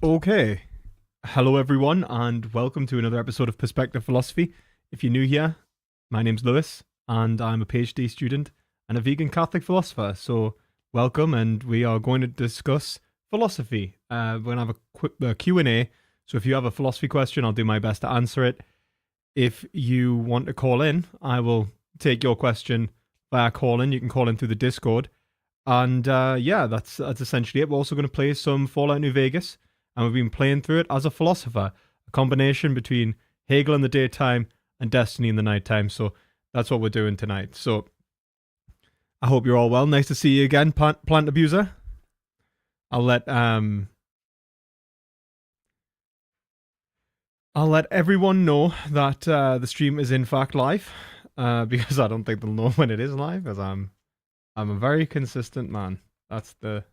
Okay. Hello, everyone, and welcome to another episode of Perspective Philosophy. If you're new here, my name's Lewis, and I'm a PhD student and a vegan Catholic philosopher. So, welcome, and we are going to discuss philosophy. We're going to have a quick Q&A. So, if you have a philosophy question, I'll do my best to answer it. If you want to call in, I will take your question via call-in. You can call in through the Discord. And yeah, that's essentially it. We're also going to play some Fallout New Vegas, and we've been playing through it as a philosopher, a combination between Hegel in the daytime and Destiny in the nighttime. So that's what we're doing tonight. So I hope you're all well. Nice to see you again, Plant Abuser. I'll let everyone know that the stream is in fact live, because I don't think they'll know when it is live, because I'm a very consistent man. That's the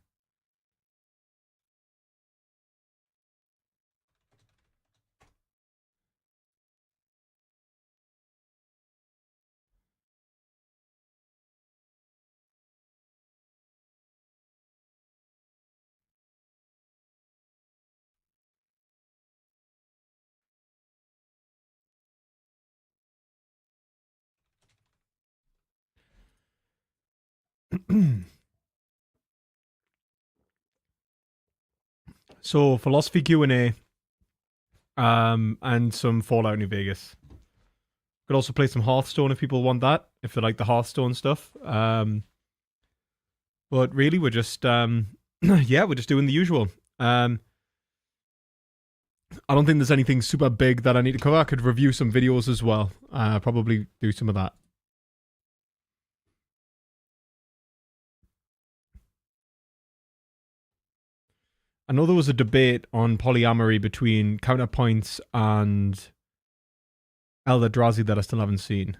so philosophy Q&A, and some Fallout New Vegas. Could also play some Hearthstone if people want that, if they like the Hearthstone stuff. But really, we're just yeah, we're just doing the usual. I don't think there's anything super big that I need to cover. I could review some videos as well. Probably do some of that. I know there was a debate on polyamory between Counterpoints and Eldrazi that I still haven't seen.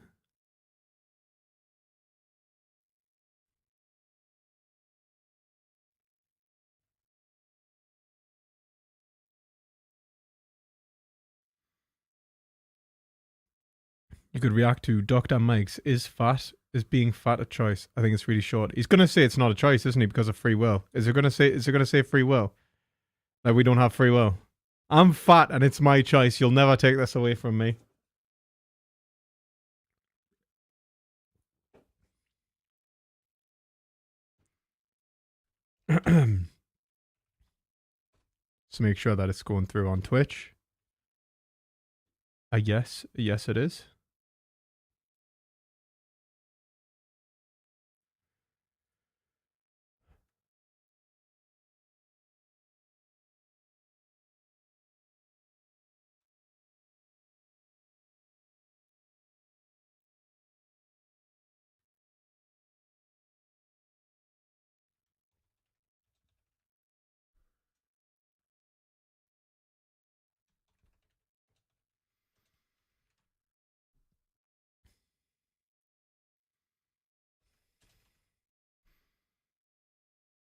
You could react to Dr. Mike's is being fat a choice? I think it's really short. He's gonna say it's not a choice, isn't he, because of free will? Is it gonna say free will? That we don't have free will? I'm fat and it's my choice. You'll never take this away from me. So make sure that it's going through on Twitch. Yes it is.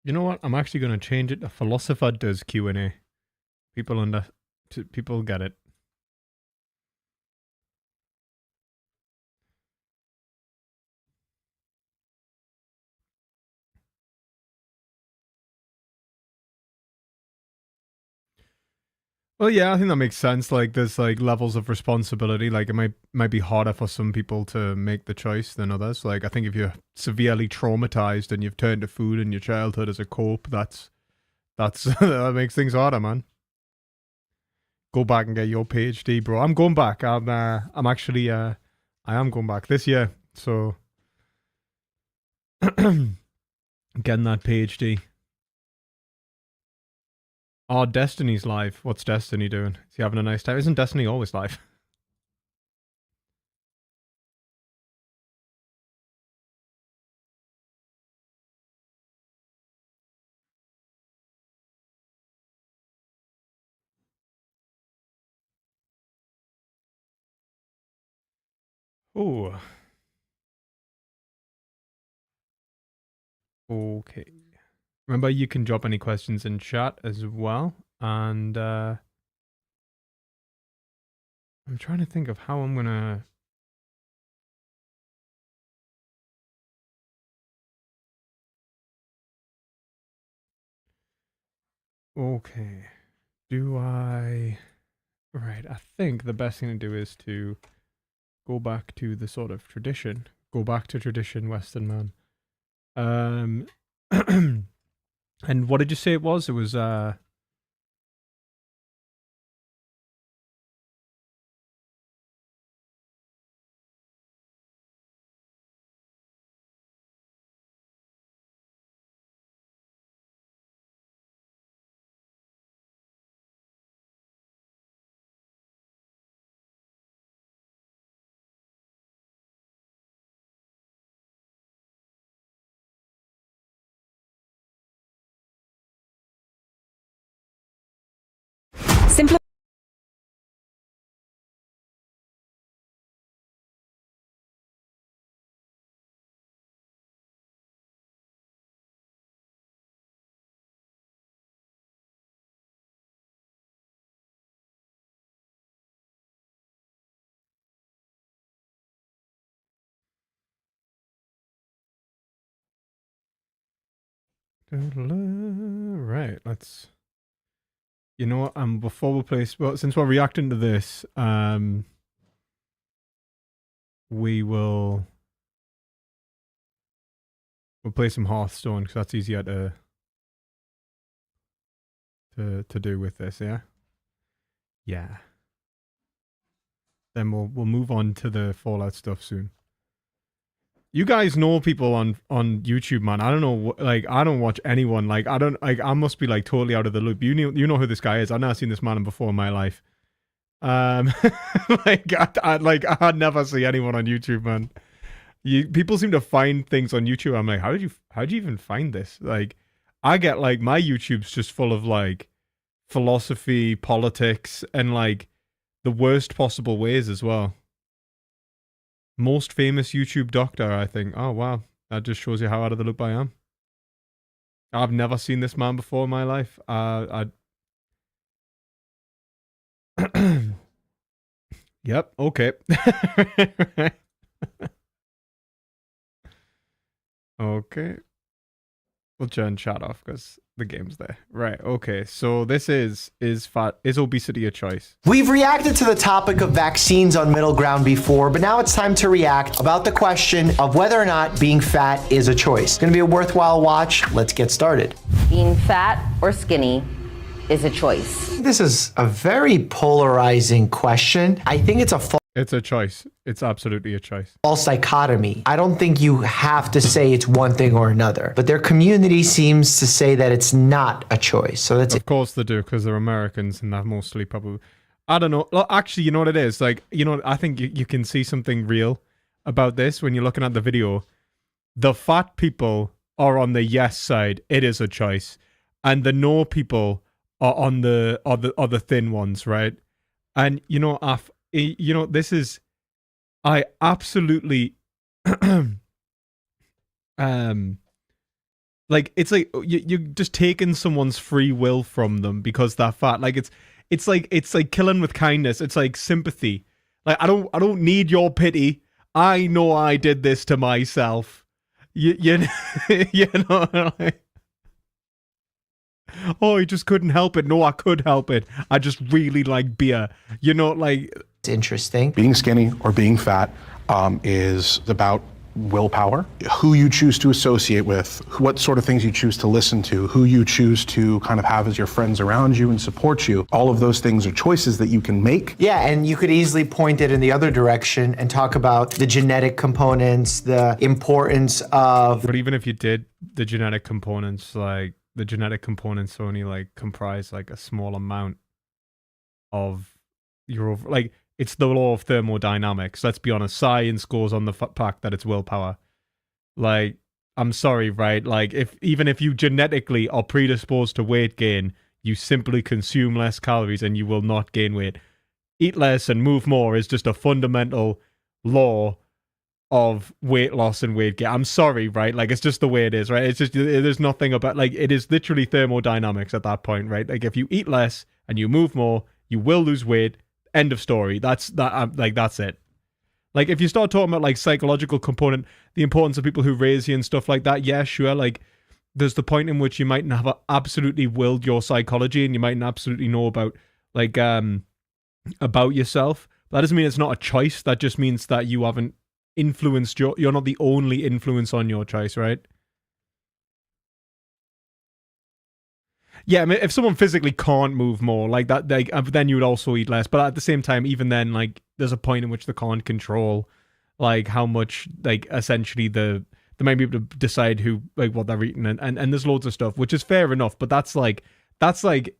You know what? I'm actually going to change it. A philosopher does Q&A. People get it. Well, yeah, I think that makes sense. Like, there's like levels of responsibility. Like, it might be harder for some people to make the choice than others. Like, I think if you're severely traumatized and you've turned to food in your childhood as a cope, that's that makes things harder, man. Go back and get your PhD, bro. I'm going back. I'm actually I am going back this year. So getting that PhD. Oh, Destiny's live. What's Destiny doing? Is he having a nice time? Isn't Destiny always live? Oh, okay. Remember, you can drop any questions in chat as well. And I'm trying to think of how I'm gonna. Okay. Do I... Right, I think the best thing to do is to go back to the sort of tradition. Go back to tradition, Western man. And what did you say it was? It was, Simple. right, let's... You know what? Before we play... Well, since we're reacting to this, we'll play some Hearthstone, because that's easier to do with this, yeah? Yeah. Then we'll move on to the Fallout stuff soon. You guys know people on YouTube, man. I don't know, like, I don't watch anyone. Like, I must be, like, totally out of the loop. You know who this guy is. I've never seen this man before in my life. Like, I never see anyone on YouTube, man. People seem to find things on YouTube. I'm like, how'd you even find this? Like, I get, like, my YouTube's just full of, like, philosophy, politics, and, like, the worst possible ways as well. Most famous YouTube doctor, I think. Oh, wow. That just shows you how out of the loop I am. I've never seen this man before in my life. Yep, okay. Okay. We'll turn chat off because the game's there. Right, okay. So this is obesity a choice? We've reacted to the topic of vaccines on Middle Ground before, but now it's time to react about the question of whether or not being fat is a choice. It's gonna be a worthwhile watch. Let's get started. Being fat or skinny is a choice. This is a very polarizing question. I think it's It's a choice. It's absolutely a choice. false dichotomy. I don't think you have to say it's one thing or another, but their community seems to say that it's not a choice. So that's Of course they do, because they're Americans and they're mostly probably... I don't know. Well, actually, you know what it is? Like, you know, I think you can see something real about this when you're looking at the video. The fat people are on the yes side. It is a choice. And the no people are on the thin ones, right? And, you know, this is... I absolutely... like, it's like you're just taking someone's free will from them because they're fat. Like, it's like killing with kindness. It's like sympathy. Like, I don't need your pity. I know I did this to myself. You know, like, oh, I just couldn't help it. No, I could help it. I just really like beer. You know, like... interesting. Being skinny or being fat is about willpower, who you choose to associate with, what sort of things you choose to listen to, who you choose to kind of have as your friends around you and support you. All of those things are choices that you can make. Yeah, and you could easily point it in the other direction and talk about the genetic components, the importance of... But even if you did the genetic components, like, the genetic components only, like, comprise, like, a small amount of your... Like, it's the law of thermodynamics. Let's be honest. Science goes on the fact that it's willpower. Like, I'm sorry, right? Like, even if you genetically are predisposed to weight gain, you simply consume less calories and you will not gain weight. Eat less and move more is just a fundamental law of weight loss and weight gain. I'm sorry, right? Like, it's just the way it is, right? It's just, there's nothing about, like, it is literally thermodynamics at that point, right? Like, if you eat less and you move more, you will lose weight. End of story. That's it. Like, if you start talking about, like, psychological component, the importance of people who raise you and stuff like that, yeah, sure. Like, there's the point in which you mightn't have absolutely willed your psychology, and you mightn't absolutely know about about yourself. That doesn't mean it's not a choice. That just means that you haven't influenced you're not the only influence on your choice, right? Yeah, I mean, if someone physically can't move more like that, then you would also eat less. But at the same time, even then, like, there's a point in which they can't control, like, how much, like, essentially they might be able to decide who, like, what they're eating, and there's loads of stuff, which is fair enough. But that's like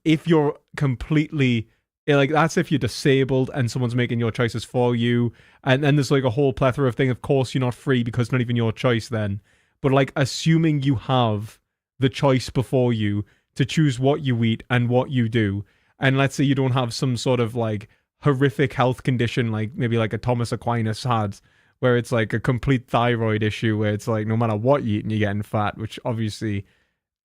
if you're completely, like, that's if you're disabled and someone's making your choices for you, and then there's like a whole plethora of things. Of course, you're not free because it's not even your choice then. But like, assuming you have the choice before you to choose what you eat and what you do, and let's say you don't have some sort of like horrific health condition, like maybe like a Thomas Aquinas had, where it's like a complete thyroid issue, where it's like no matter what you eat and you're getting fat, which obviously,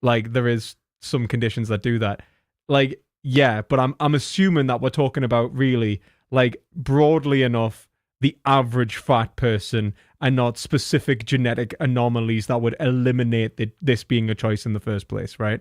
like, there is some conditions that do that. Like, yeah, but I'm assuming that we're talking about really, like, broadly enough, the average fat person, and not specific genetic anomalies that would eliminate this being a choice in the first place, right?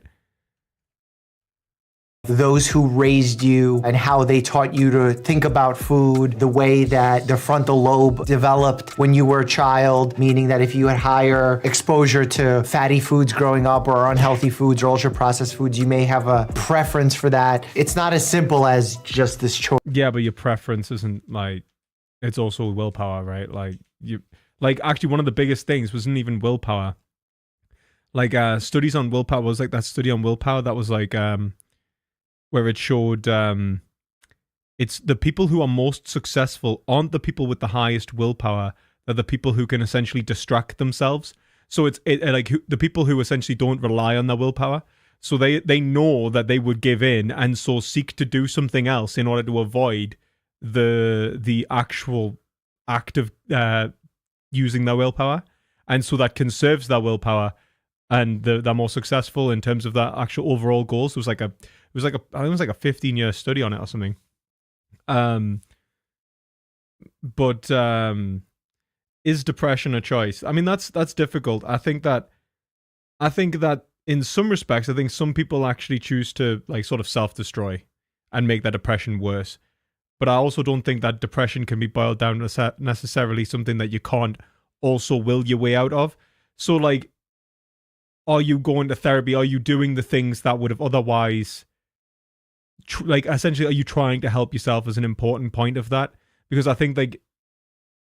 Those who raised you and how they taught you to think about food, the way that the frontal lobe developed when you were a child, meaning that if you had higher exposure to fatty foods growing up or unhealthy foods or ultra-processed foods, you may have a preference for that. It's not as simple as just this choice. Yeah, but your preference isn't like, it's also willpower, right? Like, actually one of the biggest things wasn't even willpower. Like, studies on willpower was like that study on willpower that was like, where it showed it's the people who are most successful aren't the people with the highest willpower. They're the people who can essentially distract themselves. So it's like the people who essentially don't rely on their willpower. So they know that they would give in, and so seek to do something else in order to avoid the actual act of using their willpower. And so that conserves their willpower, and they're more successful in terms of their actual overall goals. I think it was like a 15-year study on it or something. But is depression a choice? I mean, that's difficult. I think that in some respects, I think some people actually choose to like sort of self-destroy and make their depression worse. But I also don't think that depression can be boiled down to necessarily something that you can't also will your way out of. So like, are you going to therapy? Are you doing the things that would have otherwise, like, essentially, are you trying to help yourself is an important point of that? Because I think, like,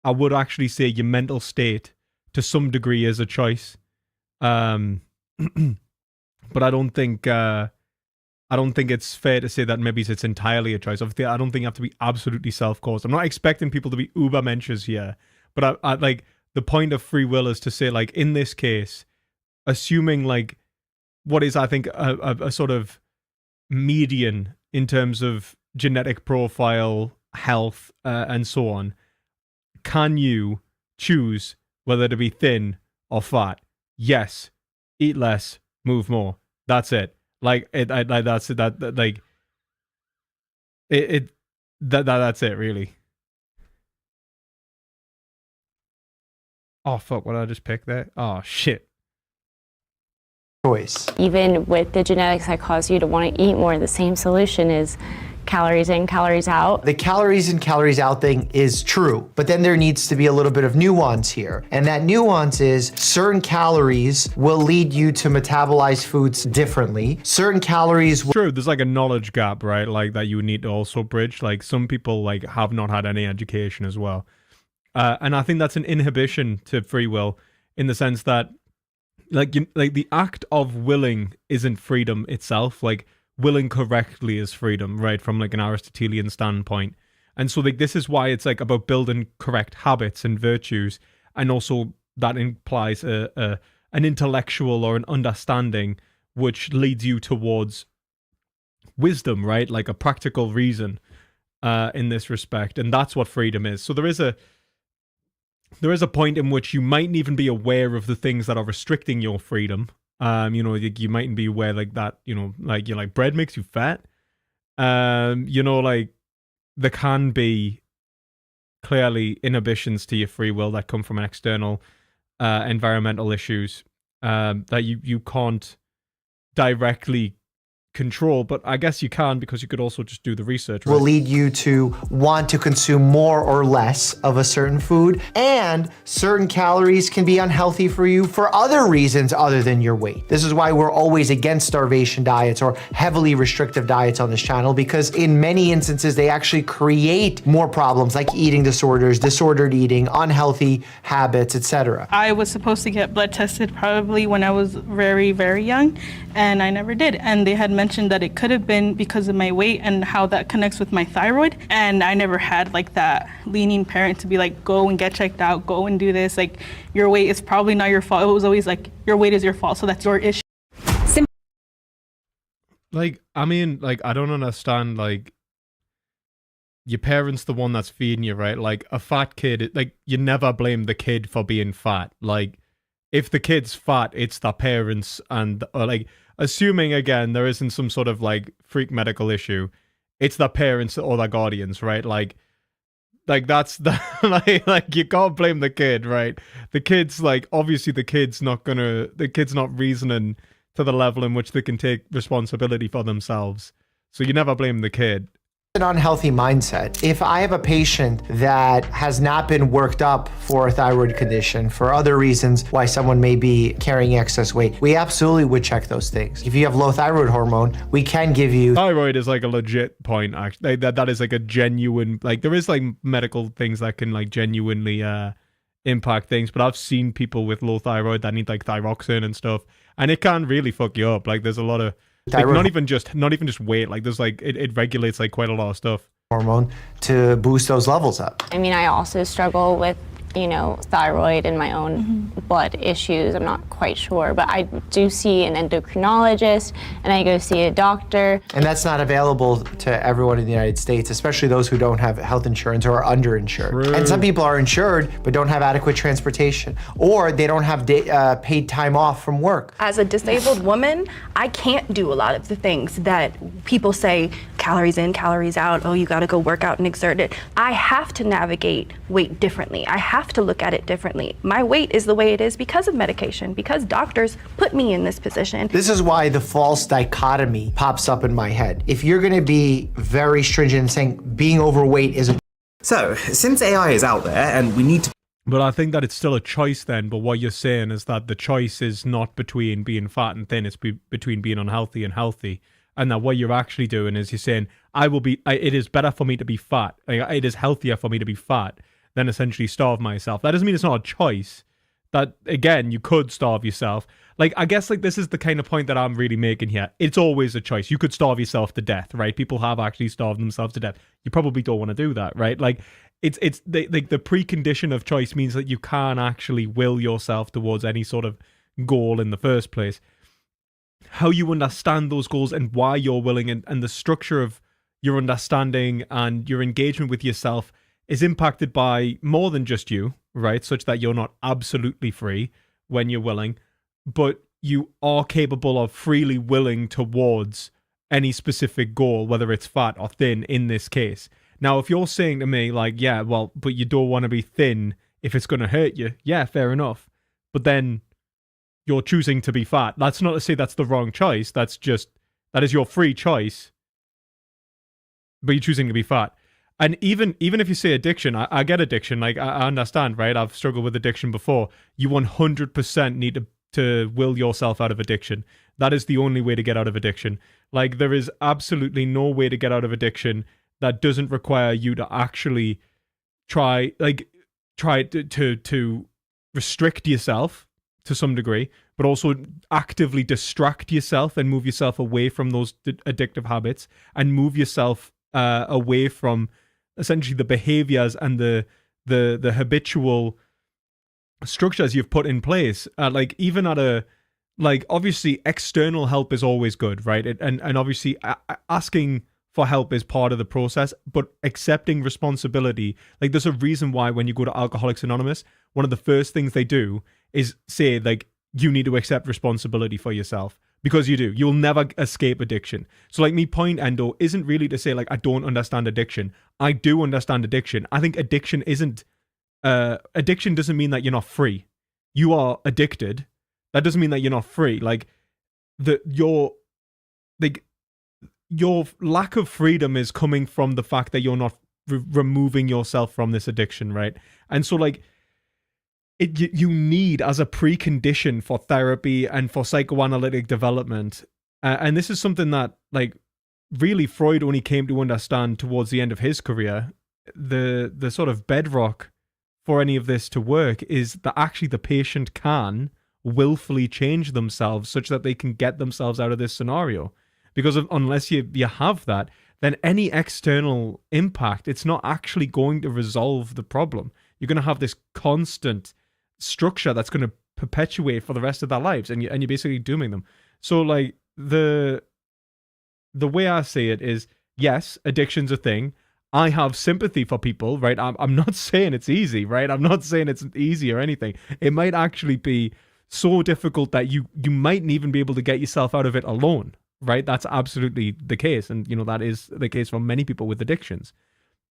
I would actually say your mental state to some degree is a choice. But I don't think it's fair to say that maybe it's entirely a choice. Obviously, I don't think you have to be absolutely self-caused. I'm not expecting people to be ubermenschs here, but I like, the point of free will is to say, like, in this case, assuming like what is, I think, a sort of median in terms of genetic profile, health, and so on, can you choose whether to be thin or fat? Yes. Eat less, move more. That's it. Like that's it. That's it, really. Oh fuck! What did I just pick there? Oh shit. Choice. Even with the genetics that cause you to want to eat more, the same solution is calories in, calories out. The calories in, calories out thing is true, but then there needs to be a little bit of nuance here. And that nuance is certain calories will lead you to metabolize foods differently. Certain calories will— True, there's like a knowledge gap, right? Like that you would need to also bridge. Like some people like have not had any education as well. And I think that's an inhibition to free will in the sense that like the act of willing isn't freedom itself. Like willing correctly is freedom, right? From like an Aristotelian standpoint. And so like this is why it's like about building correct habits and virtues, and also that implies an intellectual or an understanding which leads you towards wisdom, right? Like a practical reason in this respect. And that's what freedom is. So there is a point in which you mightn't even be aware of the things that are restricting your freedom. You know, you mightn't be aware like that, you know, like you're like bread makes you fat. You know, like there can be clearly inhibitions to your free will that come from an external environmental issues. that you can't directly control, but I guess you can, because you could also just do the research, right? Will lead you to want to consume more or less of a certain food, and certain calories can be unhealthy for you for other reasons other than your weight. This is why we're always against starvation diets or heavily restrictive diets on this channel, because in many instances they actually create more problems like eating disorders, disordered eating, unhealthy habits, etc. I was supposed to get blood tested probably when I was very, very young, and I never did. And they had mentioned that it could have been because of my weight and how that connects with my thyroid. And I never had like that leaning parent to be like, go and get checked out, go and do this. Like, your weight is probably not your fault. It was always like, your weight is your fault, so that's your issue. Like, I mean, like, I don't understand, like, your parent's the one that's feeding you, right? Like, a fat kid, like, you never blame the kid for being fat. Like, if the kid's fat, it's the parents, and, or like, assuming, again, there isn't some sort of, like, freak medical issue, it's the parents or the guardians, right? Like that's the, like, you can't blame the kid, right? The kid's, like, obviously the kid's not reasoning to the level in which they can take responsibility for themselves. So you never blame the kid. An unhealthy mindset. If I have a patient that has not been worked up for a thyroid condition, for other reasons why someone may be carrying excess weight, we absolutely would check those things. If you have low thyroid hormone, we can give you... Thyroid is like a legit point, actually. That is like a genuine, like, there is like medical things that can like genuinely impact things, but I've seen people with low thyroid that need like thyroxine and stuff, and it can really fuck you up. Like, there's a lot of... Like, not even just weight, like, there's like it regulates like quite a lot of stuff. Hormone to boost those levels up. I mean, I also struggle with, you know, thyroid and my own blood issues. I'm not quite sure, but I do see an endocrinologist and I go see a doctor. And that's not available to everyone in the United States, especially those who don't have health insurance or are underinsured. True. And some people are insured but don't have adequate transportation, or they don't have paid time off from work. As a disabled woman, I can't do a lot of the things that people say, calories in, calories out, oh, you gotta go work out and exert it. I have to navigate weight differently. I have to look at it differently. My weight is the way it is because of medication, because doctors put me in this position. This is why the false dichotomy pops up in my head. If you're gonna be very stringent in saying being overweight is a... So, since AI is out there and we need to... But I think that it's still a choice then, but what you're saying is that the choice is not between being fat and thin, it's between being unhealthy and healthy. And that what you're actually doing is you're saying, it is better for me to be fat, it is healthier for me to be fat than essentially starve myself. That doesn't mean it's not a choice. That, again, you could starve yourself. Like, I guess, like, this is the kind of point that I'm really making here. It's always a choice. You could starve yourself to death, right? People have actually starved themselves to death. You probably don't want to do that, right? Like, the precondition of choice means that you can't actually will yourself towards any sort of goal in the first place. How you understand those goals and why you're willing, and the structure of your understanding and your engagement with yourself is impacted by more than just you, right? Such that you're not absolutely free when you're willing, but you are capable of freely willing towards any specific goal, whether it's fat or thin in this case. Now, if you're saying to me, like, yeah, well, but you don't want to be thin if it's going to hurt you, yeah, fair enough. But then you're choosing to be fat. That's not to say that's the wrong choice. That is your free choice. But you're choosing to be fat. And even if you say addiction, I get addiction. Like, I understand, right? I've struggled with addiction before. You 100% need to will yourself out of addiction. That is the only way to get out of addiction. Like, there is absolutely no way to get out of addiction that doesn't require you to actually try to restrict yourself to some degree, but also actively distract yourself and move yourself away from those addictive habits, and move yourself away from essentially the behaviors and the habitual structures you've put in place. Like, even at a, like, obviously external help is always good, right? And obviously asking for help is part of the process, but accepting responsibility, like, there's a reason why when you go to Alcoholics Anonymous, one of the first things they do is say, like, you need to accept responsibility for yourself, because you do. You'll never escape addiction. So, like, me point, Endo, isn't really to say, like, I don't understand addiction. I do understand addiction. I think addiction doesn't mean that you're not free. You are addicted, That doesn't mean that you're not free. Like your lack of freedom is coming from the fact that you're not removing yourself from this addiction, right? And so like you need, as a precondition for therapy and for psychoanalytic development, and this is something that like really Freud only came to understand towards the end of his career. The sort of bedrock for any of this to work is that actually the patient can willfully change themselves such that they can get themselves out of this scenario. Because unless you have that, then any external impact, it's not actually going to resolve the problem. You're going to have this constant structure that's going to perpetuate for the rest of their lives, and you're basically dooming them. So like the way I see it is, yes, addiction's a thing. I have sympathy for people, right? I'm not saying it's easy, right? I'm not saying it's easy or anything. It might actually be so difficult that you mightn't even be able to get yourself out of it alone, right? That's absolutely the case. And, that is the case for many people with addictions.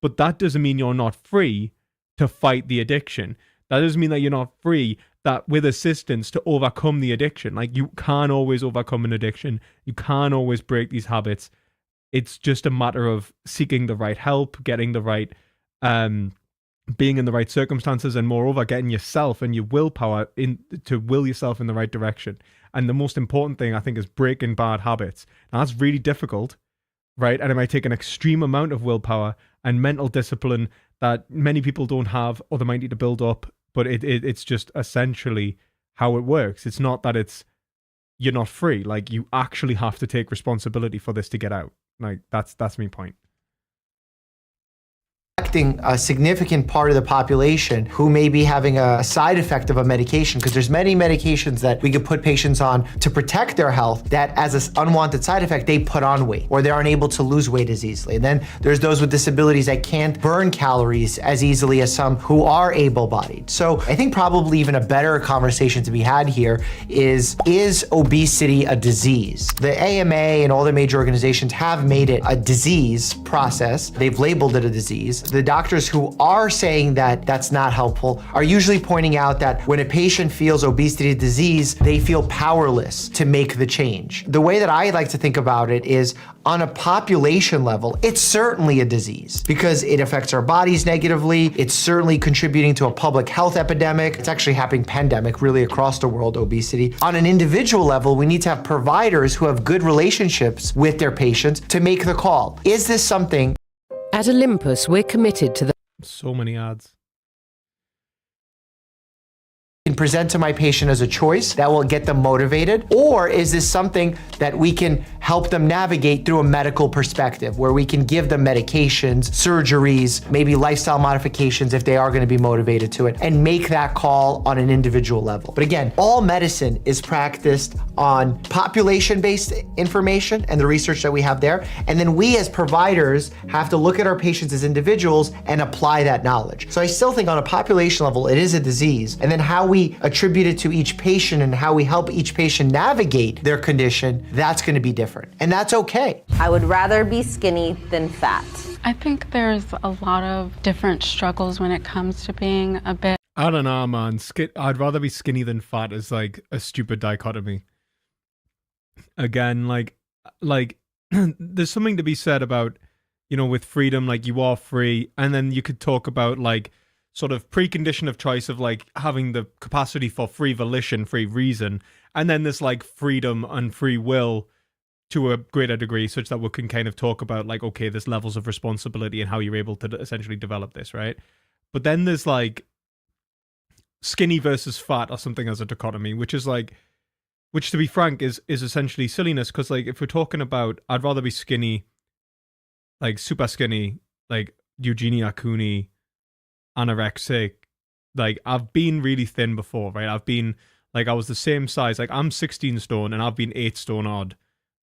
But that doesn't mean you're not free to fight the addiction. That doesn't mean that you're not free that with assistance to overcome the addiction. Like, you can't always overcome an addiction. You can't always break these habits. It's just a matter of seeking the right help, getting the right, being in the right circumstances, and moreover, getting yourself and your willpower to will yourself in the right direction. And the most important thing, I think, is breaking bad habits. Now, that's really difficult, right? And it might take an extreme amount of willpower and mental discipline that many people don't have, or they might need to build up. But it's just essentially how it works. It's not that you're not free. Like, you actually have to take responsibility for this to get out. Like, that's my point. A significant part of the population who may be having a side effect of a medication, because there's many medications that we could put patients on to protect their health that as an unwanted side effect, they put on weight, or they aren't able to lose weight as easily. And then there's those with disabilities that can't burn calories as easily as some who are able-bodied. So I think probably even a better conversation to be had here is obesity a disease? The AMA and all the major organizations have made it a disease process. They've labeled it a disease. The doctors who are saying that that's not helpful are usually pointing out that when a patient feels obesity disease, they feel powerless to make the change. The way that I like to think about it is, on a population level, it's certainly a disease because it affects our bodies negatively. It's certainly contributing to a public health epidemic. It's actually happening pandemic really across the world, obesity. On an individual level, we need to have providers who have good relationships with their patients to make the call. Is this something? At Olympus, we're committed to the... So many ads. Can present to my patient as a choice that will get them motivated? Or is this something that we can help them navigate through a medical perspective, where we can give them medications, surgeries, maybe lifestyle modifications if they are going to be motivated to it, and make that call on an individual level? But again, all medicine is practiced on population-based information and the research that we have there. And then we as providers have to look at our patients as individuals and apply that knowledge. So I still think on a population level, it is a disease. And then how we attribute it to each patient and how we help each patient navigate their condition, that's going to be different. And that's okay. I would rather be skinny than fat. I think there's a lot of different struggles when it comes to being a bit... I don't know, man. I'd rather be skinny than fat is like a stupid dichotomy. Again, like there's something to be said about, with freedom, like you are free. And then you could talk about like sort of precondition of choice of like having the capacity for free volition, free reason. And then there's like freedom and free will to a greater degree, such that we can kind of talk about like, okay, there's levels of responsibility and how you're able to essentially develop this, right? But then there's like skinny versus fat or something as a dichotomy, which to be frank is essentially silliness. Because like if we're talking about, I'd rather be skinny, like super skinny, like Eugenia Cooney, anorexic. Like I've been really thin before, right? I've been like, I was the same size, like I'm 16 stone and I've been 8 stone odd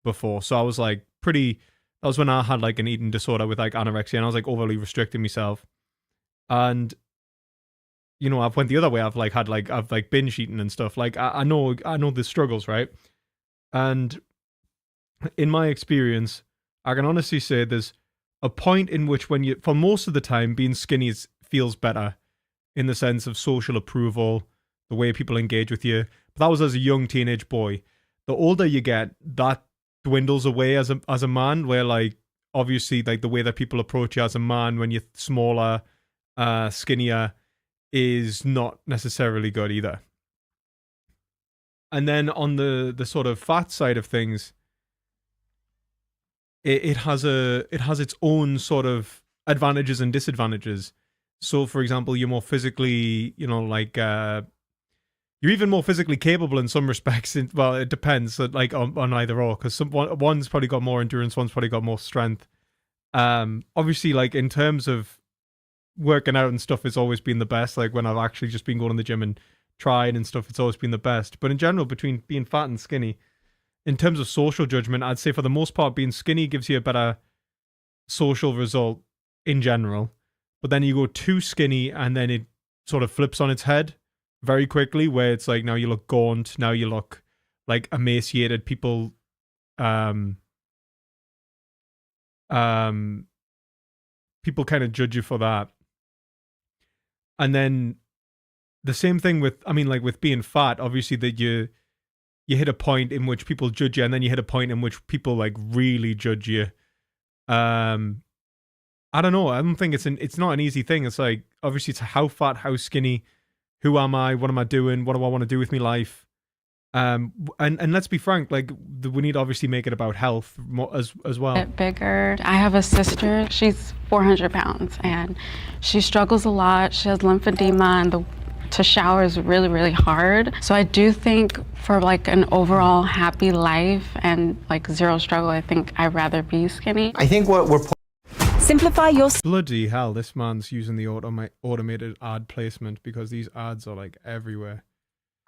before. So I was like that was when I had like an eating disorder with like anorexia, and I was like overly restricting myself. And I've went the other way. I've binge eaten and stuff. Like I know the struggles, right? And in my experience, I can honestly say there's a point in which for most of the time, being skinny feels better in the sense of social approval, the way people engage with you. But that was as a young teenage boy. The older you get, that dwindles away as a man, where like obviously like the way that people approach you as a man when you're smaller, skinnier, is not necessarily good either. And then on the sort of fat side of things, it has its own sort of advantages and disadvantages. So, for example, you're more physically, you're even more physically capable in some respects. Well, it depends, like on either or, because one's probably got more endurance, one's probably got more strength. Obviously, like in terms of working out and stuff, it's always been the best. Like when I've actually just been going to the gym and tried and stuff, it's always been the best. But in general, between being fat and skinny, in terms of social judgment, I'd say for the most part, being skinny gives you a better social result in general. But then you go too skinny and then it sort of flips on its head very quickly, where it's like now you look gaunt, now you look like emaciated. People people kind of judge you for that. And then the same thing with, I mean, like with being fat, obviously that you hit a point in which people judge you, and then you hit a point in which people like really judge you. I don't know. I don't think it's not an easy thing. It's like, obviously it's how fat, how skinny, who am I, what am I doing, what do I want to do with my life? And let's be frank, like we need to obviously make it about health as well. Get bigger. I have a sister. She's 400 pounds and she struggles a lot. She has lymphedema, and to shower is really, really hard. So I do think for like an overall happy life and like zero struggle, I think I'd rather be skinny. I think what we're simplify your bloody hell, this man's using the automated ad placement, because these ads are like everywhere.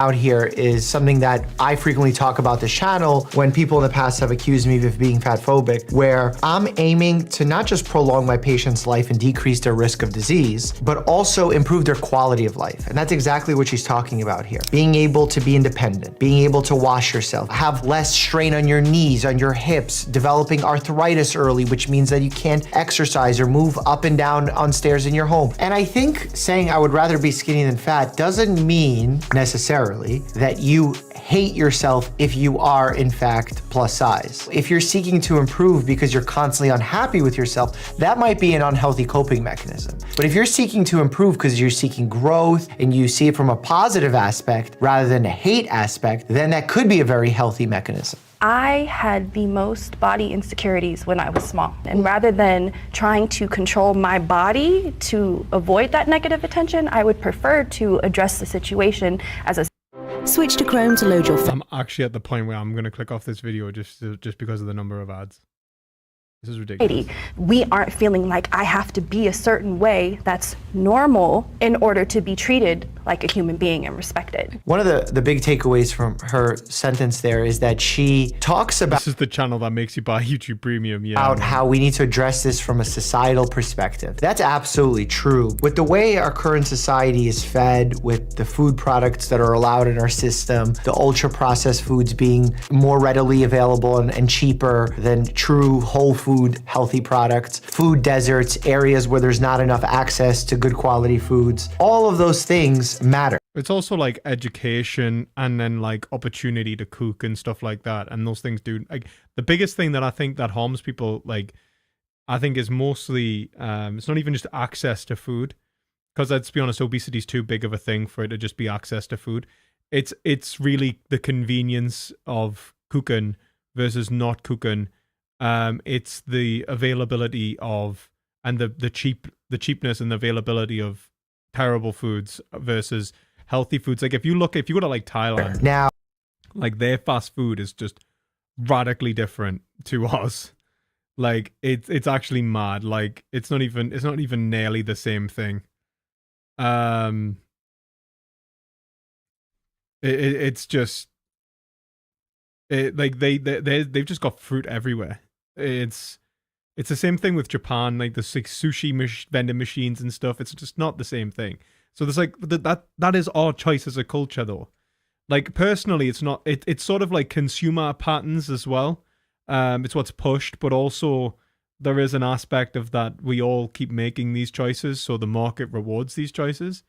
Out here is something that I frequently talk about this channel when people in the past have accused me of being fat phobic, where I'm aiming to not just prolong my patient's life and decrease their risk of disease, but also improve their quality of life. And that's exactly what she's talking about here. Being able to be independent, being able to wash yourself, have less strain on your knees, on your hips, developing arthritis early, which means that you can't exercise or move up and down on stairs in your home. And I think saying I would rather be skinny than fat doesn't mean necessarily that you hate yourself if you are in fact plus size. If you're seeking to improve because you're constantly unhappy with yourself, that might be an unhealthy coping mechanism. But if you're seeking to improve because you're seeking growth and you see it from a positive aspect rather than a hate aspect, then that could be a very healthy mechanism. I had the most body insecurities when I was small. And rather than trying to control my body to avoid that negative attention, I would prefer to address the situation as a switch to Chrome to load your I'm actually at the point where I'm going to click off this video just because of the number of ads. This is ridiculous. We aren't feeling like I have to be a certain way that's normal in order to be treated like a human being and respected. One of the big takeaways from her sentence there is that she talks about— This is the channel that makes you buy YouTube Premium, yeah. About how we need to address this from a societal perspective. That's absolutely true. With the way our current society is fed, with the food products that are allowed in our system, the ultra-processed foods being more readily available and cheaper than true whole food, healthy products, food deserts, areas where there's not enough access to good quality foods, all of those things matter. It's also like education and then like opportunity to cook and stuff like that. And those things do, like, the biggest thing that I think that harms people, like, I think is mostly, it's not even just access to food. Because let's be honest, obesity is too big of a thing for it to just be access to food. It's really the convenience of cooking versus not cooking. It's the availability of, and the cheapness and the availability of terrible foods versus healthy foods. Like if you go to like Thailand now, like their fast food is just radically different to us. Like it's actually mad. Like it's not even nearly the same thing. It's just like they've just got fruit everywhere. It's the same thing with Japan, like the like sushi vending machines and stuff. It's just not the same thing. So there's like that is our choice as a culture, though. Like personally, it's not. It's sort of like consumer patterns as well. It's what's pushed, but also there is an aspect of that we all keep making these choices, so the market rewards these choices.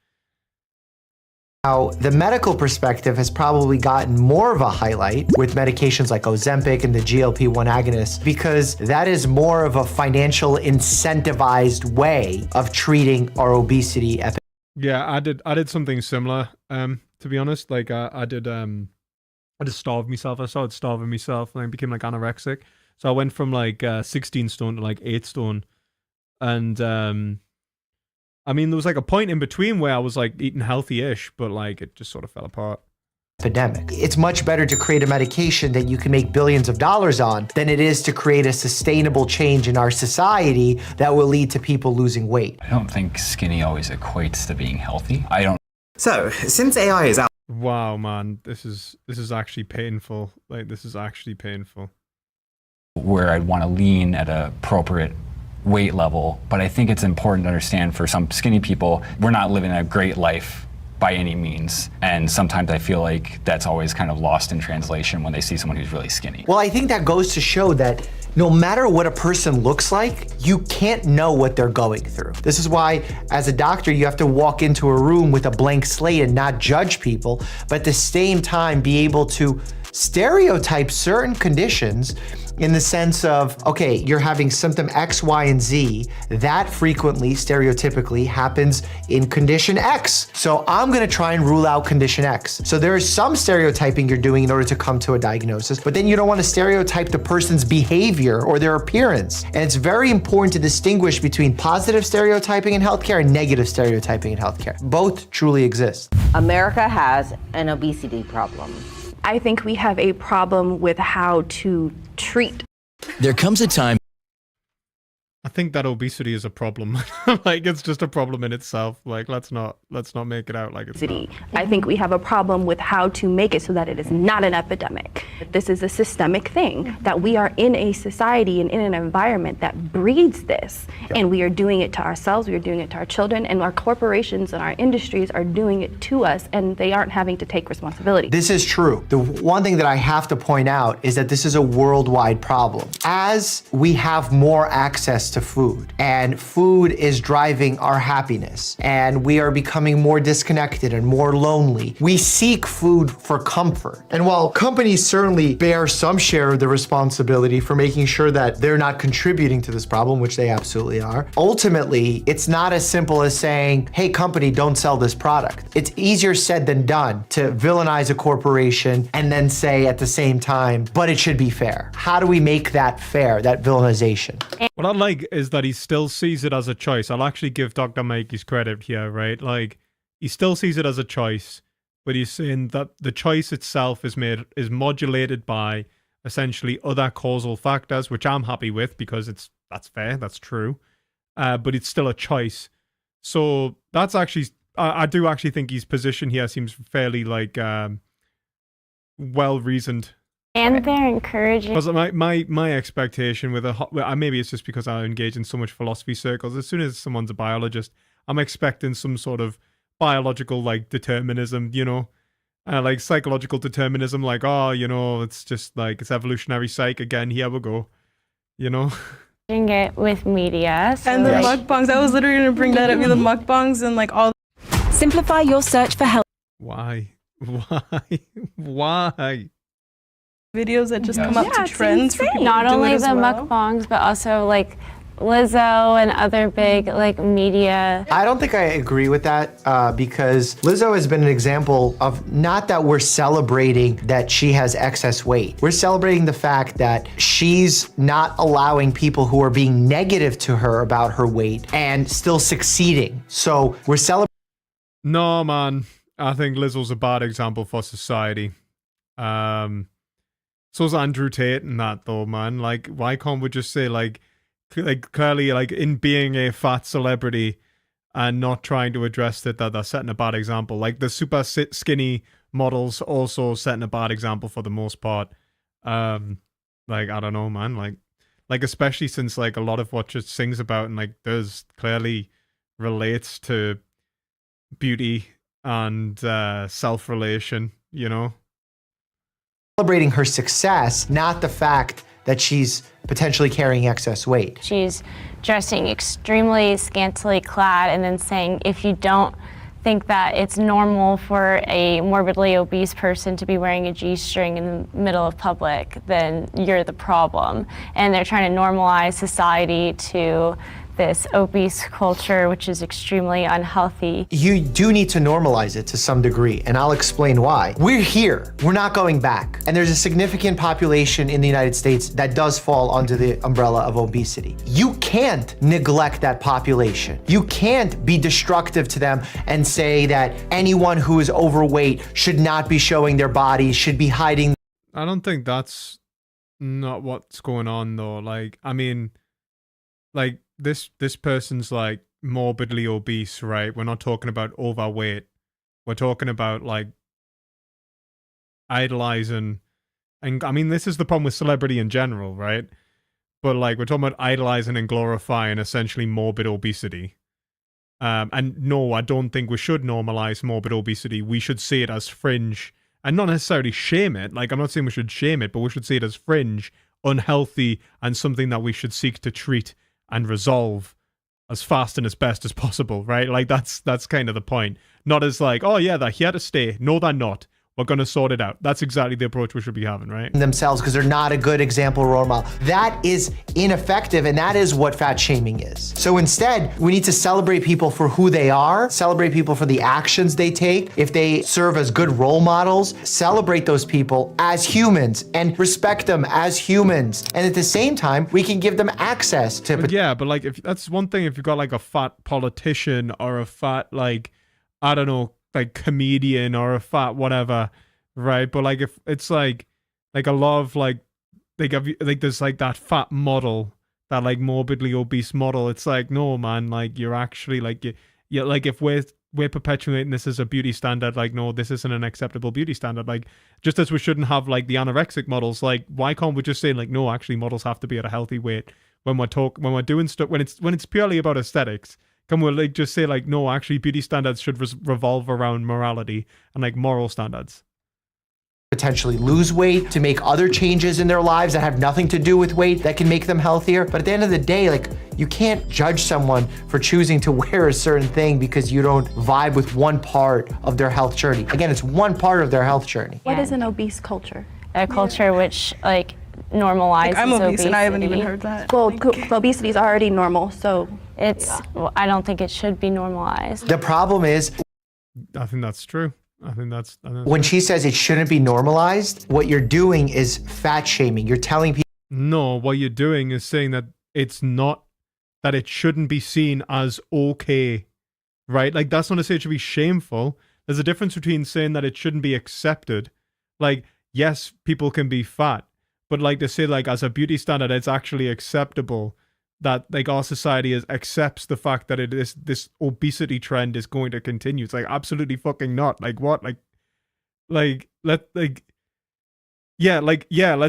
Now, the medical perspective has probably gotten more of a highlight with medications like Ozempic and the GLP-1 agonists because that is more of a financial incentivized way of treating our obesity epidemic. Yeah, I did something similar. To be honest, like I just starved myself. I started starving myself and I became like anorexic. So I went from like 16 stone to like 8 stone. And I mean, there was like a point in between where I was like eating healthy-ish, but like it just sort of fell apart. Epidemic. It's much better to create a medication that you can make billions of dollars on than it is to create a sustainable change in our society that will lead to people losing weight. I don't think skinny always equates to being healthy. I don't. So, since AI is out. Wow, man, this is actually painful. Like, this is actually painful. Where I'd want to lean at an appropriate weight level, but I think it's important to understand for some skinny people, we're not living a great life by any means. And sometimes I feel like that's always kind of lost in translation when they see someone who's really skinny. Well, I think that goes to show that no matter what a person looks like, you can't know what they're going through. This is why, as a doctor, you have to walk into a room with a blank slate and not judge people, but at the same time be able to stereotype certain conditions in the sense of, okay, you're having symptom X, Y, and Z. That frequently, stereotypically, happens in condition X. So I'm gonna try and rule out condition X. So there is some stereotyping you're doing in order to come to a diagnosis, but then you don't wanna stereotype the person's behavior or their appearance. And it's very important to distinguish between positive stereotyping in healthcare and negative stereotyping in healthcare. Both truly exist. America has an obesity problem. I think we have a problem with how to treat. There comes a time. I think that obesity is a problem. Like, it's just a problem in itself. Like, let's not make it out like it's not. I think we have a problem with how to make it so that it is not an epidemic. This is a systemic thing, that we are in a society and in an environment that breeds this. And we are doing it to ourselves, we are doing it to our children, and our corporations and our industries are doing it to us, and they aren't having to take responsibility. This is true. The one thing that I have to point out is that this is a worldwide problem. As we have more access to food, and food is driving our happiness, and we are becoming more disconnected and more lonely, we seek food for comfort. And while companies certainly bear some share of the responsibility for making sure that they're not contributing to this problem, which they absolutely are, ultimately, it's not as simple as saying, hey, company, don't sell this product. It's easier said than done to villainize a corporation and then say at the same time, but it should be fair. How do we make that fair, that villainization? What I like is that he still sees it as a choice. I'll actually give Dr. Mike his credit here, right? Like, he still sees it as a choice, but he's saying that the choice itself is modulated by essentially other causal factors, which I'm happy with because that's fair, that's true. But it's still a choice. So that's actually, I do actually think his position here seems fairly like well reasoned. And they're encouraging. Because my expectation with maybe it's just because I engage in so much philosophy circles. As soon as someone's a biologist, I'm expecting some sort of biological like determinism, you know, like psychological determinism. Like, oh, you know, it's just like it's evolutionary psych again. Here we go, you know. It with media. So and the mukbangs. I was literally gonna bring that up. The mukbangs and like all. Simplify your search for health. Why? Videos that just come up to trends for people not to do only it as the well. mukbangs, but also like Lizzo and other big like media. I don't think I agree with that because Lizzo has been an example of not that we're celebrating that she has excess weight. We're celebrating the fact that she's not allowing people who are being negative to her about her weight and still succeeding. So we're celebrating. No, man. I think Lizzo's a bad example for society. So's Andrew Tate and that though, man. Like, why can't we just say like clearly like in being a fat celebrity and not trying to address it that they're setting a bad example. Like the super skinny models also setting a bad example for the most part. Like, I don't know, man. Like especially since like a lot of what she sings about and like does clearly relates to beauty and self-relation, you know? Celebrating her success, not the fact that she's potentially carrying excess weight. She's dressing extremely scantily clad and then saying, if you don't think that it's normal for a morbidly obese person to be wearing a G-string in the middle of public, then you're the problem. And they're trying to normalize society to this obese culture, which is extremely unhealthy. You do need to normalize it to some degree, and I'll explain why. We're here, we're not going back. And there's a significant population in the United States that does fall under the umbrella of obesity. You can't neglect that population. You can't be destructive to them and say that anyone who is overweight should not be showing their body, should be hiding. I don't think that's not what's going on though. Like, I mean, like, this person's like morbidly obese, right? We're not talking about overweight. We're talking about like idolizing, and I mean, this is the problem with celebrity in general, right? But like, we're talking about idolizing and glorifying essentially morbid obesity. And no, I don't think we should normalize morbid obesity. We should see it as fringe and not necessarily shame it. Like, I'm not saying we should shame it, but we should see it as fringe, unhealthy, and something that we should seek to treat and resolve as fast and as best as possible, right? Like, that's kind of the point. Not as like, oh yeah, they're here to stay. No, they're not. We're going to sort it out. That's exactly the approach we should be having, right? Themselves because they're not a good example role model. That is ineffective, and that is what fat shaming is. So instead, we need to celebrate people for who they are, celebrate people for the actions they take. If they serve as good role models, celebrate those people as humans and respect them as humans. And at the same time, we can give them access to... But yeah, but like, if that's one thing, if you've got like a fat politician or a fat, like, I don't know, like comedian or a fat whatever, right? But like, if it's like a lot of like there's like that fat model, that like morbidly obese model, it's like, no man, like, you're actually like, you're like, if we're perpetuating this as a beauty standard, like, no, this isn't an acceptable beauty standard. Like, just as we shouldn't have like the anorexic models, like, why can't we just say like, no, actually models have to be at a healthy weight when we're doing stuff, when it's purely about aesthetics? Can we like just say like, no, actually beauty standards should revolve around morality and like moral standards? Potentially lose weight, to make other changes in their lives that have nothing to do with weight that can make them healthier. But at the end of the day, like, you can't judge someone for choosing to wear a certain thing because you don't vibe with one part of their health journey. Again, it's one part of their health journey. What is an obese culture? A culture which like normalizes I'm obese obesity. and I haven't even heard that. Well, obesity is already normal, so... Well, I don't think it should be normalized. The problem is... I think that's true. I think that's when she says it shouldn't be normalized, what you're doing is fat shaming. You're telling people... No, what you're doing is saying that it's not, that it shouldn't be seen as okay, right? Like, that's not to say it should be shameful. There's a difference between saying that it shouldn't be accepted. Like, yes, people can be fat, but like to say like as a beauty standard, it's actually acceptable that like our society accepts the fact that this obesity trend is going to continue. It's like, absolutely fucking not. Like, what? Let's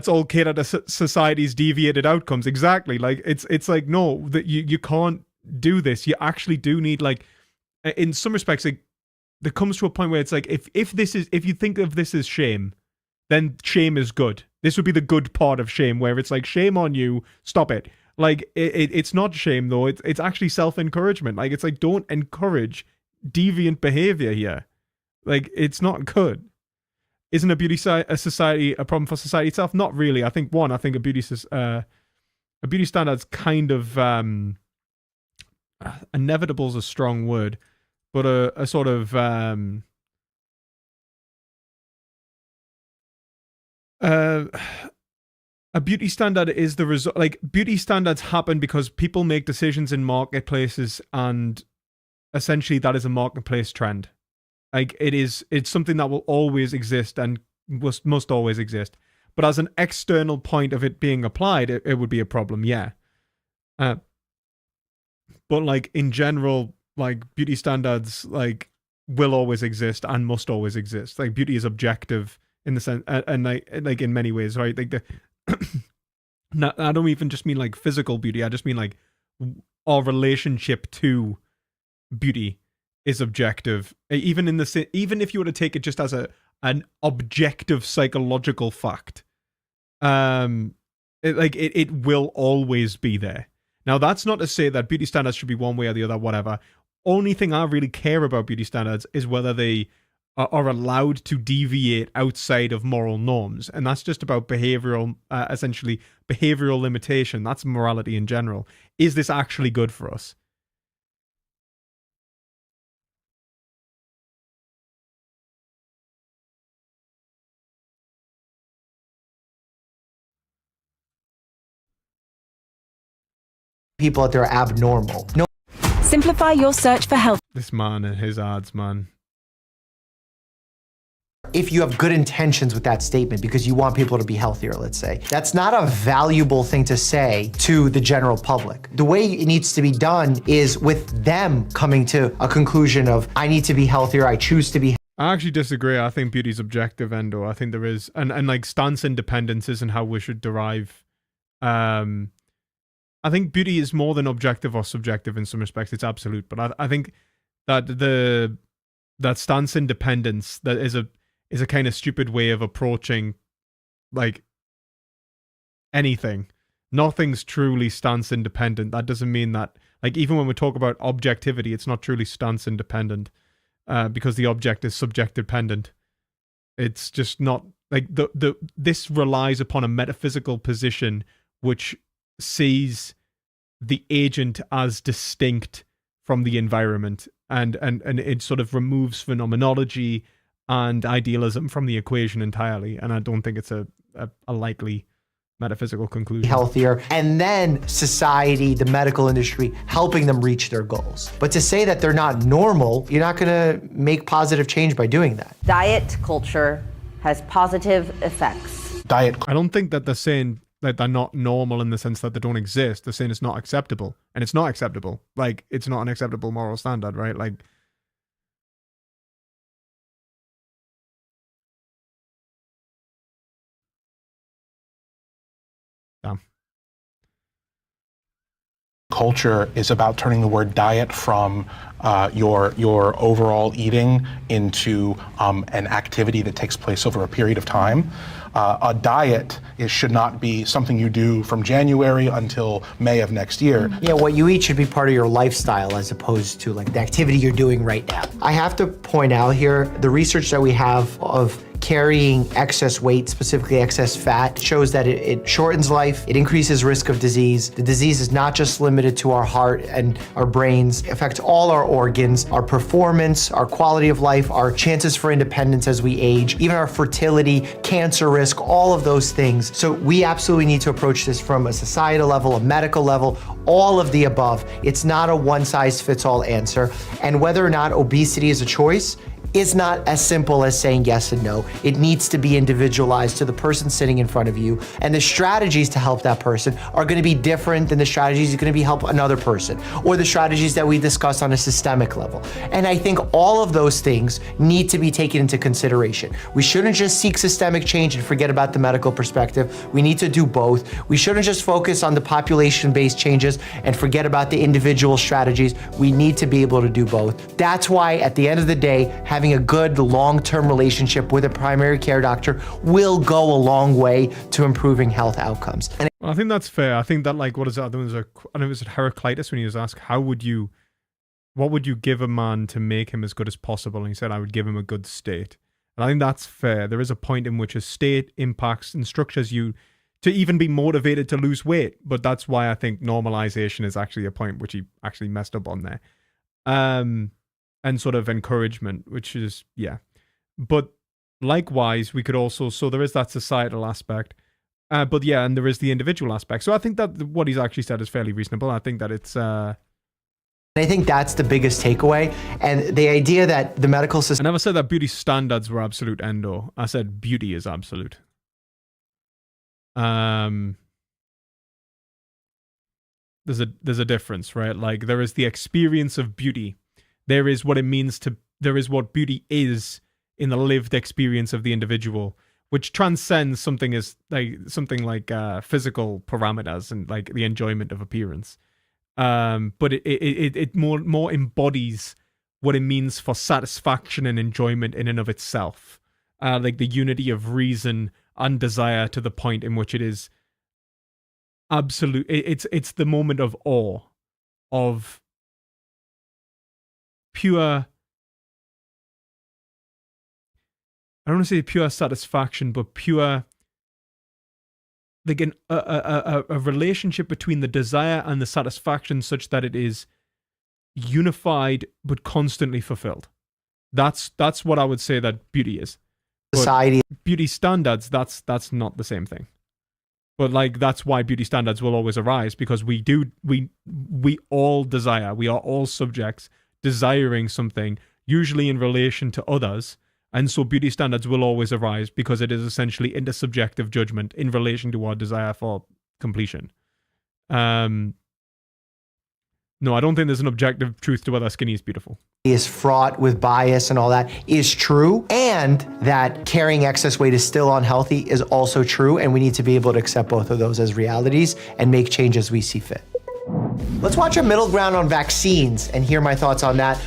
all cater to society's deviated outcomes. Exactly. Like, it's like, no, that you can't do this. You actually do need, like, in some respects, like, there comes to a point where it's like, if you think of this as shame, then shame is good. This would be the good part of shame, where it's like, shame on you, stop it. Like, it's not shame, though. It's actually self-encouragement. Like, it's like, don't encourage deviant behavior here. Like, it's not good. Isn't a society a problem for society itself? Not really. I think a beauty standard's kind of inevitable is a strong word, but a sort of a beauty standard is the result. Like, beauty standards happen because people make decisions in marketplaces, and essentially that is a marketplace trend. Like, it's something that will always exist and must always exist. But as an external point of it being applied, it would be a problem, yeah. But like, in general, like, beauty standards like will always exist and must always exist. Like, beauty is objective in the sense, and like in many ways, right? Like, no, I don't even just mean like physical beauty. I just mean like our relationship to beauty is objective. Even if you were to take it just as an objective psychological fact, it will always be there. Now, that's not to say that beauty standards should be one way or the other, whatever. only thing I really care about beauty standards is whether they are allowed to deviate outside of moral norms. And that's just about essentially behavioral limitation. That's morality in general. Is this actually good for us? People that they're abnormal. No. Simplify your search for health. This man and his ads, man. If you have good intentions with that statement because you want people to be healthier, let's say, that's not a valuable thing to say to the general public. The way it needs to be done is with them coming to a conclusion of, I need to be healthier, I choose to be. I actually disagree. I think beauty's objective, Endo. I think there is, and like stance independence isn't how we should derive. I think beauty is more than objective or subjective in some respects. It's absolute, but I think that that stance independence that is a kind of stupid way of approaching like anything. Nothing's truly stance independent. That doesn't mean that, like, even when we talk about objectivity, it's not truly stance independent because the object is subject dependent. It's just not like this relies upon a metaphysical position which sees the agent as distinct from the environment, and it sort of removes phenomenology and idealism from the equation entirely. And I don't think it's a likely metaphysical conclusion. Healthier, and then society, the medical industry, helping them reach their goals. But to say that they're not normal, you're not going to make positive change by doing that. Diet culture has positive effects. I don't think that they're saying that they're not normal in the sense that they don't exist. They're saying it's not acceptable, and it's not acceptable. Like, it's not an acceptable moral standard, right? Like, damn. Culture is about turning the word diet from your overall eating into an activity that takes place over a period of time. A diet should not be something you do from January until May of next year. Yeah, what you eat should be part of your lifestyle as opposed to like the activity you're doing right now. I have to point out here, the research that we have of carrying excess weight, specifically excess fat, shows that it shortens life, it increases risk of disease. The disease is not just limited to our heart and our brains, it affects all our organs, our performance, our quality of life, our chances for independence as we age, even our fertility, cancer risk, all of those things. So we absolutely need to approach this from a societal level, a medical level, all of the above. It's not a one-size-fits-all answer. And whether or not obesity is a choice, it's not as simple as saying yes and no. It needs to be individualized to the person sitting in front of you. And the strategies to help that person are going to be different than the strategies that are going to help another person, or the strategies that we discuss on a systemic level. And I think all of those things need to be taken into consideration. We shouldn't just seek systemic change and forget about the medical perspective. We need to do both. We shouldn't just focus on the population-based changes and forget about the individual strategies. We need to be able to do both. That's why at the end of the day, having a good long-term relationship with a primary care doctor will go a long way to improving health outcomes. And I think that's fair. I think that, like, what is that? I think it was Heraclitus when he was asked, what would you give a man to make him as good as possible? And he said, I would give him a good state. And I think that's fair. There is a point in which a state impacts and structures you to even be motivated to lose weight. But that's why I think normalization is actually a point which he actually messed up on there. And sort of encouragement, which is, yeah. But likewise, we could also, so there is that societal aspect. But yeah, and there is the individual aspect. So I think that what he's actually said is fairly reasonable. I think that it's... I think that's the biggest takeaway. And the idea that the medical system... I never said that beauty standards were absolute, Endo. I said beauty is absolute. There's a difference, right? Like, there is the experience of beauty. There is what it means to... There is what beauty is in the lived experience of the individual, which transcends something like physical parameters and like the enjoyment of appearance. But it more embodies what it means for satisfaction and enjoyment in and of itself. Like the unity of reason and desire to the point in which it is absolute. It's the moment of awe, of pure, I don't want to say pure satisfaction, but pure, like a relationship between the desire and the satisfaction such that it is unified but constantly fulfilled. That's what I would say that beauty is. Society. But beauty standards, that's not the same thing. But like that's why beauty standards will always arise, because we all desire, we are all subjects desiring something, usually in relation to others. And so beauty standards will always arise because it is essentially intersubjective judgment in relation to our desire for completion. No, I don't think there's an objective truth to whether skinny is beautiful. Is fraught with bias and all that is true, and that carrying excess weight is still unhealthy is also true, and we need to be able to accept both of those as realities and make changes we see fit. Let's watch a middle ground on vaccines and hear my thoughts on that.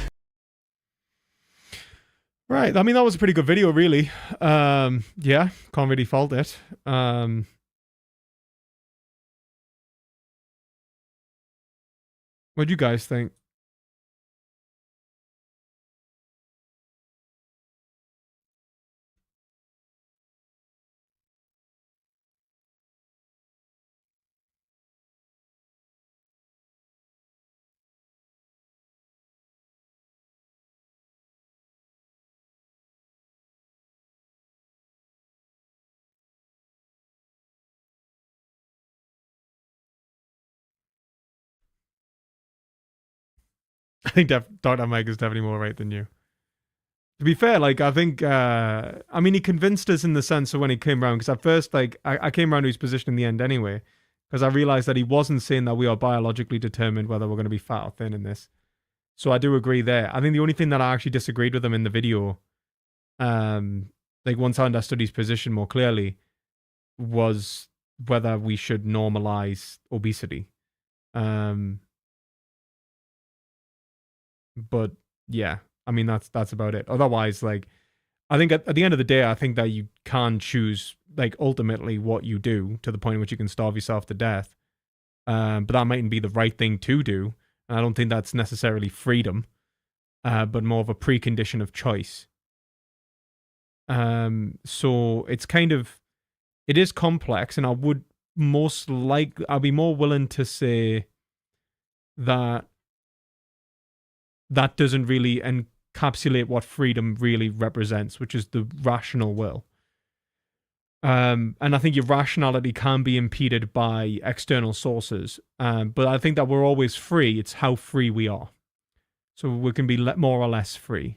Right. I mean, that was a pretty good video, really. Yeah, can't really fault it. What do you guys think? I think Dr. Mike is definitely more right than you. To be fair, like, I think, I mean, he convinced us in the sense of when he came around, because at first, like, I came around to his position in the end anyway, because I realized that he wasn't saying that we are biologically determined whether we're going to be fat or thin in this. So I do agree there. I think the only thing that I actually disagreed with him in the video, like, once I understood his position more clearly, was whether we should normalize obesity. But yeah, I mean, that's about it. Otherwise, like, I think at the end of the day, I think that you can choose, like, ultimately what you do to the point in which you can starve yourself to death. But that mightn't be the right thing to do. And I don't think that's necessarily freedom, but more of a precondition of choice. So it's kind of, it is complex, and I would I'll be more willing to say that that doesn't really encapsulate what freedom really represents, which is the rational will. And I think your rationality can be impeded by external sources. But I think that we're always free. It's how free we are. So we can be more or less free.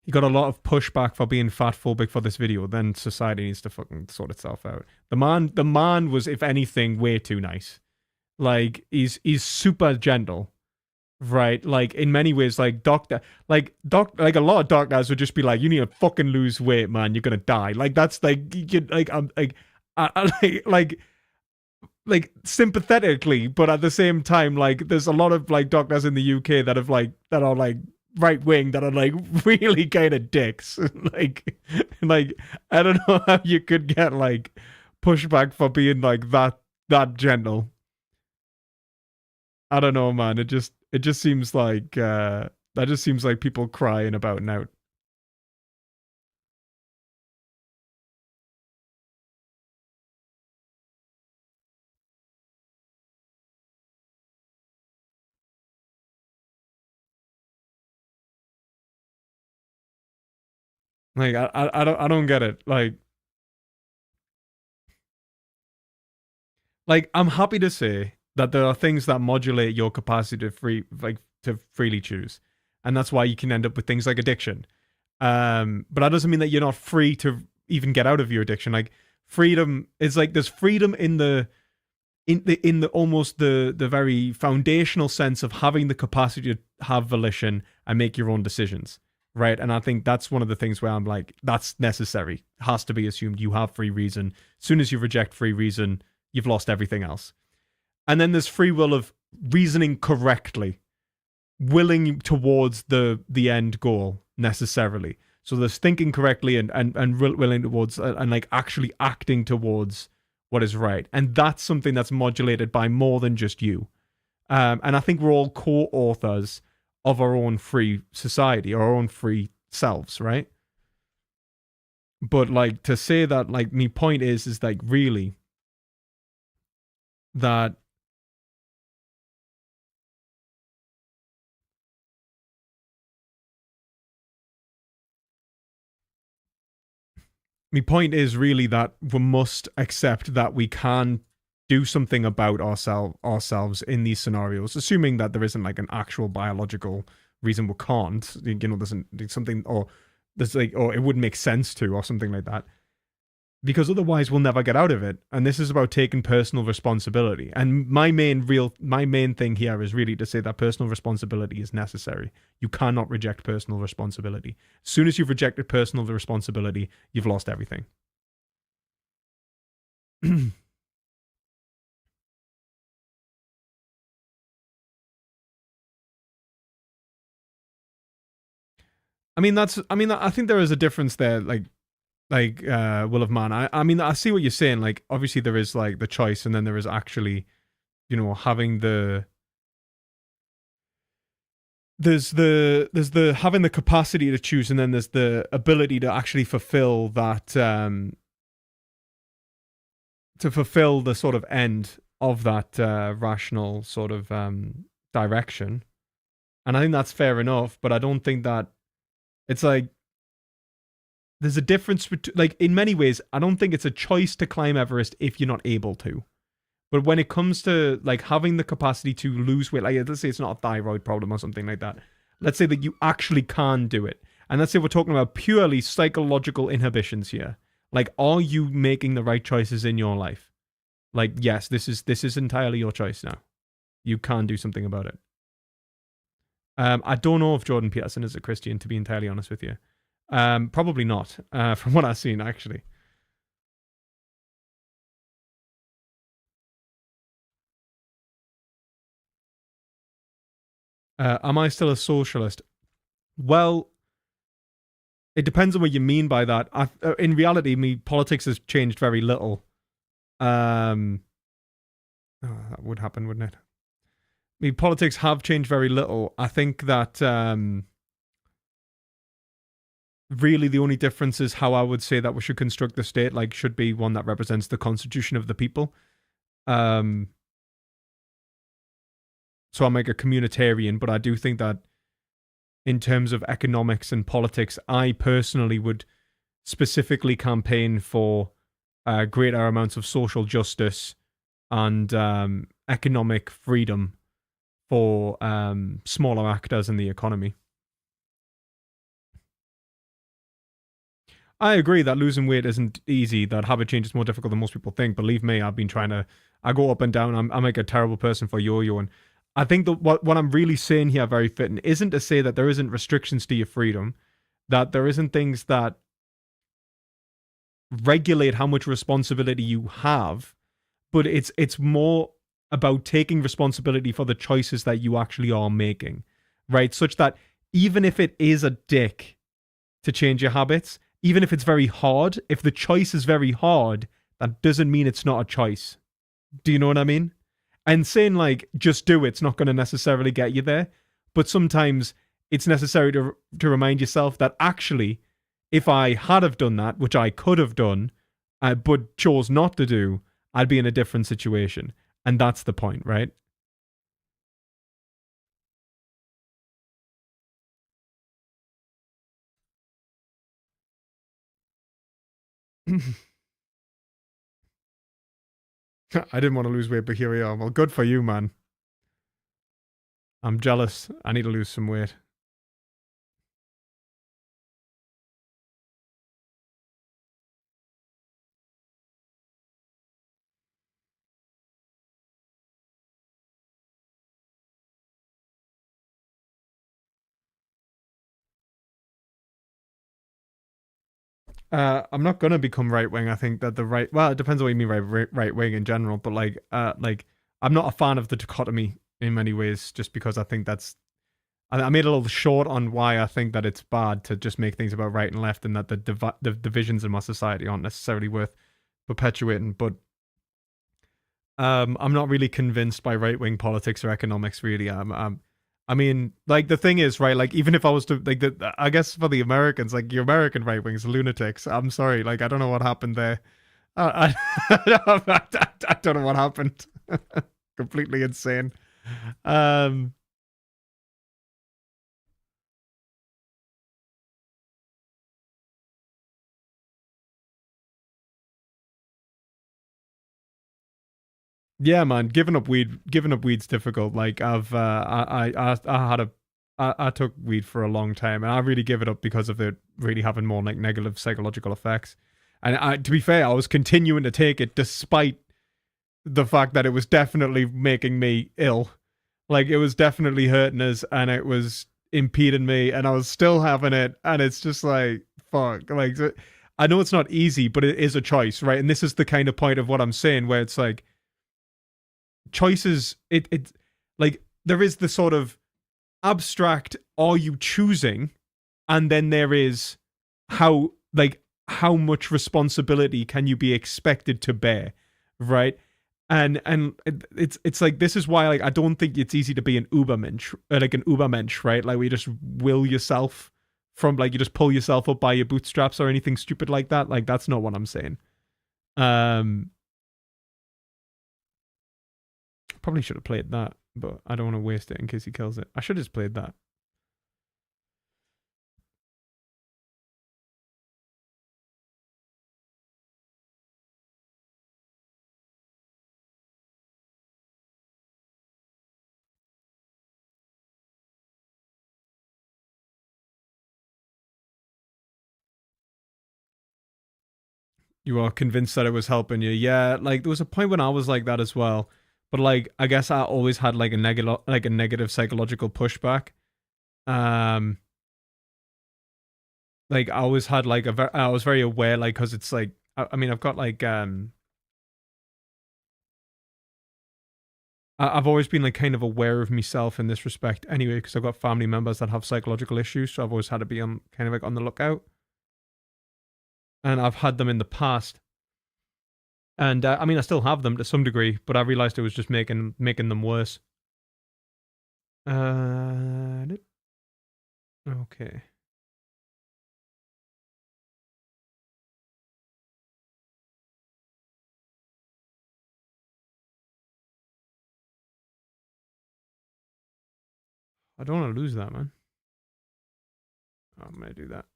He got a lot of pushback for being fat phobic for this video. Then society needs to fucking sort itself out. The man was, if anything, way too nice. Like, he's super gentle, right? Like, in many ways, like a lot of doctors would just be like, "You need to fucking lose weight, man. You're gonna die." Like, that's like, like sympathetically, but at the same time, like, there's a lot of like doctors in the UK that are like right wing that are like really kind of dicks. like I don't know how you could get like pushback for being like that gentle. I don't know, man. It just seems like that just seems like people crying about and out. Like, I don't get it. Like, I'm happy to say that there are things that modulate your capacity to freely choose, and that's why you can end up with things like addiction. But that doesn't mean that you're not free to even get out of your addiction. Like, freedom is like, there's freedom in the almost the very foundational sense of having the capacity to have volition and make your own decisions. Right. And I think that's one of the things where I'm like, that's necessary. Has to be assumed. You have free reason. As soon as you reject free reason, you've lost everything else. And then there's free will of reasoning correctly, willing towards the end goal necessarily. So there's thinking correctly and willing towards and like actually acting towards what is right. And that's something that's modulated by more than just you. And I think we're all co-authors of our own free society, our own free selves, right? But like to say that, like, my point is like really that my point is really that we must accept that we can do something about ourselves in these scenarios, assuming that there isn't like an actual biological reason we can't. You know, there's something, or there's like, or it wouldn't make sense to, or something like that. Because otherwise we'll never get out of it. And this is about taking personal responsibility. And my main thing here is really to say that personal responsibility is necessary. You cannot reject personal responsibility. As soon as you've rejected personal responsibility, you've lost everything. I think there is a difference there, like will of man. I mean, I see what you're saying. Like, obviously there is like the choice, and then there is actually, you know, having the having the capacity to choose, and then there's the ability to actually fulfill that, to fulfill the sort of end of that rational sort of direction. And I think that's fair enough, but I don't think that it's like, there's a difference between, like, in many ways, I don't think it's a choice to climb Everest if you're not able to. But when it comes to, like, having the capacity to lose weight, like, let's say it's not a thyroid problem or something like that. Let's say that you actually can do it. And let's say we're talking about purely psychological inhibitions here. Like, are you making the right choices in your life? Like, yes, this is entirely your choice now. You can do something about it. I don't know if Jordan Peterson is a Christian, to be entirely honest with you. Probably not, from what I've seen, actually. Am I still a socialist? Well, it depends on what you mean by that. In reality, politics has changed very little. That would happen, wouldn't it? Politics have changed very little. I think that really the only difference is how I would say that we should construct the state, like, should be one that represents the constitution of the people. So I'm like a communitarian, but I do think that in terms of economics and politics, I personally would specifically campaign for greater amounts of social justice and economic freedom for smaller actors in the economy. I agree that losing weight isn't easy, that habit change is more difficult than most people think. Believe me, I've been I go up and down. I'm like a terrible person for yo-yoing. I think that what I'm really saying here, very fitting, isn't to say that there isn't restrictions to your freedom, that there isn't things that regulate how much responsibility you have, but it's more about taking responsibility for the choices that you actually are making, right? Such that even if it is a dick to change your habits, even if it's very hard, if the choice is very hard, that doesn't mean it's not a choice. Do you know what I mean? And saying, like, just do it's not going to necessarily get you there. But sometimes it's necessary to remind yourself that actually, if I had have done that, which I could have done, but chose not to do, I'd be in a different situation. And that's the point, right? I didn't want to lose weight, but here we are. Well, good for you, man. I'm jealous. I need to lose some weight. I'm not gonna become right wing. I think that it depends on what you mean by right wing in general, but like I'm not a fan of the dichotomy in many ways, just because I think I made a little short on why I think that it's bad to just make things about right and left, and that the divisions in my society aren't necessarily worth perpetuating. But I'm not really convinced by right-wing politics or economics, really. I mean, like, the thing is, right, like, even if I was to, like, I guess for the Americans, like, your American right-wing's lunatics. I'm sorry, like, I don't know what happened there. I don't know what happened. Completely insane. Yeah, man, giving up weed's difficult. Like, I took weed for a long time, and I really give it up because of it really having more like negative psychological effects. And to be fair, I was continuing to take it despite the fact that it was definitely making me ill. Like, it was definitely hurting us, and it was impeding me, and I was still having it, and it's just like, fuck. Like, I know it's not easy, but it is a choice, right? And this is the kind of point of what I'm saying, where it's like, choices, it like, there is the sort of abstract, are you choosing, and then there is how much responsibility can you be expected to bear, right? And it's like, this is why, like, I don't think it's easy to be an Ubermensch, right? Like, where you just will yourself from, like, you just pull yourself up by your bootstraps or anything stupid like that. Like, that's not what I'm saying. Probably should have played that, but I don't want to waste it in case he kills it. I should have just played that. You are convinced that it was helping you. Yeah, like, there was a point when I was like that as well. But, like, I guess I always had like a negative psychological pushback. Like, I always had like I was very aware, like, because it's like, I mean, I've got like I've always been like kind of aware of myself in this respect anyway, because I've got family members that have psychological issues, so I've always had to be on kind of like on the lookout. And I've had them in the past. And I mean, I still have them to some degree, but I realized it was just making them worse. Okay. I don't want to lose that, man. I'm gonna do that.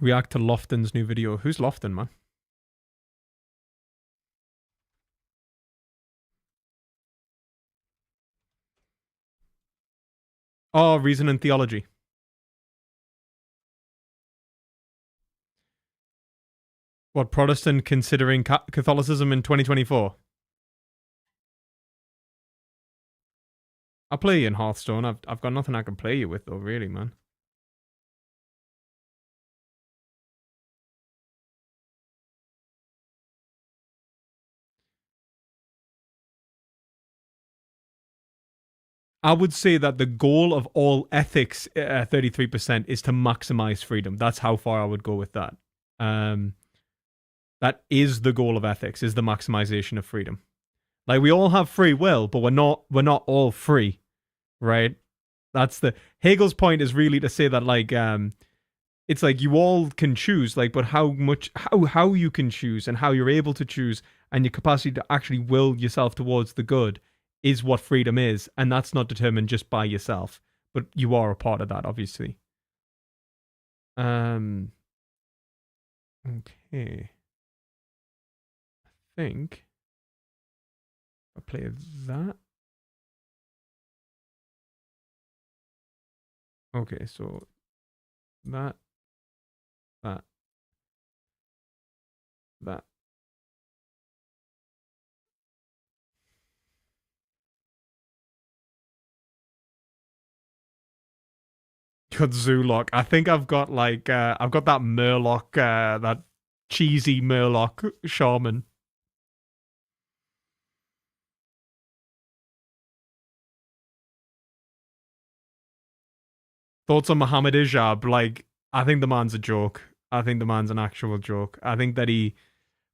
React to Lofton's new video. Who's Lofton, man? Oh, Reason and Theology. What, Protestant considering Catholicism in 2024? I'll play you in Hearthstone. I've got nothing I can play you with though, really, man. I would say that the goal of all ethics, 33%, is to maximize freedom. That's how far I would go with that. That is the goal of ethics, is the maximization of freedom. Like, we all have free will, but we're not all free, right? That's Hegel's point is really to say that, like, it's like you all can choose, like, but how you can choose and how you're able to choose and your capacity to actually will yourself towards the good is what freedom is, and that's not determined just by yourself, but you are a part of that, obviously. Okay. I think I'll play that. Okay, so that. Got Zoolock. I think I've got like I've got that Murloc, that cheesy Murloc shaman. Thoughts on Muhammad Ijab? Like, I think the man's a joke. I think the man's an actual joke. I think that he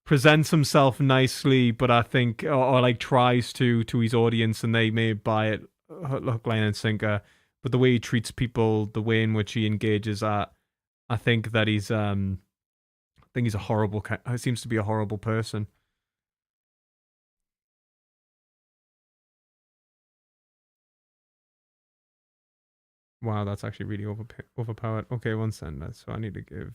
presents himself nicely, but I think, or like tries to his audience, and they may buy it hook, line, and sinker. But the way he treats people, the way in which he engages, I think that he's a horrible. He seems to be a horrible person. Wow, that's actually really overpowered. Okay, one second. So I need to give.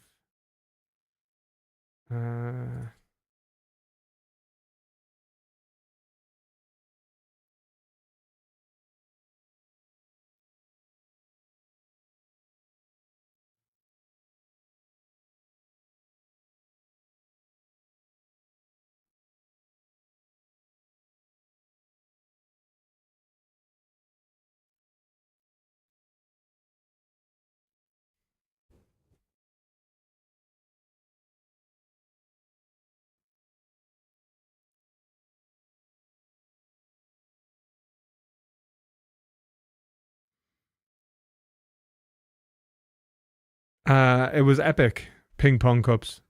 It was epic. Ping pong cups.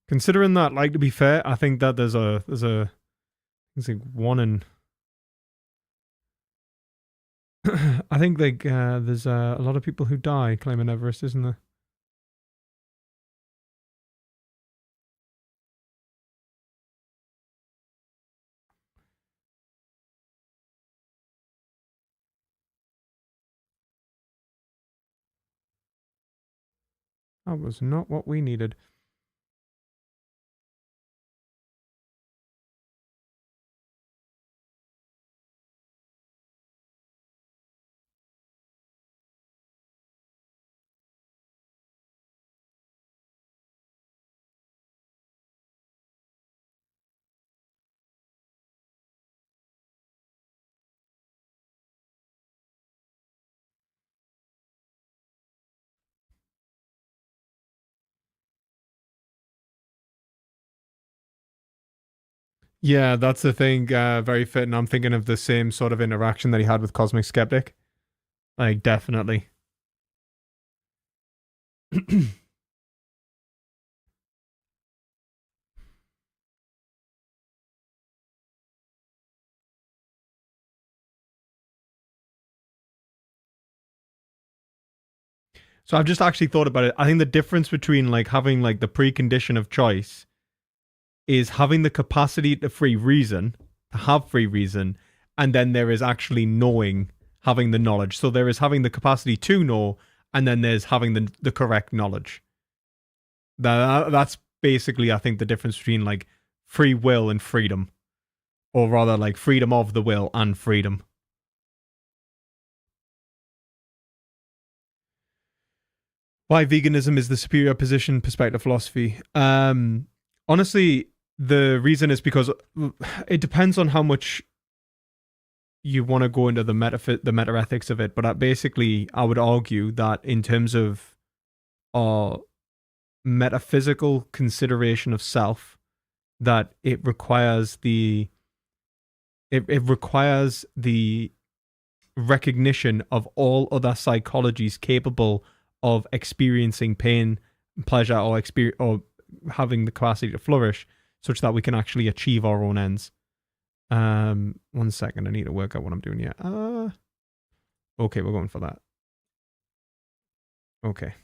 Considering that, like, to be fair, I think that there's like one in. I think like there's a lot of people who die climbing Everest, isn't there? That was not what we needed. Yeah, that's the thing. Very fitting. I'm thinking of the same sort of interaction that he had with Cosmic Skeptic. Like, definitely. So I've just actually thought about it. I think the difference between like having like the precondition of choice is having the capacity to have free reason, and then there is actually knowing, having the knowledge. So there is having the capacity to know, and then there's having the correct knowledge. That's basically, I think, the difference between like free will and freedom, or rather like freedom of the will and freedom. Why veganism is the superior position, perspective philosophy. Honestly, the reason is because it depends on how much you want to go into the meta-ethics of it. But basically, I would argue that in terms of metaphysical consideration of self, that it requires the recognition of all other psychologies capable of experiencing pain, pleasure, or having the capacity to flourish, such that we can actually achieve our own ends. 1 second, I need to work out what I'm doing here. Okay, we're going for that. Okay.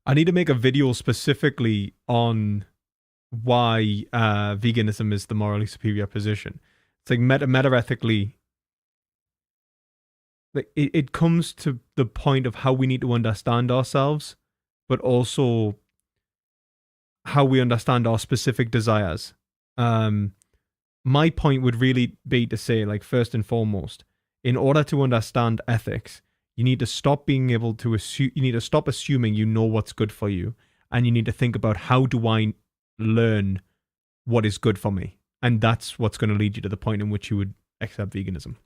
I need to make a video specifically on why veganism is the morally superior position. It's like meta-ethically, like it comes to the point of how we need to understand ourselves, but also how we understand our specific desires. My point would really be to say, like, first and foremost, in order to understand ethics, You need to stop being able to assume. You need to stop assuming you know what's good for you, and you need to think about, how do I learn what is good for me? And that's what's going to lead you to the point in which you would accept veganism.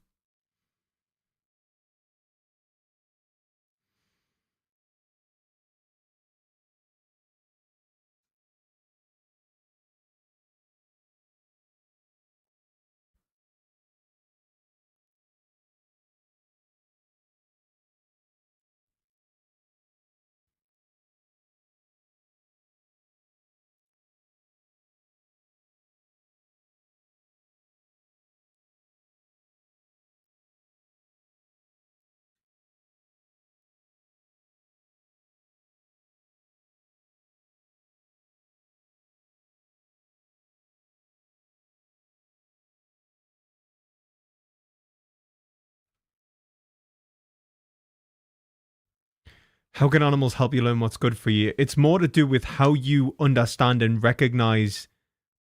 How can animals help you learn what's good for you? It's more to do with how you understand and recognize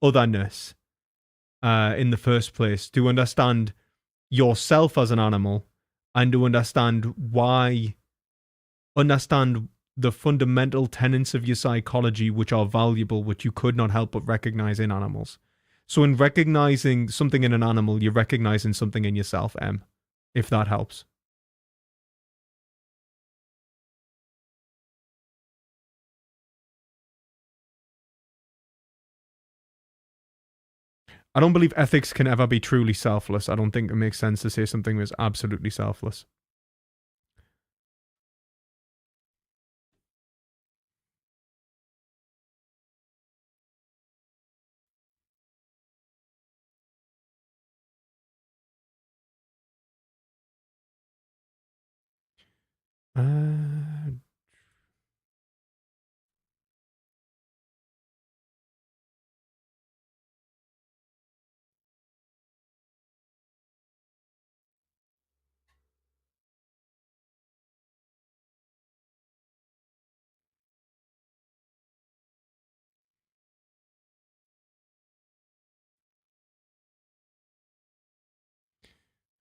otherness in the first place, to understand yourself as an animal, and to understand the fundamental tenets of your psychology which are valuable, which you could not help but recognize in animals. So in recognizing something in an animal, you're recognizing something in yourself, if that helps. I don't believe ethics can ever be truly selfless. I don't think it makes sense to say something is absolutely selfless.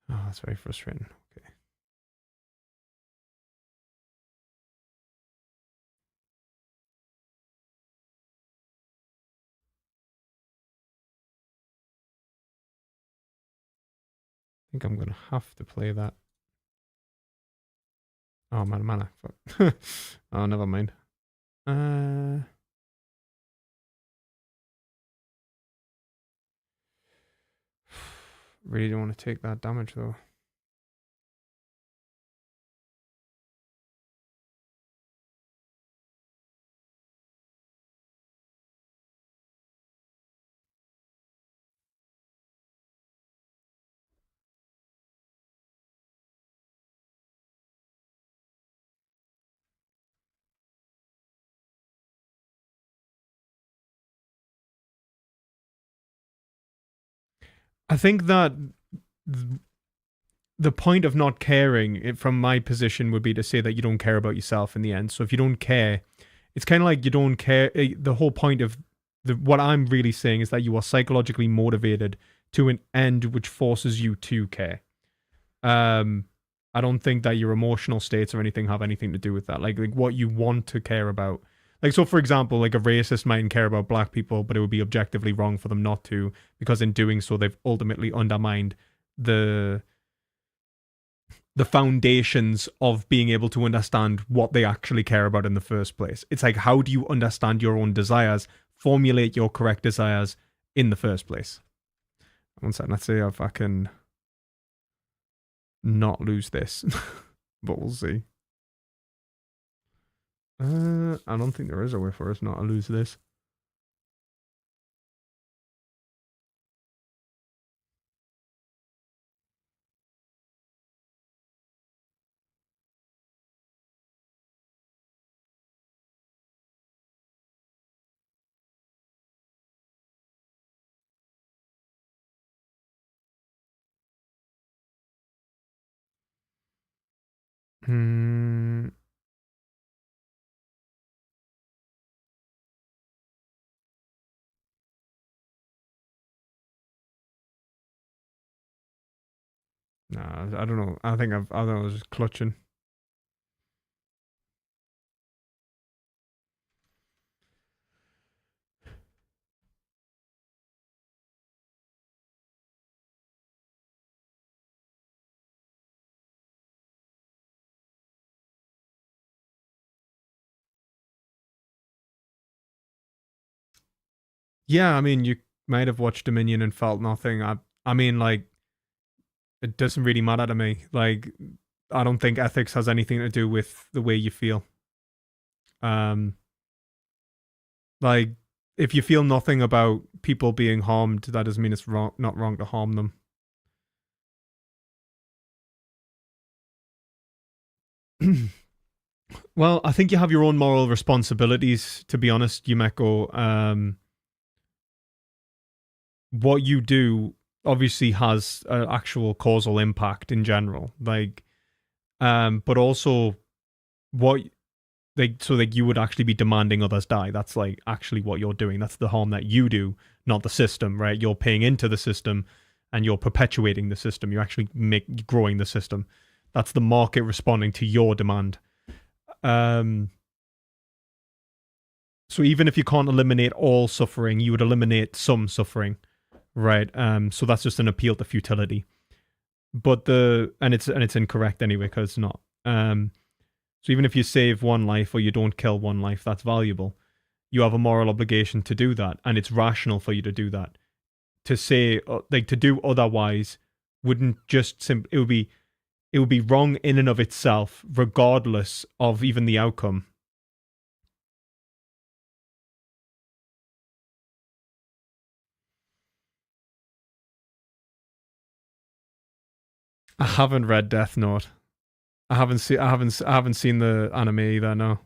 Oh, that's very frustrating. Okay. I think I'm going to have to play that. Oh, man, mana. Fuck. Oh, never mind. Really don't want to take that damage, though. I think that the point of not caring, from my position, would be to say that you don't care about yourself in the end. So if you don't care, it's kind of like you don't care. The whole point of what I'm really saying is that you are psychologically motivated to an end which forces you to care. I don't think that your emotional states or anything have anything to do with that. Like what you want to care about. Like, so for example, like a racist mightn't care about black people, but it would be objectively wrong for them not to, because in doing so, they've ultimately undermined the foundations of being able to understand what they actually care about in the first place. It's like, how do you understand your own desires, formulate your correct desires in the first place? One second, let's see if I can not lose this, but we'll see. I don't think there is a way for us not to lose this. Hmm. Nah, I don't know. I think I was just clutching. Yeah, I mean, you might have watched Dominion and felt nothing. I mean, like, it doesn't really matter to me. Like, I don't think ethics has anything to do with the way you feel. Um, like, if you feel nothing about people being harmed, that doesn't mean it's wrong, not wrong to harm them. Well, I think you have your own moral responsibilities, to be honest, Yumeko. What you do obviously has an actual causal impact in general. Like, but also what like you would actually be demanding others die. That's like actually what you're doing. That's the harm that you do, not the system, right? You're paying into the system and you're perpetuating the system. You're actually growing the system. That's the market responding to your demand. So even if you can't eliminate all suffering, you would eliminate some suffering, right? So that's just an appeal to futility. But it's incorrect anyway because it's not. So even if you save one life or you don't kill one life, that's valuable. You have a moral obligation to do that, and it's rational for you to do that. To say like to do otherwise wouldn't just it would be wrong in and of itself, regardless of even the outcome. I haven't read Death Note. I haven't seen the anime either. No.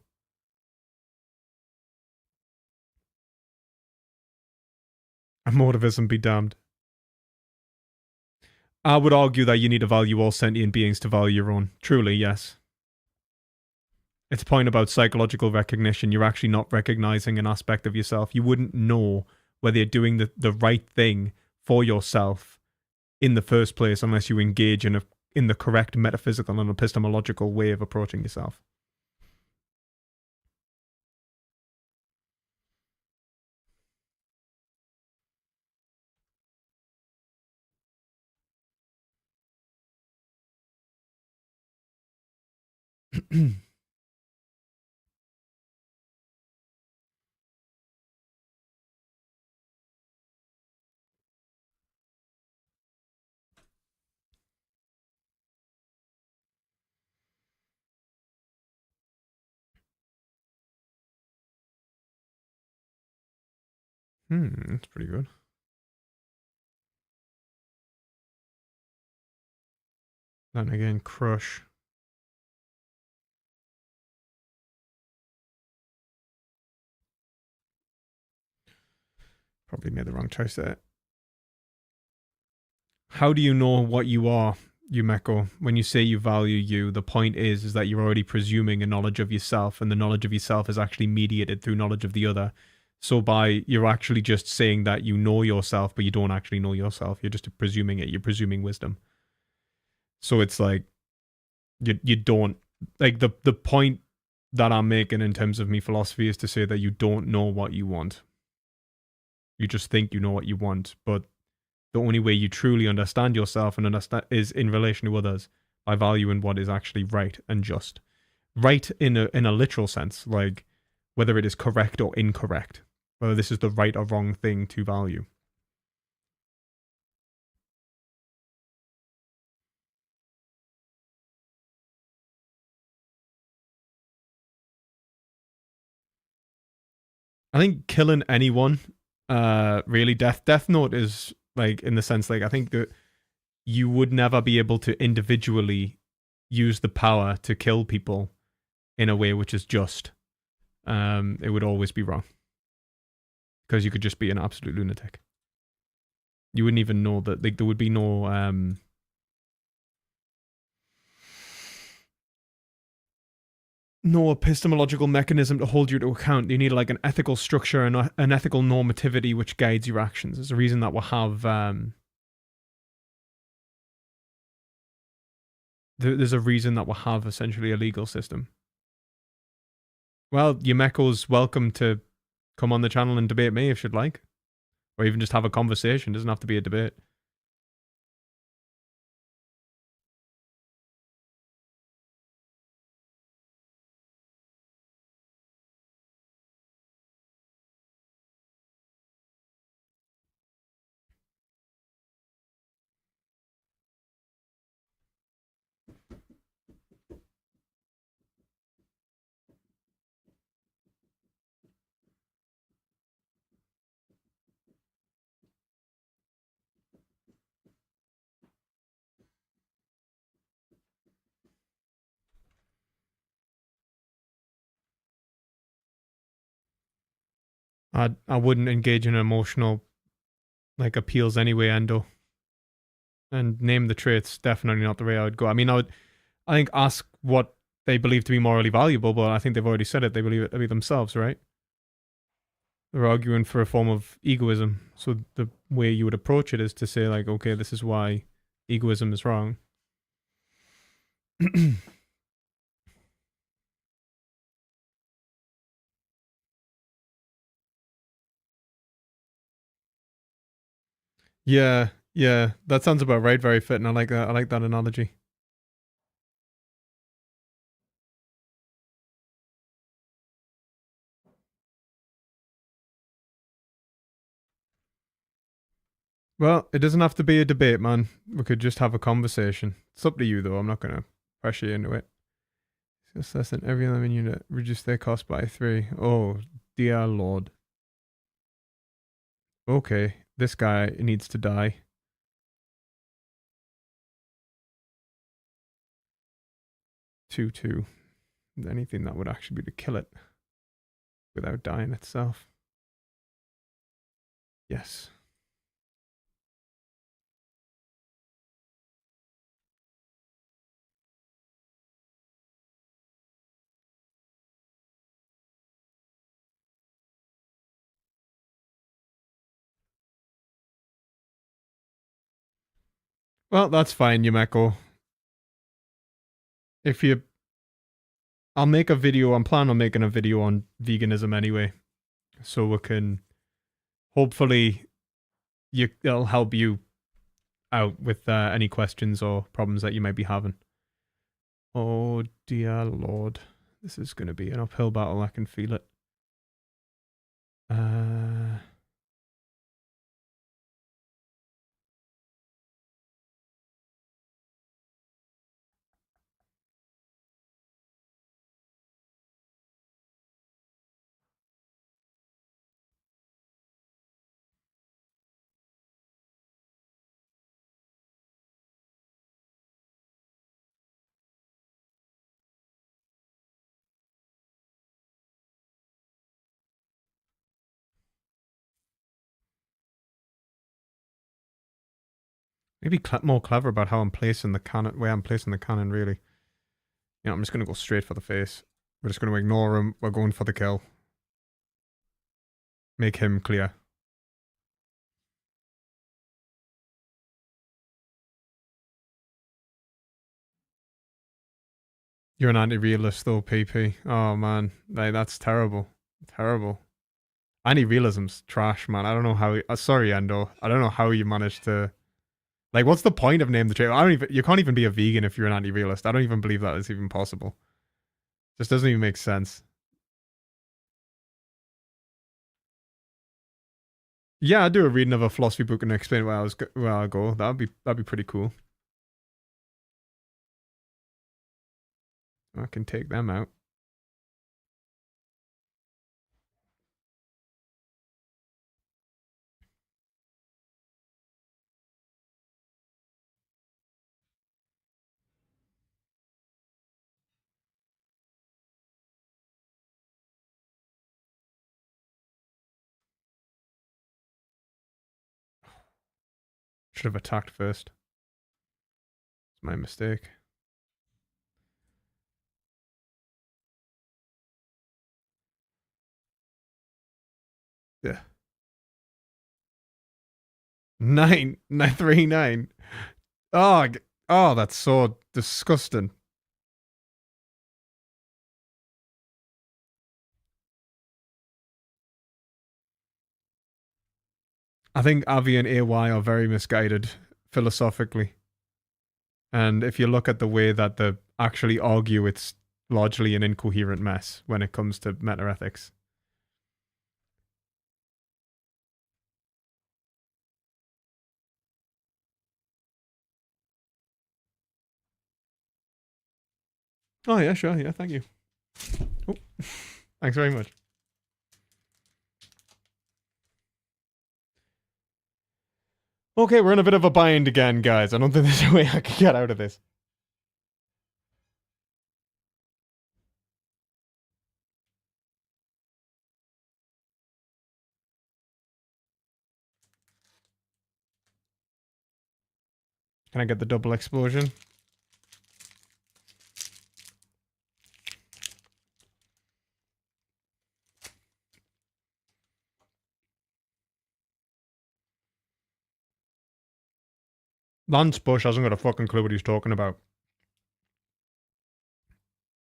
Emotivism be damned. I would argue that you need to value all sentient beings to value your own. Truly, yes. It's a point about psychological recognition. You're actually not recognizing an aspect of yourself. You wouldn't know whether you're doing the right thing for yourself in the first place unless you engage in the correct metaphysical and epistemological way of approaching yourself. That's pretty good. Then again, Crush. Probably made the wrong choice there. How do you know what you are, Yumeko? When you say you value you, the point is that you're already presuming a knowledge of yourself, and the knowledge of yourself is actually mediated through knowledge of the other. So you're actually just saying that you know yourself, but you don't actually know yourself. You're just presuming it. You're presuming wisdom. So it's like you don't like the point that I'm making in terms of me philosophy is to say that you don't know what you want. You just think you know what you want, but the only way you truly understand yourself and understand is in relation to others by valuing what is actually right and just. Right in a literal sense, like whether it is correct or incorrect, whether this is the right or wrong thing to value. I think killing anyone, really, Death Note is like in the sense like I think that you would never be able to individually use the power to kill people in a way which is just. It would always be wrong because you could just be an absolute lunatic. You wouldn't even know that there would be no no epistemological mechanism to hold you to account. You need like an ethical structure and an ethical normativity which guides your actions. There's a reason that we'll have there's a reason that we'll have essentially a legal system. Well, Yumeko's welcome to come on the channel and debate me if she'd like. Or even just have a conversation. It doesn't have to be a debate. I wouldn't engage in emotional like appeals anyway, Endo. And name the traits, definitely not the way I would go. I mean, I think ask what they believe to be morally valuable, but I think they've already said it. They believe it to be themselves, right? They're arguing for a form of egoism. So the way you would approach it is to say, like, okay, this is why egoism is wrong. Yeah, that sounds about right. Very fitting. I like that. I like that analogy. Well, it doesn't have to be a debate, man. We could just have a conversation. It's up to you, though. I'm not going to pressure you into it. Just less than every element unit. Reduce their cost by 3. Oh, dear Lord. Okay, this guy needs to die. Two. Anything that would actually be to kill it without dying itself. Yes. Well, that's fine, Yumeko. If you... I'll make a video, I'm planning on making a video on veganism anyway. So we can... Hopefully, it'll help you out with any questions or problems that you might be having. Oh, dear Lord. This is going to be an uphill battle, I can feel it. Maybe more clever about how I'm placing the cannon, where I'm placing the cannon, really. Yeah, I'm just going to go straight for the face. We're just going to ignore him. We're going for the kill. Make him clear. You're an anti-realist though, PP. Oh man, like, that's terrible. Terrible. Anti-realism's trash, man. I don't know how... sorry, Endo. I don't know how you managed to... Like, what's the point of name the trait? You can't even be a vegan if you're an anti-realist. I don't even believe that is even possible. Just doesn't even make sense. Yeah, I'd do a reading of a philosophy book and explain where I go. That'd be pretty cool. I can take them out. Should have attacked first. It's my mistake. Yeah. 939. Oh, that's so disgusting. I think Avi and AY are very misguided philosophically. And if you look at the way that they actually argue, it's largely an incoherent mess when it comes to metaethics. Oh, yeah, sure. Yeah, thank you. Oh, thanks very much. Okay, we're in a bit of a bind again, guys. I don't think there's a way I can get out of this. Can I get the double explosion? Lance Bush hasn't got a fucking clue what he's talking about.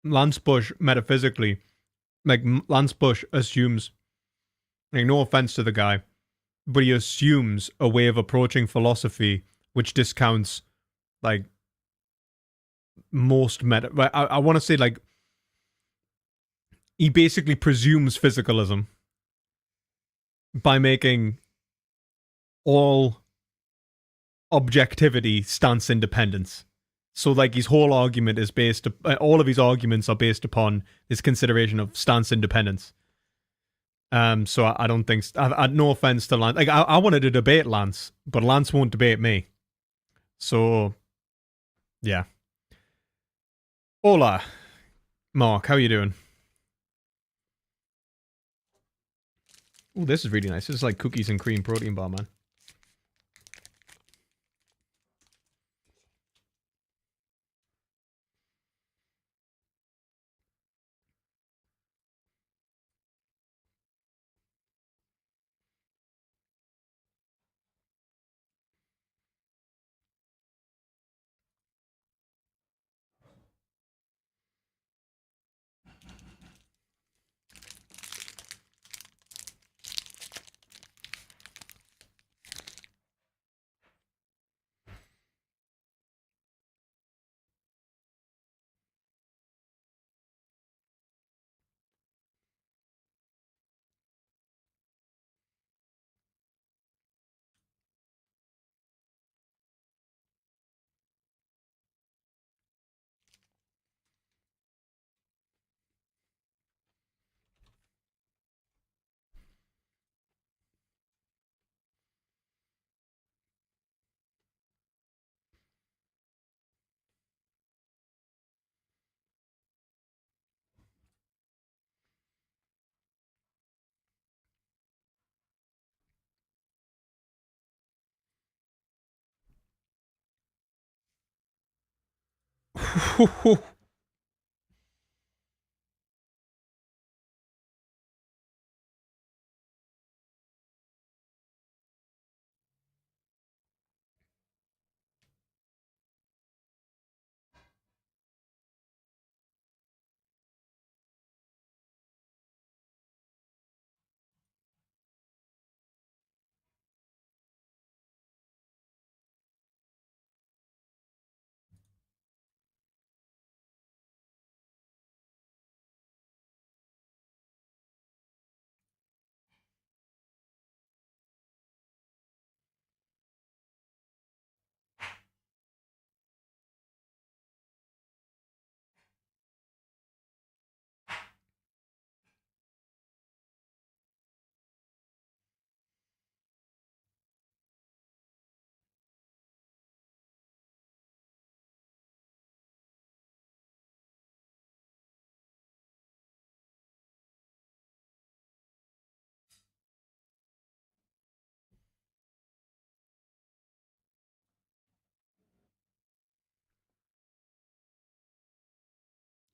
Lance Bush, metaphysically, like, Lance Bush assumes, like, no offense to the guy, but he assumes a way of approaching philosophy which discounts, like, most I want to say, like, he basically presumes physicalism by making all objectivity stance independence. So, like, his whole argument is based, all of his arguments are based upon his consideration of stance independence. So I don't think, no offense to Lance, like, I wanted to debate Lance, but Lance won't debate me. So, yeah. Hola, Mark, how you doing? Oh, this is really nice. This is like cookies and cream protein bar, man.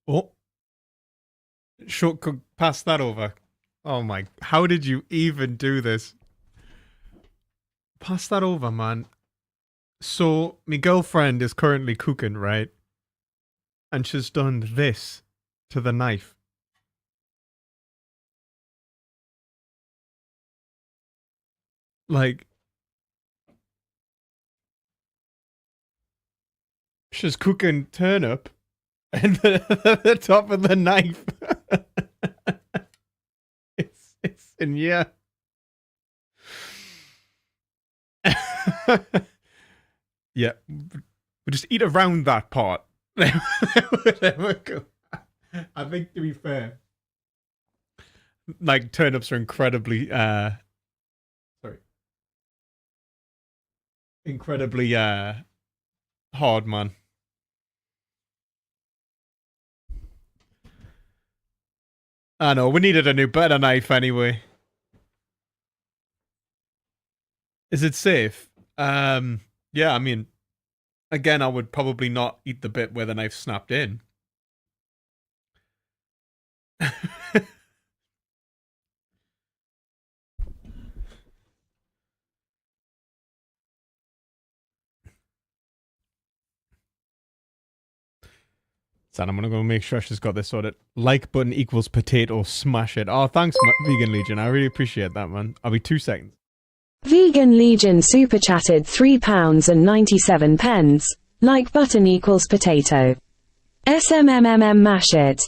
Oh. Pass that over. Oh my, how did you even do this? Pass that over, man. So, my girlfriend is currently cooking, right? And she's done this to the knife. Like, she's cooking turnip and the top of the knife. it's in here. Yeah, we just eat around that part. There we go. I think, to be fair, like, turnips are incredibly incredibly hard, man. I know, we needed a new better knife anyway. Is it safe? Yeah, I mean, Again, I would probably not eat the bit where the knife snapped in. So I'm gonna go make sure she's got this sorted. Like button equals potato, smash it. Oh, thanks, Vegan Legion. I really appreciate that, man. I'll be 2 seconds. Vegan Legion super chatted £3.97. Like button equals potato. SMMMM mash it.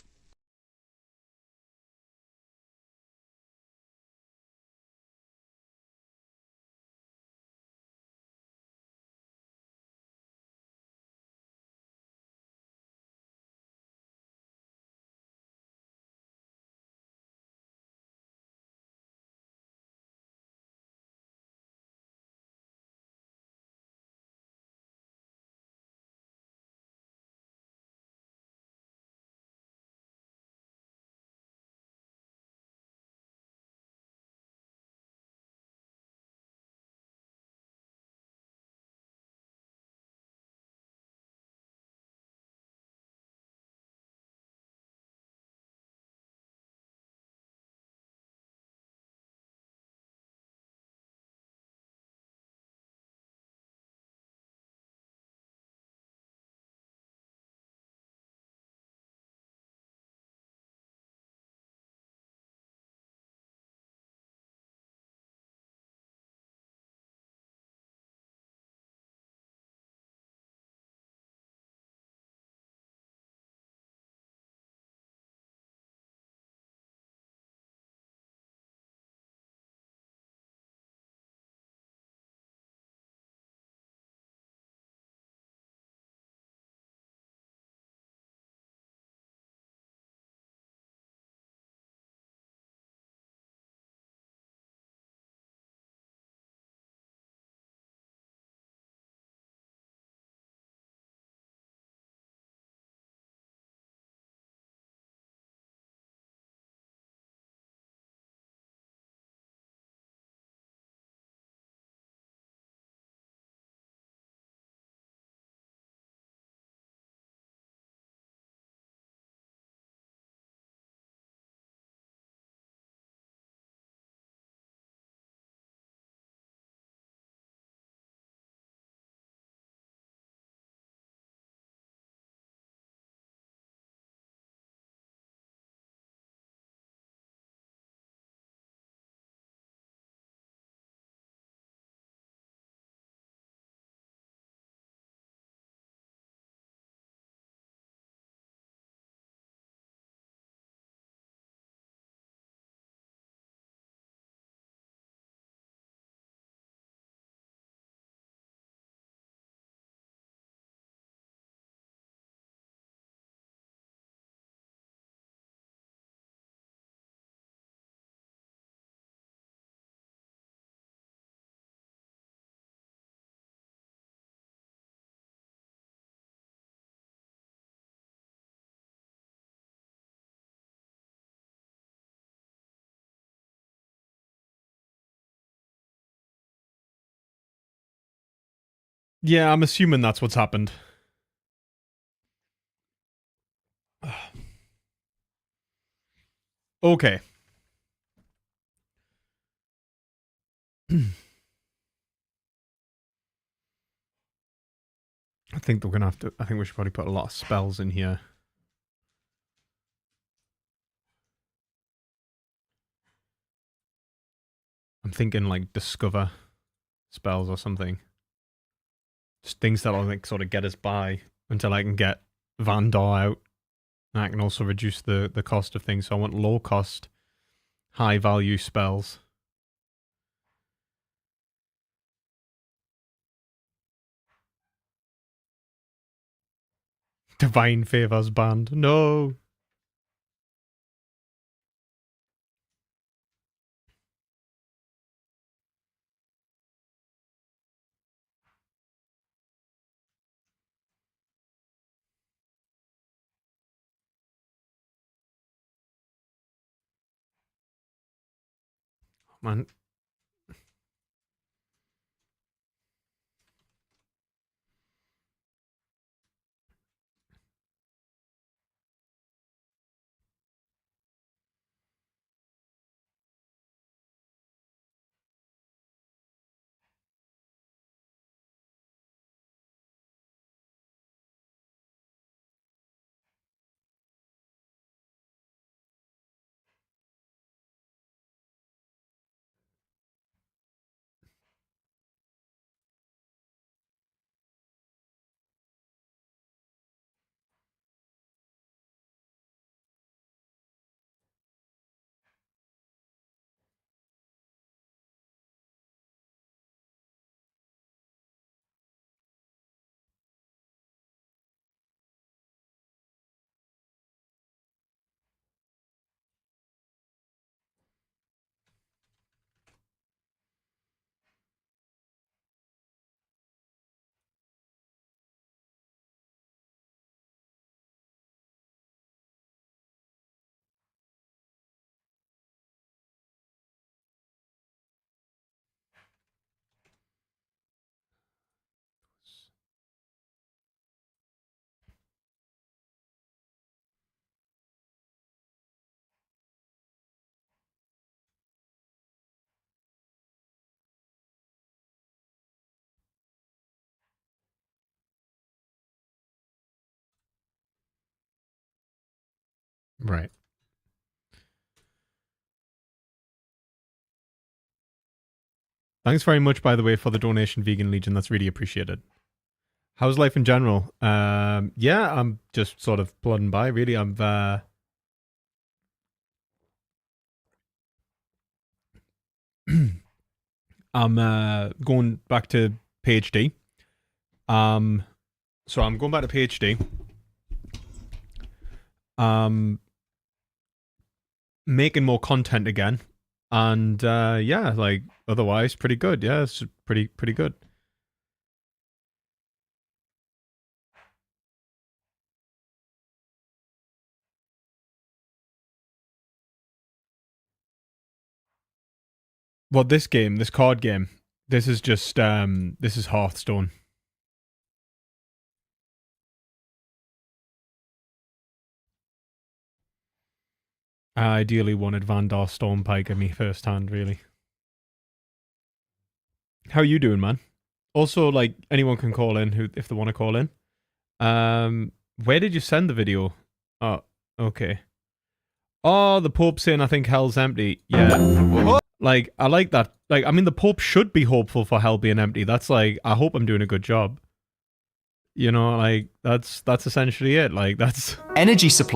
Yeah, I'm assuming that's what's happened. Okay. I think we're gonna have to. I think we should probably put a lot of spells in here. I'm thinking like discover spells or something. Just things that'll like sort of get us by until I can get Vandal out. And I can also reduce the cost of things. So I want low cost, high value spells. Divine Favors banned. No. Man. Right. Thanks very much, by the way, for the donation, Vegan Legion. That's really appreciated. How's life in general? Yeah, I'm just sort of plodding by, really. I'm going back to PhD. So I'm going back to PhD. Making more content again. And yeah, like otherwise pretty good. Yeah, it's pretty good. Well, this card game, this is just this is Hearthstone. I ideally wanted Vandar Stormpike at me firsthand, really. How are you doing, man? Also, like, anyone can call in who if they want to call in. Where did you send the video? Oh, okay. Oh, the Pope saying I think hell's empty. Yeah. Like, I like that. Like, I mean, the Pope should be hopeful for hell being empty. That's like, I hope I'm doing a good job. You know, like, that's essentially it. Like, that's... Energy supply.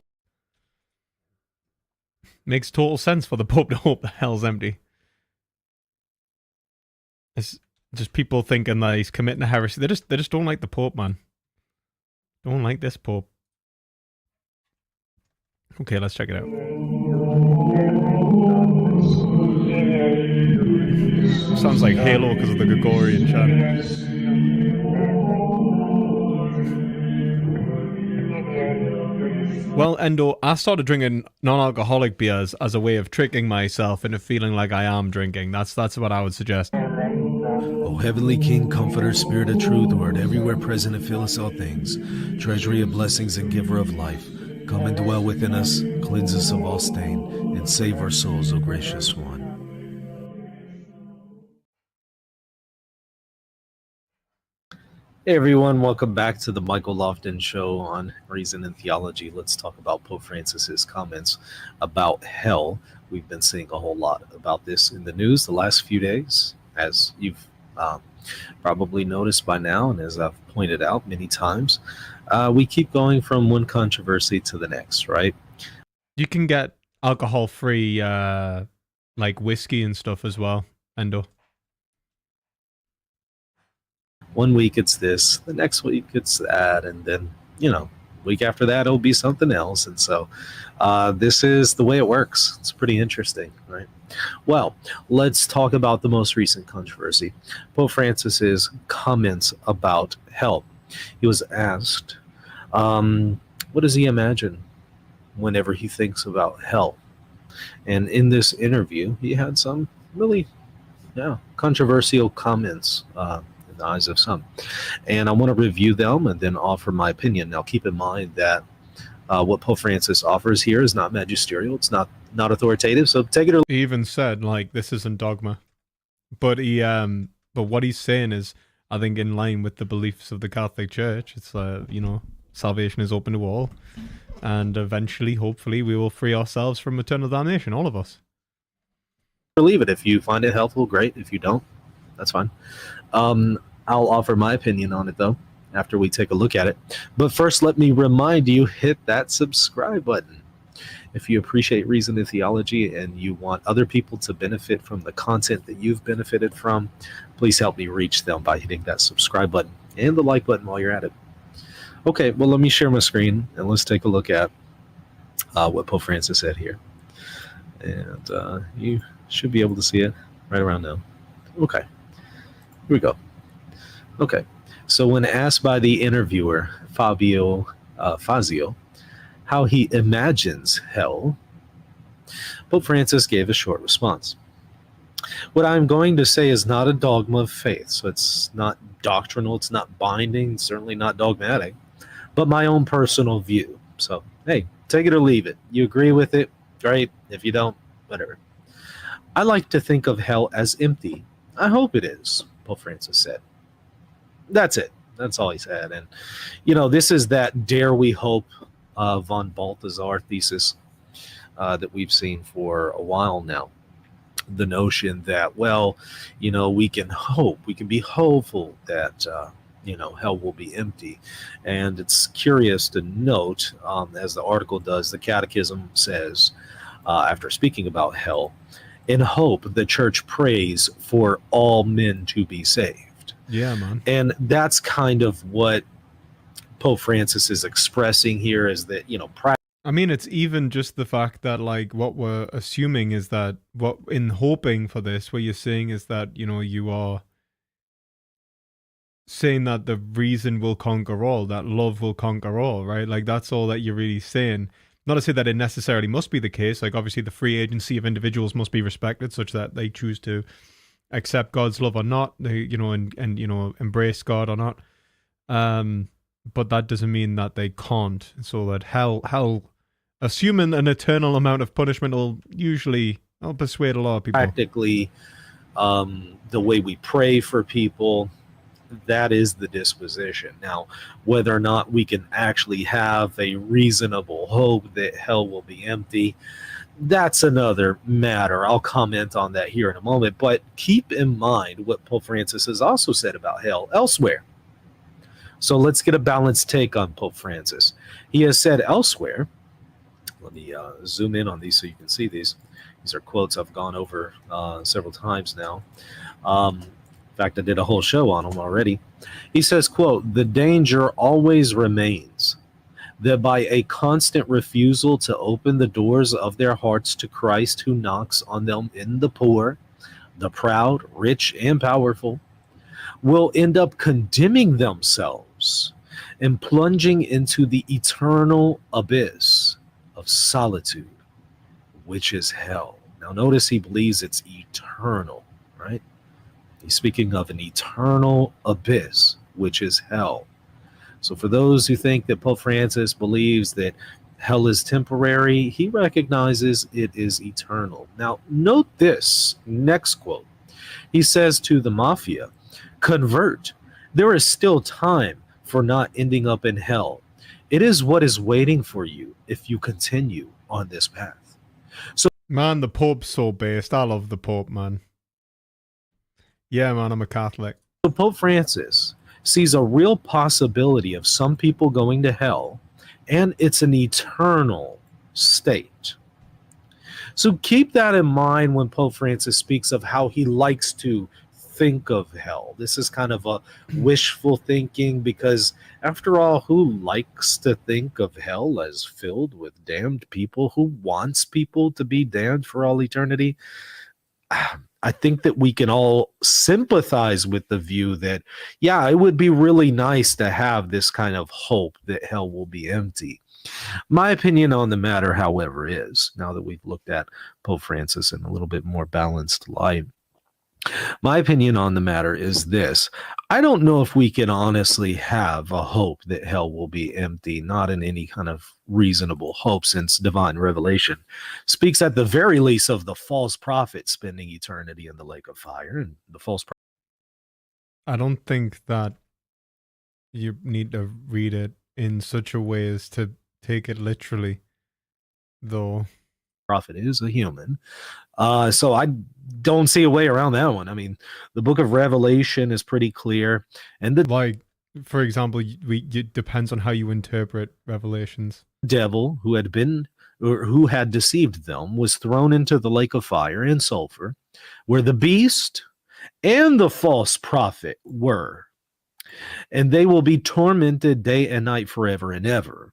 Makes total sense for the Pope to hope that hell's empty. It's just people thinking that he's committing a heresy. They just don't like the Pope, man. Don't like this Pope. Okay, let's check it out. Sounds like Halo because of the Gregorian chant. Well, Endo, I started drinking non-alcoholic beers as a way of tricking myself into feeling like I am drinking. That's what I would suggest. O Heavenly King, Comforter, Spirit of Truth, Word everywhere present and fill us all things, treasury of blessings and giver of life, come and dwell within us, cleanse us of all stain, and save our souls, O gracious one. Hey everyone, welcome back to the Michael Lofton Show on Reason and Theology. Let's talk about Pope Francis's comments about hell. We've been seeing a whole lot about this in the news the last few days, as you've probably noticed by now, and as I've pointed out many times. We keep going from one controversy to the next, right? You can get alcohol-free, like whiskey and stuff as well, Endo. 1 week it's this, the next week it's that, and then, week after that it'll be something else. And so this is the way it works. It's pretty interesting, right? Well, let's talk about the most recent controversy, Pope Francis's comments about hell. He was asked, what does he imagine whenever he thinks about hell? And in this interview, he had some really controversial comments in the eyes of some. And I want to review them and then offer my opinion. Now, keep in mind that what Pope Francis offers here is not magisterial. It's not authoritative. So take it or he even said, like, this isn't dogma. But but what he's saying is, I think, in line with the beliefs of the Catholic Church. It's salvation is open to all, and eventually, hopefully, we will free ourselves from eternal damnation, all of us. leave it. If you find it helpful, great. If you don't, that's fine. I'll offer my opinion on it, though, after we take a look at it. But first, let me remind you, hit that subscribe button. If you appreciate Reason and Theology and you want other people to benefit from the content that you've benefited from, please help me reach them by hitting that subscribe button and the like button while you're at it. Okay, well, let me share my screen and let's take a look at what Pope Francis said here. And you should be able to see it right around now. Okay, here we go. Okay, so when asked by the interviewer, Fazio, how he imagines hell, Pope Francis gave a short response. What I'm going to say is not a dogma of faith, so it's not doctrinal, it's not binding, certainly not dogmatic, but my own personal view. So, hey, take it or leave it. You agree with it, great. If you don't, whatever. I like to think of hell as empty. I hope it is, Pope Francis said. That's it. That's all he said. And, this is that dare we hope von Balthasar thesis. that we've seen for a while now. The notion that, well, we can hope, we can be hopeful that, hell will be empty. And it's curious to note, as the article does, the Catechism says, after speaking about hell, in hope, the church prays for all men to be saved. Yeah, man. And that's kind of what Pope Francis is expressing here, is that, I mean, it's even just the fact that, like, what we're assuming is that, what in hoping for this, what you're saying is that, you are saying that the reason will conquer all, that love will conquer all, right? Like, that's all that you're really saying. Not to say that it necessarily must be the case. Like, obviously, the free agency of individuals must be respected, such that they choose to accept God's love or not, they, and embrace God or not. But that doesn't mean that they can't. So that hell, assuming an eternal amount of punishment, will usually persuade a lot of people. Practically, the way we pray for people, that is the disposition. Now, whether or not we can actually have a reasonable hope that hell will be empty, that's another matter. I'll comment on that here in a moment. But keep in mind what Pope Francis has also said about hell elsewhere. So let's get a balanced take on Pope Francis. He has said elsewhere, let me zoom in on these so you can see these. These are quotes I've gone over several times now. In fact, I did a whole show on them already. He says, quote, "The danger always remains that by a constant refusal to open the doors of their hearts to Christ, who knocks on them in the poor, the proud, rich, and powerful, will end up condemning themselves and plunging into the eternal abyss of solitude, which is hell." Now, notice he believes it's eternal, right? He's speaking of an eternal abyss, which is hell. So for those who think that Pope Francis believes that hell is temporary, he recognizes it is eternal. Now, note this next quote. He says to the mafia, "Convert. There is still time for not ending up in hell. It is what is waiting for you if you continue on this path." So, man, the Pope's so based. I love the Pope, man. Yeah, man, I'm a Catholic. So Pope Francis sees a real possibility of some people going to hell, and it's an eternal state. So keep that in mind when Pope Francis speaks of how he likes to think of hell. This is kind of a wishful thinking, because after all, who likes to think of hell as filled with damned people? Who wants people to be damned for all eternity? I think that we can all sympathize with the view that, yeah, it would be really nice to have this kind of hope that hell will be empty. My opinion on the matter, however, is, now that we've looked at Pope Francis in a little bit more balanced light, my opinion on the matter is this. I don't know if we can honestly have a hope that hell will be empty, not in any kind of reasonable hope, since divine revelation speaks at the very least of the false prophet spending eternity in the lake of fire. And the false prophet, I don't think that you need to read it in such a way as to take it literally, though. Prophet is a human. So I don't see a way around that one. I mean, the book of Revelation is pretty clear. And the, like, for example, it depends on how you interpret Revelations. Devil, who had been, or who had deceived them, was thrown into the lake of fire and sulfur, where the beast and the false prophet were. And they will be tormented day and night forever and ever.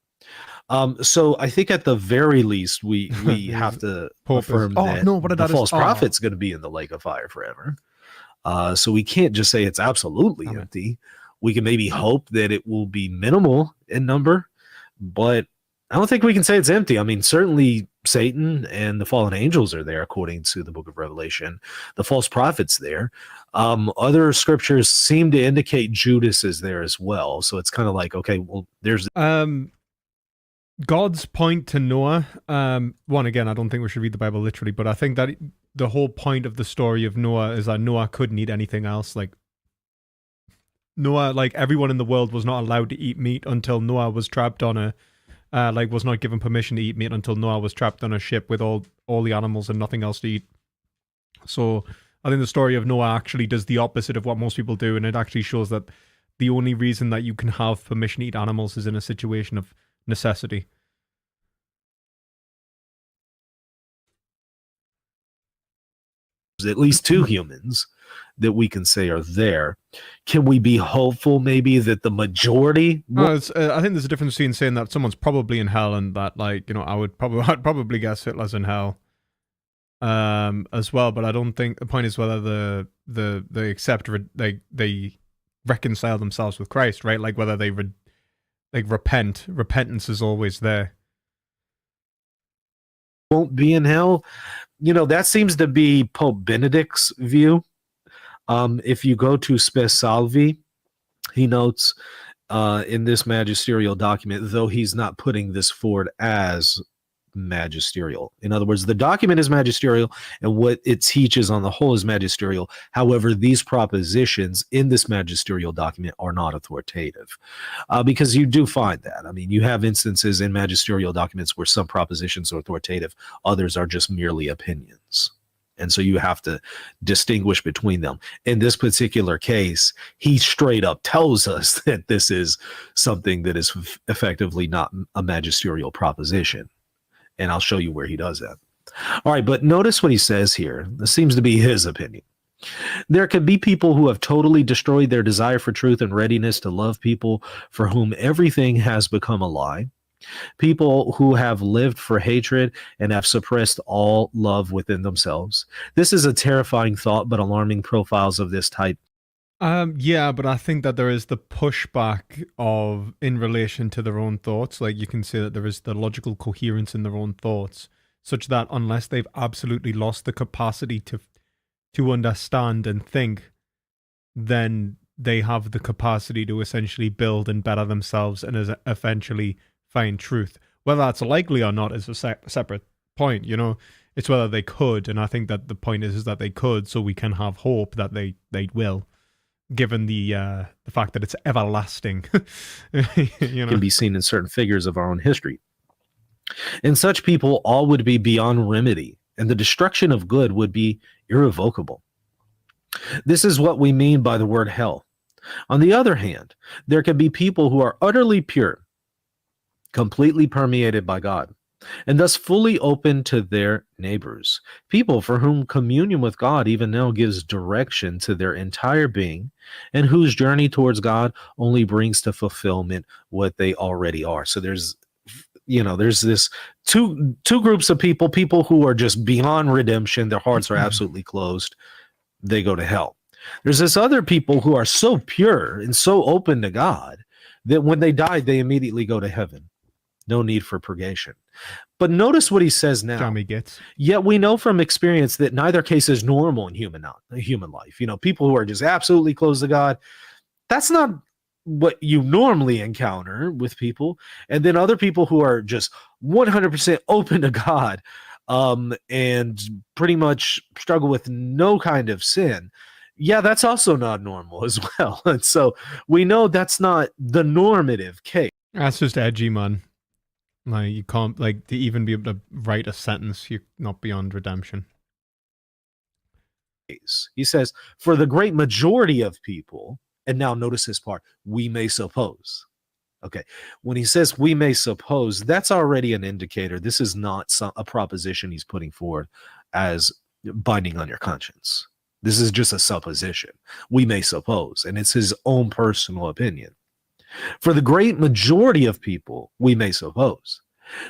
So I think at the very least we have to affirm that the false prophet's going to be in the lake of fire forever. So we can't just say it's absolutely empty. We can maybe hope that it will be minimal in number, but I don't think we can say it's empty. I mean, certainly Satan and the fallen angels are there, according to the book of Revelation. The false prophet's there. Other scriptures seem to indicate Judas is there as well. So it's kind of like, okay, well, there's God's point to Noah. One, again, I don't think we should read the Bible literally, but I think that the whole point of the story of Noah is that Noah couldn't eat anything else. Like, Noah, like everyone in the world was not allowed to eat meat until Noah was trapped on a like was not given permission to eat meat until Noah was trapped on a ship with all the animals and nothing else to eat. So I think the story of Noah actually does the opposite of what most people do, and it actually shows that the only reason that you can have permission to eat animals is in a situation of necessity. At least two humans that we can say are there. Can we be hopeful maybe that the majority? No, I think there's a difference between saying that someone's probably in hell and that, like, you know, I'd probably guess Hitler's in hell as well. But I don't think the point is whether they accept they reconcile themselves with Christ, right? Like whether they repent. Repentance is always there. Won't be in hell. You know, that seems to be Pope Benedict's view. If you go to Spes Salvi, he notes in this magisterial document, though he's not putting this forward as magisterial. In other words, the document is magisterial and what it teaches on the whole is magisterial. However, these propositions in this magisterial document are not authoritative because you do find that. I mean, you have instances in magisterial documents where some propositions are authoritative, others are just merely opinions. And so you have to distinguish between them. In this particular case, he straight up tells us that this is something that is effectively not a magisterial proposition. And I'll show you where he does that. All right, but notice what he says here. This seems to be his opinion. There can be people who have totally destroyed their desire for truth and readiness to love people for whom everything has become a lie. People who have lived for hatred and have suppressed all love within themselves. This is a terrifying thought, but alarming profiles of this type. Yeah, but I think that there is the pushback in relation to their own thoughts. Like you can say that there is the logical coherence in their own thoughts, such that unless they've absolutely lost the capacity to understand and think, then they have the capacity to essentially build and better themselves and eventually find truth. Whether that's likely or not is a separate point, you know. It's whether they could, and I think that the point is that they could, so we can have hope that they will. Given the fact that it's everlasting, you know? Can be seen in certain figures of our own history. In such people, all would be beyond remedy, and the destruction of good would be irrevocable. This is what we mean by the word hell. On the other hand, there can be people who are utterly pure, completely permeated by God, and thus fully open to their neighbors. People for whom communion with God even now gives direction to their entire being, and whose journey towards God only brings to fulfillment what they already are. So there's this two groups of people who are just beyond redemption. Their hearts are absolutely closed. They go to hell. There's this other people who are so pure and so open to God that when they die, they immediately go to heaven. No need for purgation. But notice what he says now. Tommy gets. Yet we know from experience that neither case is normal in human life. You know, people who are just absolutely close to God, that's not what you normally encounter with people. And then other people who are just 100% open to God and pretty much struggle with no kind of sin. Yeah, that's also not normal as well. And so we know that's not the normative case. That's just edgy, man. Like you can't, like, to even be able to write a sentence, you're not beyond redemption. He says, for the great majority of people, and now notice this part, we may suppose. Okay, when he says we may suppose, that's already an indicator. This is not a proposition he's putting forward as binding on your conscience. This is just a supposition. We may suppose, and it's his own personal opinion. For the great majority of people, we may suppose,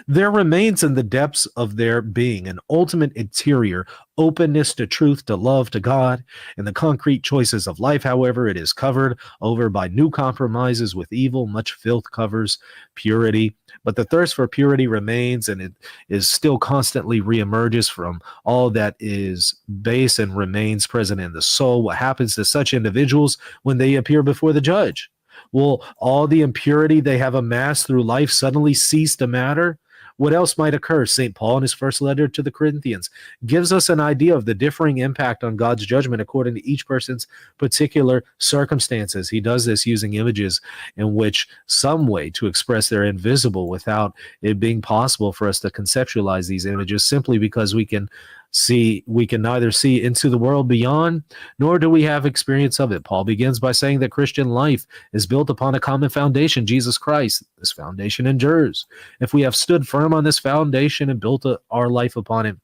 there remains in the depths of their being an ultimate interior openness to truth, to love, to God. In the concrete choices of life, however, it is covered over by new compromises with evil. Much filth covers purity, but the thirst for purity remains, and it is still constantly reemerges from all that is base and remains present in the soul. What happens to such individuals when they appear before the judge? Will all the impurity they have amassed through life suddenly cease to matter? What else might occur? St. Paul, in his first letter to the Corinthians, gives us an idea of the differing impact on God's judgment according to each person's particular circumstances. He does this using images in which some way to express their invisible without it being possible for us to conceptualize these images, simply because we can neither see into the world beyond, nor do we have experience of it. Paul begins by saying that Christian life is built upon a common foundation, Jesus Christ. This foundation endures. If we have stood firm on this foundation and built our life upon it,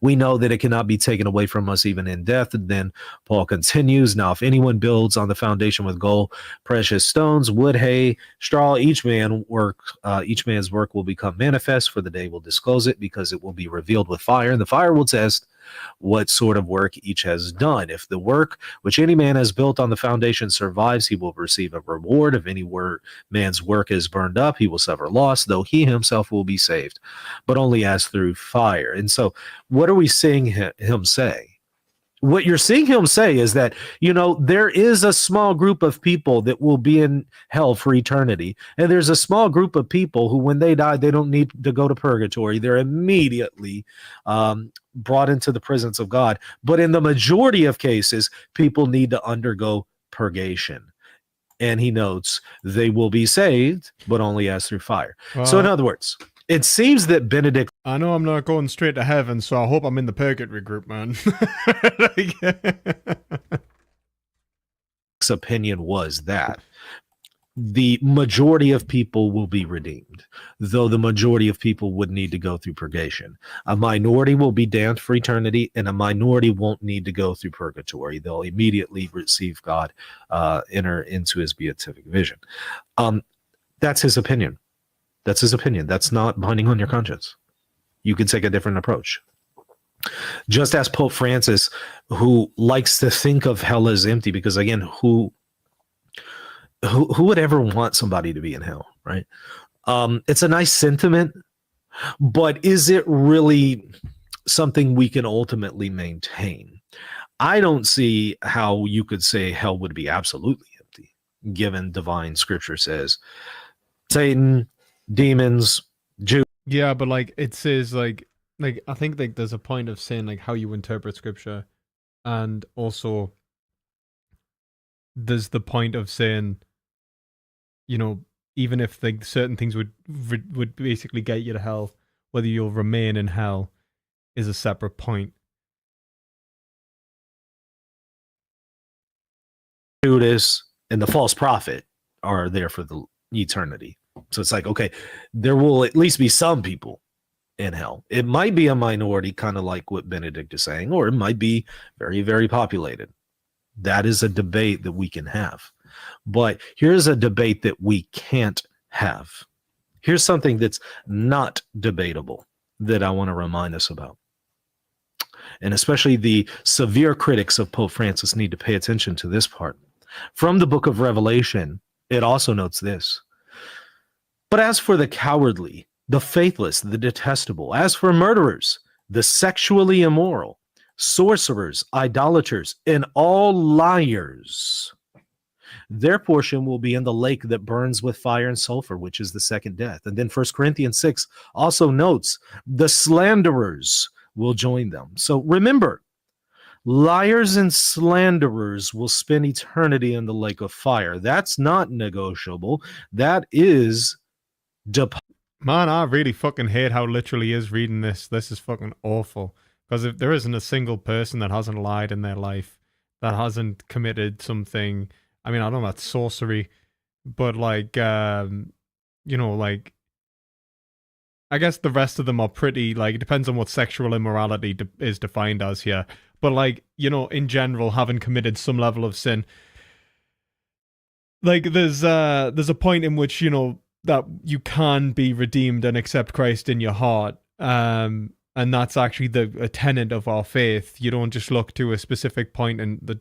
we know that it cannot be taken away from us even in death. And then Paul continues, now if anyone builds on the foundation with gold, precious stones, wood, hay, straw, each man's work will become manifest, for the day will disclose it, because it will be revealed with fire, and the fire will test what sort of work each has done. If the work which any man has built on the foundation survives, he will receive a reward. If any man's work is burned up, he will suffer loss, though he himself will be saved, but only as through fire. And so what are we seeing him say? What you're seeing him say is that, there is a small group of people that will be in hell for eternity. And there's a small group of people who, when they die, they don't need to go to purgatory. They're immediately brought into the presence of God. But in the majority of cases, people need to undergo purgation. And he notes they will be saved, but only as through fire. So in other words, it seems that Benedict... I know I'm not going straight to heaven, so I hope I'm in the purgatory group, man. opinion was that the majority of people will be redeemed, though the majority of people would need to go through purgation. A minority will be damned for eternity, and a minority won't need to go through purgatory. They'll immediately receive God, enter into his beatific vision. That's his opinion. That's his opinion. That's not binding on your conscience. You could take a different approach. Just as Pope Francis, who likes to think of hell as empty, because again, who would ever want somebody to be in hell, right? It's a nice sentiment, but is it really something we can ultimately maintain? I don't see how you could say hell would be absolutely empty, given divine scripture says Satan, demons, Jews. Yeah, but like it says like I think like there's a point of saying like how you interpret scripture, and also there's the point of saying, you know, even if like certain things would basically get you to hell, whether you'll remain in hell is a separate point. Judas and the false prophet are there for the eternity. So it's like, okay, there will at least be some people in hell. It might be a minority, kind of like what Benedict is saying, or it might be very, very populated. That is a debate that we can have. But here's a debate that we can't have. Here's something that's not debatable that I want to remind us about. And especially the severe critics of Pope Francis need to pay attention to this part. From the book of Revelation, it also notes this. But as for the cowardly, the faithless, the detestable, as for murderers, the sexually immoral, sorcerers, idolaters, and all liars, their portion will be in the lake that burns with fire and sulfur, which is the second death. And then 1 Corinthians 6 also notes the slanderers will join them. So remember, liars and slanderers will spend eternity in the lake of fire. That's not negotiable. That is Man, I really fucking hate how literally is reading this. This is fucking awful. Because if there isn't a single person that hasn't lied in their life, that hasn't committed something, I mean, I don't know about sorcery, but like, you know, like, I guess the rest of them are pretty, like, it depends on what sexual immorality is defined as here. But like, you know, in general, having committed some level of sin, like, there's a point in which, you know, that you can be redeemed and accept Christ in your heart, and that's actually a tenet of our faith. You don't just look to a specific point in the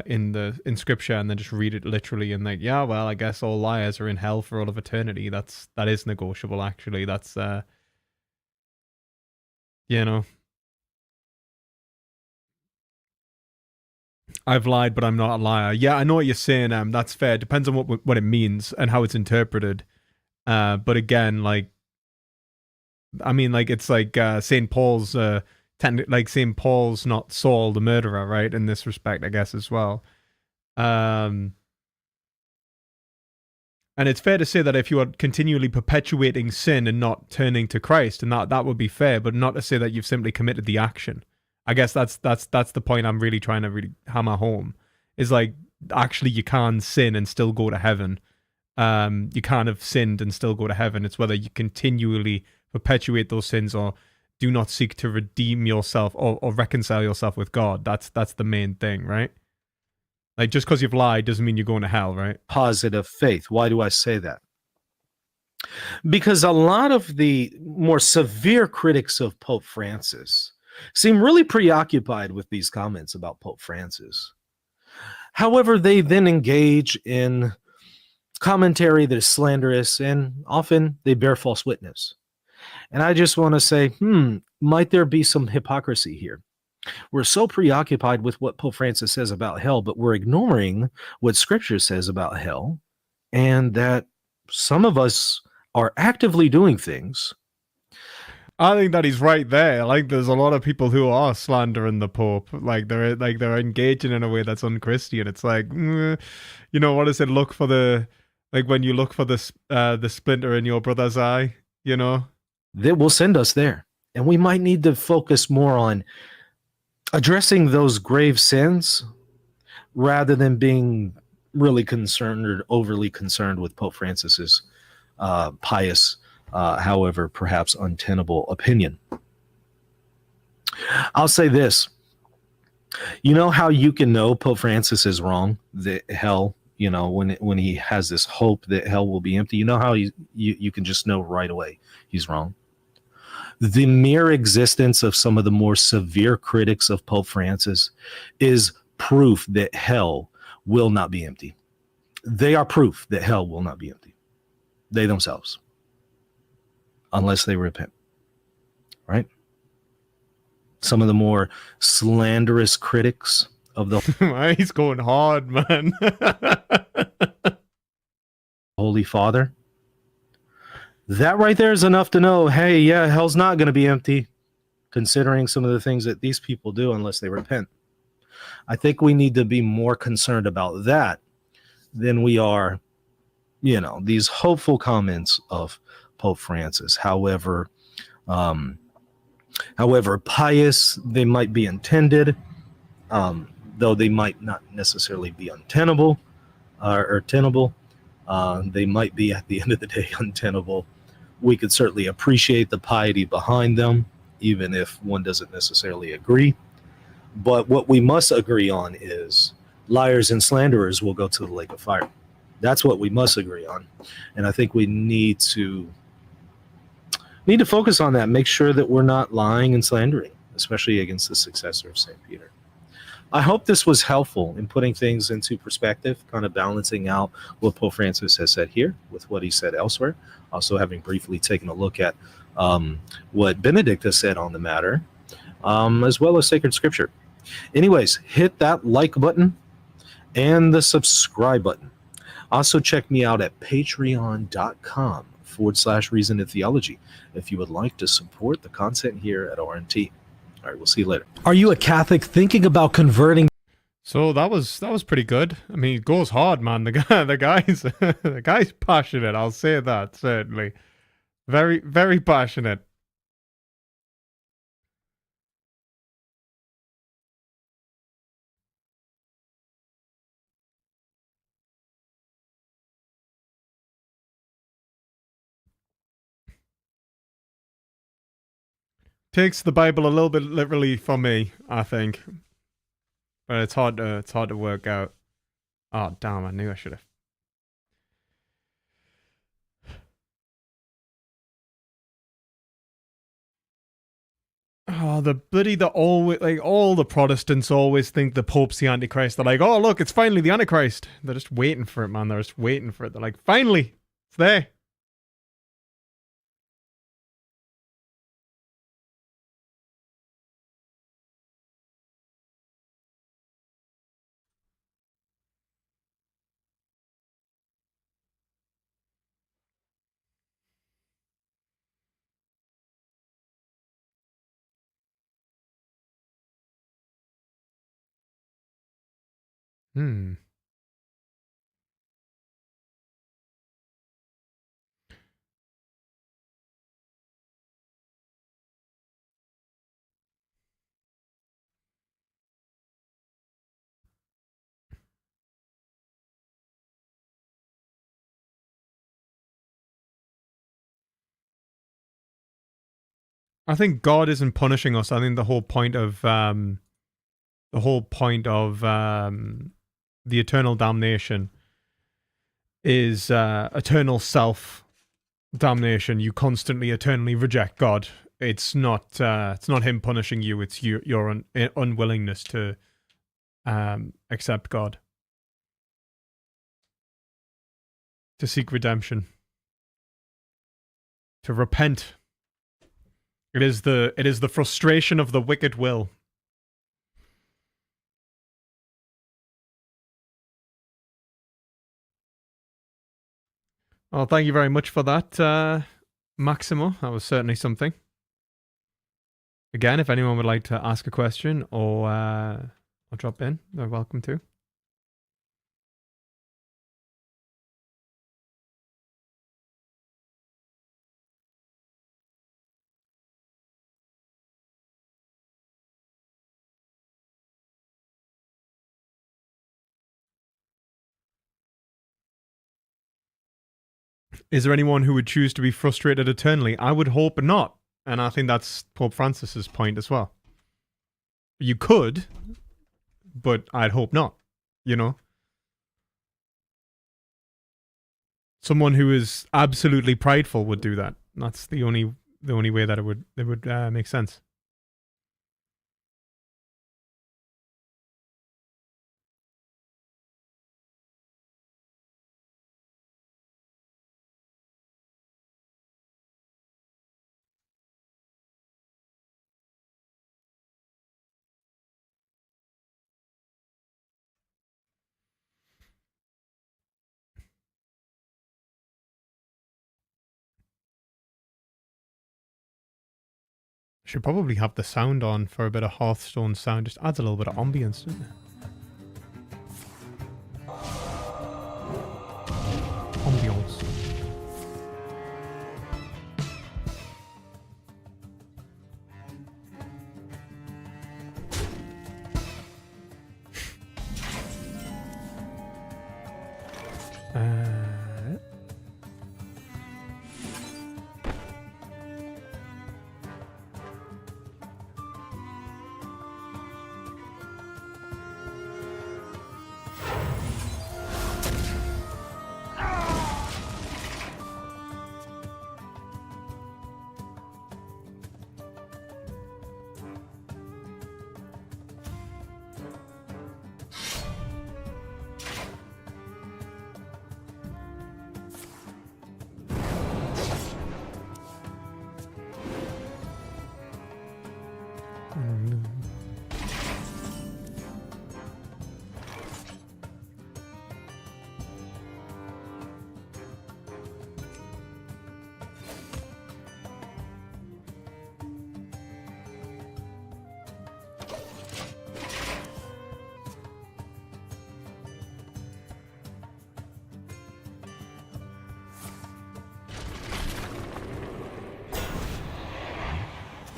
in scripture and then just read it literally and like, yeah, well, I guess all liars are in hell for all of eternity. That is negotiable. Actually, that's you know, I've lied, but I'm not a liar. Yeah, I know what you're saying. That's fair. Depends on what it means and how it's interpreted. But again, like, I mean, like, it's like St. Paul's, like St. Paul's not Saul the murderer, right? In this respect, I guess, as well. And it's fair to say that if you are continually perpetuating sin and not turning to Christ, and that would be fair, but not to say that you've simply committed the action. I guess that's the point I'm really trying to really hammer home. Is like, actually you can sin and still go to heaven. You can't have sinned and still go to heaven. It's whether you continually perpetuate those sins or do not seek to redeem yourself or reconcile yourself with God. That's the main thing, right? Like, just because you've lied doesn't mean you're going to hell, right? Positive faith. Why do I say that? Because a lot of the more severe critics of Pope Francis seem really preoccupied with these comments about Pope Francis. However, they then engage in commentary that is slanderous, and often they bear false witness. And I just want to say, might there be some hypocrisy here? We're so preoccupied with what Pope Francis says about hell, but we're ignoring what Scripture says about hell, and that some of us are actively doing things. I think that he's right there. Like, there's a lot of people who are slandering the Pope. Like, they're engaging in a way that's unchristian. It's like, you know, what is it? Look for the, like, when you look for the splinter in your brother's eye, you know? That will send us there. And we might need to focus more on addressing those grave sins rather than being really concerned or overly concerned with Pope Francis's pious, however, perhaps untenable opinion. I'll say this. You know how you can know Pope Francis is wrong, that hell, you know, when he has this hope that hell will be empty, you know how you can just know right away he's wrong? The mere existence of some of the more severe critics of Pope Francis is proof that hell will not be empty. They are proof that hell will not be empty. They themselves. Unless they repent. Right? Some of the more slanderous critics of the he's going hard, man. Holy Father. That right there is enough to know, hey, yeah, hell's not going to be empty, considering some of the things that these people do unless they repent. I think we need to be more concerned about that than we are, you know, these hopeful comments of Pope Francis. However pious they might be intended, though they might not necessarily be untenable or tenable. They might be, at the end of the day, untenable. We could certainly appreciate the piety behind them, even if one doesn't necessarily agree. But what we must agree on is liars and slanderers will go to the lake of fire. That's what we must agree on. And I think we need to focus on that, make sure that we're not lying and slandering, especially against the successor of St. Peter. I hope this was helpful in putting things into perspective, kind of balancing out what Pope Francis has said here with what he said elsewhere. Also having briefly taken a look at what Benedict has said on the matter, as well as sacred scripture. Anyways, hit that like button and the subscribe button. Also check me out at patreon.com/Reason and Theology if you would like to support the content here at RNT. All right, we'll see you later. Are you a Catholic thinking about converting? So that was pretty good. I mean, it goes hard, man. The guy's passionate. I'll say that, certainly. Very, very passionate. Takes the Bible a little bit literally for me, I think. But it's hard to work out. Oh damn, I knew I should have. Oh, all the Protestants always think the Pope's the Antichrist. They're like, oh look, it's finally the Antichrist. They're just waiting for it, man. They're just waiting for it. They're like, finally, it's there. Hmm. I think God isn't punishing us. I think the whole point of the eternal damnation is eternal self damnation. You constantly, eternally reject God. It's not him punishing you. It's your unwillingness to accept God, to seek redemption, to repent. It is the frustration of the wicked will. Well, thank you very much for that, Maximo. That was certainly something. Again, if anyone would like to ask a question or drop in, they're welcome to. Is there anyone who would choose to be frustrated eternally? I would hope not. And I think that's Pope Francis's point as well. You could, but I'd hope not, you know? Someone who is absolutely prideful would do that. That's the only way that it would make sense. Should probably have the sound on for a bit of Hearthstone sound. Just adds a little bit of ambience, doesn't it? Ambiance.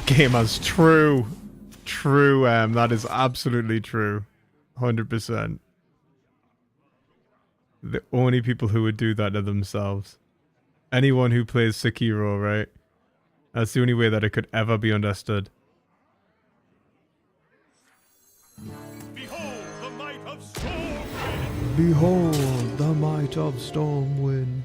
Gamers, true. That is absolutely true. 100%. The only people who would do that are themselves. Anyone who plays Sekiro, right? That's the only way that it could ever be understood. Behold the might of Stormwind! Behold the might of Stormwind.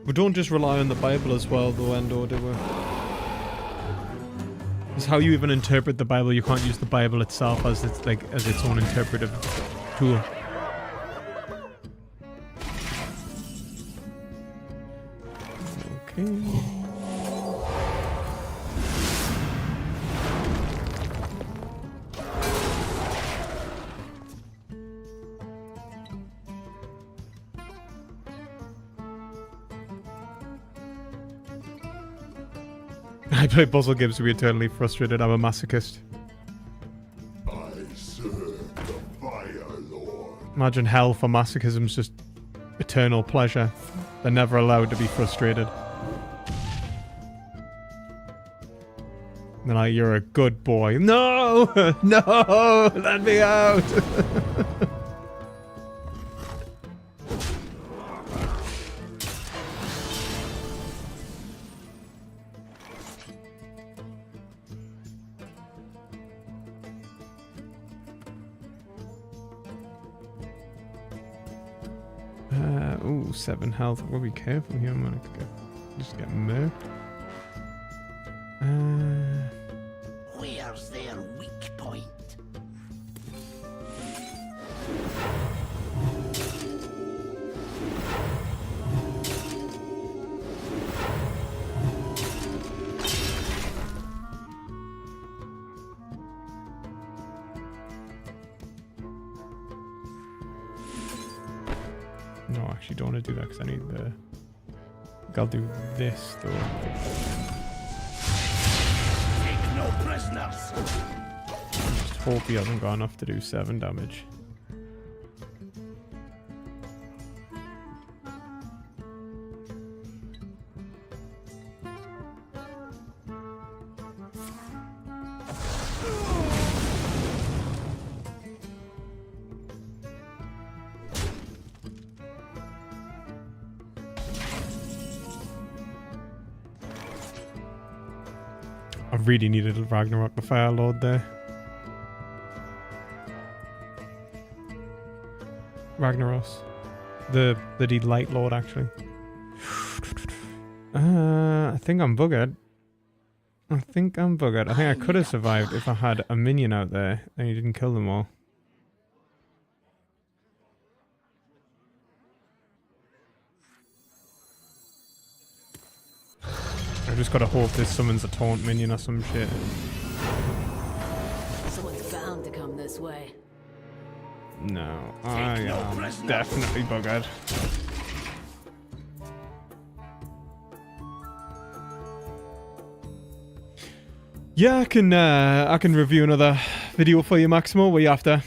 We don't just rely on the Bible as well, though, Endo, do we? It's how you even interpret the Bible. You can't use the Bible itself as its own interpretive tool. Okay. I play puzzle games to be eternally frustrated. I'm a masochist. I serve the Fire Lord. Imagine hell for masochism's just eternal pleasure. They're never allowed to be frustrated. And they're like, you're a good boy. No! No! Let me out! Ooh, 7 health. We'll be careful here. I'm gonna just get murked. Where's their weak point? No, I actually don't want to do that because I need the... I think I'll do this though. Take no prisoners. Just hope he hasn't got enough to do 7 damage. I really needed Ragnarok the Fire Lord there. Ragnaros. The Light Lord, actually. I think I'm buggered. I think I could have survived if I had a minion out there and he didn't kill them all. I just gotta hope this summons a taunt minion or some shit. Someone's bound to come this way. No, I am definitely buggered. Yeah, I can review another video for you, Maximo. What are you after?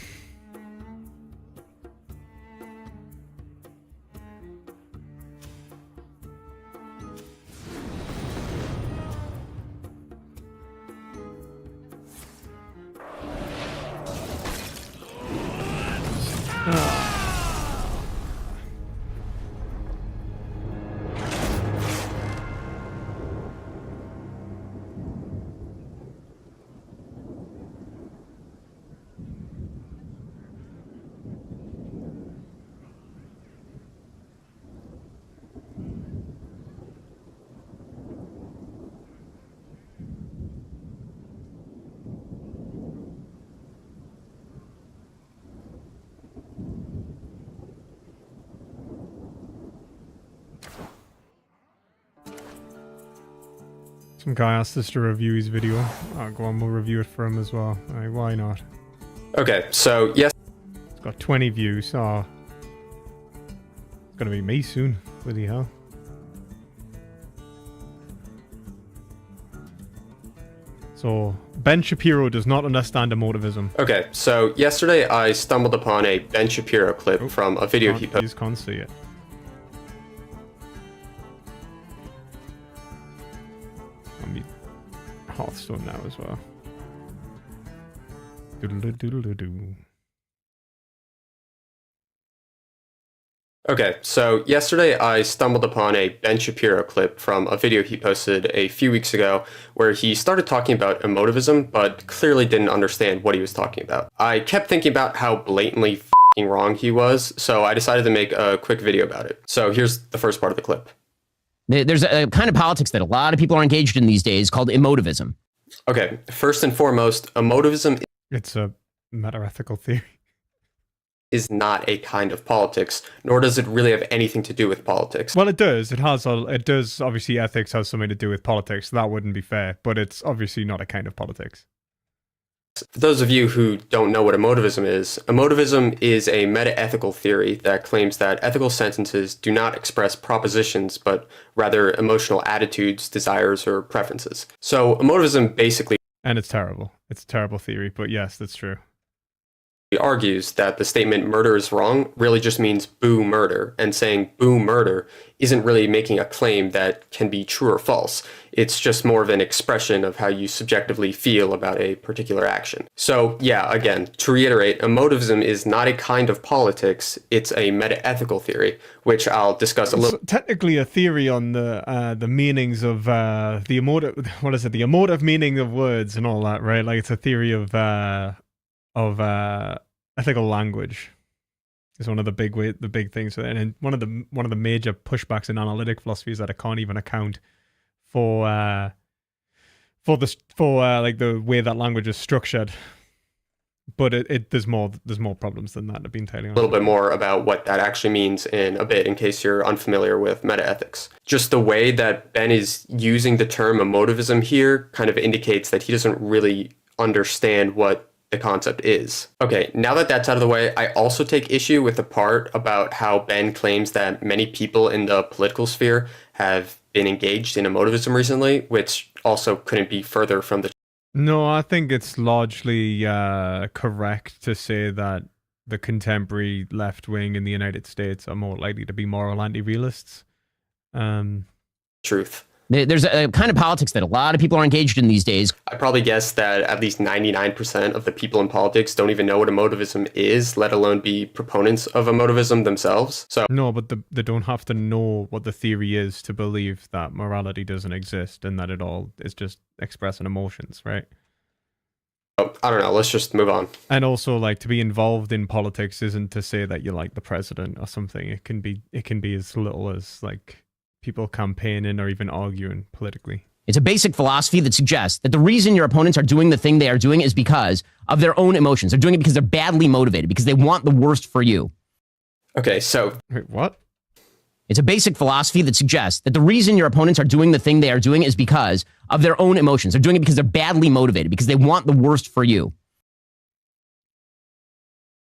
Some guy asked us to review his video. Oh, go on, we'll review it for him as well. Why not? Okay, so yes. It's got 20 views. Oh. It's gonna be me soon. Bloody hell. So, Ben Shapiro does not understand emotivism. Okay, so yesterday I stumbled upon a Ben Shapiro clip from a video he posted. You can't see it. Hearthstone now as well. Doodle-doo-doodle-doo. Okay, so yesterday I stumbled upon a Ben Shapiro clip from a video he posted a few weeks ago where he started talking about emotivism, but clearly didn't understand what he was talking about. I kept thinking about how blatantly f***ing wrong he was, so I decided to make a quick video about it. So here's the first part of the clip. There's a kind of politics that a lot of people are engaged in these days called emotivism. Okay, first and foremost, emotivism... It's a meta-ethical theory. ...is not a kind of politics, nor does it really have anything to do with politics. Well, it does. It does, obviously, ethics has something to do with politics. So that wouldn't be fair, but it's obviously not a kind of politics. For those of you who don't know what emotivism is a meta-ethical theory that claims that ethical sentences do not express propositions, but rather emotional attitudes, desires, or preferences. So emotivism basically... And it's terrible. It's a terrible theory, but yes, that's true. Argues that the statement murder is wrong really just means boo murder, and saying boo murder isn't really making a claim that can be true or false. It's just more of an expression of how you subjectively feel about a particular action. So yeah, again, to reiterate, emotivism is not a kind of politics, it's a meta-ethical theory, which I'll discuss a little. It's technically a theory on the meanings of the emotive, what is it, the emotive meaning of words and all that, right? Like it's a theory of ethical language is one of the big things, and one of the major pushbacks in analytic philosophy is that it can't even account for like the way that language is structured. But there's more problems than that. I've been telling you a little bit more about what that actually means in a bit, in case you're unfamiliar with metaethics. Just the way that Ben is using the term emotivism here kind of indicates that he doesn't really understand what the concept is. Okay, now that that's out of the way, I also take issue with the part about how Ben claims that many people in the political sphere have been engaged in emotivism recently, which also couldn't be further from the... No, I think it's largely correct to say that the contemporary left wing in the United States are more likely to be moral anti-realists. Truth. There's a kind of politics that a lot of people are engaged in these days. I probably guess that at least 99% of the people in politics don't even know what emotivism is, let alone be proponents of emotivism themselves. So no, but they don't have to know what the theory is to believe that morality doesn't exist and that it all is just expressing emotions, right? I don't know. Let's just move on. And also, like, to be involved in politics isn't to say that you like the president or something. It can be as little as like people campaigning or even arguing politically. It's a basic philosophy that suggests that the reason your opponents are doing the thing they are doing is because of their own emotions. They're doing it because they're badly motivated, because they want the worst for you. Okay, so... Wait, what? It's a basic philosophy that suggests that the reason your opponents are doing the thing they are doing is because of their own emotions. They're doing it because they're badly motivated, because they want the worst for you.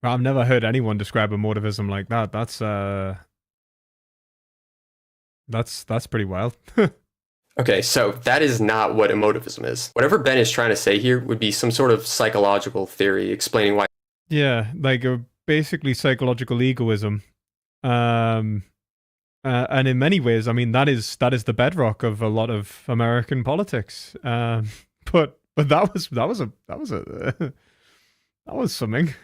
I've never heard anyone describe emotivism like that. That's pretty wild. Okay, so that is not what emotivism is. Whatever Ben is trying to say here would be some sort of psychological theory explaining why... Yeah, like basically psychological egoism. And in many ways, I mean, that is the bedrock of a lot of American politics. But that was something.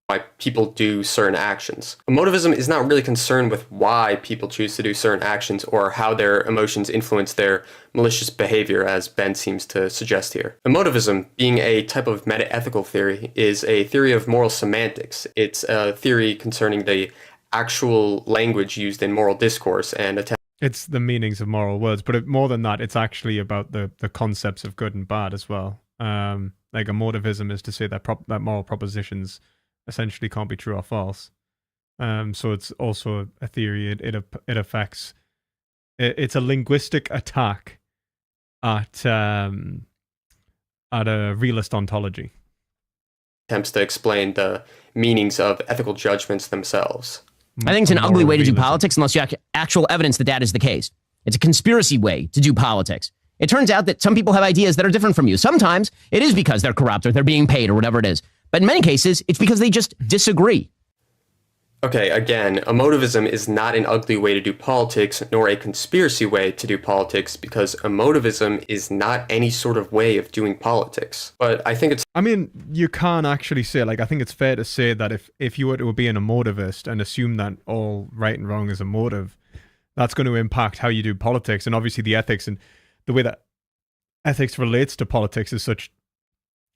Why people do certain actions. Emotivism is not really concerned with why people choose to do certain actions or how their emotions influence their malicious behavior, as Ben seems to suggest here. Emotivism, being a type of meta-ethical theory, is a theory of moral semantics. It's a theory concerning the actual language used in moral discourse and it's the meanings of moral words, but more than that, it's actually about the concepts of good and bad as well. Like emotivism is to say that that moral propositions essentially can't be true or false. So it's also a theory. It affects. It's a linguistic attack at a realist ontology. Attempts to explain the meanings of ethical judgments themselves. I think it's an ugly way to do politics unless you have actual evidence that that is the case. It's a conspiracy way to do politics. It turns out that some people have ideas that are different from you. Sometimes it is because they're corrupt or they're being paid or whatever it is. But in many cases, it's because they just disagree. Okay, again, emotivism is not an ugly way to do politics, nor a conspiracy way to do politics, because emotivism is not any sort of way of doing politics. But I think it's... I mean, you can't actually say, like, I think it's fair to say that if you were to be an emotivist and assume that all right and wrong is emotive, that's going to impact how you do politics. And obviously the ethics and the way that ethics relates to politics is such...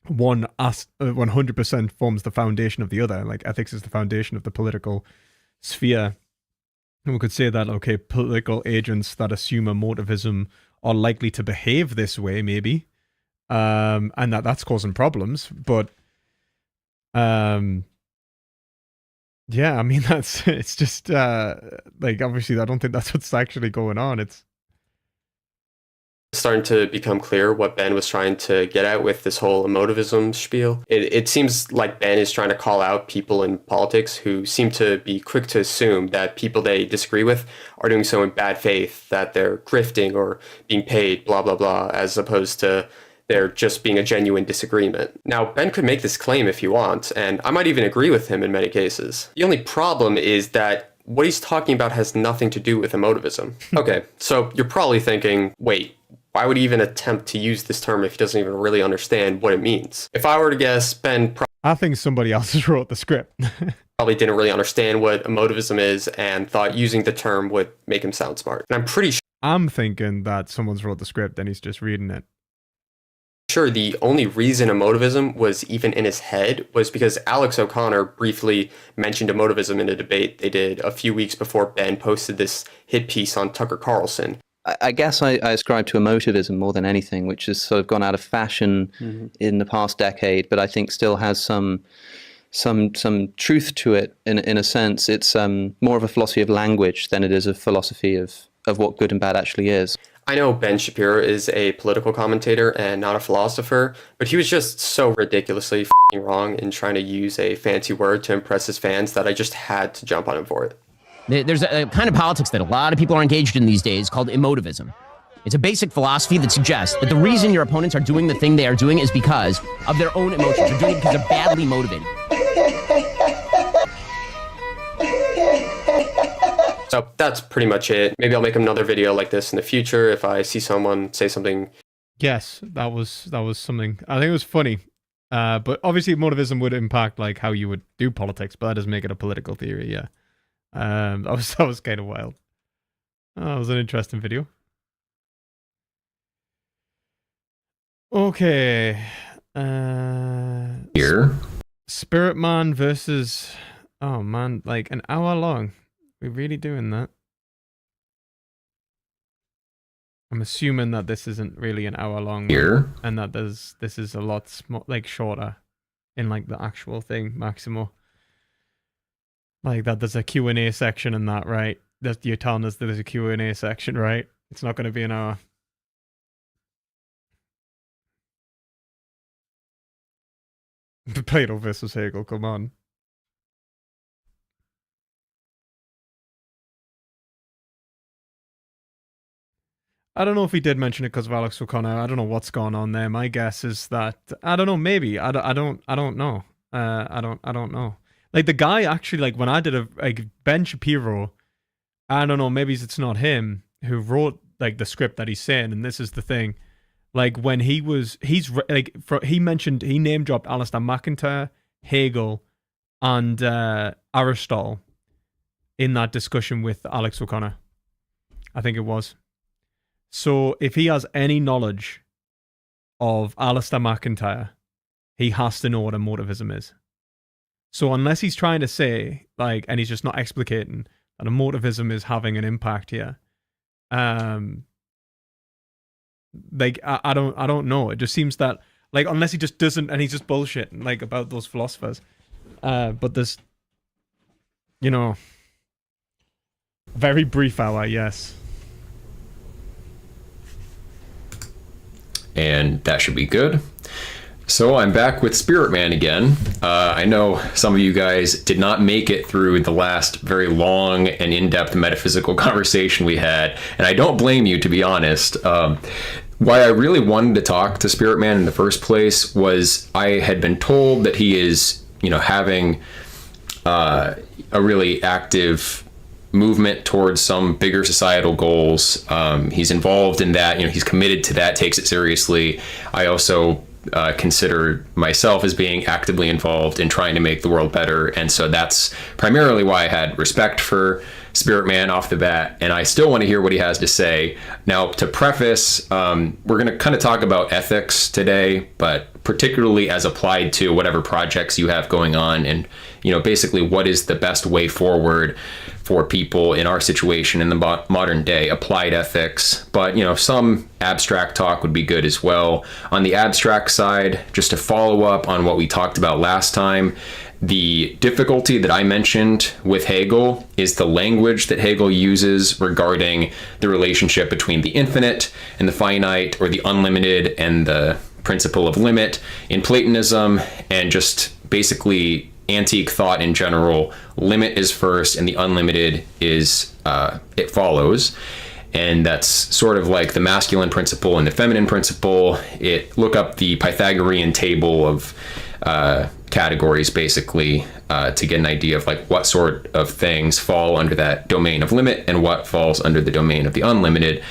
one 100% forms the foundation of the other. Like ethics is the foundation of the political sphere. And we could say that, okay, political agents that assume emotivism are likely to behave this way, maybe, and that's causing problems. But yeah, I mean, it's just like, obviously I don't think that's what's actually going on. It's starting to become clear what Ben was trying to get at with this whole emotivism spiel. It seems like Ben is trying to call out people in politics who seem to be quick to assume that people they disagree with are doing so in bad faith, that they're grifting or being paid, blah, blah, blah, as opposed to there just being a genuine disagreement. Now, Ben could make this claim if he wants, and I might even agree with him in many cases. The only problem is that what he's talking about has nothing to do with emotivism. Okay, so you're probably thinking, wait, why would he even attempt to use this term if he doesn't even really understand what it means? If I were to guess, Ben I think somebody else has wrote the script. probably didn't really understand what emotivism is and thought using the term would make him sound smart. And I'm pretty sure I'm thinking that someone's wrote the script and he's just reading it. Sure, the only reason emotivism was even in his head was because Alex O'Connor briefly mentioned emotivism in a debate they did a few weeks before Ben posted this hit piece on Tucker Carlson. I guess I ascribe to emotivism more than anything, which has sort of gone out of fashion in the past decade, but I think still has some truth to it in a sense. It's more of a philosophy of language than it is a philosophy of what good and bad actually is. I know Ben Shapiro is a political commentator and not a philosopher, but he was just so ridiculously f***ing wrong in trying to use a fancy word to impress his fans that I just had to jump on him for it. There's a kind of politics that a lot of people are engaged in these days called emotivism. It's a basic philosophy that suggests that the reason your opponents are doing the thing they are doing is because of their own emotions. They're doing it because they're badly motivated. So that's pretty much it. Maybe I'll make another video like this in the future if I see someone say something. Yes, that was something. I think it was funny. But obviously emotivism would impact like how you would do politics, but that doesn't make it a political theory, yeah. That was kind of wild. That was an interesting video. Okay. Here. Spirit Man versus oh man, like an hour long. We're really doing that? I'm assuming that this isn't really an hour long here, and that this is a lot like shorter in like the actual thing, Maximo. Like that there's a Q&A section and that, right? That you're telling us that there's a Q&A section, right? It's not going to be an hour. Plato versus Hegel, come on. I don't know if he did mention it because of Alex O'Connor. I don't know what's going on there. My guess is that I don't know. Maybe I don't know. I don't know. Like the guy actually, like when I did Ben Shapiro, I don't know. Maybe it's not him who wrote like the script that he's saying. And this is the thing, like when he name dropped Alistair McIntyre, Hegel, and Aristotle in that discussion with Alex O'Connor. I think it was. So if he has any knowledge of Alistair McIntyre, he has to know what emotivism is. So unless he's trying to say, like, and he's just not explicating that emotivism is having an impact here, like I don't know. It just seems that like unless he just doesn't, and he's just bullshitting like about those philosophers. But there's, you know, very brief hour, yes. And that should be good. So I'm back with Spirit Man again. I know some of you guys did not make it through the last very long and in-depth metaphysical conversation we had, and I don't blame you, to be honest. Why I really wanted to talk to Spirit Man in the first place was I had been told that he is, you know, having a really active movement towards some bigger societal goals. He's involved in that, you know, he's committed to that, takes it seriously. I also consider myself as being actively involved in trying to make the world better, and so that's primarily why I had respect for Spirit Man off the bat, and I still want to hear what he has to say. Now, to preface, we're going to kind of talk about ethics today, but particularly as applied to whatever projects you have going on, and, you know, basically what is the best way forward for people in our situation in the modern day, applied ethics. But, you know, some abstract talk would be good as well. On the abstract side, just to follow up on what we talked about last time, The difficulty that I mentioned with Hegel is the language that Hegel uses regarding the relationship between the infinite and the finite, or the unlimited and the principle of limit in Platonism, and just basically antique thought in general. Limit is first and the unlimited is it follows. And that's sort of like the masculine principle and the feminine principle. Look up the Pythagorean table of categories, basically, to get an idea of like what sort of things fall under that domain of limit and what falls under the domain of the unlimited.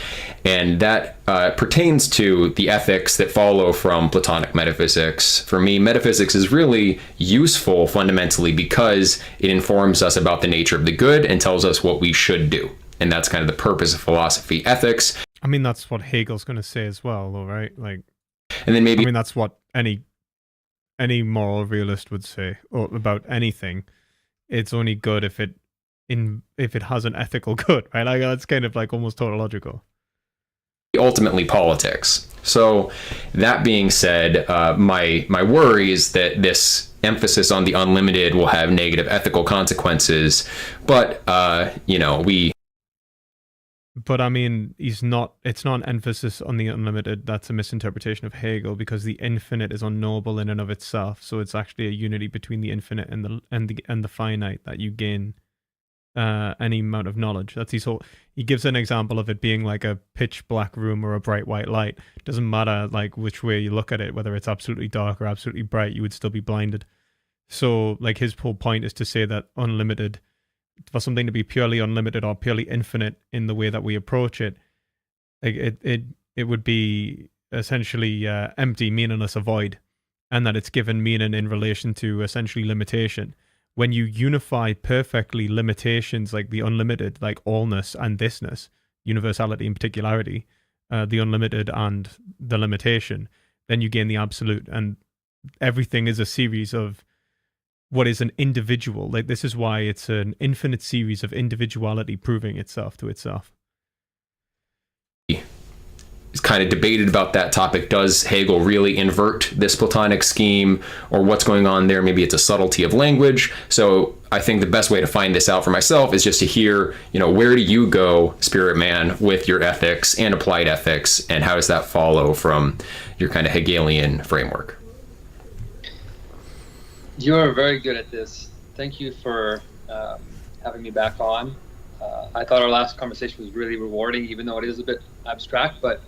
And that pertains to the ethics that follow from Platonic metaphysics. For me, metaphysics is really useful fundamentally because it informs us about the nature of the good and tells us what we should do. And that's kind of the purpose of philosophy. Ethics. I mean, that's what Hegel's going to say as well, though, right? Like, and then maybe, I mean, that's what any moral realist would say about anything. It's only good if it has an ethical good, right? Like, that's kind of like almost tautological. Ultimately politics. So that being said, my worry is that this emphasis on the unlimited will have negative ethical consequences. But But I mean, it's not an emphasis on the unlimited. That's a misinterpretation of Hegel, because the infinite is unknowable in and of itself. So it's actually a unity between the infinite and the finite that you gain any amount of knowledge. That's his whole. He gives an example of it being like a pitch black room or a bright white light. It doesn't matter like which way you look at it, whether it's absolutely dark or absolutely bright, you would still be blinded. So like his whole point is to say that unlimited, for something to be purely unlimited or purely infinite in the way that we approach it, like it would be essentially empty, meaningless, a void, and that it's given meaning in relation to essentially limitation. When you unify perfectly limitations like the unlimited, like allness and thisness, universality and particularity, the unlimited and the limitation, then you gain the absolute, and everything is a series of what is an individual. Like, this is why it's an infinite series of individuality proving itself to itself. It's kind of debated about that topic. Does Hegel really invert this Platonic scheme, or what's going on there? Maybe it's a subtlety of language. So I think the best way to find this out for myself is just to hear, where do you go, Spirit Man, with your ethics and applied ethics, and how does that follow from your kind of Hegelian framework? You're very good at this. Thank you for having me back on. I thought our last conversation was really rewarding, even though it is a bit abstract. But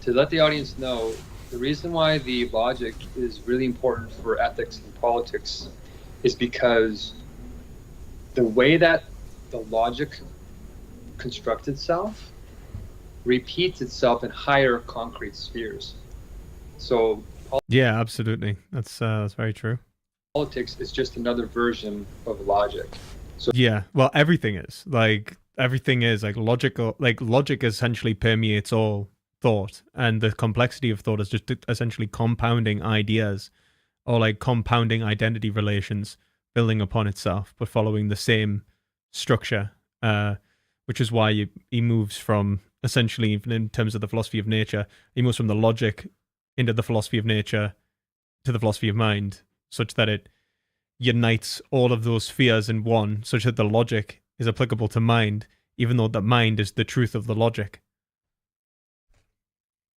to let the audience know, the reason why the logic is really important for ethics and politics is because the way that the logic constructs itself repeats itself in higher concrete spheres. So yeah, absolutely. That's very true. Politics is just another version of logic. So yeah, well, everything is like logical. Like, logic essentially permeates all thought, and the complexity of thought is just essentially compounding ideas, or like compounding identity relations, building upon itself, but following the same structure. Which is why he moves from, essentially, even in terms of the philosophy of nature, he moves from the logic into the philosophy of nature to the philosophy of mind, such that it unites all of those spheres in one, such that the logic is applicable to mind, even though that mind is the truth of the logic.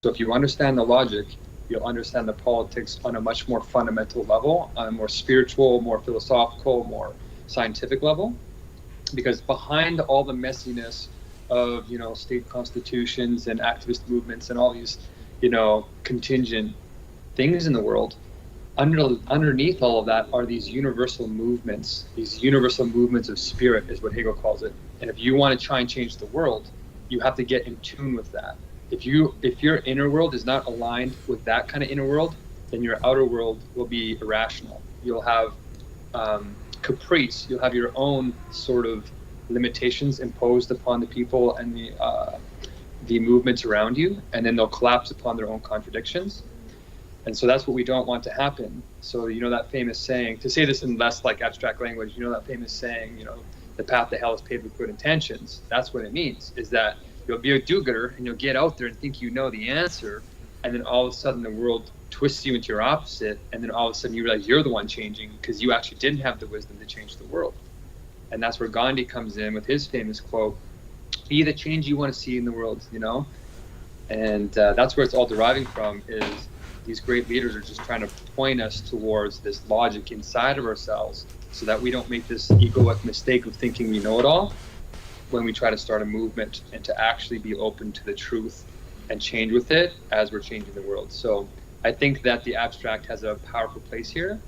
So if you understand the logic, you'll understand the politics on a much more fundamental level, on a more spiritual, more philosophical, more scientific level. Because behind all the messiness of, state constitutions and activist movements and all these, contingent things in the world, underneath all of that are these universal movements of spirit, is what Hegel calls it. And if you want to try and change the world, you have to get in tune with that. If your inner world is not aligned with that kind of inner world, then your outer world will be irrational. You'll have caprice. You'll have your own sort of limitations imposed upon the people and the movements around you, and then they'll collapse upon their own contradictions. And so that's what we don't want to happen. So that famous saying, to say this in less like abstract language, that famous saying, the path to hell is paved with good intentions. That's what it means, is that you'll be a do-gooder and you'll get out there and think you know the answer, and then all of a sudden the world twists you into your opposite, and then all of a sudden you realize you're the one changing because you actually didn't have the wisdom to change the world. And that's where Gandhi comes in with his famous quote, "Be the change you want to see in the world," you know? And that's where it's all deriving from, is these great leaders are just trying to point us towards this logic inside of ourselves so that we don't make this egoic mistake of thinking we know it all when we try to start a movement, and to actually be open to the truth and change with it as we're changing the world. So I think that the abstract has a powerful place here.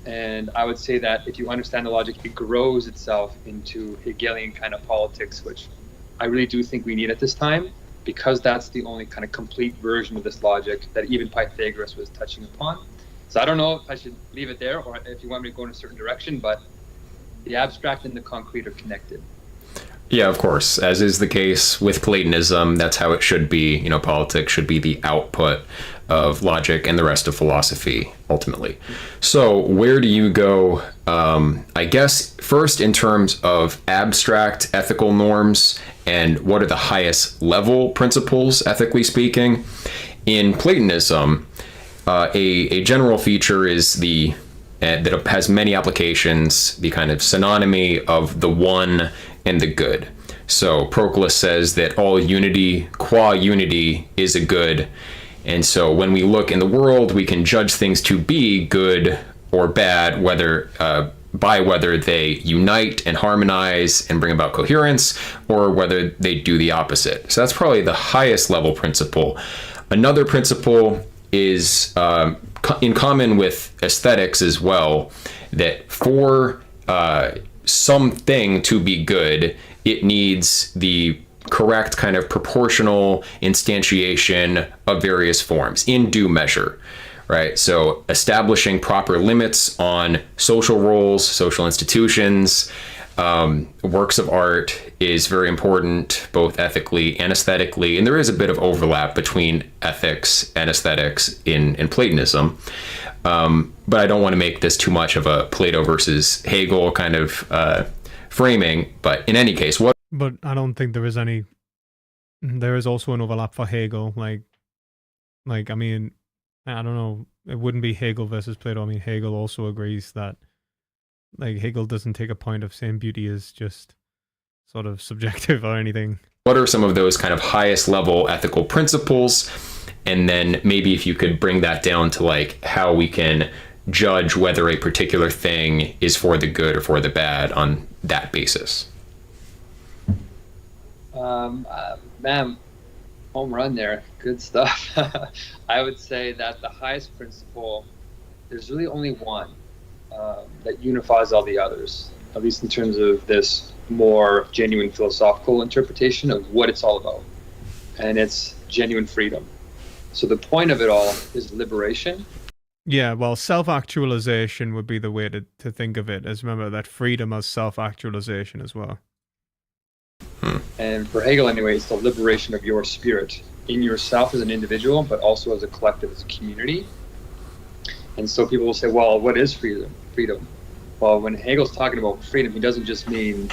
And I would say that if you understand the logic, it grows itself into Hegelian kind of politics, which I really do think we need at this time, because that's the only kind of complete version of this logic that even Pythagoras was touching upon. So I don't know if I should leave it there or if you want me to go in a certain direction, but the abstract and the concrete are connected. Yeah, of course. As is the case with Platonism, that's how it should be. You know, politics should be the output of logic and the rest of philosophy, ultimately. So where do you go, I guess, first in terms of abstract ethical norms, and what are the highest level principles, ethically speaking? In Platonism, a general feature is that has many applications, the kind of synonymy of the one and the good. So Proclus says that all unity qua unity is a good. And so when we look in the world, we can judge things to be good or bad, whether by whether they unite and harmonize and bring about coherence, or whether they do the opposite. So that's probably the highest level principle. Another principle is in common with aesthetics as well, that for something to be good, it needs the correct kind of proportional instantiation of various forms in due measure, right? So establishing proper limits on social roles, social institutions, works of art is very important, both ethically and aesthetically. And there is a bit of overlap between ethics and aesthetics in Platonism. But I don't want to make this too much of a Plato versus Hegel kind of framing. But in any case, what? But I don't think there is any. There is also an overlap for Hegel. Like I mean, I don't know. It wouldn't be Hegel versus Plato. I mean, Hegel also agrees that, like, Hegel doesn't take a point of saying beauty is just sort of subjective or anything. What are some of those kind of highest level ethical principles? And then maybe if you could bring that down to like how we can judge whether a particular thing is for the good or for the bad on that basis. Man, home run there. Good stuff. I would say that the highest principle, there's really only one that unifies all the others, at least in terms of this more genuine philosophical interpretation of what it's all about. And it's genuine freedom. So the point of it all is liberation. Yeah, well, self-actualization would be the way to think of it, as remember that freedom as self-actualization as well. And for Hegel anyway, it's the liberation of your spirit in yourself as an individual, but also as a collective, as a community. And so people will say, well, what is freedom? Well, when Hegel's talking about freedom, he doesn't just mean,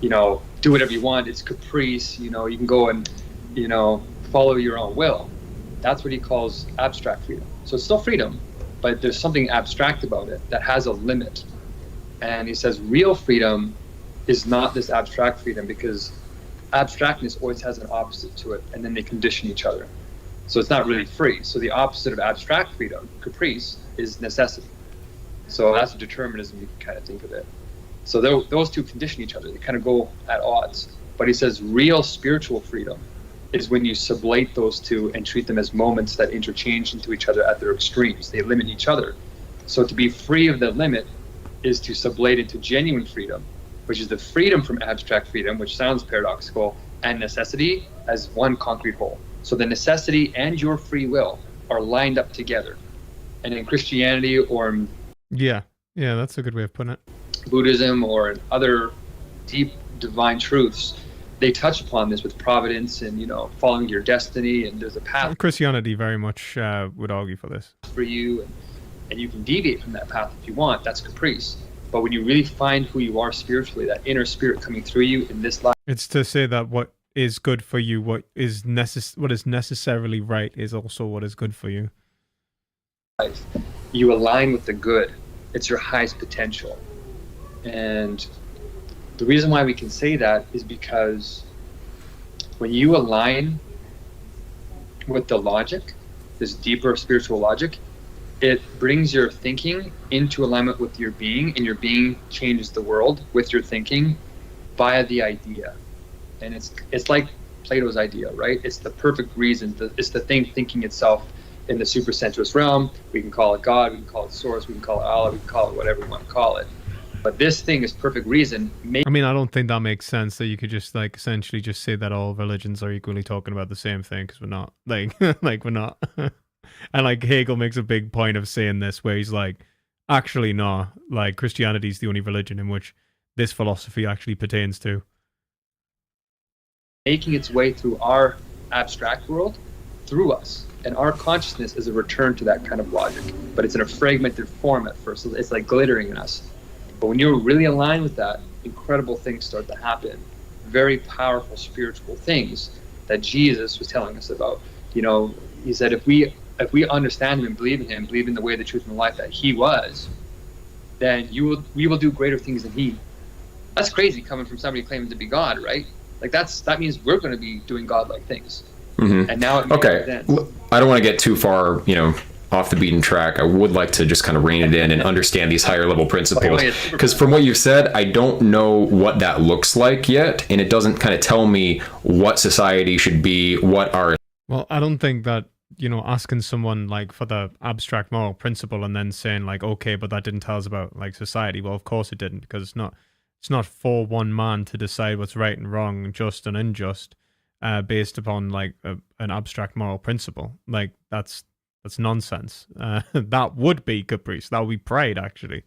do whatever you want. It's caprice, you can go and, follow your own will. That's what he calls abstract freedom. So it's still freedom, but there's something abstract about it that has a limit. And he says real freedom is not this abstract freedom, because abstractness always has an opposite to it, and then they condition each other. So it's not really free. So the opposite of abstract freedom, caprice, is necessity. So that's a determinism, you can kind of think of it. So those two condition each other. They kind of go at odds. But he says real spiritual freedom is when you sublate those two and treat them as moments that interchange into each other at their extremes. They limit each other. So to be free of the limit is to sublate into genuine freedom, which is the freedom from abstract freedom, which sounds paradoxical, and necessity as one concrete whole. So the necessity and your free will are lined up together. And in Christianity or in Yeah, that's a good way of putting it. Buddhism or in other deep divine truths, they touch upon this with providence and, following your destiny, and there's a path. Christianity very much would argue for this. For you, and you can deviate from that path if you want. That's caprice. But when you really find who you are spiritually, that inner spirit coming through you in this life. It's to say that what is good for you, what is necessarily right, is also what is good for you. life. You align with the good. It's your highest potential. And the reason why we can say that is because when you align with the logic, this deeper spiritual logic, it brings your thinking into alignment with your being, and your being changes the world with your thinking via the idea. And it's like Plato's idea, right? It's the perfect reason. It's the thing thinking itself in the supersensuous realm. We can call it God, we can call it source, we can call it Allah, we can call it whatever we want to call it. But this thing is perfect reason. I mean, I don't think that makes sense that you could just like essentially just say that all religions are equally talking about the same thing, because we're not. Like, like we're not. And like Hegel makes a big point of saying this, where he's like, actually, no, like Christianity is the only religion in which this philosophy actually pertains to. Making its way through our abstract world, through us. And our consciousness is a return to that kind of logic. But it's in a fragmented form at first. So it's like glittering in us. But when you're really aligned with that, incredible things start to happen. Very powerful spiritual things that Jesus was telling us about. You know, he said if we understand him and believe in him, believe in the way, the truth, and the life that he was, then we will do greater things than he. That's crazy coming from somebody claiming to be God, right? Like that means we're going to be doing godlike things. Mm-hmm. And now it makes sense. I don't want to get too far, off the beaten track. I would like to just kind of rein it in and understand these higher level principles, because from what you've said, I don't know what that looks like yet, and it doesn't kind of tell me what society should be, what our... Well, I don't think that, asking someone like for the abstract moral principle and then saying like, okay, but that didn't tell us about like society. Well, of course it didn't, because it's not for one man to decide what's right and wrong, just and unjust, based upon like an abstract moral principle. Like that's nonsense. That would be caprice. That would be pride, actually.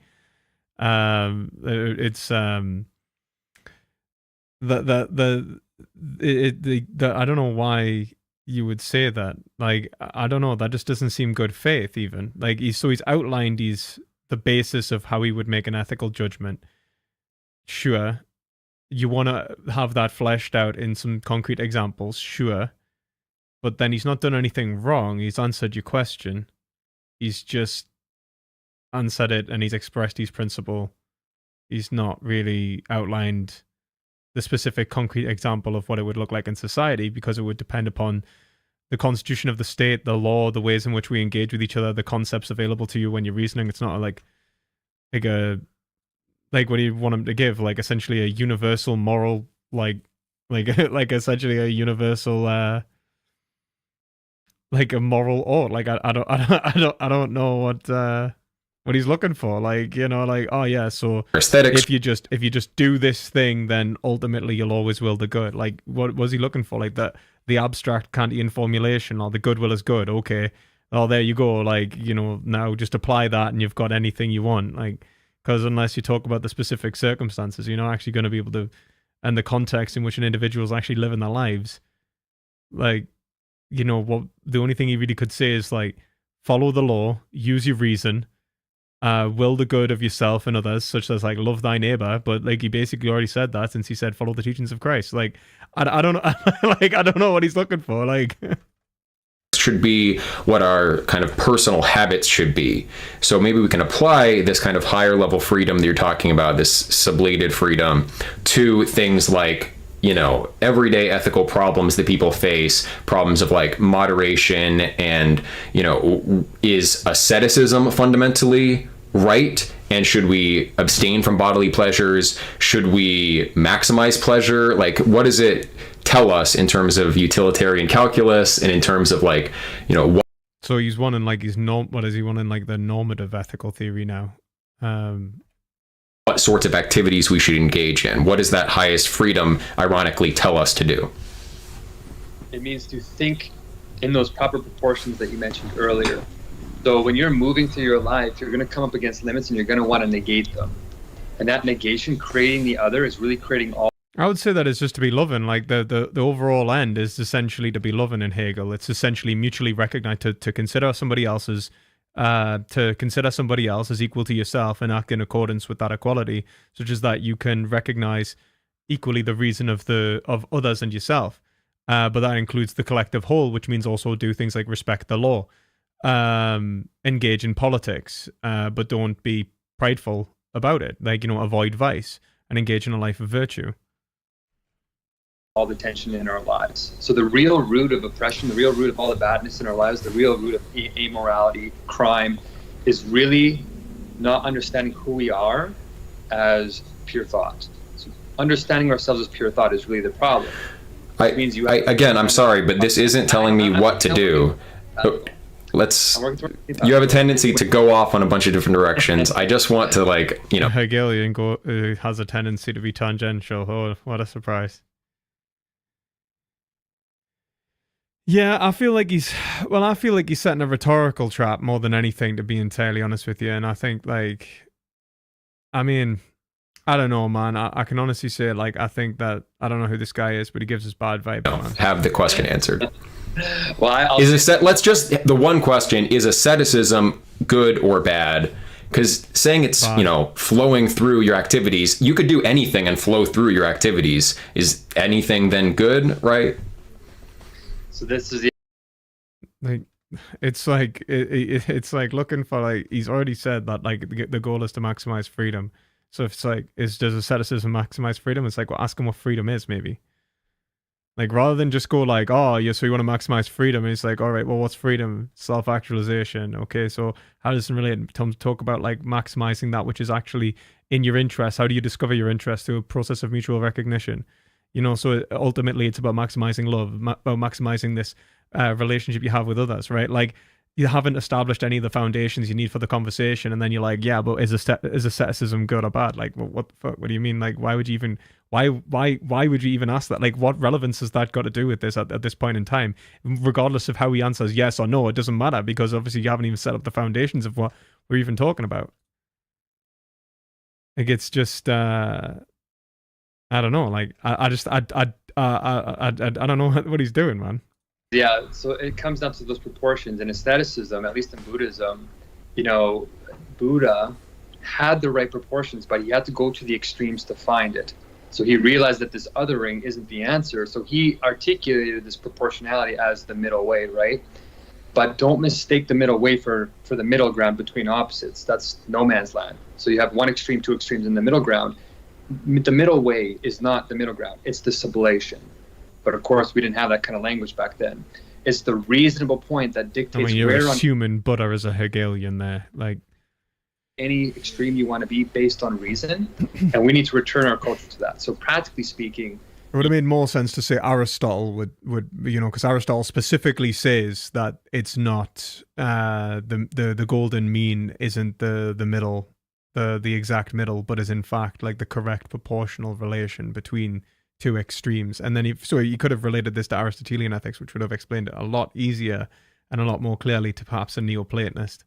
It's I don't know why you would say that. Like, I don't know. That just doesn't seem good faith, even. Like, he's outlined the basis of how he would make an ethical judgment. Sure, you want to have that fleshed out in some concrete examples. Sure. But then he's not done anything wrong. He's answered your question. He's just answered it, and he's expressed his principle. He's not really outlined the specific concrete example of what it would look like in society, because it would depend upon the constitution of the state, the law, the ways in which we engage with each other, the concepts available to you when you're reasoning. It's not like what do you want him to give? Like essentially a universal moral, like essentially a universal like a moral ought. Like I don't know what he's looking for. Like, oh yeah, so aesthetics. If you just do this thing, then ultimately you'll always will the good. Like, what was he looking for? Like the abstract Kantian formulation, or the goodwill is good. Okay, oh, there you go. Like, now just apply that and you've got anything you want. Like, because unless you talk about the specific circumstances, you're not actually going to be able to, and the context in which an individual is actually living their lives. Like, what the only thing he really could say is like, follow the law, use your reason, will the good of yourself and others, such as like love thy neighbor. But like, he basically already said that, since he said follow the teachings of Christ. Like, I don't know. Like, I don't know what he's looking for. Like, should be what our kind of personal habits should be. So maybe we can apply this kind of higher level freedom that you're talking about, this sublated freedom, to things like, everyday ethical problems that people face, problems of like moderation and, is asceticism fundamentally right? And should we abstain from bodily pleasures? Should we maximize pleasure? Like, what does it tell us in terms of utilitarian calculus and in terms of like, what? So he's wanting like what is he wanting, like the normative ethical theory now? What sorts of activities we should engage in? What does that highest freedom ironically tell us to do? It means to think in those proper proportions that you mentioned earlier. So when you're moving through your life, you're going to come up against limits and you're going to want to negate them. And that negation, creating the other, is really creating all. I would say that it's just to be loving. Like the overall end is essentially to be loving in Hegel. It's essentially mutually recognized, to consider somebody else as equal to yourself and act in accordance with that equality, such as that you can recognize equally the reason of others and yourself. But that includes the collective whole, which means also do things like respect the law. engage in politics, but don't be prideful about it. Like, avoid vice and engage in a life of virtue. All the tension in our lives. So the real root of oppression, the real root of all the badness in our lives, the real root of amorality, crime, is really not understanding who we are as pure thought. So understanding ourselves as pure thought is really the problem. Again, I'm sorry, but this isn't telling me what to do. You have a tendency to go off on a bunch of different directions. I just want to, Hegelian has a tendency to be tangential. Oh, what a surprise. Yeah, I feel like he's setting a rhetorical trap more than anything, to be entirely honest with you. And I think, I don't know, man. I can honestly say, I think that, I don't know who this guy is, but he gives us bad vibes. No, have the question answered. Well, the one question, is asceticism good or bad? Because saying it's, flowing through your activities, you could do anything and flow through your activities. Is anything then good, right? So this is it's like looking for, he's already said that the goal is to maximize freedom. So if it's does asceticism maximize freedom? It's well, ask him what freedom is, maybe. Rather than just go oh yeah, so you want to maximize freedom, and it's all right, well, what's freedom? Self-actualization. Okay, so how does it relate to talk about maximizing that which is actually in your interest? How do you discover your interest? Through a process of mutual recognition. So ultimately it's about maximizing love, about maximizing this relationship you have with others, right? You haven't established any of the foundations you need for the conversation, and then you're yeah, but is asceticism good or bad? What the fuck? What do you mean? Why would you even? Why would you even ask that? What relevance has that got to do with this at this point in time? Regardless of how he answers yes or no, it doesn't matter, because obviously you haven't even set up the foundations of what we're even talking about. It's just. I don't know. I don't know what he's doing, man. Yeah, so it comes down to those proportions. In asceticism, at least in Buddhism, Buddha had the right proportions, but he had to go to the extremes to find it. So he realized that this othering isn't the answer. So he articulated this proportionality as the middle way, right? But don't mistake the middle way for the middle ground between opposites. That's no man's land. So you have one extreme, two extremes in the middle ground. The middle way is not the middle ground, it's the sublation. But of course, we didn't have that kind of language back then. It's the reasonable point that dictates you're where assuming Buddha is a Hegelian there. Any extreme you want to be based on reason, and we need to return our culture to that. So practically speaking, it would have made more sense to say Aristotle would because Aristotle specifically says that it's not the golden mean isn't the middle. The exact middle, but is in fact the correct proportional relation between two extremes. And then you could have related this to Aristotelian ethics, which would have explained it a lot easier and a lot more clearly to perhaps a Neoplatonist.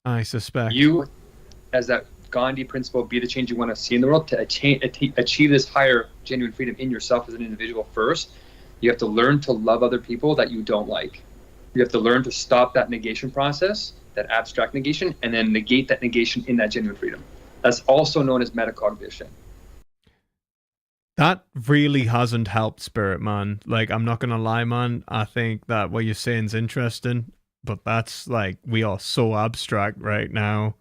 I suspect. You, as that Gandhi principle, be the change you want to see in the world, to achieve this higher genuine freedom in yourself as an individual first, you have to learn to love other people that you don't like. You have to learn to stop that negation process, that abstract negation, and then negate that negation in that genuine freedom. That's also known as metacognition. That really hasn't helped, Spirit Man. I'm not gonna lie, man. I think that what you're saying is interesting, but that's we are so abstract right now.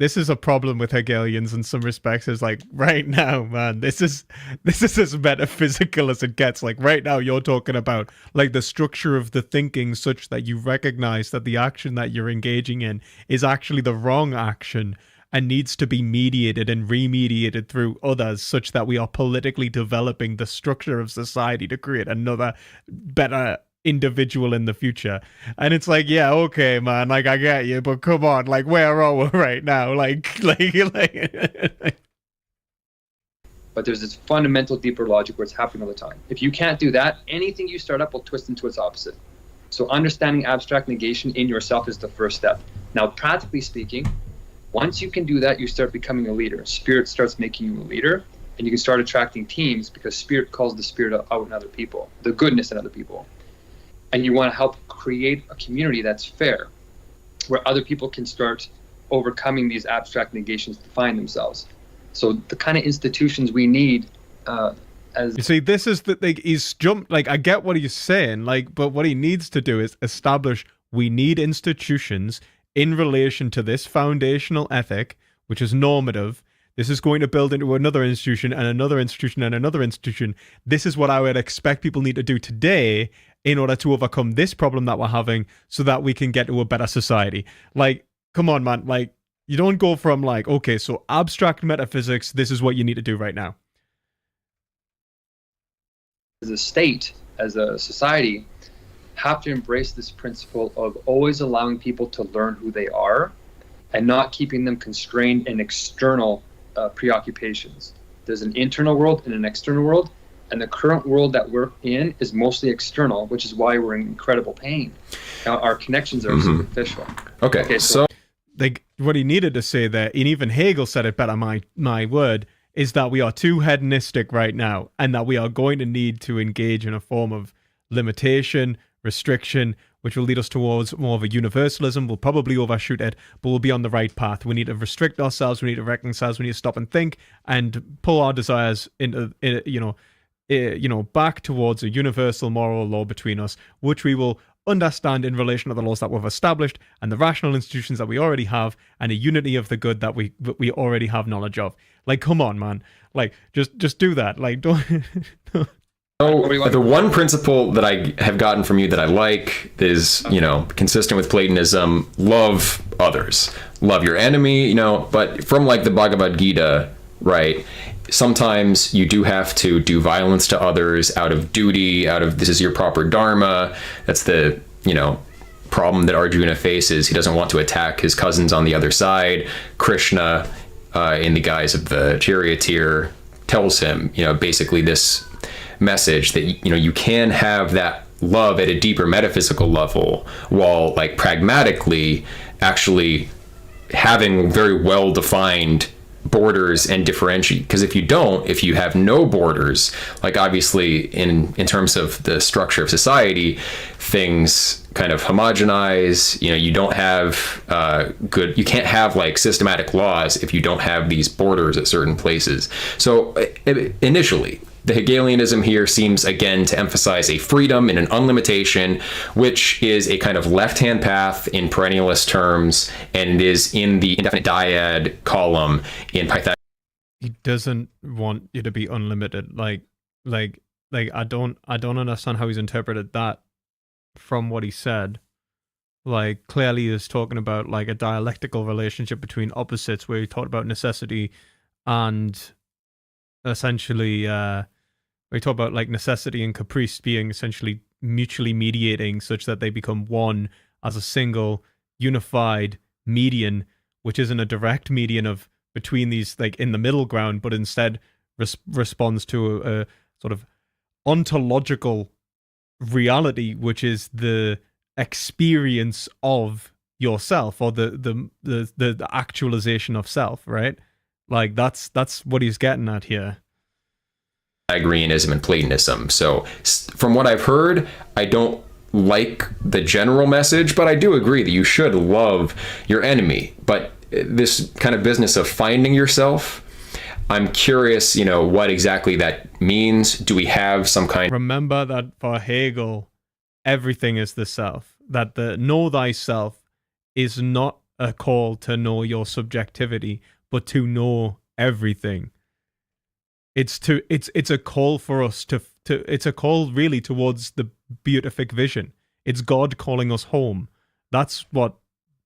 This is a problem with Hegelians in some respects. Is right now, man, this is as metaphysical as it gets. Right now, you're talking about the structure of the thinking, such that you recognize that the action that you're engaging in is actually the wrong action and needs to be mediated and remediated through others, such that we are politically developing the structure of society to create another better individual in the future. And it's yeah, okay, man, I get you, but come on, where are we right now? But there's this fundamental deeper logic where it's happening all the time. If you can't do that, anything you start up will twist into its opposite. So understanding abstract negation in yourself is the first step. Now, practically speaking, once you can do that, you start becoming a leader. Spirit starts making you a leader, and you can start attracting teams, because Spirit calls the Spirit out in other people, the goodness in other people. And you want to help create a community that's fair, where other people can start overcoming these abstract negations to find themselves. So the kind of institutions we need as you see, this is the like he's jumped. Like, I get what he's saying, like, but what he needs to do is establish we need institutions in relation to this foundational ethic, which is normative. This is going to build into another institution and another institution and another institution. This is what I would expect people need to do today in order to overcome this problem that we're having so that we can get to a better society. Like, come on, man. Like, you don't go from like, okay, so abstract metaphysics, this is what you need to do right now. As a state, as a society, have to embrace this principle of always allowing people to learn who they are and not keeping them constrained in external preoccupations. There's an internal world and an external world, and the current world that we're in is mostly external, which is why we're in incredible pain. Now, our connections are superficial. Okay, so like what he needed to say there, and even Hegel said it better, my word, is that we are too hedonistic right now, and that we are going to need to engage in a form of limitation, restriction, which will lead us towards more of a universalism. We'll probably overshoot it, but we'll be on the right path. We need to restrict ourselves. We need to reconcile. We need to stop and think and pull our desires into, back towards a universal moral law between us, which we will understand in relation to the laws that we've established and the rational institutions that we already have, and a unity of the good that we already have knowledge of. Like, come on, man. Like, just do that. Like, don't. So the one principle that I have gotten from you that I like is, consistent with Platonism, love others, love your enemy, but from like the Bhagavad Gita, right? Sometimes you do have to do violence to others out of duty, this is your proper dharma. That's the, problem that Arjuna faces. He doesn't want to attack his cousins on the other side. Krishna, in the guise of the charioteer, tells him, basically this message that you can have that love at a deeper metaphysical level while like pragmatically actually having very well defined borders and differentiate, because if you have no borders, like obviously in terms of the structure of society, things kind of homogenize. You don't have you can't have like systematic laws if you don't have these borders at certain places. So initially, the Hegelianism here seems again to emphasize a freedom and an unlimitation, which is a kind of left-hand path in perennialist terms, and it is in the indefinite dyad column in Pythagoras. He doesn't want you to be unlimited. Like I don't understand how he's interpreted that from what he said. Like, clearly he's talking about like a dialectical relationship between opposites, where he talked about necessity and essentially we talk about like necessity and caprice being essentially mutually mediating, such that they become one as a single unified median, which isn't a direct median of between these, like in the middle ground, but instead responds to a sort of ontological reality, which is the experience of yourself, or the actualization of self, right? Like that's what he's getting at here. Pythagoreanism and Platonism. So from what I've heard, I don't like the general message, but I do agree that you should love your enemy. But this kind of business of finding yourself, I'm curious, what exactly that means. Do we have some kind? Remember that for Hegel, everything is the self. That the know thyself is not a call to know your subjectivity, but to know everything. It's a call for us to it's a call really towards the beatific vision. It's God calling us home. That's what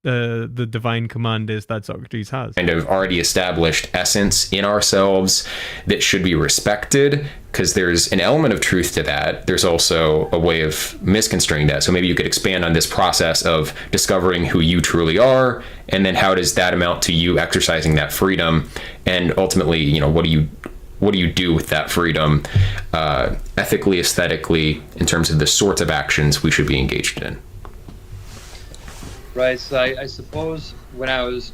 the divine command is that Socrates has. Kind of already established essence in ourselves that should be respected, because there's an element of truth to that. There's also a way of misconstruing that. So maybe you could expand on this process of discovering who you truly are, and then how does that amount to you exercising that freedom, and ultimately, what do you do with that freedom, ethically, aesthetically, in terms of the sorts of actions we should be engaged in? Right, so I suppose when I was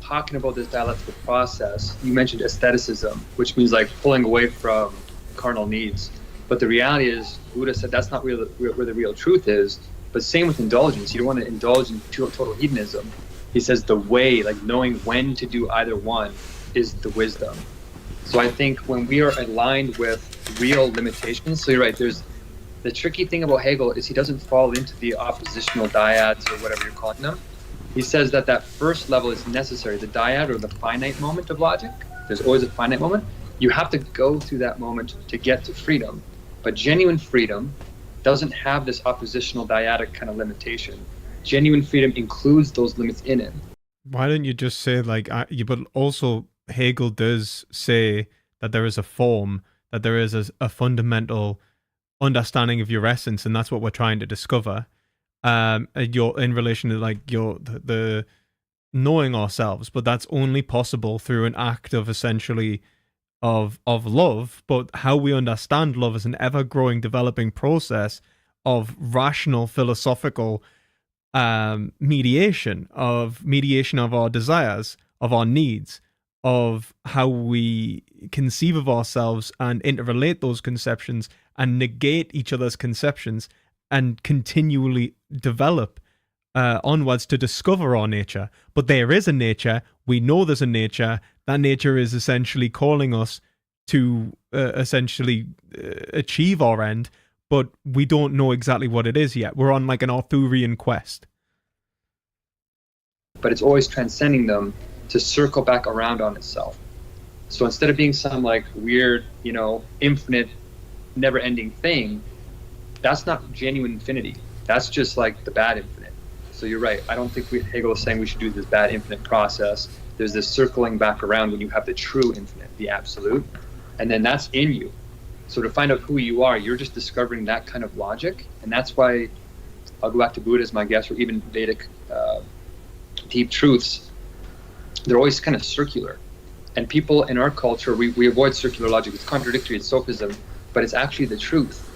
talking about this dialectical process, you mentioned aestheticism, which means like pulling away from carnal needs. But the reality is, Buddha said that's not where the real truth is. But same with indulgence. You don't want to indulge in total hedonism. He says the way, like knowing when to do either one, is the wisdom. So I think when we are aligned with real limitations, so you're right, there's the tricky thing about Hegel is he doesn't fall into the oppositional dyads or whatever you're calling them. He says that that first level is necessary, the dyad or the finite moment of logic. There's always a finite moment. You have to go through that moment to get to freedom. But genuine freedom doesn't have this oppositional dyadic kind of limitation. Genuine freedom includes those limits in it. Why don't you just say but also Hegel does say that there is a form, that there is a fundamental understanding of your essence, and that's what we're trying to discover. You're in relation to the knowing ourselves, but that's only possible through an act of essentially of love. But how we understand love is an ever-growing, developing process of rational philosophical mediation of our desires, of our needs, of how we conceive of ourselves and interrelate those conceptions and negate each other's conceptions and continually develop onwards to discover our nature. But there is a nature. We know there's a nature. That nature is essentially calling us to achieve our end, but we don't know exactly what it is yet. We're on like an Arthurian quest. But it's always transcending them to circle back around on itself. So instead of being some like weird, infinite, never-ending thing, that's not genuine infinity. That's just like the bad infinite. So you're right. I don't think Hegel is saying we should do this bad infinite process. There's this circling back around when you have the true infinite, the absolute, and then that's in you. So to find out who you are, you're just discovering that kind of logic, and that's why I'll go back to Buddhism, I guess, or even Vedic deep truths. They're always kind of circular. And people in our culture, we avoid circular logic. It's contradictory, it's sophism, but it's actually the truth.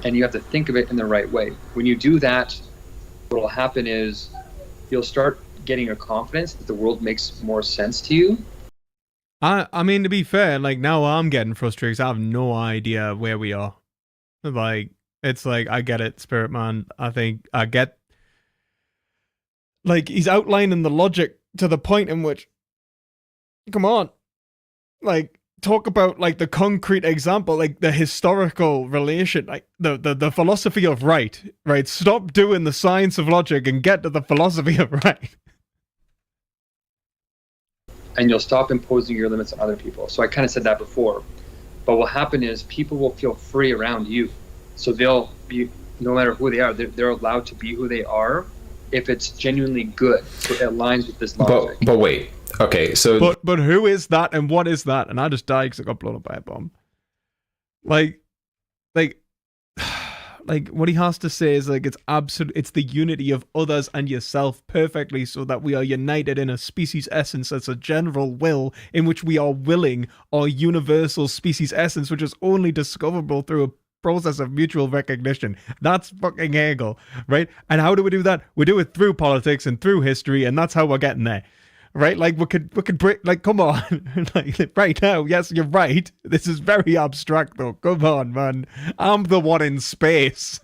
And you have to think of it in the right way. When you do that, what will happen is you'll start getting a confidence that the world makes more sense to you. I mean, to be fair, like now I'm getting frustrated because I have no idea where we are. Like, it's like, I get it, Spirit Man. I think I get, like, he's outlining the logic to the point in which, come on, like, talk about like the concrete example, like the historical relation, like the philosophy of right? Stop doing the science of logic and get to the philosophy of right. And you'll stop imposing your limits on other people. So I kind of said that before, but what will happen is people will feel free around you. So they'll be, no matter who they are, they're allowed to be who they are if it's genuinely good. So it aligns with this logic. But wait. Okay, so... But who is that and what is that? And I just died because I got blown up by a bomb. Like what he has to say is like, it's absolute, it's the unity of others and yourself perfectly so that we are united in a species essence as a general will in which we are willing our universal species essence, which is only discoverable through a process of mutual recognition. That's fucking Hegel, right? And how do we do that? We do it through politics and through history, and that's how we're getting there. Right, like we could break. Like, come on, like right now. Yes, you're right. This is very abstract, though. Come on, man. I'm the one in space.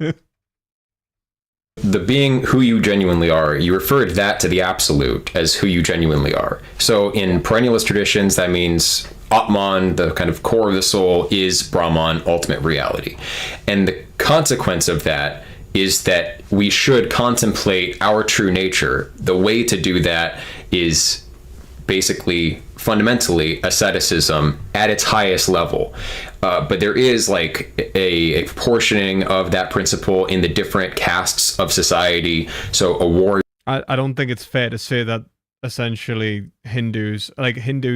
The being who you genuinely are, you referred that to the absolute as who you genuinely are. So in perennialist traditions, that means Atman, the kind of core of the soul, is Brahman, ultimate reality, and the consequence of that is that we should contemplate our true nature. The way to do that is basically fundamentally asceticism at its highest level. But there is like a proportioning of that principle in the different castes of society. So a warrior... I don't think it's fair to say that essentially Hindus,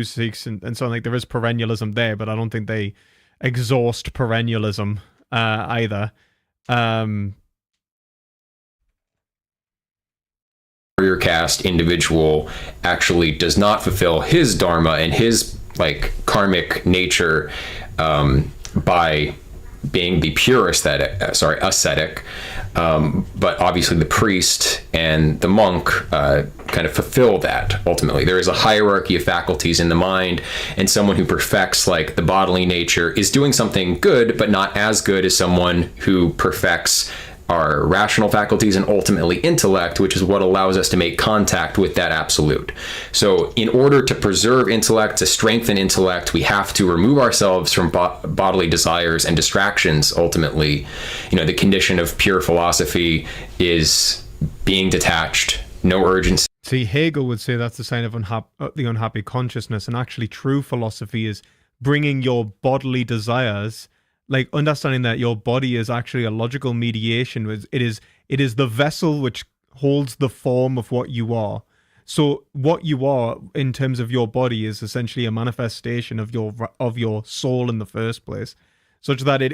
Sikhs and so on, like there is perennialism there, but I don't think they exhaust perennialism either. Warrior caste individual actually does not fulfill his dharma and his like karmic nature by being the pure ascetic, but obviously the priest and the monk kind of fulfill that ultimately. There is a hierarchy of faculties in the mind, and someone who perfects like the bodily nature is doing something good, but not as good as someone who perfects our rational faculties and ultimately intellect, which is what allows us to make contact with that absolute. So in order to preserve intellect, to strengthen intellect, we have to remove ourselves from bodily desires and distractions. Ultimately, the condition of pure philosophy is being detached, no urgency. See, Hegel would say that's the sign of the unhappy consciousness, and actually true philosophy is bringing your bodily desires, like understanding that your body is actually a logical mediation. It is the vessel which holds the form of what you are. So what you are in terms of your body is essentially a manifestation of your soul in the first place, such that it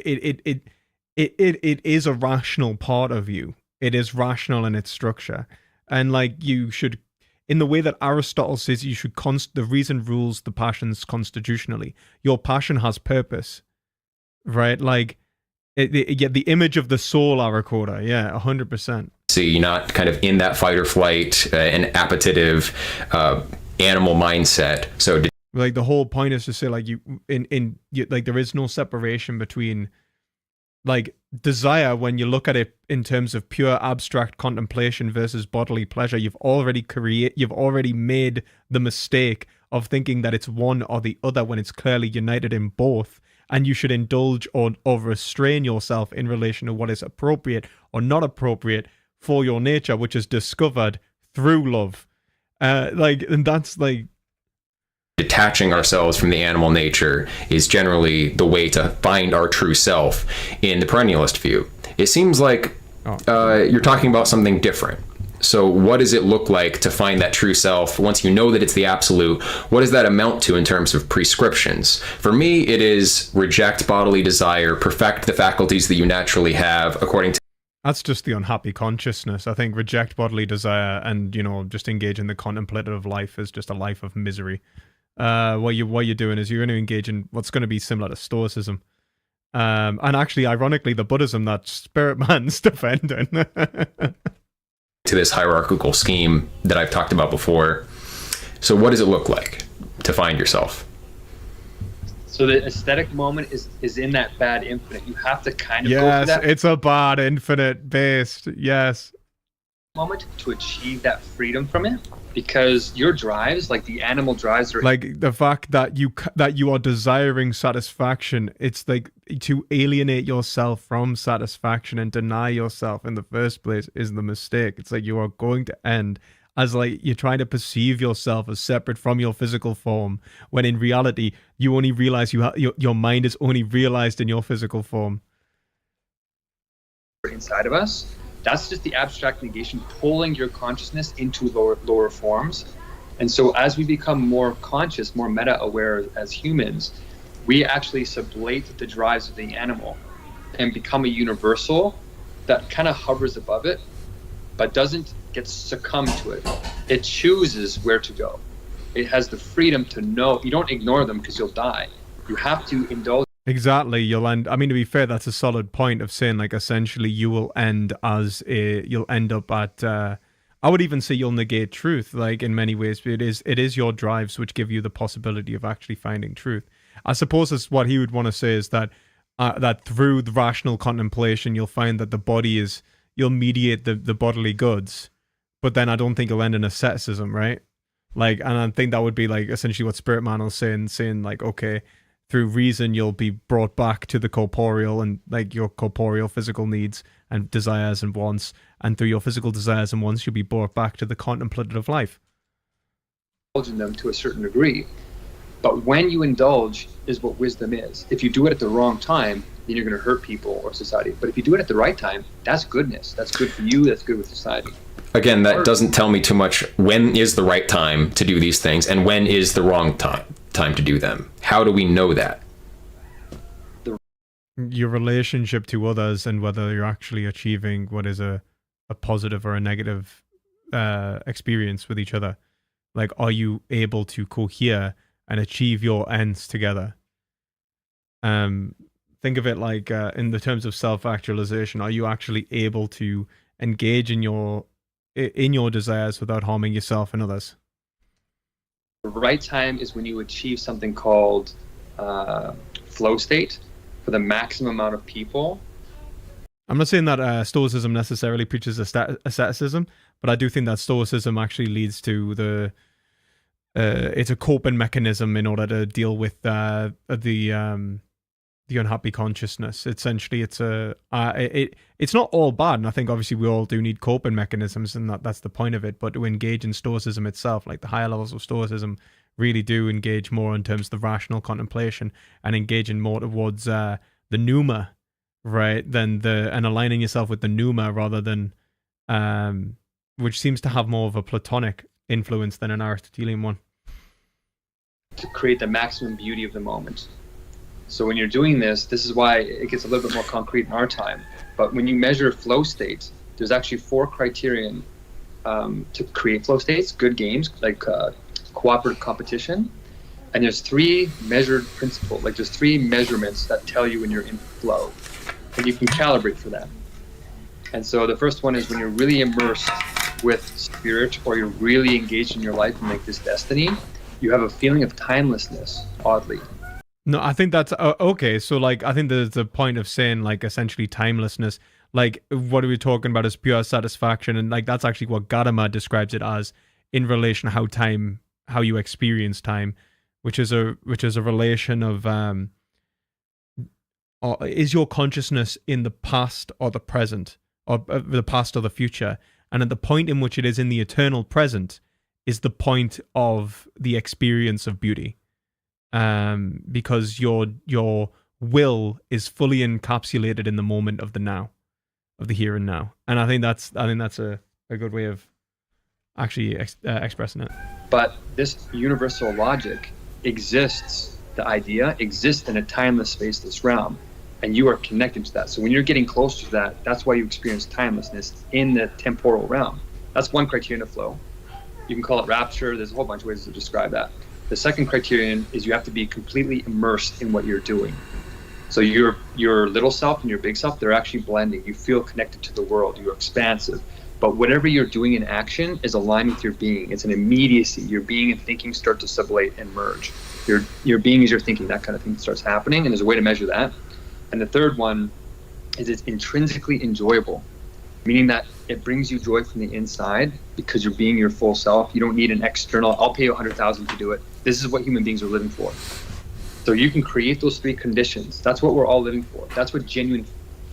is a rational part of you. It is rational in its structure. And like you should, in the way that Aristotle says, you should the reason rules the passions constitutionally. Your passion has purpose, right? Like, the image of the soul, Arakoda, 100%. So you're not kind of in that fight or flight, an appetitive animal mindset. So like the whole point is to say like like there is no separation between like desire when you look at it in terms of pure abstract contemplation versus bodily pleasure. You've already made the mistake of thinking that it's one or the other when it's clearly united in both, and you should indulge or restrain yourself in relation to what is appropriate or not appropriate for your nature, which is discovered through love. And that's like detaching ourselves from the animal nature is generally the way to find our true self in the perennialist view. It seems like you're talking about something different. So what does it look like to find that true self? Once you know that it's the absolute, what does that amount to in terms of prescriptions? For me, it is reject bodily desire, perfect the faculties that you naturally have according to. That's just the unhappy consciousness. I think reject bodily desire and, just engage in the contemplative life is just a life of misery. What you're doing is you're going to engage in what's going to be similar to Stoicism. And actually, ironically, the Buddhism that Spirit Man's defending. To this hierarchical scheme that I've talked about before. So what does it look like to find yourself? So the aesthetic moment is in that bad infinite. You have to kind of go yes, for that. It's a bad infinite based. Yes. Moment to achieve that freedom from it, because your drives, like the animal drives, are like the fact that you are desiring satisfaction. It's like to alienate yourself from satisfaction and deny yourself in the first place is the mistake. It's like you are going to end as like you're trying to perceive yourself as separate from your physical form, when in reality you only realize your mind is only realized in your physical form. Inside of us. That's just the abstract negation pulling your consciousness into lower forms. And so as we become more conscious, more meta-aware as humans, we actually sublate the drives of the animal and become a universal that kind of hovers above it, but doesn't get succumb to it. It chooses where to go. It has the freedom to know. You don't ignore them because you'll die. You have to indulge. Exactly, you'll end. I mean, to be fair, that's a solid point of saying, like, essentially, you will end you'll end up at. I would even say you'll negate truth, like in many ways. But it is your drives which give you the possibility of actually finding truth. I suppose that's what he would want to say is that that through the rational contemplation, you'll find that the body you'll mediate the bodily goods, but then I don't think you'll end in asceticism, right? Like, and I think that would be like essentially what Spirit Man was saying, like, okay. Through reason, you'll be brought back to the corporeal and like your corporeal physical needs and desires and wants. And through your physical desires and wants, you'll be brought back to the contemplative life. In them to a certain degree. But when you indulge is what wisdom is. If you do it at the wrong time, then you're going to hurt people or society. But if you do it at the right time, that's goodness. That's good for you. That's good with society. Again, that doesn't tell me too much. When is the right time to do these things and when is the wrong time to do them? How do we know that? Your relationship to others and whether you're actually achieving what is a positive or a negative experience with each other. Like, are you able to cohere and achieve your ends together? Think of it like in the terms of self-actualization. Are you actually able to engage in your desires without harming yourself and others? The right time is when you achieve something called flow state for the maximum amount of people. I'm not saying that Stoicism necessarily preaches asceticism, but I do think that Stoicism actually leads to it's a coping mechanism in order to deal with the unhappy consciousness. Essentially, it's not all bad, and I think obviously we all do need coping mechanisms, and that's the point of it. But to engage in Stoicism itself, like the higher levels of Stoicism, really do engage more in terms of the rational contemplation and engaging more towards the pneuma, right? And aligning yourself with the pneuma rather than which seems to have more of a Platonic influence than an Aristotelian one. To create the maximum beauty of the moment. So when you're doing this is why it gets a little bit more concrete in our time. But when you measure flow states, there's actually 4 criterion to create flow states, good games, like cooperative competition. And there's 3 measured principles, like there's 3 measurements that tell you when you're in flow. And you can calibrate for that. And so the first one is when you're really immersed with spirit, or you're really engaged in your life and like this destiny, you have a feeling of timelessness, oddly. No, I think that's okay. So, like, I think there's a point of saying, like, essentially timelessness. Like, what are we talking about is pure satisfaction, and like that's actually what Gadamer describes it as in relation to how you experience time, which is a relation of is your consciousness in the past or the present, or the past or the future, and at the point in which it is in the eternal present is the point of the experience of beauty. Because your will is fully encapsulated in the moment of the now, of the here and now, and I think that's a good way of actually expressing it. But this universal logic exists. The idea exists in a timeless spaceless realm, and you are connected to that. So when you're getting closer to that, that's why you experience timelessness in the temporal realm. That's one criterion of flow. You can call it rapture. There's a whole bunch of ways to describe that. The second criterion is you have to be completely immersed in what you're doing. So your little self and your big self, they're actually blending. You feel connected to the world. You're expansive. But whatever you're doing in action is aligned with your being. It's an immediacy. Your being and thinking start to sublate and merge. Your being is your thinking. That kind of thing starts happening, and there's a way to measure that. And the third one is it's intrinsically enjoyable, meaning that it brings you joy from the inside because you're being your full self. You don't need an external, I'll pay you $100,000 to do it. This is what human beings are living for. So you can create those 3 conditions. That's what we're all living for. That's what genuine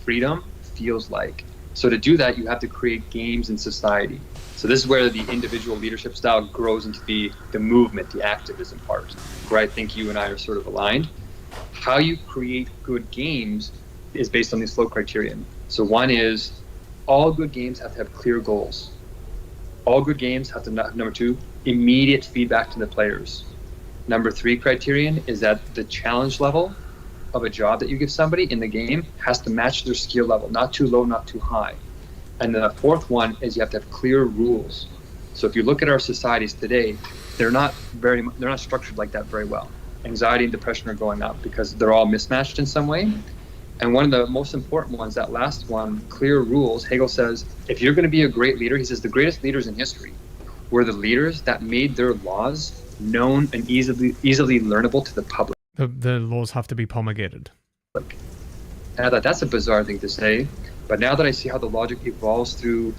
freedom feels like. So to do that, you have to create games in society. So this is where the individual leadership style grows into the movement, the activism part, where I think you and I are sort of aligned. How you create good games is based on these flow criterion. So one is all good games have to have clear goals. All good games have to have, number 2, immediate feedback to the players. Number 3 criterion is that the challenge level of a job that you give somebody in the game has to match their skill level, not too low, not too high. And the 4th one is you have to have clear rules. So if you look at our societies today, they're not structured like that very well. Anxiety and depression are going up because they're all mismatched in some way. And one of the most important ones, that last one, clear rules, Hegel says, if you're going to be a great leader, he says the greatest leaders in history were the leaders that made their laws known and easily learnable to the public. The laws have to be promulgated. And I thought that's a bizarre thing to say, but now that I see how the logic evolves through,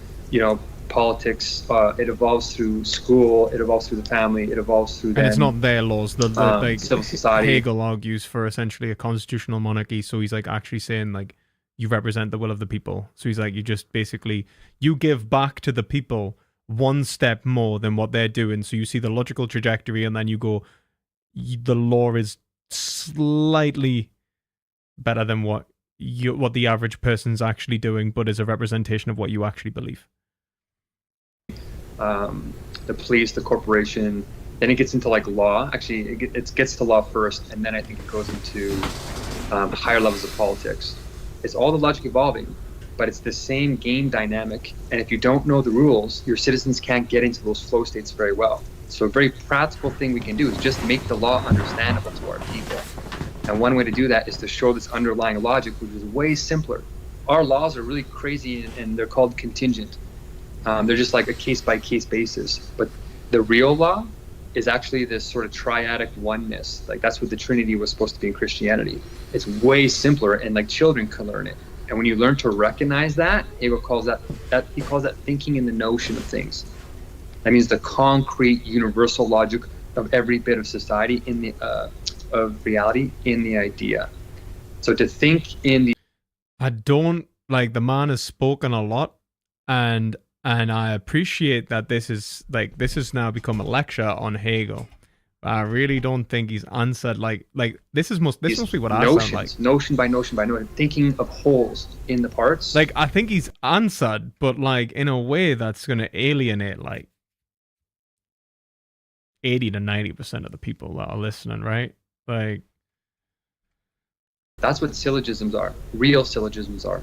politics, it evolves through school, it evolves through the family, it evolves through. And it's not their laws. The civil society. Hegel argues for essentially a constitutional monarchy, so he's like actually saying like you represent the will of the people. So he's like you give back to the people one step more than what they're doing. So you see the logical trajectory, and then you go, the law is slightly better than what the average person's actually doing, but is a representation of what you actually believe. The police, the corporation, then it gets into like law. Actually, it gets to law first, and then I think it goes into higher levels of politics. It's all the logic evolving, but it's the same game dynamic. And if you don't know the rules, your citizens can't get into those flow states very well. So a very practical thing we can do is just make the law understandable to our people. And one way to do that is to show this underlying logic, which is way simpler. Our laws are really crazy, and they're called contingent. They're just like a case-by-case basis. But the real law is actually this sort of triadic oneness. Like that's what the Trinity was supposed to be in Christianity. It's way simpler, and like children can learn it. And when you learn to recognize that, Hegel calls that he calls that thinking in the notion of things. That means the concrete universal logic of every bit of society in the of reality in the idea. So to think in the I don't like the man has spoken a lot, and I appreciate that this has now become a lecture on Hegel. I really don't think he's answered like this must be what I sound like. Notion by notion by notion, thinking of wholes in the parts. Like I think he's answered, but like in a way that's gonna alienate like 80 to 90% of the people that are listening, right? Like that's what syllogisms are. Real syllogisms are.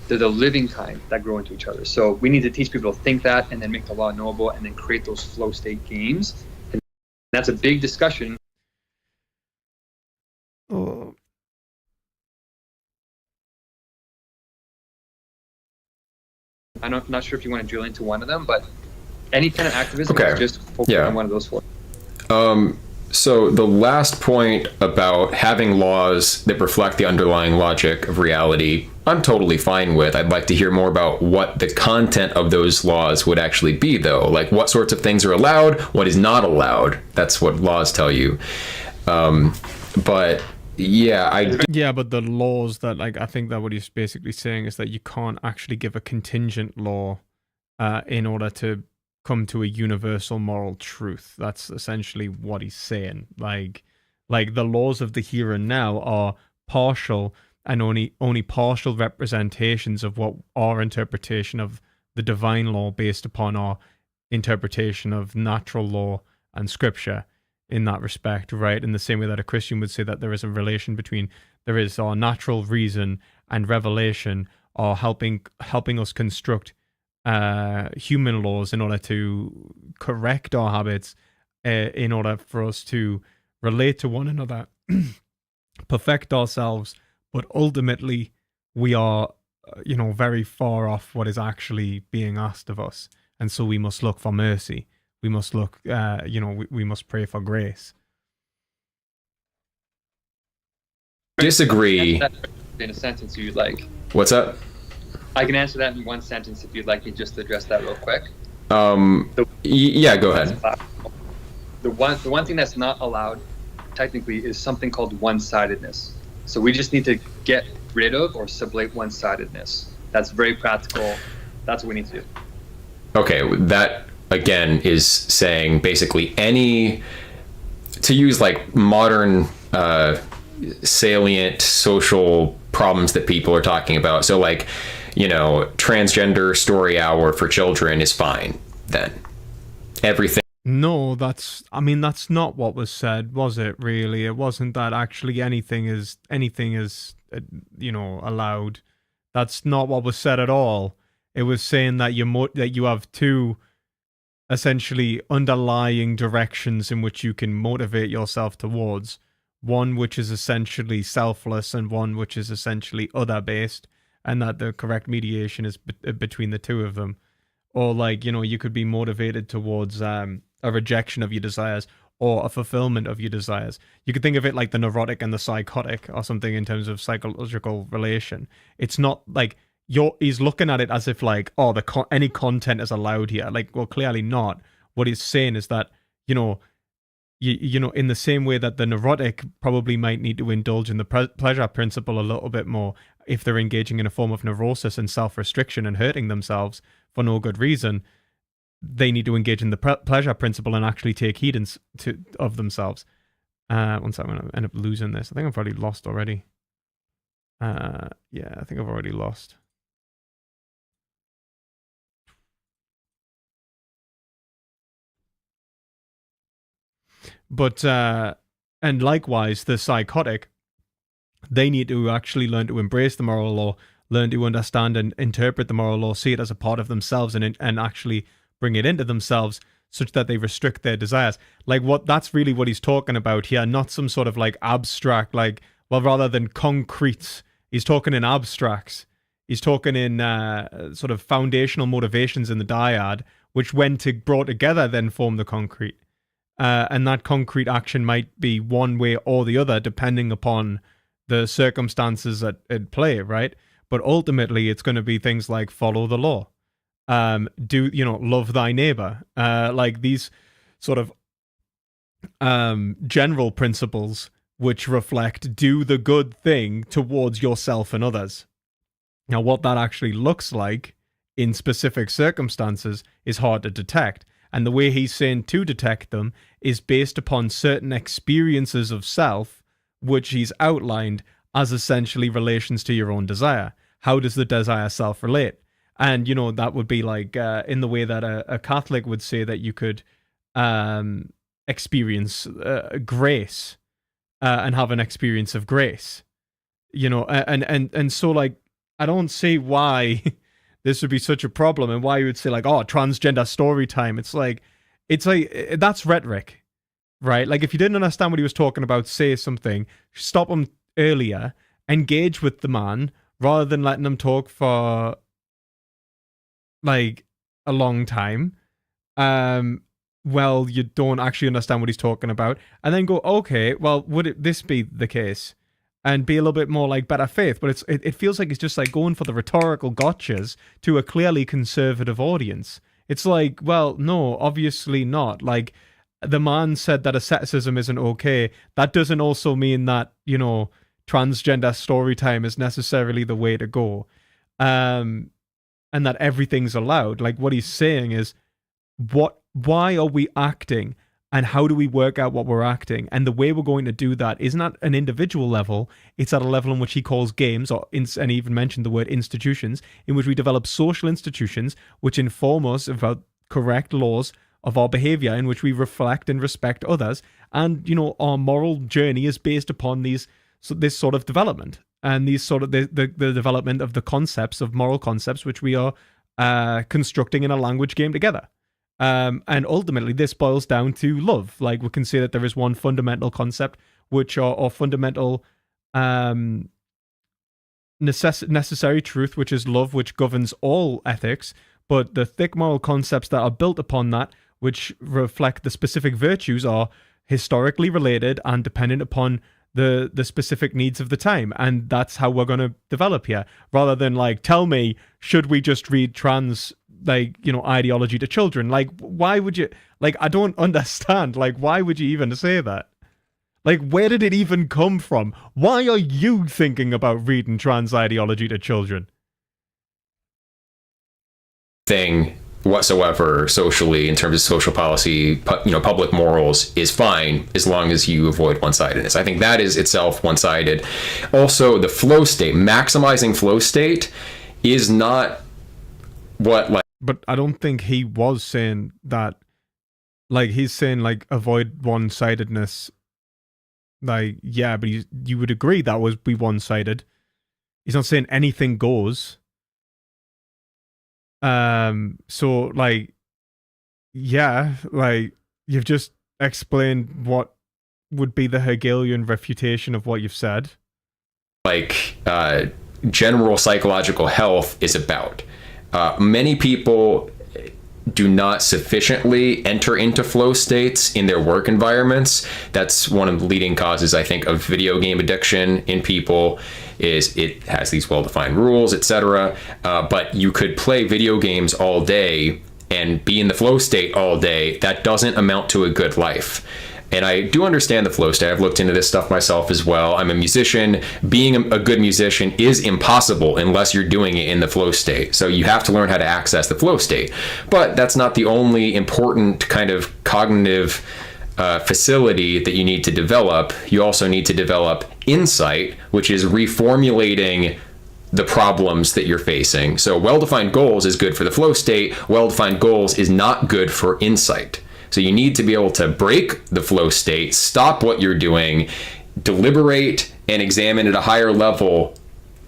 They're the living kind that grow into each other. So we need to teach people to think that and then make the law knowable and then create those flow state games. And that's a big discussion. Oh. I'm not sure if you want to drill into one of them, but any kind of activism is just focus on one of those four. So the last point about having laws that reflect the underlying logic of reality, I'm totally fine with. I'd like to hear more about what the content of those laws would actually be, though. Like what sorts of things are allowed, what is not allowed. That's what laws tell you. But yeah, but the laws that I think that what he's basically saying is that you can't actually give a contingent law in order to come to a universal moral truth. That's essentially what he's saying. Like the laws of the here and now are partial and only partial representations of what our interpretation of the divine law based upon our interpretation of natural law and scripture in that respect, right? In the same way that a Christian would say that there is a relation between there is our natural reason and revelation are helping us construct human laws in order to correct our habits, in order for us to relate to one another, perfect ourselves, but ultimately we are, very far off what is actually being asked of us, and so we must look for mercy. We must look, we must pray for grace. Disagree. In a sentence, you'd like. What's up? I can answer that in one sentence if you'd like me just to address that real quick. Yeah, go ahead. The one thing that's not allowed, technically, is something called one-sidedness. So we just need to get rid of or sublate one-sidedness. That's very practical. That's what we need to do. Okay, that again is saying basically to use like modern salient social problems that people are talking about. So like, transgender story hour for children is fine then. Everything. No, that's not what was said, was it? Really, it wasn't that actually anything is allowed. That's not what was said at all. It was saying that you have two essentially underlying directions in which you can motivate yourself towards. One which is essentially selfless and one which is essentially other based, and that the correct mediation is between the two of them. Or you could be motivated towards a rejection of your desires or a fulfillment of your desires. You could think of it like the neurotic and the psychotic or something in terms of psychological relation. It's not like he's looking at it as if any content is allowed here. Clearly not. What he's saying is that, in the same way that the neurotic probably might need to indulge in the pleasure principle a little bit more if they're engaging in a form of neurosis and self-restriction and hurting themselves for no good reason, they need to engage in the pleasure principle and actually take heed of themselves. One second, I'm going to end up losing this. I think I've already lost already. I think I've already lost. But, and likewise, the psychotic, they need to actually learn to embrace the moral law, learn to understand and interpret the moral law, see it as a part of themselves and actually bring it into themselves such that they restrict their desires. That's really what he's talking about here, not some sort of abstract, rather than concrete. He's talking in abstracts. He's talking in sort of foundational motivations in the dyad, which when brought together then form the concrete. And that concrete action might be one way or the other, depending upon the circumstances at play, right? but ultimately it's going to be things like follow the law, love thy neighbor, like these sort of general principles which reflect do the good thing towards yourself and others. Now, what that actually looks like in specific circumstances is hard to detect. And the way he's saying to detect them is based upon certain experiences of self, which he's outlined as essentially relations to your own desire. How does the desire self relate? And, that would be like in the way that a Catholic would say that you could experience grace and have an experience of grace. And so, like, I don't see why this would be such a problem and why you would say, like, oh, transgender story time. It's like that's rhetoric, right? Like, if you didn't understand what he was talking about, say something, stop him earlier, engage with the man rather than letting him talk for like a long time. Well, you don't actually understand what he's talking about, and then go, okay, well, would this be the case? And be a little bit more like better faith, but it feels like it's just like going for the rhetorical gotchas to a clearly conservative audience. It's like, well, no, obviously not. Like, the man said that asceticism isn't okay. That doesn't also mean that, transgender story time is necessarily the way to go. And that everything's allowed. Like, what he's saying is, why are we acting? And how do we work out what we're acting? And the way we're going to do that isn't at an individual level. It's at a level in which he calls games, and he even mentioned the word institutions, in which we develop social institutions which inform us about correct laws of our behavior, in which we reflect and respect others. And, our moral journey is based upon this sort of development. And these sort of the development of the concepts, of moral concepts, which we are constructing in a language game together. And ultimately, this boils down to love. Like, we can say that there is one fundamental concept, or fundamental necessary truth, which is love, which governs all ethics. But the thick moral concepts that are built upon that, which reflect the specific virtues, are historically related and dependent upon the specific needs of the time. And that's how we're going to develop here. Rather than, like, tell me, should we just read trans ideology to children? Like, why would you, like, I don't understand, like, why would you even say that? Like, where did it even come from? Why are you thinking about reading trans ideology to children? Thing whatsoever socially, in terms of social policy, public morals, is fine as long as you avoid one-sidedness. I think that is itself one-sided. Also, the flow state, maximizing flow state, is not what, like, but I don't think he was saying that. Like, he's saying, like, avoid one-sidedness. Like, yeah, but you would agree that would be one-sided. He's not saying anything goes. So, like, yeah, like, you've just explained what would be the Hegelian refutation of what you've said. Like, general psychological health is about. Many people do not sufficiently enter into flow states in their work environments. That's one of the leading causes, I think, of video game addiction in people, is it has these well-defined rules, etc. But you could play video games all day and be in the flow state all day. That doesn't amount to a good life. And I do understand the flow state. I've looked into this stuff myself as well. I'm a musician. Being a good musician is impossible unless you're doing it in the flow state. So you have to learn how to access the flow state. But that's not the only important kind of cognitive facility that you need to develop. You also need to develop insight, which is reformulating the problems that you're facing. So well-defined goals is good for the flow state. Well-defined goals is not good for insight. So you need to be able to break the flow state, stop what you're doing, deliberate, and examine at a higher level,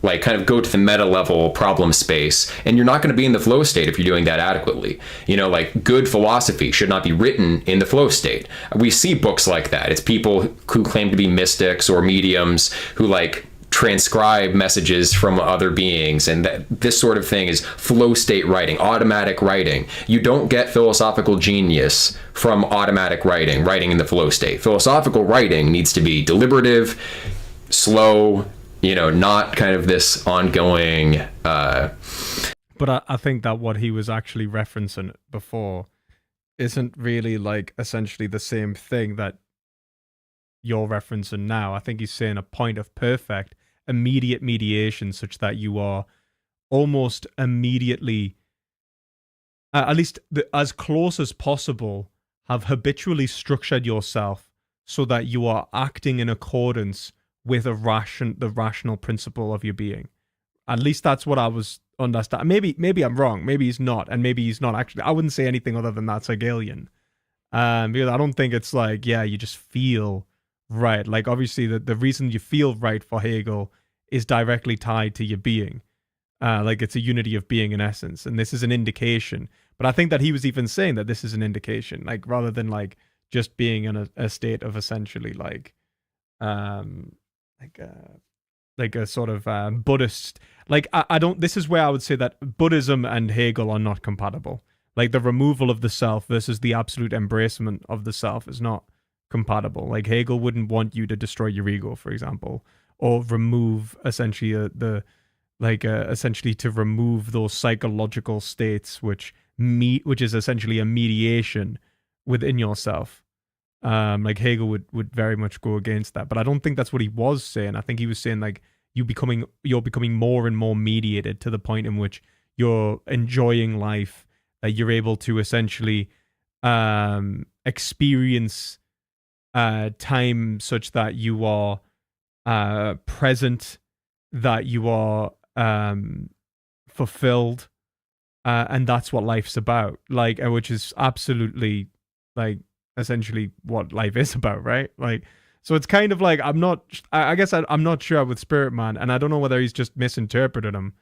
like kind of go to the meta level problem space. And you're not going to be in the flow state if you're doing that adequately. Like, good philosophy should not be written in the flow state. We see books like that. It's people who claim to be mystics or mediums who, like, transcribe messages from other beings, and this sort of thing is flow state writing, automatic writing. You don't get philosophical genius from automatic writing in the flow state. Philosophical writing needs to be deliberative, slow, not kind of this ongoing. But I think that what he was actually referencing before isn't really like essentially the same thing that you're referencing now. I think he's saying a point of perfect immediate mediation, such that you are almost immediately, at least as close as possible, have habitually structured yourself so that you are acting in accordance with the rational principle of your being. At least that's what I was understanding. Maybe I'm wrong. Maybe he's not, and maybe he's not actually. I wouldn't say anything other than that's Hegelian, because I don't think it's like, yeah, you just feel right. Like obviously the reason you feel right for Hegel is directly tied to your being. Like it's a unity of being in essence, and this is an indication. But I think that he was even saying that this is an indication, like rather than like just being in a state of essentially like a sort of Buddhist. Like I don't. This is where I would say that Buddhism and Hegel are not compatible. Like the removal of the self versus the absolute embracement of the self is not compatible. Like Hegel wouldn't want you to destroy your ego, for example, or remove essentially essentially to remove those psychological states which is essentially a mediation within yourself. Like Hegel would very much go against that, but I don't think that's what he was saying. I think he was saying like you're becoming more and more mediated to the point in which you're enjoying life, that you're able to essentially experience time such that you are present, that you are fulfilled, and that's what life's about. Like, which is absolutely like essentially what life is about, right? Like, so it's kind of like I guess I'm not sure with Spirit Man, and I don't know whether he's just misinterpreted him,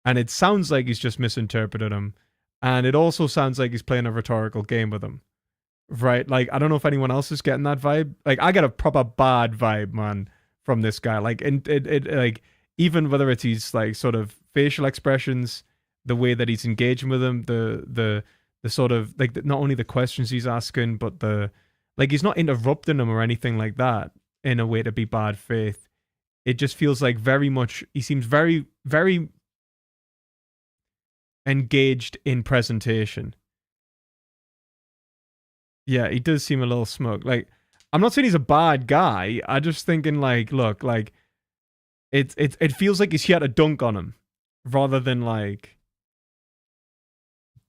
and it sounds like he's just misinterpreted him, and it also sounds like he's playing a rhetorical game with him, right? Like I don't know if anyone else is getting that vibe. Like I get a proper bad vibe, man, from this guy. Like it like even whether it's his like sort of facial expressions, the way that he's engaging with him, the sort of like not only the questions he's asking, but like he's not interrupting him or anything like that in a way to be bad faith. It just feels like very much he seems very, very engaged in presentation. Yeah, he does seem a little smug. Like I'm not saying he's a bad guy. I just thinking like, look, like it feels like he's here to dunk on him rather than like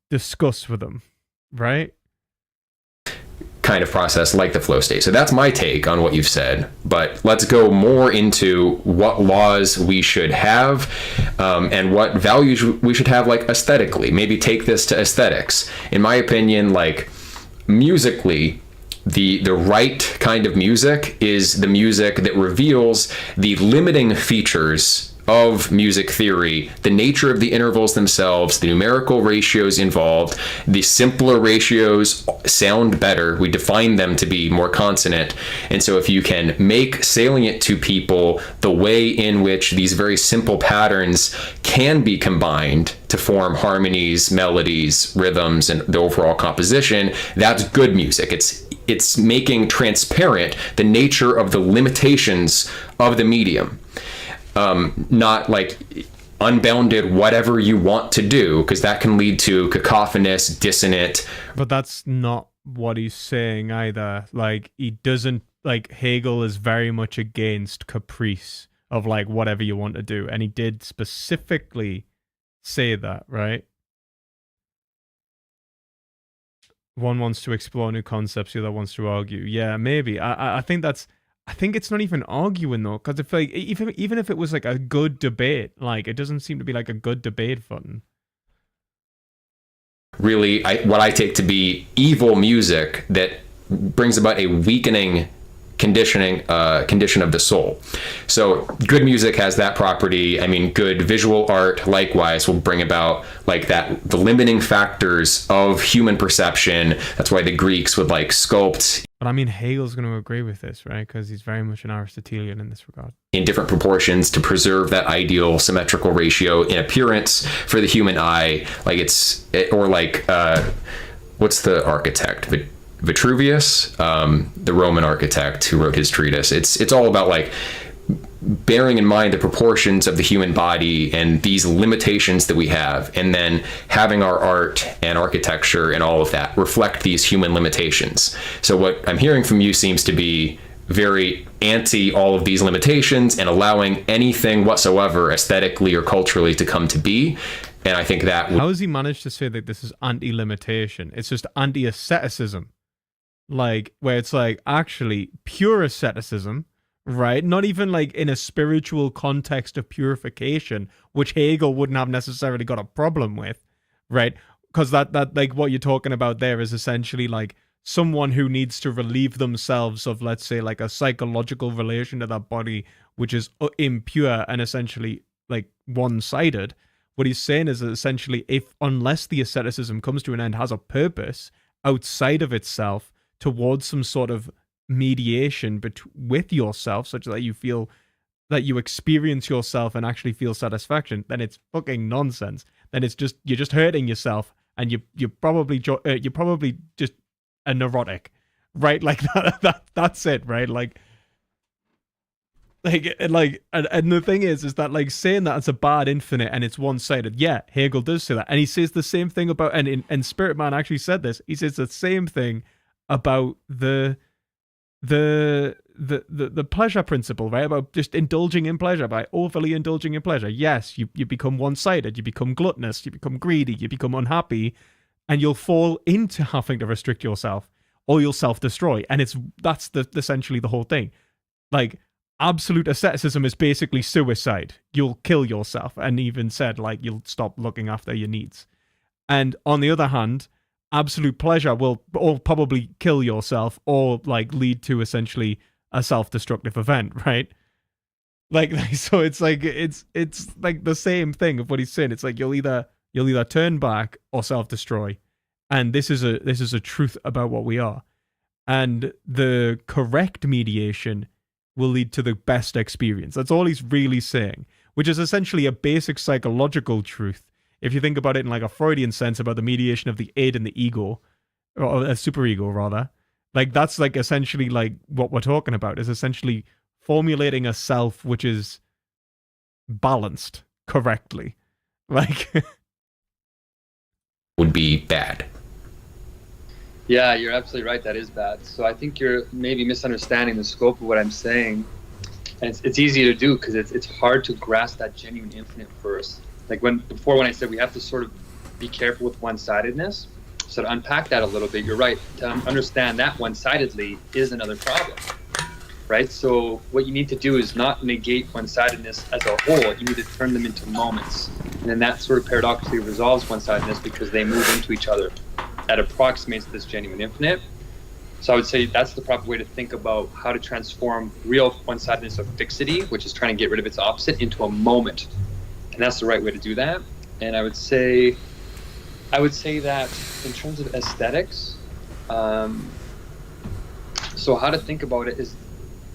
discuss with him, right? Kind of process like the flow state. So that's my take on what you've said, but let's go more into what laws we should have and what values we should have, like aesthetically. Maybe take this to aesthetics. In my opinion, like musically, the right kind of music is the music that reveals the limiting features of music theory, the nature of the intervals themselves, the numerical ratios involved. The simpler ratios sound better. We define them to be more consonant. And so if you can make salient to people the way in which these very simple patterns can be combined to form harmonies, melodies, rhythms, and the overall composition, that's good music. It's making transparent the nature of the limitations of the medium. Not like unbounded whatever you want to do, because that can lead to cacophonous, dissonant. But that's not what he's saying either. Like he doesn't, like Hegel is very much against caprice of like whatever you want to do, and he did specifically say that, right? One wants to explore new concepts, the other wants to argue. Yeah, maybe. I think it's not even arguing though, because if like even if it was like a good debate, like it doesn't seem to be like a good debate button. Really, what I take to be evil music that brings about a weakening condition of the soul. So good music has that property. I mean, good visual art likewise will bring about like that, the limiting factors of human perception. That's why the Greeks would like sculpt. But I mean, Hegel's going to agree with this, right? Because he's very much an Aristotelian in this regard. In different proportions to preserve that ideal symmetrical ratio in appearance for the human eye. Like what's the architect? Vitruvius, the Roman architect who wrote his treatise. It's all about like bearing in mind the proportions of the human body and these limitations that we have, and then having our art and architecture and all of that reflect these human limitations. So what I'm hearing from you seems to be very anti all of these limitations and allowing anything whatsoever aesthetically or culturally to come to be. And I think that how has he managed to say that this is anti-limitation? It's just anti-asceticism, like where it's like actually pure asceticism, right? Not even like in a spiritual context of purification, which Hegel wouldn't have necessarily got a problem with, right? Because that like what you're talking about there is essentially like someone who needs to relieve themselves of, let's say, like a psychological relation to that body, which is impure and essentially like one-sided. What he's saying is that essentially, unless the asceticism comes to an end, has a purpose outside of itself towards some sort of mediation with yourself, such that you feel that you experience yourself and actually feel satisfaction, then it's fucking nonsense. Then it's just, you're just hurting yourself, and you're probably just a neurotic, right? Like that's it, right? And the thing is that like saying that it's a bad infinite and it's one-sided, yeah, Hegel does say that, and he says the same thing about, and Spirit Man actually said this, he says the same thing about the pleasure principle, right? About just indulging in pleasure, by overly indulging in pleasure. Yes, you become one-sided, you become gluttonous, you become greedy, you become unhappy, and you'll fall into having to restrict yourself, or you'll self-destroy. And that's essentially the whole thing. Like, absolute asceticism is basically suicide. You'll kill yourself, and even said like you'll stop looking after your needs. And on the other hand, absolute pleasure will probably kill yourself or like lead to essentially a self-destructive event, right? Like so it's like it's like the same thing of what he's saying. It's like you'll either turn back or self-destroy. And this is a truth about what we are. And the correct mediation will lead to the best experience. That's all he's really saying, which is essentially a basic psychological truth. If you think about it in like a Freudian sense about the mediation of the id and the ego, or a superego rather, like that's like essentially like what we're talking about, is essentially formulating a self which is balanced correctly. Like would be bad. Yeah, you're absolutely right. That is bad. So I think you're maybe misunderstanding the scope of what I'm saying. And it's easy to do because it's hard to grasp that genuine infinite first. Like when I said we have to sort of be careful with one-sidedness. So to unpack that a little bit, you're right. To understand that one-sidedly is another problem, right? So what you need to do is not negate one-sidedness as a whole. You need to turn them into moments. And then that sort of paradoxically resolves one-sidedness because they move into each other. That approximates this genuine infinite. So I would say that's the proper way to think about how to transform real one-sidedness of fixity, which is trying to get rid of its opposite, into a moment. And that's the right way to do that. And I would say that in terms of aesthetics, so how to think about it is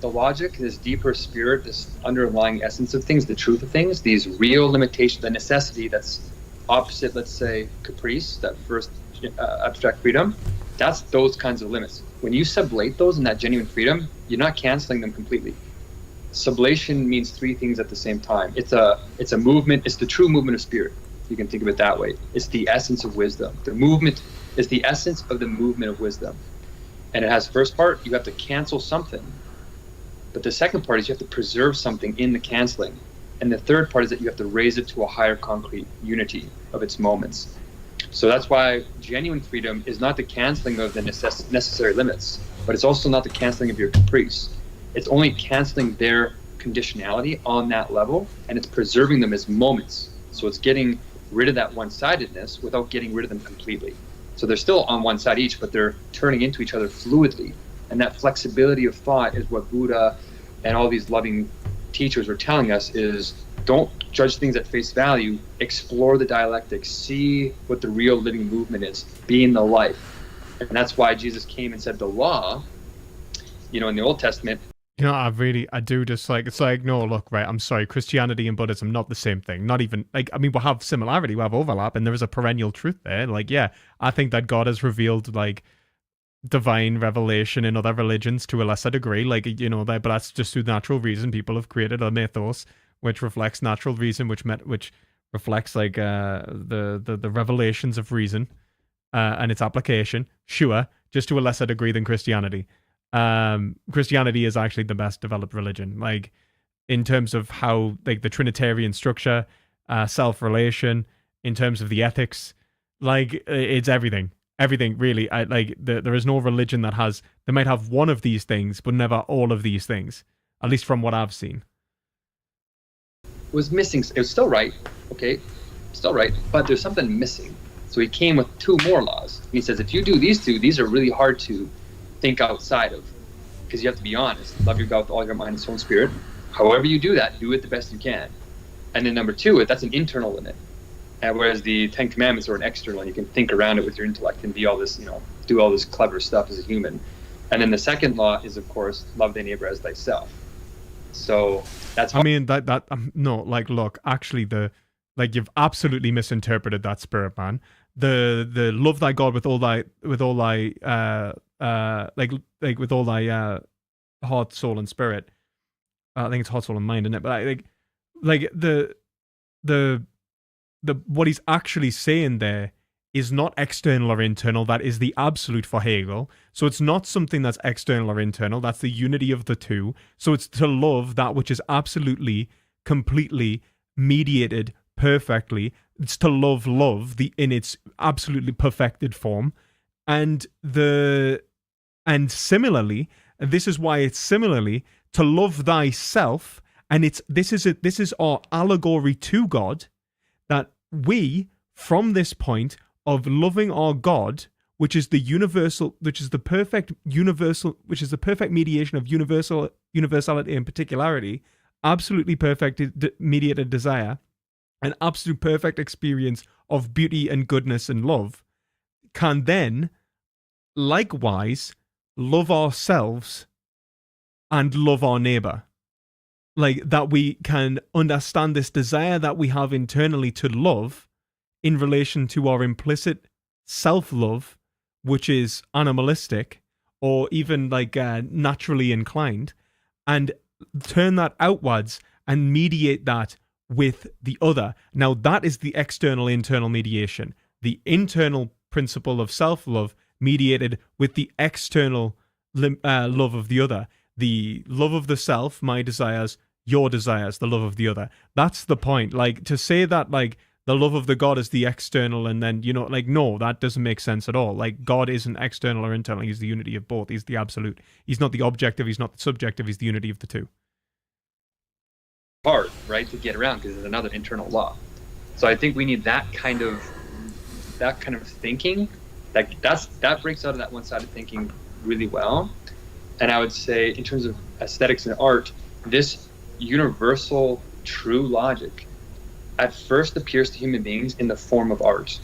the logic, this deeper spirit, this underlying essence of things, the truth of things, these real limitations, the necessity that's opposite, let's say, caprice, that first abstract freedom, that's those kinds of limits. When you sublate those in that genuine freedom, you're not canceling them completely. Sublation means three things at the same time. It's a movement. It's the true movement of spirit. You can think of it that way. It's the essence of wisdom. The movement is the essence of the movement of wisdom. And it has first part, you have to cancel something. But the second part is you have to preserve something in the canceling. And the third part is that you have to raise it to a higher concrete unity of its moments. So that's why genuine freedom is not the canceling of the necessary limits, but it's also not the canceling of your caprice. It's only canceling their conditionality on that level, and it's preserving them as moments. So it's getting rid of that one-sidedness without getting rid of them completely. So they're still on one side each, but they're turning into each other fluidly. And that flexibility of thought is what Buddha and all these loving teachers are telling us is, don't judge things at face value, explore the dialectic, see what the real living movement is, be in the life. And that's why Jesus came and said the law, in the Old Testament. I do just like, it's like, no, look, right, I'm sorry, Christianity and Buddhism, not the same thing. Not even, like, I mean, we have similarity, we have overlap, and there is a perennial truth there. Like, yeah, I think that God has revealed, like, divine revelation in other religions to a lesser degree, like, you know, but that's just through natural reason. People have created a mythos which reflects natural reason, which reflects like the revelations of reason and its application. Sure, just to a lesser degree than Christianity. Christianity is actually the best developed religion, like in terms of how, like, the Trinitarian structure, self-relation, in terms of the ethics, like it's everything really. There is no religion that has, they might have one of these things but never all of these things, at least from what I've seen. Was missing. It was still right, okay, still right, but there's something missing. So he came with 2 more laws. He says, if you do these 2, these are really hard to think outside of, because you have to be honest. Love your God with all your mind, soul, and spirit. However you do that, do it the best you can. And then number 2, that's an internal limit. Whereas the 10 Commandments are an external, and you can think around it with your intellect and be all this, you know, do all this clever stuff as a human. And then the second law is, of course, love thy neighbor as thyself. So that's. I mean no, like, look, actually, you've absolutely misinterpreted that, Spirit Man. The love thy God with all thy with all thy heart, soul, and spirit. I think it's heart, soul, and mind, isn't it? But the what he's actually saying there is not external or internal. That is the absolute for Hegel. So it's not something that's external or internal. That's the unity of the two. So it's to love that which is absolutely, completely mediated perfectly. It's to love in its absolutely perfected form. And similarly, and this is why it's similarly, to love thyself. And this is our allegory to God, that we, from this point of loving our God, which is the universal, which is the perfect mediation of universality and particularity, absolutely perfect mediated desire, an absolute perfect experience of beauty and goodness and love, can then likewise love ourselves and love our neighbor. Like, that we can understand this desire that we have internally to love in relation to our implicit self-love, which is animalistic or even like naturally inclined, and turn that outwards and mediate that with the other. Now, that is the external-internal mediation. The internal principle of self-love mediated with the external love of the other. The love of the self, my desires, your desires, the love of the other. That's the point. Like, to say that, like, the love of the God is the external and then, you know, like, no, that doesn't make sense at all. Like, God isn't external or internal. He's the unity of both. He's the absolute. He's not the objective. He's not the subjective. He's the unity of the two. Hard, right, to get around because there's another internal law. So I think we need that kind of thinking. Like, that breaks out of that one-sided thinking really well. And I would say, in terms of aesthetics and art, this universal true logic at first appears to human beings in the form of art.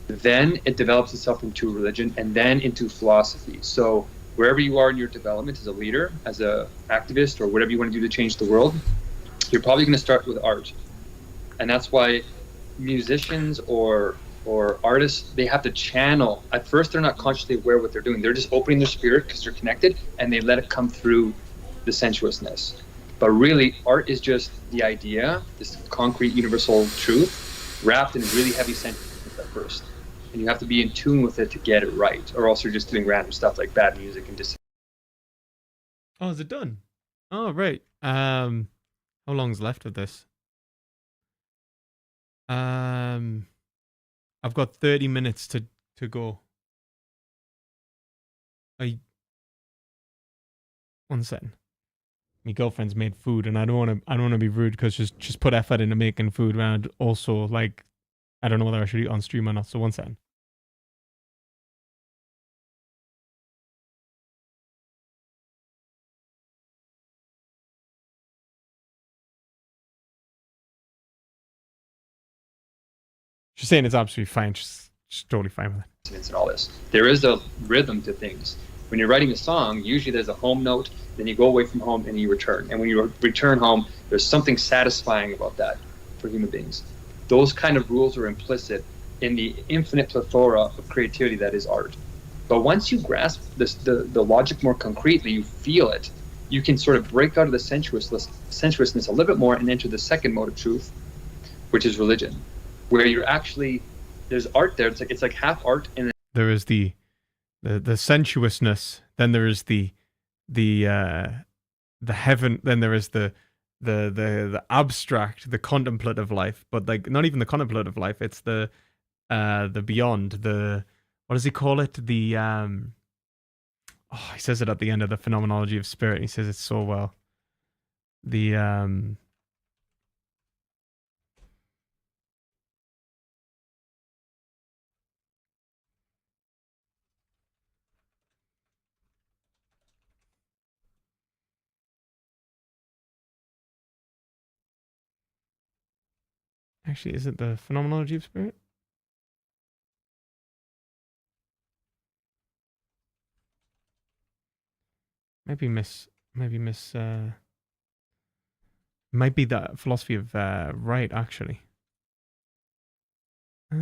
Then it develops itself into religion and then into philosophy. So wherever you are in your development as a leader, as an activist, or whatever you want to do to change the world, you're probably going to start with art. And that's why musicians or artists, they have to channel. At first, they're not consciously aware of what they're doing. They're just opening their spirit because they're connected, and they let it come through the sensuousness. But really, art is just the idea, this concrete universal truth, wrapped in really heavy sensuousness at first. And you have to be in tune with it to get it right, or else you're just doing random stuff like bad music and just. Oh, is it done? Oh, right. How long's left of this? I've got 30 minutes to go. One second. My girlfriend's made food, and I don't want to be rude because she's put effort into making food, and also, like, I don't know whether I should eat on stream or not. So one second. She's saying it's absolutely fine. She's totally fine with it. And all this. There is a rhythm to things. When you're writing a song, usually there's a home note, then you go away from home and you return. And when you return home, there's something satisfying about that for human beings. Those kind of rules are implicit in the infinite plethora of creativity that is art. But once you grasp this, the logic more concretely, you feel it, you can sort of break out of the sensuousness a little bit more and enter the second mode of truth, which is religion, where you're actually, there's art there. It's like half art and there is the sensuousness, then there is the heaven, then there is the abstract, the contemplative life, but like not even the contemplative life, it's the beyond, the, what does he call it? The he says it at the end of the Phenomenology of Spirit, and he says it so well. The actually, is it the Phenomenology of Spirit? Might be the philosophy of right, actually. I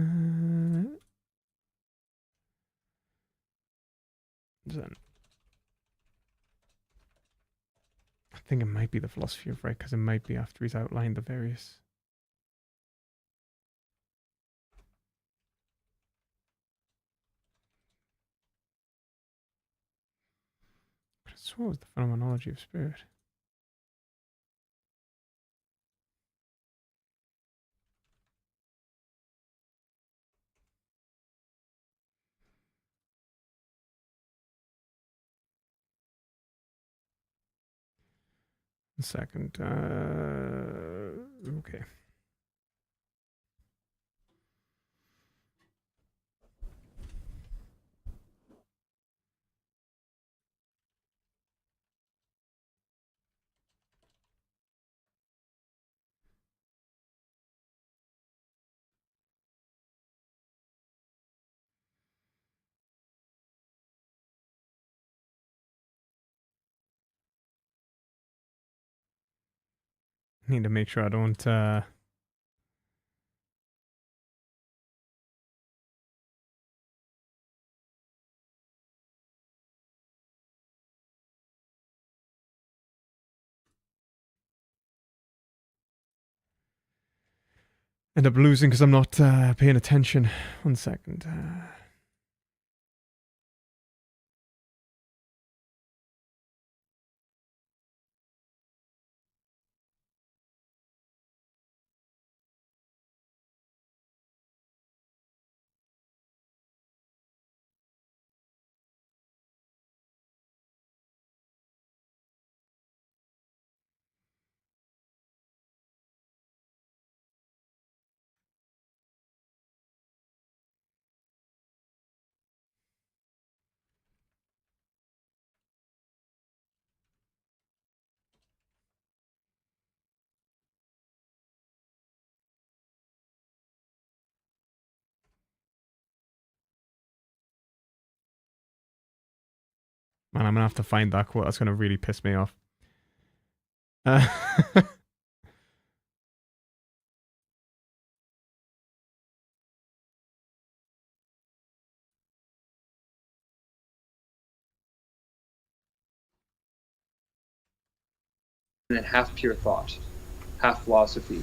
think it might be the philosophy of right, because it might be after he's outlined the various. I swore it was the Phenomenology of Spirit. A second. Okay. Need to make sure I don't end up losing because I'm not paying attention. 1 second. Man, I'm gonna have to find that quote. That's gonna really piss me off. and then half pure thought, half philosophy.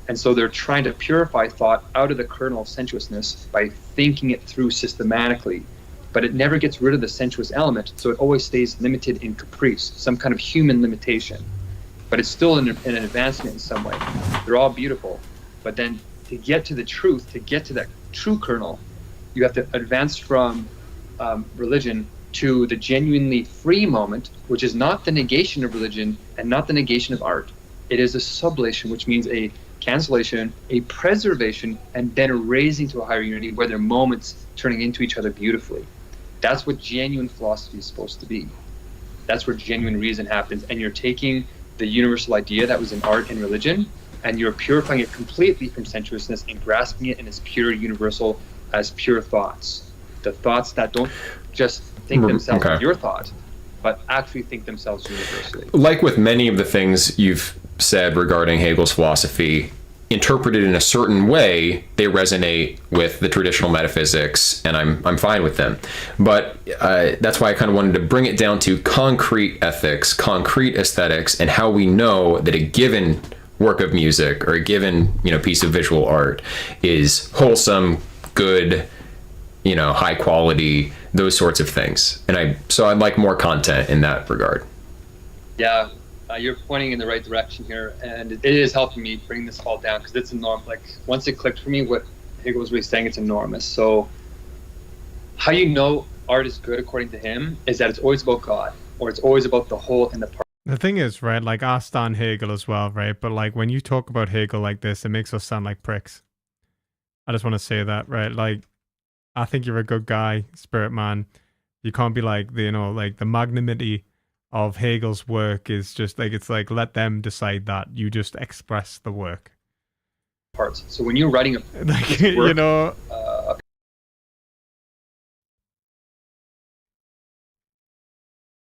And so they're trying to purify thought out of the kernel of sensuousness by thinking it through systematically. But it never gets rid of the sensuous element, so it always stays limited in caprice, some kind of human limitation. But it's still an advancement in some way. They're all beautiful. But then to get to the truth, to get to that true kernel, you have to advance from religion to the genuinely free moment, which is not the negation of religion and not the negation of art. It is a sublation, which means a cancellation, a preservation, and then a raising to a higher unity where they're moments turning into each other beautifully. That's what genuine philosophy is supposed to be. That's where genuine reason happens. And you're taking the universal idea that was in art and religion, and you're purifying it completely from sensuousness and grasping it in its pure universal as pure thoughts. The thoughts that don't just think themselves as your thought, but actually think themselves universally. Like with many of the things you've said regarding Hegel's philosophy, interpreted in a certain way, they resonate with the traditional metaphysics, and I'm fine with them. But that's why I kind of wanted to bring it down to concrete ethics, concrete aesthetics, and how we know that a given work of music or a given, piece of visual art is wholesome, good, high quality, those sorts of things. And I'd like more content in that regard. Yeah, you're pointing in the right direction here, and it is helping me bring this all down, because it's enormous. Like, once it clicked for me, what Hegel was really saying, it's enormous. So how you know art is good according to him is that it's always about God, or it's always about the whole and the part. The thing is, right, like, I stand Hegel as well, right? But, like, when you talk about Hegel like this, it makes us sound like pricks. I just want to say that, right? Like, I think you're a good guy, spirit man. You can't be like, like, the magnanimity of Hegel's work is just, like, it's like, let them decide that. You just express the work. Parts. So when you're writing a like, work,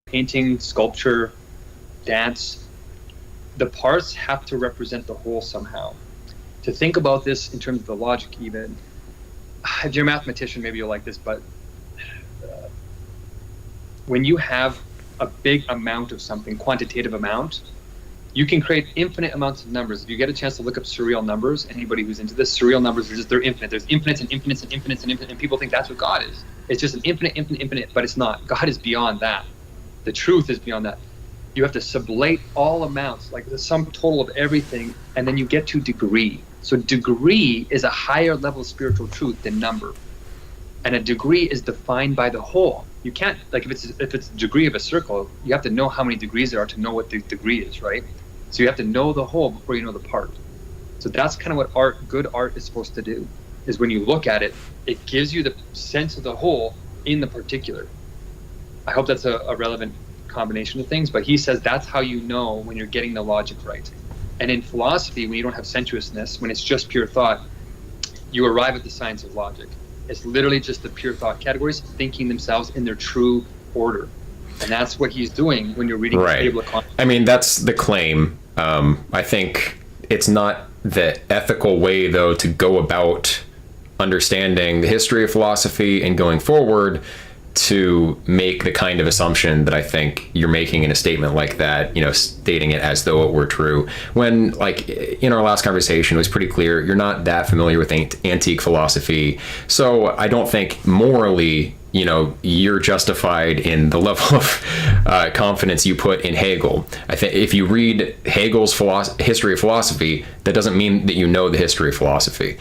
painting, sculpture, dance, the parts have to represent the whole somehow. To think about this in terms of the logic, even if you're a mathematician, maybe you'll like this, but when you have a big amount of something, quantitative amount, you can create infinite amounts of numbers. If you get a chance to look up surreal numbers, anybody who's into this, surreal numbers, they're infinite. There's infinites and infinites and infinites and infinites, and people think that's what God is. It's just an infinite, but it's not. God is beyond that. The truth is beyond that. You have to sublate all amounts, like the sum total of everything, and then you get to degree. So degree is a higher level of spiritual truth than number. And a degree is defined by the whole. You can't, like, if it's a degree of a circle, you have to know how many degrees there are to know what the degree is, right? So you have to know the whole before you know the part. So that's kind of what good art is supposed to do, is when you look at it, it gives you the sense of the whole in the particular. I hope that's a relevant combination of things, but he says that's how you know when you're getting the logic right. And in philosophy, when you don't have sensuousness, when it's just pure thought, you arrive at the science of logic. It's literally just the pure thought categories thinking themselves in their true order. And that's what he's doing when you're reading the table of contents. I mean, that's the claim. I think it's not the ethical way, though, to go about understanding the history of philosophy and going forward to make the kind of assumption that I think you're making in a statement like that, stating it as though it were true. When, like, in our last conversation, it was pretty clear you're not that familiar with antique philosophy. So I don't think morally, you're justified in the level of confidence you put in Hegel. I think if you read Hegel's history of philosophy, that doesn't mean that you know the history of philosophy.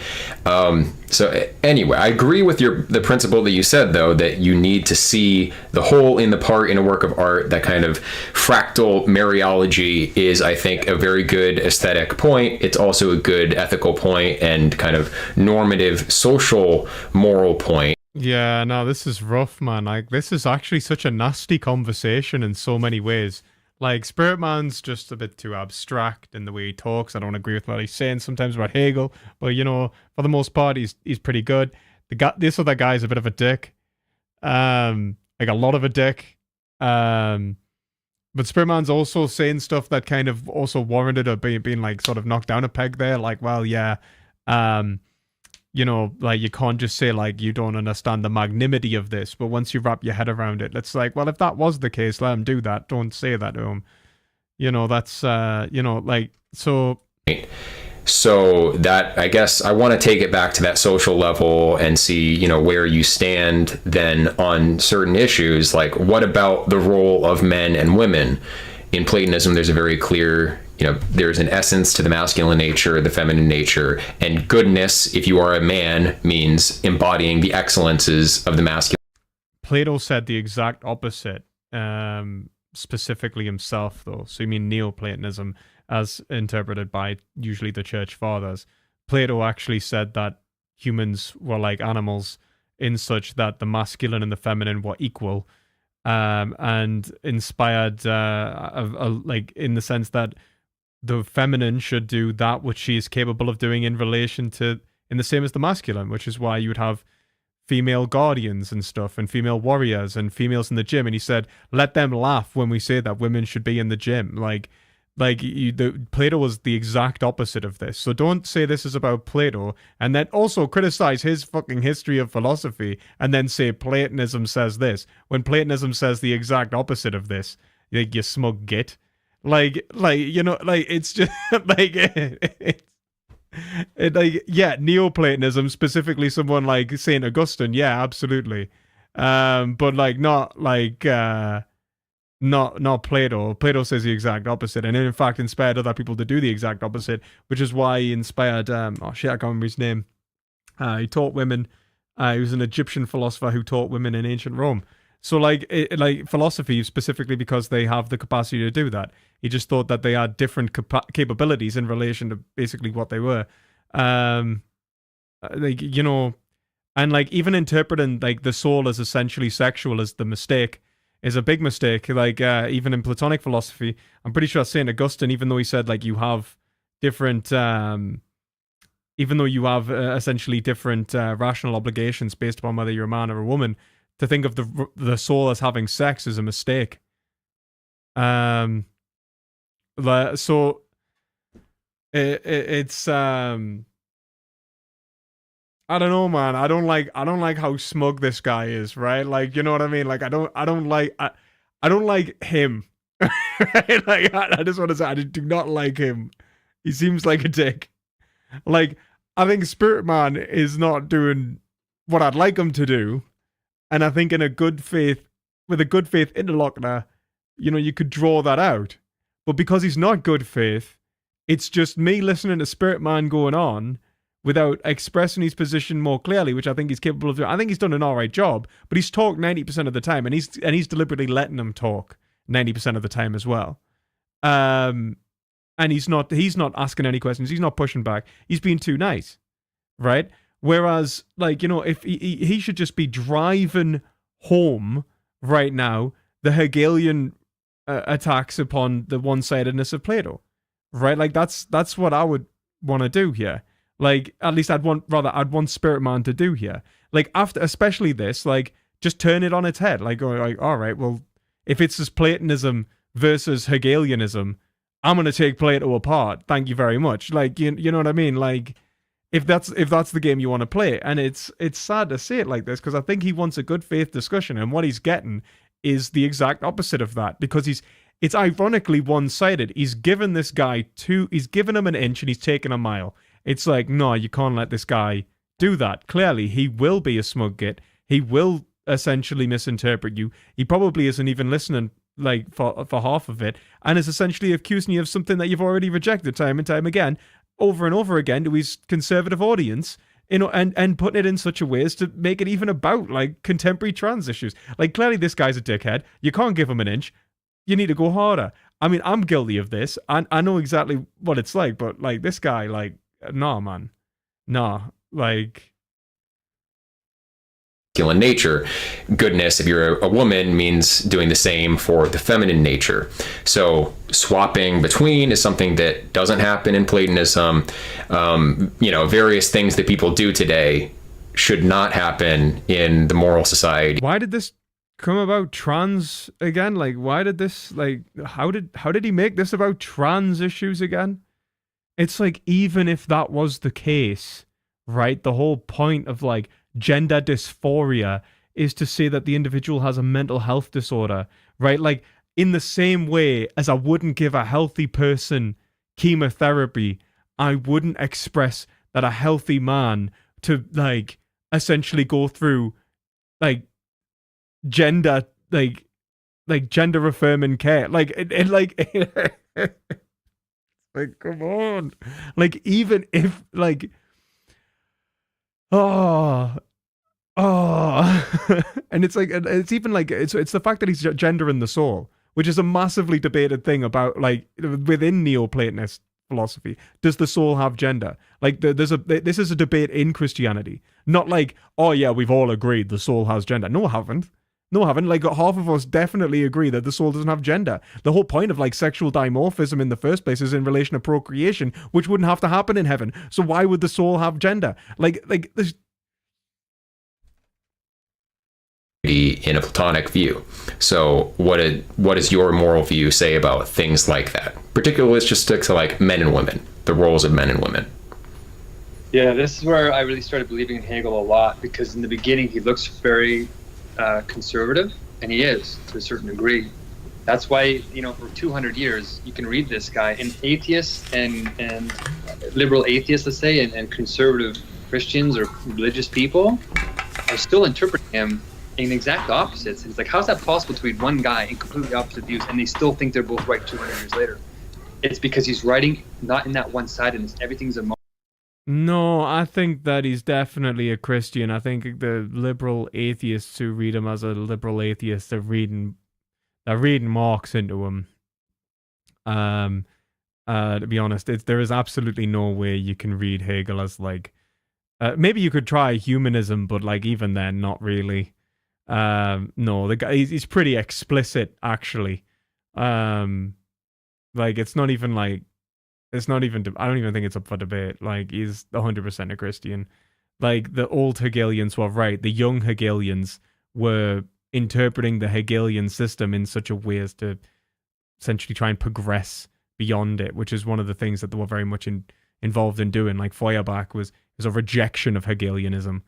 So anyway, I agree with the principle that you said, though, that you need to see the whole in the part in a work of art. That kind of fractal Mariology is, I think, a very good aesthetic point. It's also a good ethical point and kind of normative social moral point. Yeah, no, this is rough, man. Like, this is actually such a nasty conversation in so many ways. Like, Spirit Man's just a bit too abstract in the way he talks. I don't agree with what he's saying sometimes about Hegel, but, for the most part, he's pretty good. This other guy's a bit of a dick. Like, a lot of a dick. But Spirit Man's also saying stuff that kind of also warranted or being like, sort of knocked down a peg there. Like, well, yeah, like, you can't just say, like, you don't understand the magnanimity of this, but once you wrap your head around it, it's like, well, if that was the case, let him do that. Don't say that to him. That's, like, so... So that, I guess, I want to take it back to that social level and see, where you stand then on certain issues. Like, what about the role of men and women? In Platonism, there's a very clear... there's an essence to the masculine nature, the feminine nature, and goodness, if you are a man, means embodying the excellences of the masculine. Plato said the exact opposite, specifically himself, though. So you mean Neoplatonism, as interpreted by usually the church fathers. Plato actually said that humans were like animals in such that the masculine and the feminine were equal, and inspired, like, in the sense that the feminine should do that which she is capable of doing in relation to, in the same as the masculine, which is why you would have female guardians and stuff, and female warriors and females in the gym. And he said, let them laugh when we say that women should be in the gym. Like, Like Plato was the exact opposite of this. So don't say this is about Plato and then also criticize his fucking history of philosophy and then say Platonism says this when Platonism says the exact opposite of this. Like, you smug git. Like you know, like it's just like yeah, Neoplatonism, specifically someone like Saint Augustine, yeah, absolutely. But like not Plato. Plato says the exact opposite, and in fact inspired other people to do the exact opposite, which is why he inspired I can't remember his name. He taught women. He was an Egyptian philosopher who taught women in ancient Rome. So like philosophy, specifically because they have the capacity to do that. He just thought that they had different capabilities in relation to basically what they were. Like, you know, and like even interpreting like the soul as essentially sexual is the mistake. Is a big mistake. Like even in Platonic philosophy, I'm pretty sure Saint Augustine, even though he said like you have different, even though you have essentially different rational obligations based upon whether you're a man or a woman, to think of the soul as having sex is a mistake. So it's I don't know, man. I don't like how smug this guy is, right? Like, you know what I mean? Like, I don't like him. Right? Like, I just want to say, I do not like him. He seems like a dick. Like, I think Spirit Man is not doing what I'd like him to do, and I think with a good faith interlocutor, you know, you could draw that out. But because he's not good faith, it's just me listening to Spirit Man going on without expressing his position more clearly, which I think he's capable of doing. I think he's done an all right job, but he's talked 90% of the time, and he's deliberately letting him talk 90% of the time as well. And he's not asking any questions. He's not pushing back. He's being too nice, right? Whereas, like, you know, if he should just be driving home right now the Hegelian attacks upon the one-sidedness of Plato, right? Like that's what I would want to do here. Like, at least I'd want Spirit Man to do here. Like, after, especially this, like, just turn it on its head. Like, all right, well, if it's just Platonism versus Hegelianism, I'm gonna take Plato apart. Thank you very much. Like, you know what I mean? Like, if that's the game you want to play, and it's sad to say it like this because I think he wants a good faith discussion, and what he's getting is the exact opposite of that because it's ironically one-sided. He's given this guy he's given him an inch and he's taken a mile. It's like, no, you can't let this guy do that. Clearly, he will be a smug git. He will essentially misinterpret you. He probably isn't even listening, like, for half of it, and is essentially accusing you of something that you've already rejected time and time again, over and over again to his conservative audience, you know, and putting it in such a way as to make it even about, like, contemporary trans issues. Like, clearly this guy's a dickhead. You can't give him an inch. You need to go harder. I mean, I'm guilty of this. I know exactly what it's like, but, like, this guy, like, nah, man. Nah, like... masculine nature. Goodness, if you're a woman, means doing the same for the feminine nature. So swapping between is something that doesn't happen in Platonism. You know, various things that people do today should not happen in the moral society. Why did this come about trans again? Like, why did this, like, how did he make this about trans issues again? It's like, even if that was the case, right, the whole point of, like, gender dysphoria is to say that the individual has a mental health disorder, right? Like, in the same way as I wouldn't give a healthy person chemotherapy, I wouldn't express that a healthy man to, like, essentially go through, like, gender, like gender affirming care. Like, like, come on. Like, even if, like, and it's like, it's even like, it's the fact that he's gendering the soul, which is a massively debated thing about, like, within Neoplatonist philosophy. Does the soul have gender? Like, this is a debate in Christianity. Not like, oh yeah, we've all agreed the soul has gender. No, I haven't. Like, half of us definitely agree that the soul doesn't have gender. The whole point of, like, sexual dimorphism in the first place is in relation to procreation, which wouldn't have to happen in heaven. So why would the soul have gender? Like this... in a Platonic view. So what does your moral view say about things like that? Particularly, let's just stick to like men and women, the roles of men and women. Yeah, this is where I really started believing in Hegel a lot, because in the beginning he looks very conservative, and he is to a certain degree. That's why, for 200 years, you can read this guy, and atheists and liberal atheists, let's say, and conservative Christians or religious people are still interpreting him in exact opposites. And it's like, how's that possible to read one guy in completely opposite views and they still think they're both right 200 years later? It's because he's writing not in that one-sidedness. Everything's a No, I think that he's definitely a Christian. I think the liberal atheists who read him as a liberal atheist are reading Marx into him. To be honest, there is absolutely no way you can read Hegel as like, maybe you could try humanism, but like even then, not really. No, the guy he's pretty explicit actually. Like it's not even like. It's not even. I don't even think it's up for debate. Like he's 100% a Christian. Like the old Hegelians were right. The young Hegelians were interpreting the Hegelian system in such a way as to essentially try and progress beyond it, which is one of the things that they were very much involved in doing. Like Feuerbach was a rejection of Hegelianism,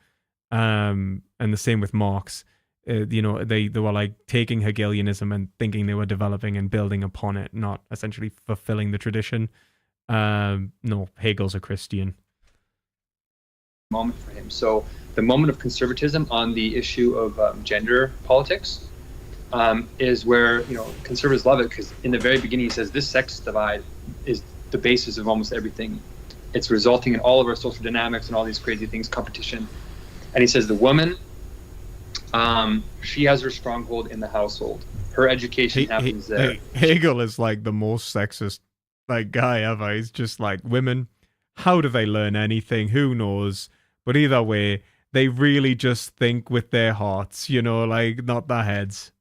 and the same with Marx. They were like taking Hegelianism and thinking they were developing and building upon it, not essentially fulfilling the tradition. No, Hegel's a Christian. moment for him. So the moment of conservatism on the issue of gender politics is where, conservatives love it, because in the very beginning he says this sex divide is the basis of almost everything. It's resulting in all of our social dynamics and all these crazy things, competition. And he says the woman, she has her stronghold in the household. Her education happens there. Hegel is like the most sexist guy ever. He's just like, women, how do they learn anything? Who knows? But either way, they really just think with their hearts, not their heads.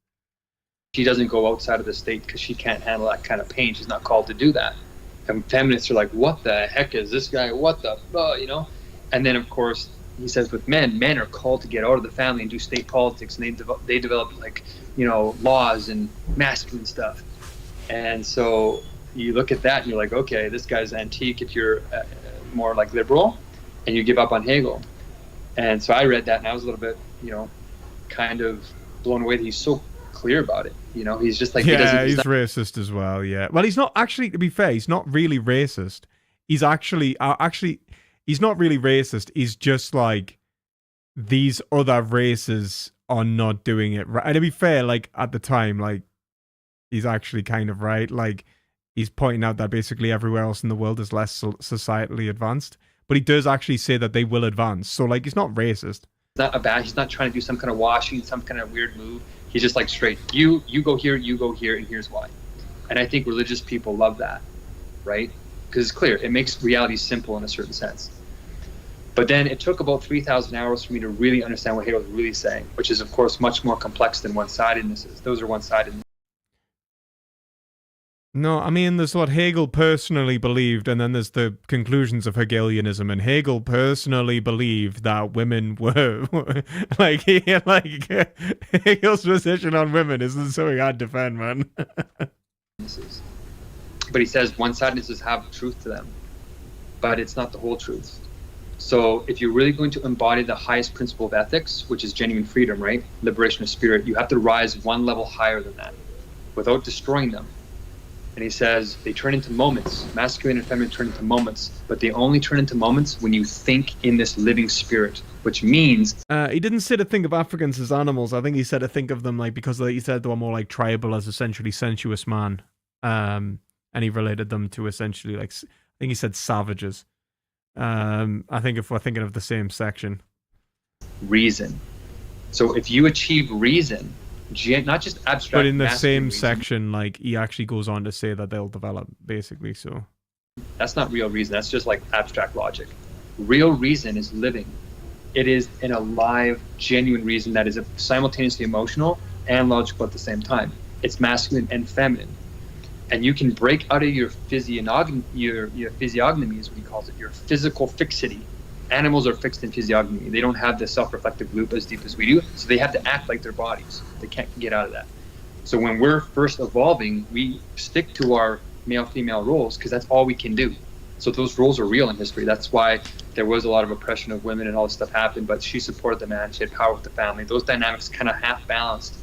She doesn't go outside of the state because she can't handle that kind of pain. She's not called to do that. And feminists are like, what the heck is this guy? What the, And then, of course, he says with men are called to get out of the family and do state politics, and they develop laws and masculine stuff. And so you look at that and you're like, okay, this guy's antique if you're more like liberal, and you give up on Hegel. And so I read that and I was a little bit, kind of blown away that he's so clear about it. He's just like, he's racist as well. Yeah. Well, he's not actually, to be fair, he's not really racist. He's actually, he's not really racist. He's just like, these other races are not doing it right. And to be fair, at the time, he's actually kind of right. He's pointing out that basically everywhere else in the world is less societally advanced. But he does actually say that they will advance. So, he's not racist. He's not trying to do some kind of washing, some kind of weird move. He's just like straight, you go here, and here's why. And I think religious people love that, right? Because it's clear. It makes reality simple in a certain sense. But then it took about 3,000 hours for me to really understand what Hegel was really saying, which is, of course, much more complex than one-sidedness is. Those are one-sided. No, I mean, there's what Hegel personally believed, and then there's the conclusions of Hegelianism. And Hegel personally believed that women were Hegel's position on women isn't something I'd defend, man. But he says one-sidednesses have truth to them, but it's not the whole truth. So if you're really going to embody the highest principle of ethics, which is genuine freedom, right? Liberation of spirit, you have to rise one level higher than that without destroying them. And he says they turn into moments. Masculine and feminine turn into moments, but they only turn into moments when you think in this living spirit, which means... he didn't say to think of Africans as animals. I think he said to think of them because he said they were more like tribal, as essentially sensuous man. And he related them to essentially I think he said savages. I think if we're thinking of the same section. Reason. So if you achieve reason... not just abstract, but in the same section, he actually goes on to say that they'll develop, basically. So that's not real reason. That's just abstract logic. Real reason is living. It is an alive, genuine reason that is simultaneously emotional and logical at the same time. It's masculine and feminine, and you can break out of your physiognomy, is what he calls it, your physical fixity, animals are fixed in physiognomy. They don't have the self-reflective loop as deep as we do, so they have to act like their bodies. They can't get out of that. So when we're first evolving, we stick to our male-female roles because that's all we can do. So those roles are real in history. That's why there was a lot of oppression of women and all this stuff happened, but she supported the man, she had power with the family. Those dynamics kind of half-balanced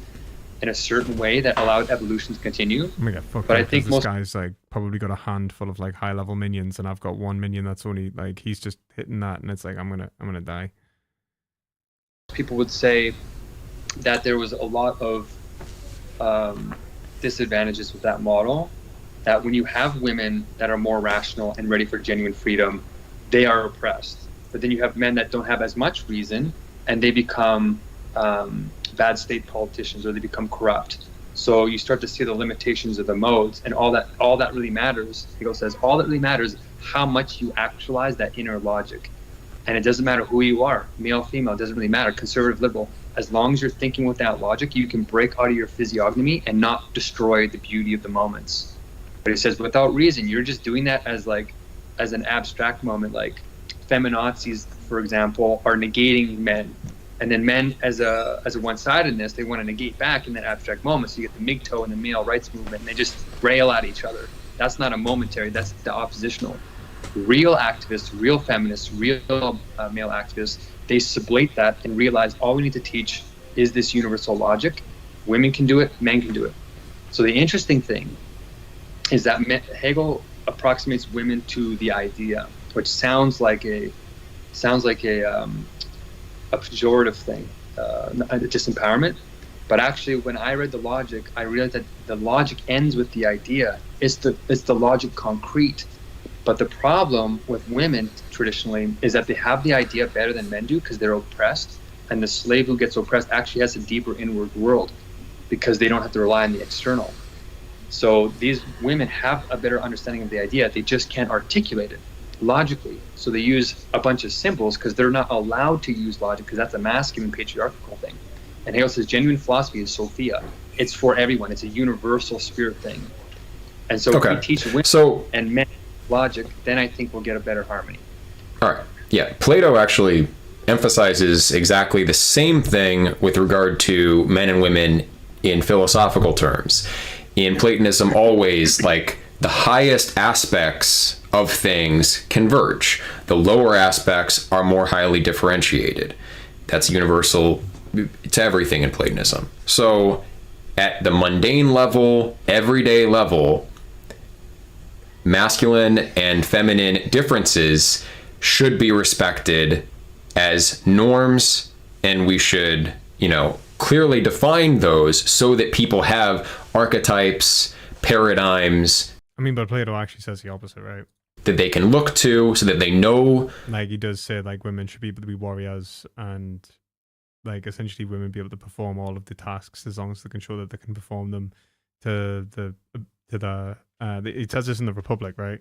in a certain way that allowed evolution to continue. I'm gonna get fucked But up I think 'cause most this guy's like probably got a handful of like high level minions, and I've got one minion that's only like he's just hitting that, and it's like I'm gonna die. people would say that there was a lot of disadvantages with that model, that when you have women that are more rational and ready for genuine freedom, they are oppressed. But then you have men that don't have as much reason, and they become bad state politicians, or they become corrupt. So you start to see the limitations of the modes, and all that really matters, Hegel says, all that really matters is how much you actualize that inner logic. And it doesn't matter who you are, male, female, it doesn't really matter, conservative, liberal. As long as you're thinking with that logic, you can break out of your physiognomy and not destroy the beauty of the moments. But he says, without reason, you're just doing that as an abstract moment, like feminazis, for example, are negating men. And then men, as a one-sidedness, they want to negate back in that abstract moment. So you get the MGTOW and the male rights movement, and they just rail at each other. That's not a momentary, that's the oppositional. Real activists, real feminists, real male activists, they sublate that and realize all we need to teach is this universal logic. Women can do it, men can do it. So the interesting thing is that Hegel approximates women to the idea, which sounds like a pejorative thing, disempowerment. But actually, when I read the logic, I realized that the logic ends with the idea. It's the logic concrete. But the problem with women traditionally is that they have the idea better than men do because they're oppressed, and the slave who gets oppressed actually has a deeper inward world because they don't have to rely on the external. So these women have a better understanding of the idea, they just can't articulate it logically. So they use a bunch of symbols because they're not allowed to use logic because that's a masculine patriarchal thing. And Hegel says genuine philosophy is Sophia. It's for everyone. It's a universal spirit thing. And so if we teach women and men logic, then I think we'll get a better harmony. All right. Yeah. Plato actually emphasizes exactly the same thing with regard to men and women in philosophical terms. In Platonism, always like the highest aspects of things converge. The lower aspects are more highly differentiated. That's universal to everything in Platonism. So at the mundane level, everyday level, masculine and feminine differences should be respected as norms, and we should, clearly define those so that people have archetypes, paradigms. I mean, but Plato actually says the opposite, right? That they can look to so that they know. Like he does say, like women should be able to be warriors, and like essentially women be able to perform all of the tasks as long as they can show that they can perform them to the. It says this in the Republic, right?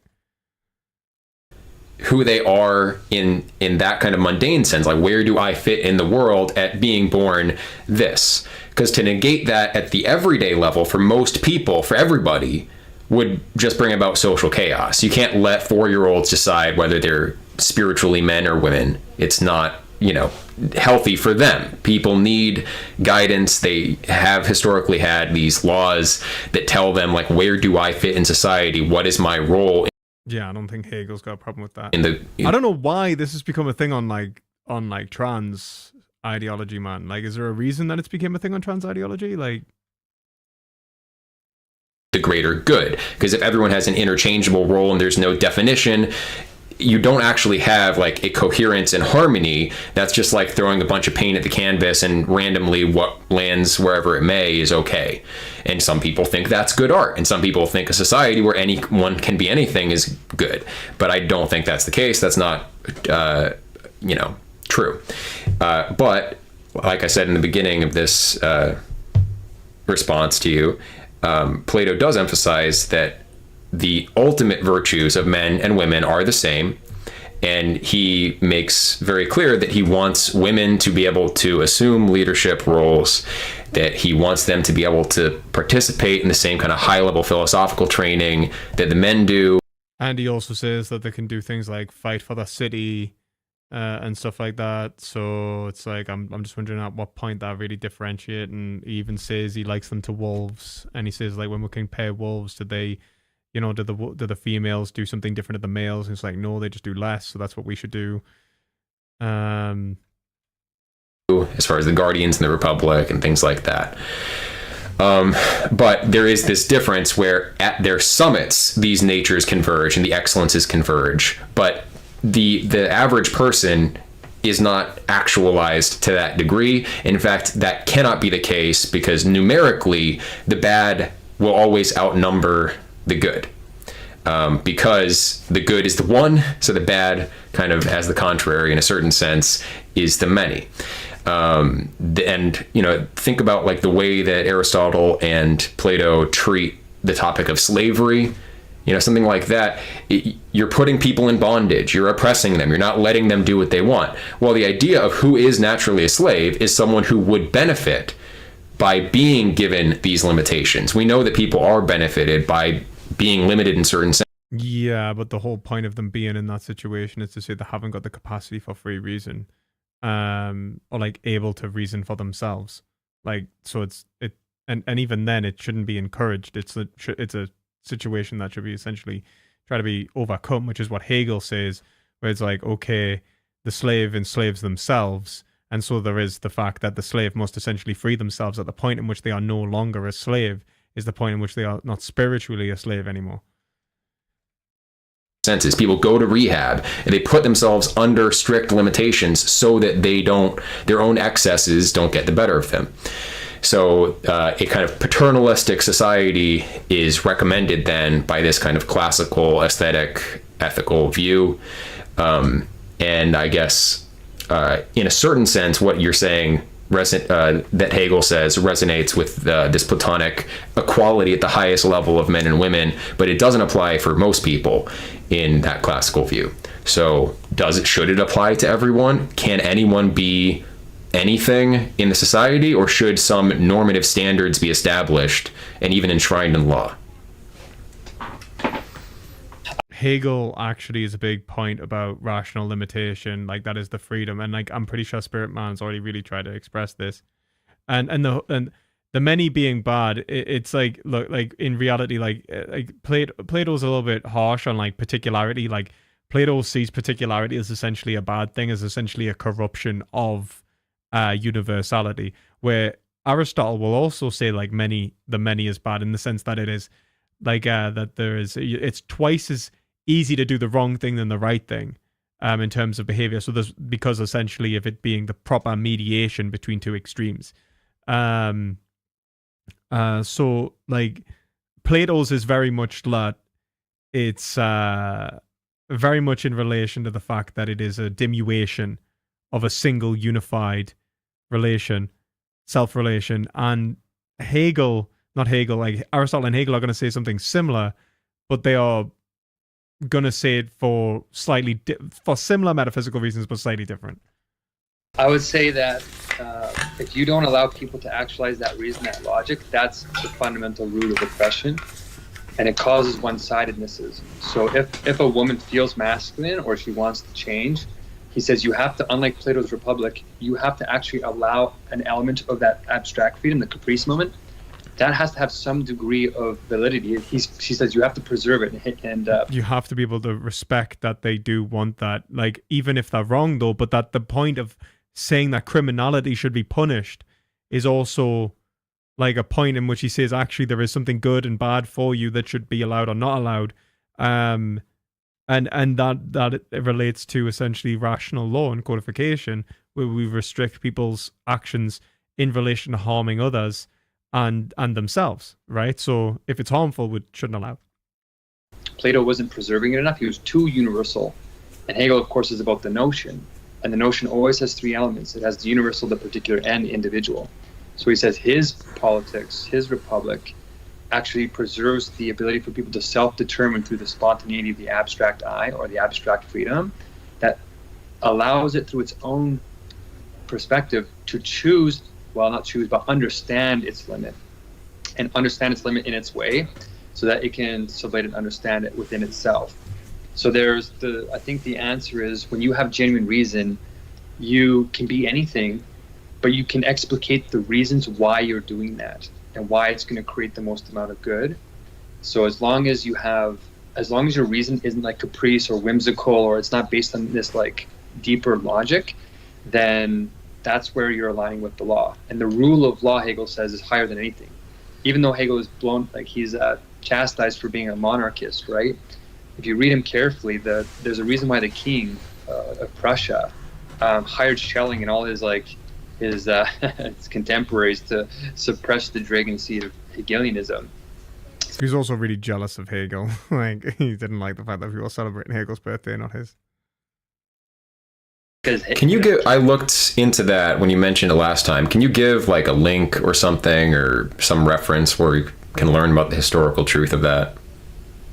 Who they are in that kind of mundane sense, like where do I fit in the world at being born this? Because to negate that at the everyday level for most people, for everybody, would just bring about social chaos. You can't let 4-year-olds decide whether they're spiritually men or women. It's not, healthy for them. People need guidance. They have historically had these laws that tell them, like, where do I fit in society? What is my role? Yeah, I don't think Hegel's got a problem with that. I don't know why this has become a thing on trans ideology, man. Like, is there a reason that it's become a thing on trans ideology? Like, the greater good. Because if everyone has an interchangeable role and there's no definition, you don't actually have like a coherence and harmony. That's just like throwing a bunch of paint at the canvas and randomly what lands wherever it may is okay. And some people think that's good art, and some people think a society where anyone can be anything is good. But I don't think that's the case. That's not true. But like I said in the beginning of this response to you, Plato does emphasize that the ultimate virtues of men and women are the same, and he makes very clear that he wants women to be able to assume leadership roles, that he wants them to be able to participate in the same kind of high-level philosophical training that the men do. And he also says that they can do things like fight for the city, and stuff like that. So it's like I'm just wondering at what point that really differentiate. And he even says he likes them to wolves, and he says like when we compare wolves, do they, you know, do the females do something different to the males? And it's like no, they just do less. So that's what we should do. As far as the Guardians and the Republic and things like that. But there is this difference where at their summits, these natures converge and the excellences converge. But the average person is not actualized to that degree. In fact, that cannot be the case because numerically, the bad will always outnumber the good. Because the good is the one, so the bad kind of as the contrary in a certain sense is the many. And, you know, think about like the way that Aristotle and Plato treat the topic of slavery, you know, something like that. You're putting people in bondage, you're oppressing them, you're not letting them do what they want. Well, the idea of who is naturally a slave is someone who would benefit by being given these limitations. We know that people are benefited by being limited in certain sense. Yeah, but the whole point of them being in that situation is to say they haven't got the capacity for free reason, or like able to reason for themselves. Like, so and even then it shouldn't be encouraged. It's a situation that should be essentially try to be overcome, which is what Hegel says, where it's like, okay, the slave enslaves themselves, and so there is the fact that the slave must essentially free themselves at the point in which they are no longer a slave is the point in which they are not spiritually a slave anymore. Senses. People go to rehab and they put themselves under strict limitations so that their own excesses don't get the better of them. So a kind of paternalistic society is recommended then by this kind of classical aesthetic ethical view. And I guess in a certain sense, what you're saying that Hegel says resonates with this Platonic equality at the highest level of men and women, but it doesn't apply for most people in that classical view. So should it apply to everyone? Can anyone be anything in the society, or should some normative standards be established and even enshrined in law? Hegel actually is a big point about rational limitation, like that is the freedom, and like I'm pretty sure Spirit Man's already really tried to express this, and the many being bad. It's like, look, like in reality, like Plato's a little bit harsh on like particularity. Like Plato sees particularity as essentially a bad thing, as essentially a corruption of universality, where Aristotle will also say like the many is bad in the sense that it is like that it's twice as easy to do the wrong thing than the right thing in terms of behavior. So there's, because essentially of it being the proper mediation between two extremes. So like Plato's is very much that it's very much in relation to the fact that it is a diminution of a single unified relation, self-relation. And like Aristotle and Hegel are going to say something similar, but they are going to say it for for similar metaphysical reasons, but slightly different. I would say that if you don't allow people to actualize that reason, that logic, that's the fundamental root of oppression, and it causes one-sidednesses. So if a woman feels masculine or she wants to change, he says you have to, unlike Plato's Republic, you have to actually allow an element of that abstract freedom, the caprice moment. That has to have some degree of validity. She says you have to preserve it, and you have to be able to respect that they do want that, like even if they're wrong though. But that the point of saying that criminality should be punished is also like a point in which he says actually there is something good and bad for you that should be allowed or not allowed, and that it relates to essentially rational law and codification, where we restrict people's actions in relation to harming others and themselves, right? So if it's harmful, we shouldn't allow. Plato wasn't preserving it enough. He was too universal. And Hegel, of course, is about the notion. And the notion always has three elements. It has the universal, the particular, and the individual. So he says his politics, his republic, actually preserves the ability for people to self-determine through the spontaneity of the abstract I, or the abstract freedom, that allows it through its own perspective to choose, well, not choose, but understand its limit, and understand its limit in its way, so that it can sublate and understand it within itself. So I think the answer is when you have genuine reason, you can be anything, but you can explicate the reasons why you're doing that and why it's going to create the most amount of good. So as long as your reason isn't like caprice or whimsical, or it's not based on this like deeper logic, then that's where you're aligning with the law. And the rule of law, Hegel says, is higher than anything. Even though Hegel is he's chastised for being a monarchist, right? If you read him carefully, there's a reason why the king of Prussia hired Schelling and all his his contemporaries to suppress the dragon seed of Hegelianism. He's also really jealous of Hegel. Like, he didn't like the fact that people were celebrating Hegel's birthday, not his. Can you give? I looked into that when you mentioned it last time. Can you give like a link or something or some reference where you can learn about the historical truth of that?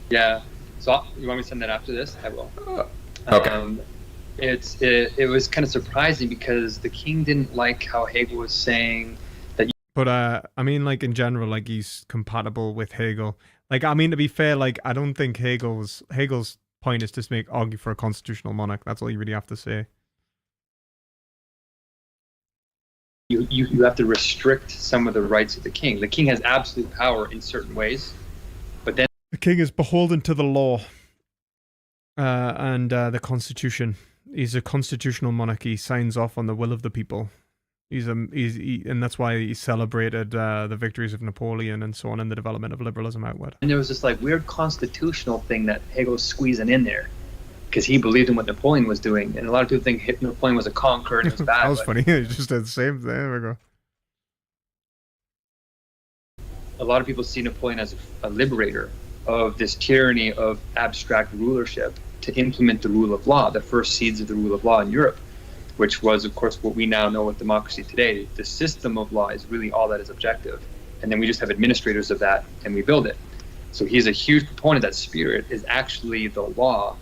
Yeah. So you want me to send that after this? I will. Okay. It was kind of surprising because the king didn't like how Hegel was saying that. But I mean, like in general, like he's compatible with Hegel. Like, I mean, to be fair, like I don't think Hegel's point is to argue for a constitutional monarch. That's all you really have to say. You have to restrict some of the rights of the king. The king has absolute power in certain ways, but then the king is beholden to the law and the constitution. He's a constitutional monarch. He signs off on the will of the people. And that's why he celebrated the victories of Napoleon and so on, and the development of liberalism outward. And there was this like weird constitutional thing that Hegel's squeezing in there, because he believed in what Napoleon was doing, and a lot of people think Napoleon was a conqueror and it was bad. That was funny. He just did the same thing. There we go. A lot of people see Napoleon as a liberator of this tyranny of abstract rulership to implement the rule of law, the first seeds of the rule of law in Europe, which was, of course, what we now know with democracy today. The system of law is really all that is objective. And then we just have administrators of that and we build it. So he's a huge proponent that spirit is actually the law.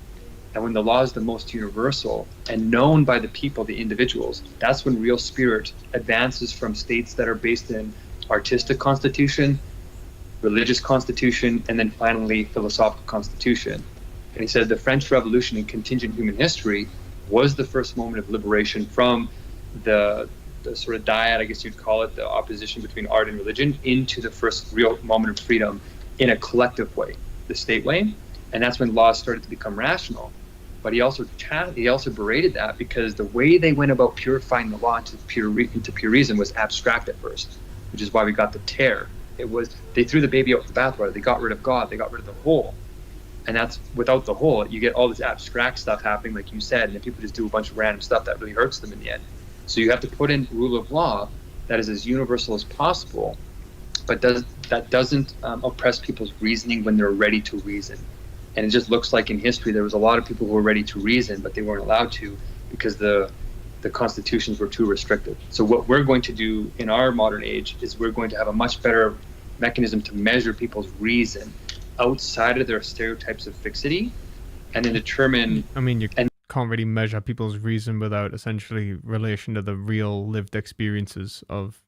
And when the law is the most universal and known by the people, the individuals, that's when real spirit advances from states that are based in artistic constitution, religious constitution, and then finally philosophical constitution. And he said the French Revolution in contingent human history was the first moment of liberation from the sort of dyad, I guess you'd call it, the opposition between art and religion, into the first real moment of freedom in a collective way, the state way. And that's when laws started to become rational. But he also berated that because the way they went about purifying the law into pure reason was abstract at first, which is why we got the tear. It was, they threw the baby out with the bathwater. They got rid of God. They got rid of the whole. And that's, without the whole, you get all this abstract stuff happening, like you said, and then people just do a bunch of random stuff that really hurts them in the end. So you have to put in rule of law that is as universal as possible, but that doesn't oppress people's reasoning when they're ready to reason. And it just looks like in history there was a lot of people who were ready to reason, but they weren't allowed to because the constitutions were too restrictive. So what we're going to do in our modern age is we're going to have a much better mechanism to measure people's reason outside of their stereotypes of fixity, and then determine. I mean, you can't really measure people's reason without essentially relation to the real lived experiences of.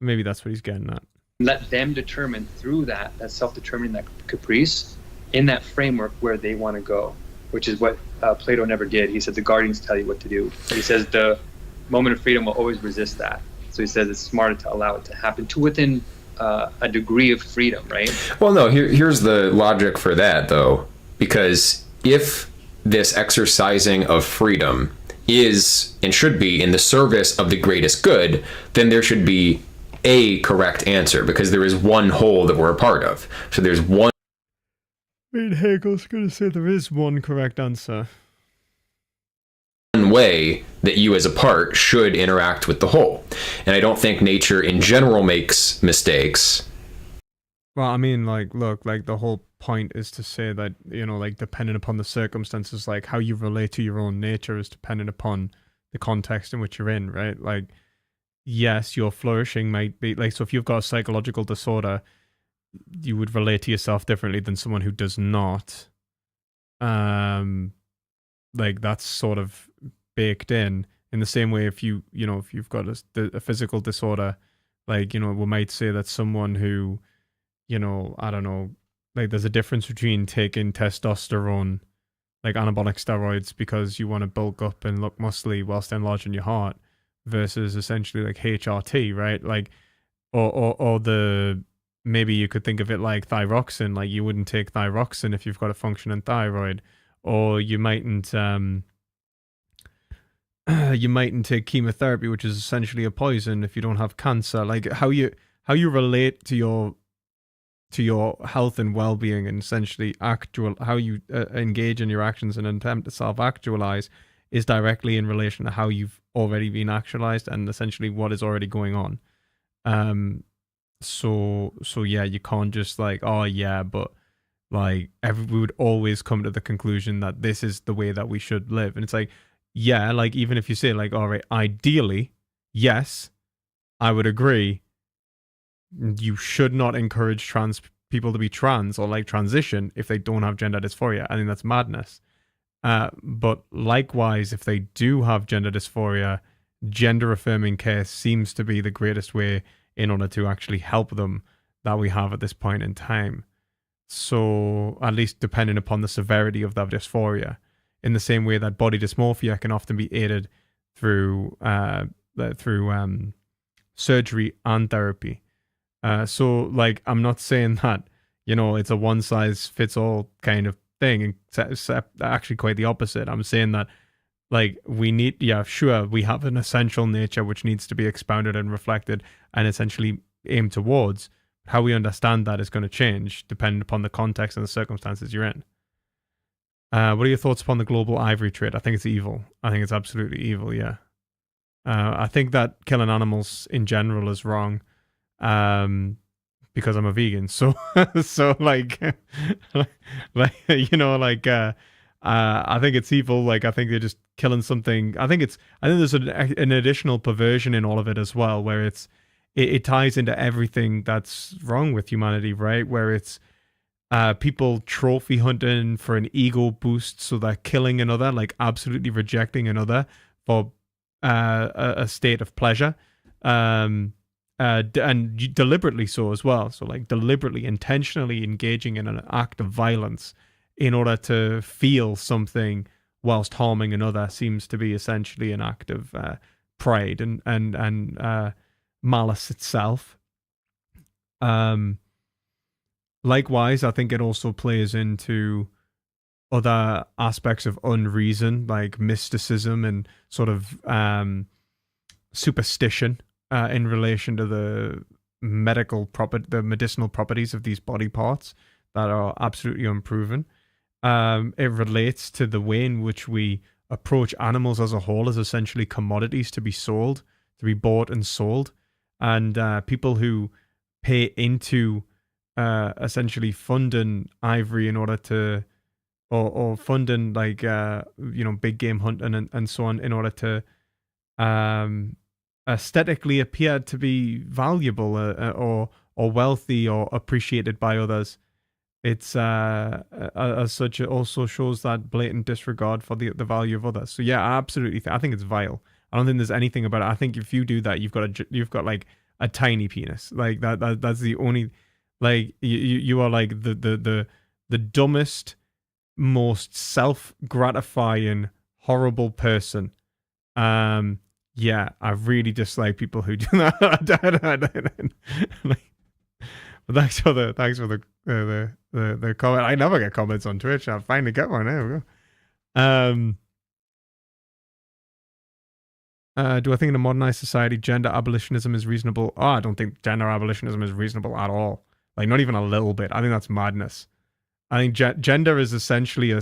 Maybe that's what he's getting at. Let them determine through that self-determining, that caprice, in that framework where they want to go, which is what Plato never did. He said the guardians tell you what to do. He says the moment of freedom will always resist that. So he says it's smarter to allow it to happen to within a degree of freedom, right? Well, no, here's the logic for that, though, because if this exercising of freedom is and should be in the service of the greatest good, then there should be a correct answer, because there is one whole that we're a part of. So there's one. I mean, Hegel's going to say there is one correct answer. One way that you as a part should interact with the whole. And I don't think nature in general makes mistakes. Well, I mean, like, look, like the whole point is to say that, you know, like depending upon the circumstances, like how you relate to your own nature is dependent upon the context in which you're in, right? Like, yes, your flourishing might be, like, so if you've got a psychological disorder, you would relate to yourself differently than someone who does not. Like that's sort of baked in the same way if you've got a physical disorder, like, you know, we might say that someone who, you know, I don't know, like there's a difference between taking testosterone, like anabolic steroids because you want to bulk up and look muscly whilst enlarging your heart, versus essentially like HRT, right? Like, or the, maybe you could think of it like thyroxine. Like you wouldn't take thyroxine if you've got a functioning thyroid, or you mightn't take chemotherapy, which is essentially a poison, if you don't have cancer. Like how you relate to your health and well-being, and essentially how you engage in your actions in an attempt to self-actualize, is directly in relation to how you've already been actualized and essentially what is already going on. So yeah, you can't just like, oh yeah, but like we would always come to the conclusion that this is the way that we should live. And it's like, yeah, like even if you say like, all right, ideally, yes, I would agree, you should not encourage trans people to be trans or like transition if they don't have gender dysphoria. I think that's madness. But likewise, if they do have gender dysphoria, gender affirming care seems to be the greatest way in order to actually help them that we have at this point in time. So at least depending upon the severity of that dysphoria, in the same way that body dysmorphia can often be aided through surgery and therapy. So like, I'm not saying that, you know, it's a one size fits all kind of thing, except actually quite the opposite. I'm saying that like we need, yeah, sure, we have an essential nature which needs to be expounded and reflected and essentially aimed towards. How we understand that is going to change depending upon the context and the circumstances you're in. What are your thoughts upon the global ivory trade? I think it's evil. I think it's absolutely evil, yeah. I think that killing animals in general is wrong, because I'm a vegan. So like, you know, like, I think it's evil. Like, I think they're just killing something. I think there's an additional perversion in all of it as well, where it ties into everything that's wrong with humanity, right? Where it's people trophy hunting for an ego boost, so they're killing another, like absolutely rejecting another for a state of pleasure, and deliberately so as well. So like deliberately, intentionally engaging in an act of violence in order to feel something whilst harming another seems to be essentially an act of pride and malice itself. Likewise, I think it also plays into other aspects of unreason, like mysticism and sort of superstition in relation to the medicinal properties of these body parts that are absolutely unproven. It relates to the way in which we approach animals as a whole as essentially commodities to be sold, to be bought and sold. And people who pay into essentially funding ivory in order to, or funding like, big game hunting and so on in order to aesthetically appear to be valuable or wealthy or appreciated by others. It's as such, it also shows that blatant disregard for the value of others. So yeah, I absolutely, I think it's vile. I don't think there's anything about it. I think if you do that, you've got like a tiny penis. Like that's the only, like you are like the dumbest, most self-gratifying, horrible person. Yeah, I really dislike people who do that. But thanks for the comment. I never get comments on Twitch. I'll finally get one. There we go. Do I think in a modernized society gender abolitionism is reasonable? Oh, I don't think gender abolitionism is reasonable at all. Like, not even a little bit. I think that's madness. I think gender is essentially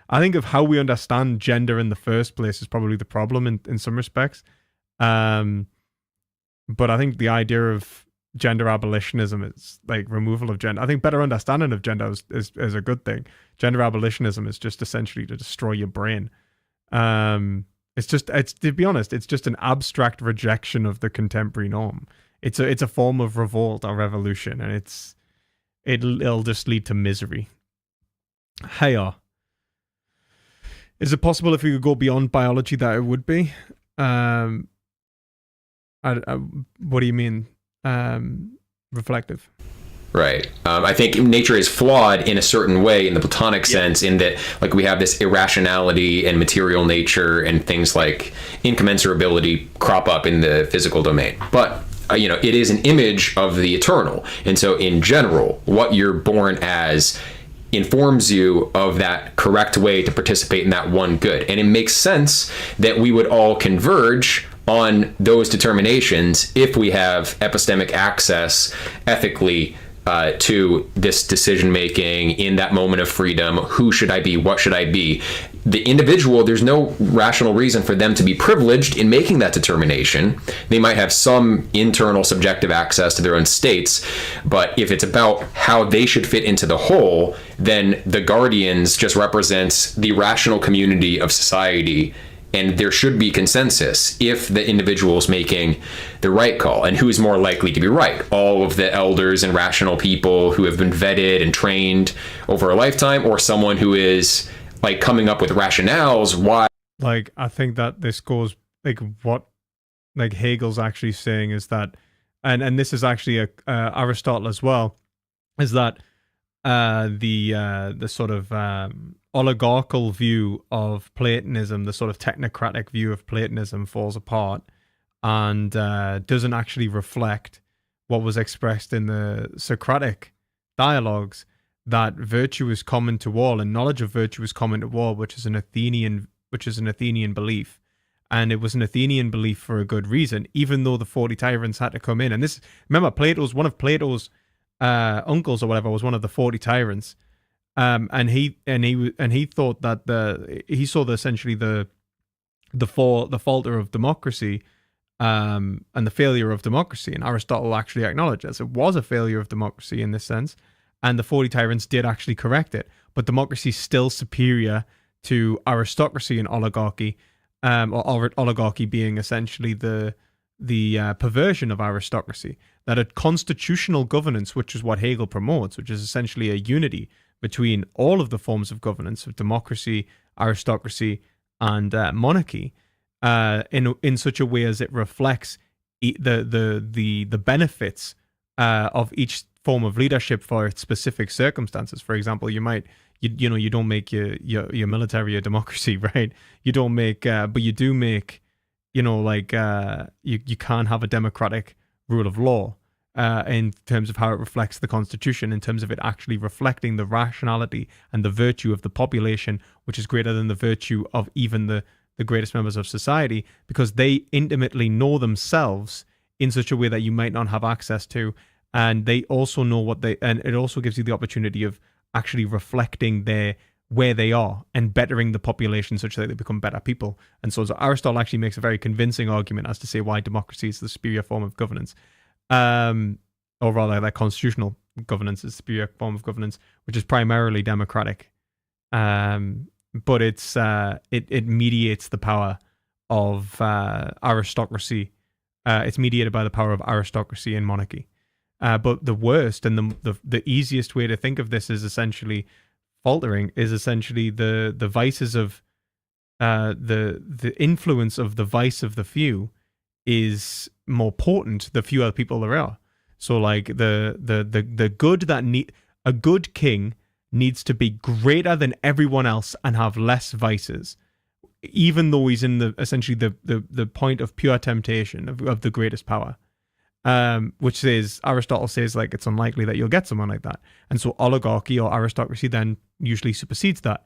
I think of how we understand gender in the first place is probably the problem in some respects. But I think the idea of gender abolitionism is like removal of gender. I think better understanding of gender is a good thing. Gender abolitionism is just essentially to destroy your brain. It's to be honest, it's just an abstract rejection of the contemporary norm. It's a form of revolt or revolution, and it'll just lead to misery. Hey, is it possible if we could go beyond biology that it would be? What do you mean? Reflective. Right. I think nature is flawed in a certain way in the Platonic sense, in that like we have this irrationality and material nature and things like incommensurability crop up in the physical domain. But it is an image of the eternal. And so in general, what you're born as informs you of that correct way to participate in that one good. And it makes sense that we would all converge on those determinations if we have epistemic access ethically to this decision making in that moment of freedom. Who should I be? What should I be? The individual, there's no rational reason for them to be privileged in making that determination. They might have some internal subjective access to their own states, but if it's about how they should fit into the whole, then the guardians just represents the rational community of society. And there should be consensus if the individual is making the right call. And who is more likely to be right? All of the elders and rational people who have been vetted and trained over a lifetime, or someone who is like coming up with rationales why? Like, I think that this goes, like, what like Hegel's actually saying is that, and this is actually Aristotle as well, is that the sort of oligarchical view of Platonism, the sort of technocratic view of Platonism, falls apart and doesn't actually reflect what was expressed in the Socratic dialogues, that virtue is common to all and knowledge of virtue is common to all, which is an Athenian belief. And it was an Athenian belief for a good reason, even though the 40 tyrants had to come in. And this, remember, one of Plato's uncles or whatever was one of the 40 tyrants. And he thought that he saw essentially the falter of democracy, and the failure of democracy. And Aristotle actually acknowledged this. It was a failure of democracy in this sense, and the 40 tyrants did actually correct it. But democracy is still superior to aristocracy and oligarchy, or oligarchy being essentially the perversion of aristocracy. That a constitutional governance, which is what Hegel promotes, which is essentially a unity between all of the forms of governance of democracy, aristocracy, and monarchy, in such a way as it reflects the benefits of each form of leadership for its specific circumstances. For example, you don't make your military a democracy, right? You don't make, but you do make, you can't have a democratic rule of law. In terms of how it reflects the Constitution, in terms of it actually reflecting the rationality and the virtue of the population, which is greater than the virtue of even the greatest members of society, because they intimately know themselves in such a way that you might not have access to, and they also know and it also gives you the opportunity of actually reflecting where they are and bettering the population such that they become better people. And so Aristotle actually makes a very convincing argument as to say why democracy is the superior form of governance. Or rather, like constitutional governance is a superior form of governance, which is primarily democratic. But it mediates the power of aristocracy. It's mediated by the power of aristocracy and monarchy. But the worst and the easiest way to think of this is essentially faltering is essentially the vices of the influence of the vice of the few is more potent the fewer people there are. So like the good that a good king needs to be greater than everyone else and have less vices, even though he's in essentially the point of pure temptation of the greatest power. Which says, Aristotle says, like, it's unlikely that you'll get someone like that. And so oligarchy or aristocracy then usually supersedes that.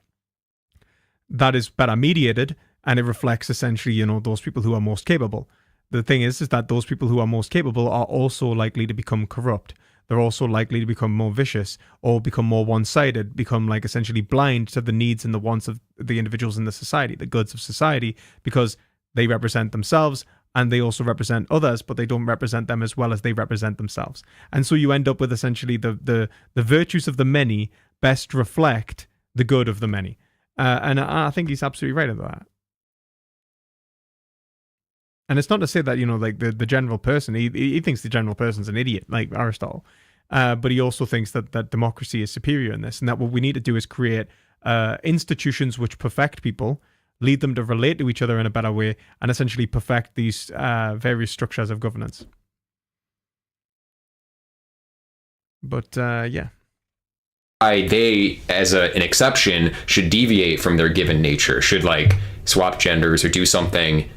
That is better mediated, and it reflects essentially, those people who are most capable. The thing is that those people who are most capable are also likely to become corrupt. They're also likely to become more vicious or become more one-sided, become like essentially blind to the needs and the wants of the individuals in the society, the goods of society, because they represent themselves and they also represent others, but they don't represent them as well as they represent themselves. And so you end up with essentially the virtues of the many best reflect the good of the many. And I think he's absolutely right about that. And it's not to say that, like the general person, he thinks the general person's an idiot, like Aristotle. But he also thinks that democracy is superior in this, and that what we need to do is create institutions which perfect people, lead them to relate to each other in a better way, and essentially perfect these various structures of governance. But yeah. They, as an exception, should deviate from their given nature, should like swap genders or do something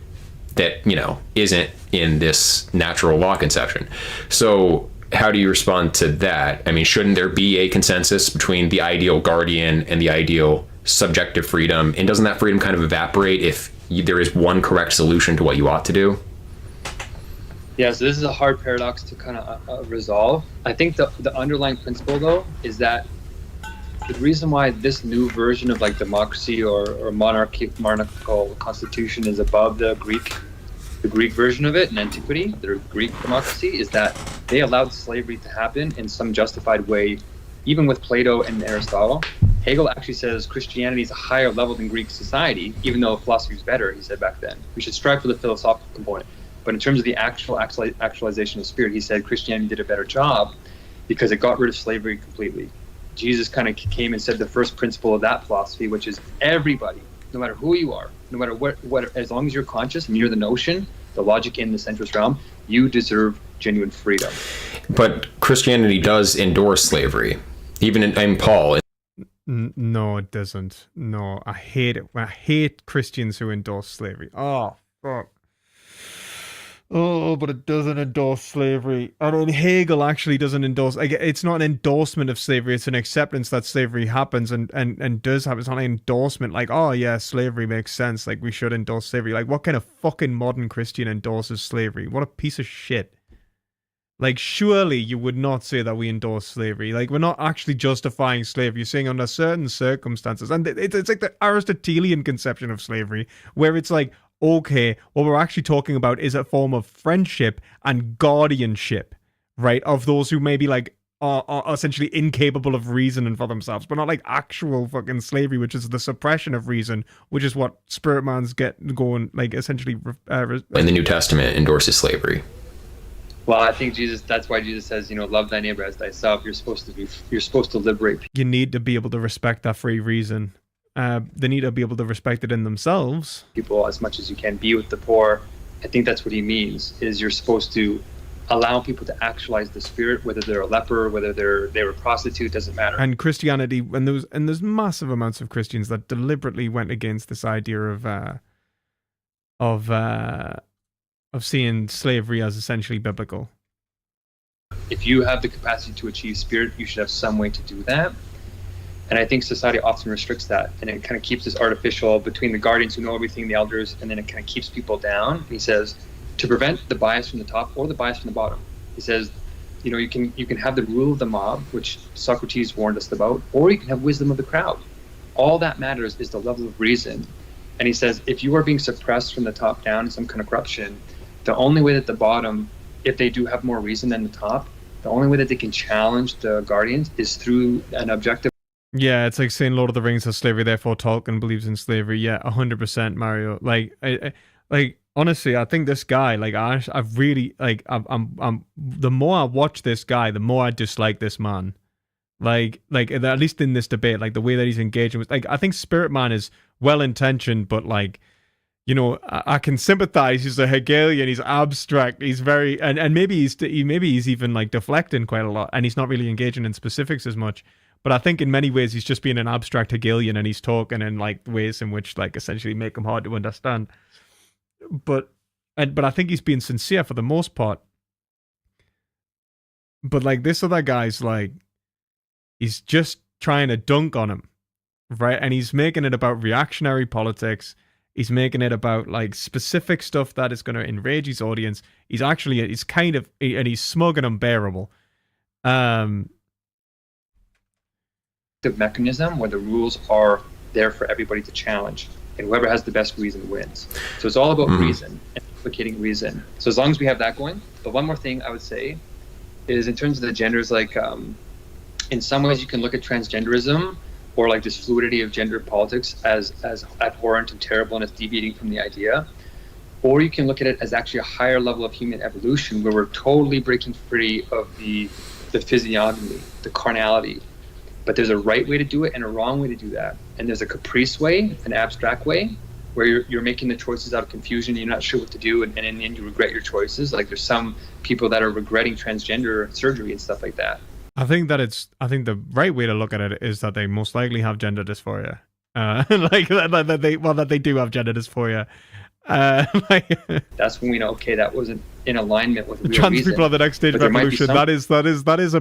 that, you know, isn't in this natural law conception. So how do you respond to that? I mean, shouldn't there be a consensus between the ideal guardian and the ideal subjective freedom? And doesn't that freedom kind of evaporate if there is one correct solution to what you ought to do? Yeah, so this is a hard paradox to kind of resolve. I think the underlying principle, though, is that the reason why this new version of like democracy or monarchical constitution is above the Greek version of it in antiquity, the Greek democracy, is that they allowed slavery to happen in some justified way, even with Plato and Aristotle. Hegel actually says Christianity is a higher level than Greek society, even though philosophy is better, he said back then. We should strive for the philosophical component. But in terms of the actual actualization of spirit, he said Christianity did a better job because it got rid of slavery completely. Jesus kind of came and said the first principle of that philosophy, which is everybody, no matter who you are, no matter what, as long as you're conscious and you're the notion, the logic in the centrist realm, you deserve genuine freedom. But Christianity does endorse slavery, even in Paul. No, it doesn't. No, I hate it. I hate Christians who endorse slavery. Oh, fuck. Oh, but it doesn't endorse slavery. I mean, Hegel actually doesn't endorse. Like, it's not an endorsement of slavery. It's an acceptance that slavery happens and does happen. It's not an endorsement like, oh yeah, slavery makes sense. Like, we should endorse slavery. Like, what kind of fucking modern Christian endorses slavery? What a piece of shit. Like, surely you would not say that we endorse slavery. Like, we're not actually justifying slavery. You're saying under certain circumstances. And it's like the Aristotelian conception of slavery, where it's like, okay, what we're actually talking about is a form of friendship and guardianship, right? Of those who maybe like are essentially incapable of reasoning for themselves, but not like actual fucking slavery, which is the suppression of reason, which is what spirit mans get going, like essentially. And the New Testament endorses slavery. Well, I think that's why Jesus says, love thy neighbor as thyself. You're supposed to liberate people. You need to be able to respect that free reason. They need to be able to respect it in themselves. People as much as you can, be with the poor. I think that's what he means, is you're supposed to allow people to actualize the spirit, whether they're a leper, whether they were a prostitute, doesn't matter. And Christianity, and there's massive amounts of Christians that deliberately went against this idea of seeing slavery as essentially biblical. If you have the capacity to achieve spirit, you should have some way to do that. And I think society often restricts that, and it kind of keeps this artificial between the guardians who know everything, the elders, and then it kind of keeps people down. He says, to prevent the bias from the top or the bias from the bottom, he says, you can have the rule of the mob, which Socrates warned us about, or you can have wisdom of the crowd. All that matters is the level of reason. And he says, if you are being suppressed from the top down in some kind of corruption, the only way that the bottom, if they do have more reason than the top, the only way that they can challenge the guardians is through an objective. Yeah, it's like saying Lord of the Rings has slavery, therefore Tolkien believes in slavery. Yeah, 100%, Mario. Like, I honestly, I think this guy, like, I've really, like, I'm the more I watch this guy, the more I dislike this man. Like, at least in this debate, like the way that he's engaging with, like, I think Spirit Man is well intentioned, but like, I can sympathize. He's a Hegelian. He's abstract. He's very, and maybe he's even like deflecting quite a lot, and he's not really engaging in specifics as much. But I think in many ways he's just being an abstract Hegelian, and he's talking in like ways in which like essentially make him hard to understand. But I think he's being sincere for the most part. But like this other guy's like, he's just trying to dunk on him, right? And he's making it about reactionary politics. He's making it about like specific stuff that is going to enrage his audience. He's smug and unbearable. Mechanism where the rules are there for everybody to challenge, and whoever has the best reason wins. So it's all about reason and implicating reason. So as long as we have that going. But one more thing I would say is in terms of the genders, like in some ways you can look at transgenderism or like this fluidity of gender politics as abhorrent and terrible and as deviating from the idea, or you can look at it as actually a higher level of human evolution where we're totally breaking free of the physiognomy, the carnality. But there's a right way to do it and a wrong way to do that. And there's a caprice way, an abstract way, where you're making the choices out of confusion, you're not sure what to do, and in the end you regret your choices. Like there's some people that are regretting transgender surgery and stuff like that. I think the right way to look at it is that they most likely have gender dysphoria. Like that they do have gender dysphoria. That's when we know, okay, that wasn't in alignment with real trans reason. people are the next stage of evolution. That is a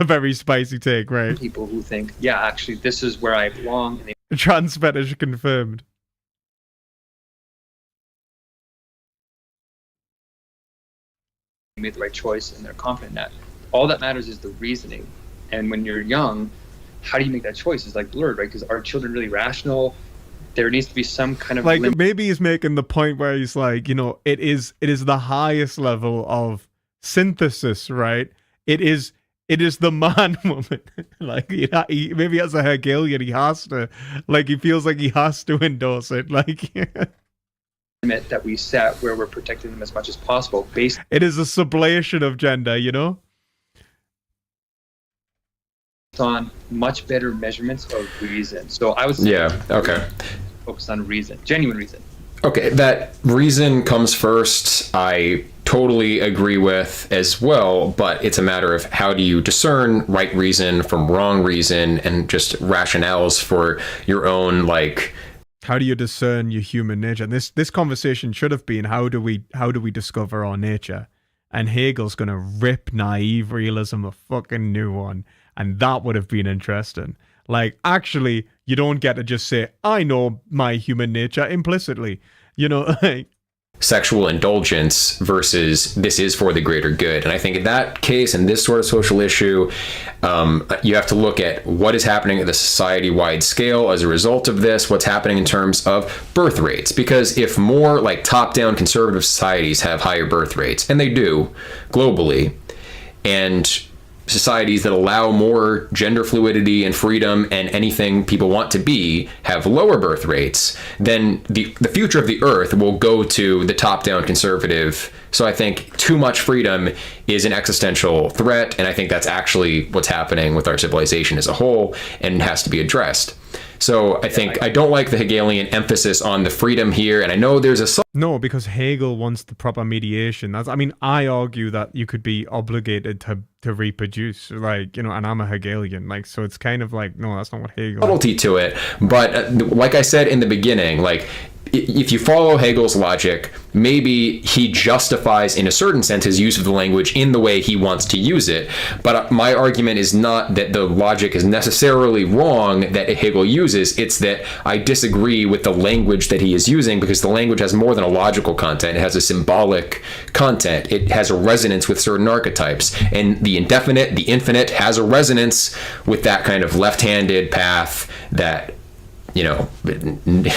very spicy take, right? People who think, yeah, actually, this is where I belong. And they trans fetish confirmed. made the right choice and they're confident in that. All that matters is the reasoning. And when you're young, how do you make that choice? It's like blurred, right? Because are children really rational? There needs to be some kind of like maybe he's making the point where he's like, you know, it is the highest level of synthesis, right? It is the man woman. Like maybe as a Hegelian, he has to, like, he feels like he has to endorse it. Like limit that we set where we're protecting them as much as possible. Based, it is a sublation of gender, you know, on much better measurements of reason. So I was focused on reason, genuine reason. Okay, that reason comes first. I totally agree with as well, but it's a matter of how do you discern right reason from wrong reason and just rationales for your own, like, how do you discern your human nature? And this conversation should have been how do we discover our nature? And Hegel's gonna rip naive realism a fucking new one, and that would have been interesting. Like, actually, you don't get to just say, I know my human nature implicitly. You know, like, sexual indulgence versus this is for the greater good. And I think in that case, in this sort of social issue, you have to look at what is happening at the society-wide scale as a result of this, what's happening in terms of birth rates. Because if more like top-down conservative societies have higher birth rates, and they do globally, and societies that allow more gender fluidity and freedom and anything people want to be have lower birth rates, then the future of the earth will go to the top-down conservative. So I think too much freedom is an existential threat, and I think that's actually what's happening with our civilization as a whole and has to be addressed. So I think I don't like the Hegelian emphasis on the freedom here, and I know there's a... No, because Hegel wants the proper mediation. I argue that you could be obligated to reproduce, like, you know, and I'm a Hegelian, like, so it's kind of like, no, that's not what Hegel... subtlety to it, but like I said in the beginning, like, if you follow Hegel's logic, maybe he justifies, in a certain sense, his use of the language in the way he wants to use it. But my argument is not that the logic is necessarily wrong that Hegel uses. It's that I disagree with the language that he is using, because the language has more than a logical content. It has a symbolic content. It has a resonance with certain archetypes. And the indefinite, the infinite, has a resonance with that kind of left-handed path, that, you know,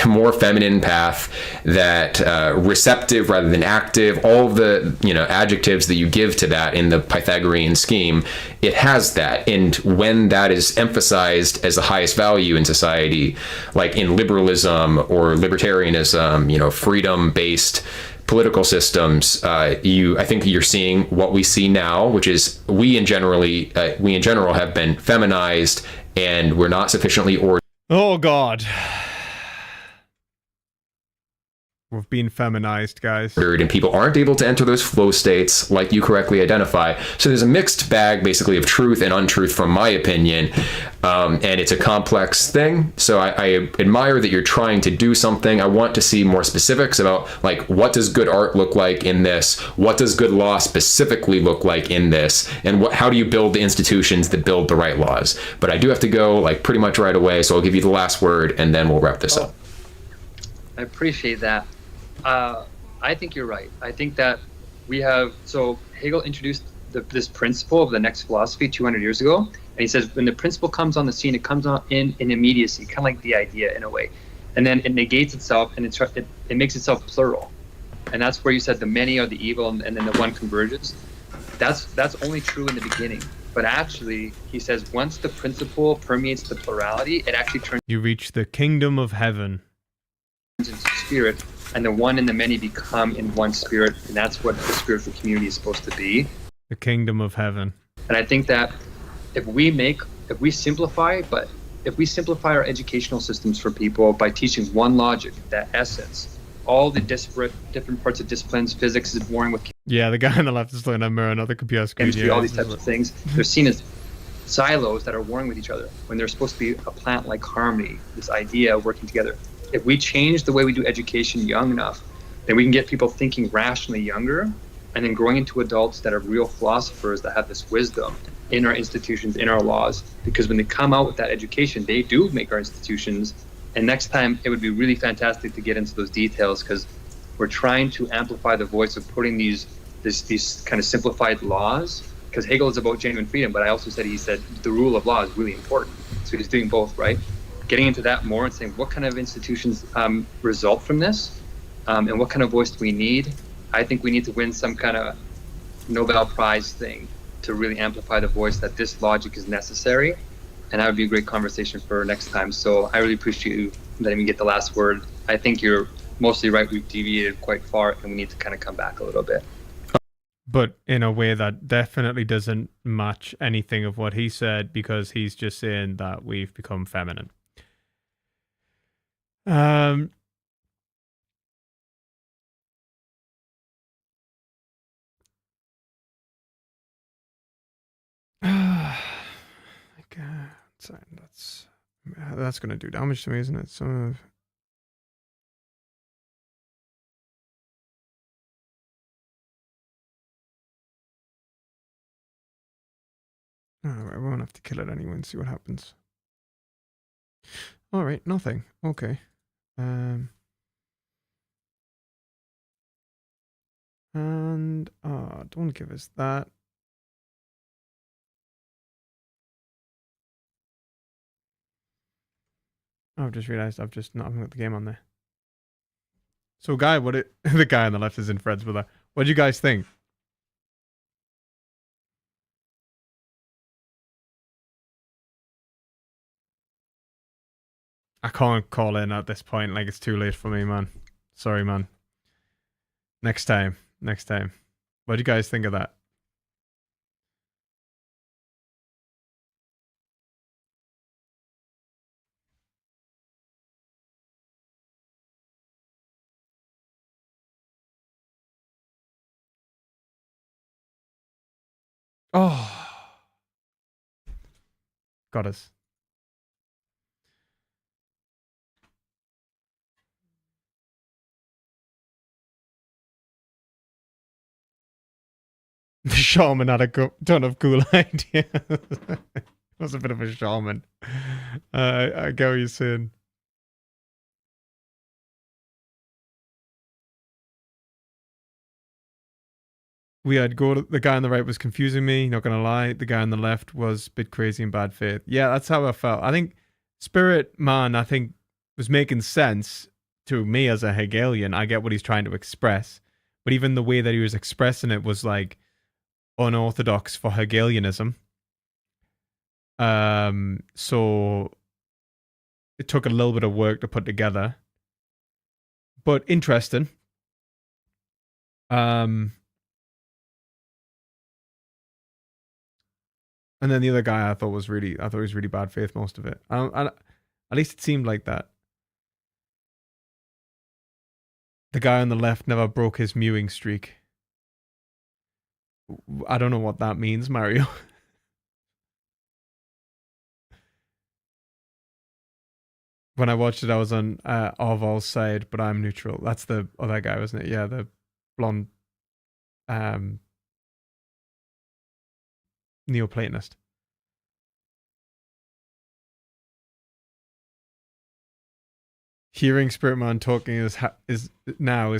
more feminine path, that receptive rather than active, all of the, you know, adjectives that you give to that in the Pythagorean scheme, it has that. And when that is emphasized as the highest value in society, like in liberalism or libertarianism, you know, freedom-based political systems, I think you're seeing what we see now, which is we in general have been feminized, and we're not sufficiently ordered. Oh God. We've been feminized, guys. And people aren't able to enter those flow states like you correctly identify. So there's a mixed bag, basically, of truth and untruth, from my opinion. And it's a complex thing. So I admire that you're trying to do something. I want to see more specifics about, like, what does good art look like in this? What does good law specifically look like in this? And how do you build the institutions that build the right laws? But I do have to go, like, pretty much right away. So I'll give you the last word, and then we'll wrap this up. I appreciate that. I think you're right. I think that so Hegel introduced this principle of the next philosophy 200 years ago. And he says, when the principle comes on the scene, it comes on in immediacy, kind of like the idea in a way. And then it negates itself, and it makes itself plural. And that's where you said the many are the evil, and then the one converges. That's only true in the beginning. But actually, he says, once the principle permeates the plurality, it actually turns... You reach the kingdom of heaven. ...into spirit, and the one and the many become in one spirit, and that's what the spiritual community is supposed to be. The kingdom of heaven. And I think that if we simplify our educational systems for people by teaching one logic, that essence, all the different parts of disciplines, physics is warring with... Yeah, the guy on the left is looking at a mirror, not the computer screen. Chemistry, all these types of things, they're seen as silos that are warring with each other when there's supposed to be a plant-like harmony, this idea of working together. If we change the way we do education young enough, then we can get people thinking rationally younger and then growing into adults that are real philosophers that have this wisdom in our institutions, in our laws. Because when they come out with that education, they do make our institutions. And next time, it would be really fantastic to get into those details, because we're trying to amplify the voice of putting these kind of simplified laws. Because Hegel is about genuine freedom, but I also said, he said the rule of law is really important. So he's doing both, right? Getting into that more and saying what kind of institutions result from this, and what kind of voice do we need? I think we need to win some kind of Nobel Prize thing to really amplify the voice that this logic is necessary. And that would be a great conversation for next time. So I really appreciate you letting me get the last word. I think you're mostly right. We've deviated quite far and we need to kind of come back a little bit. But in a way that definitely doesn't match anything of what he said, because he's just saying that we've become feminine. Sorry, that's going to do damage to me, isn't it? Some of... Alright, I won't have to kill it anyway and see what happens. Alright, nothing. Okay. And don't give us that. I've just realized I've not got the game on there. So, Guy, the guy on the left is in Fred's with her. What do you guys think? I can't call in at this point. Like, it's too late for me, man. Sorry, man. Next time. What do you guys think of that? Oh. Got us. The shaman had a ton of cool ideas. Was a bit of a shaman. I get what you're saying. The guy on the right was confusing me, not gonna lie. The guy on the left was a bit crazy in bad faith. Yeah, that's how I felt. I think Spirit Man, was making sense to me as a Hegelian. I get what he's trying to express. But even the way that he was expressing it was like unorthodox for Hegelianism. So it took a little bit of work to put together. But interesting. And then the other guy I thought was really bad faith most of it. At least it seemed like that. The guy on the left never broke his mewing streak. I don't know what that means, Mario. When I watched it, I was on Arval's side, but I'm neutral. That's the other guy, wasn't it? Yeah, the blonde Neoplatonist. Hearing Spirit Man talking is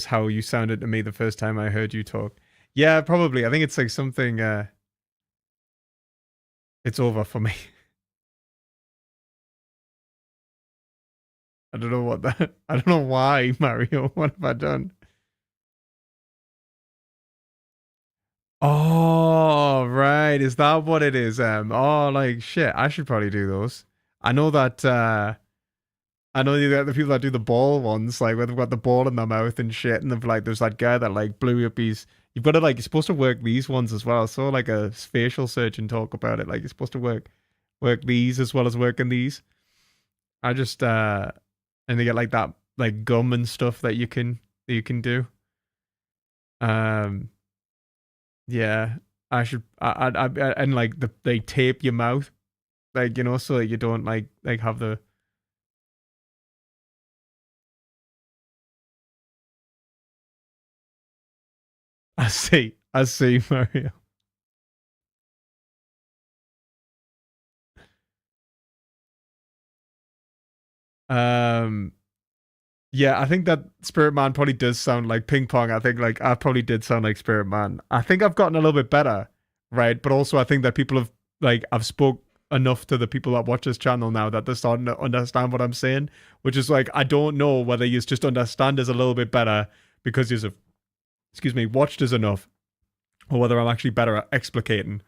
how you sounded to me the first time I heard you talk. Yeah, probably. I think it's like something. It's over for me. I don't know what that. I don't know why, Mario. What have I done? Oh, right. Is that what it is? Oh, like shit. I should probably do those. I know that. I know the people that do the ball ones, like where they've got the ball in their mouth and shit, and they've like there's that guy that like blew up his. You've got to like you're supposed to work these ones as well. I saw like a facial surgeon talk about it. Like you're supposed to work these as well as working these. I just and they get like that like gum and stuff that you can do. Yeah, I should. I and like they tape your mouth like, you know, so you don't like have the. I see, Mario. Yeah, I think that Spirit Man probably does sound like ping pong. I think like I probably did sound like Spirit Man. I think I've gotten a little bit better, right? But also I think that people have like I've spoke enough to the people that watch this channel now that they're starting to understand what I'm saying, which is like I don't know whether you just understand us a little bit better because you've watched us enough, or whether I'm actually better at explicating.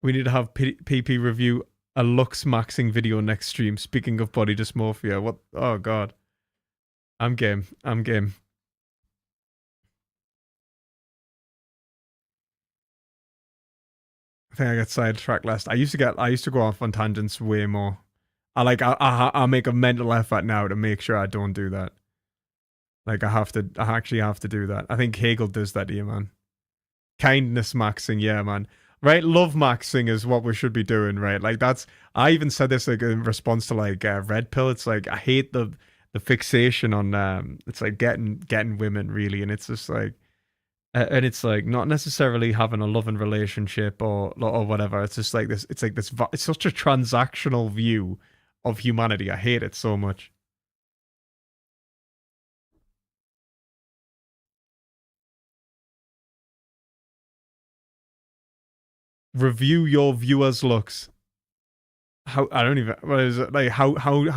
We need to have PP review a lux maxing video next stream. Speaking of body dysmorphia, what? Oh god, I'm game. I'm game. I think I got sidetracked last. I used to go off on tangents way more. I make a mental effort now to make sure I don't do that. Like I actually have to do that. I think Hegel does that here, man. Kindness maxing, yeah, man. Right, love maxing is what we should be doing, right? Like I even said this like in response to like Red Pill. It's like I hate the fixation on it's like getting women really, and it's just like and it's like not necessarily having a loving relationship or whatever. It's just like this. It's like this. It's such a transactional view of humanity. I hate it so much. Review your viewers' looks. How I don't even. What is it like? How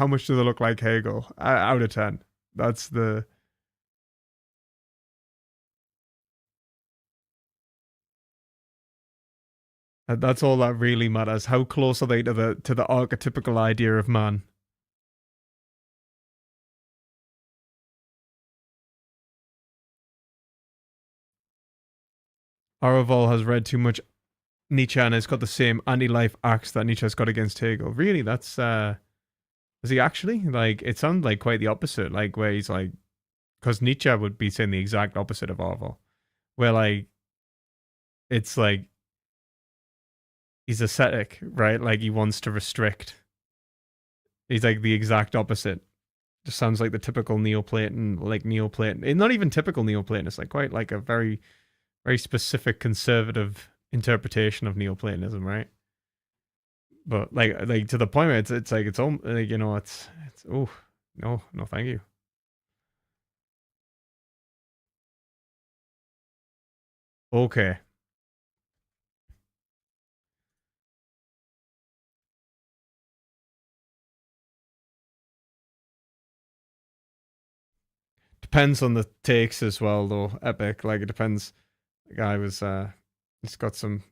much do they look like Hegel? Out of 10. That's the. That's all that really matters. How close are they to the archetypical idea of man? Araval has read too much Nietzsche and has got the same anti-life acts that Nietzsche's got against Hegel. Really? That's is he actually? Like it sounds like quite the opposite, like where he's like, because Nietzsche would be saying the exact opposite of Araval. Where like it's like he's ascetic, right? Like he wants to restrict. He's like the exact opposite. Just sounds like the typical Neoplaton, not even typical Neoplatonist, like quite like a very, very specific conservative interpretation of Neoplatonism, right? But like to the point where it's like its own, like, you know, it's oh no, thank you. Okay. Depends on the takes as well, though. Epic, like it depends. The guy was he's got some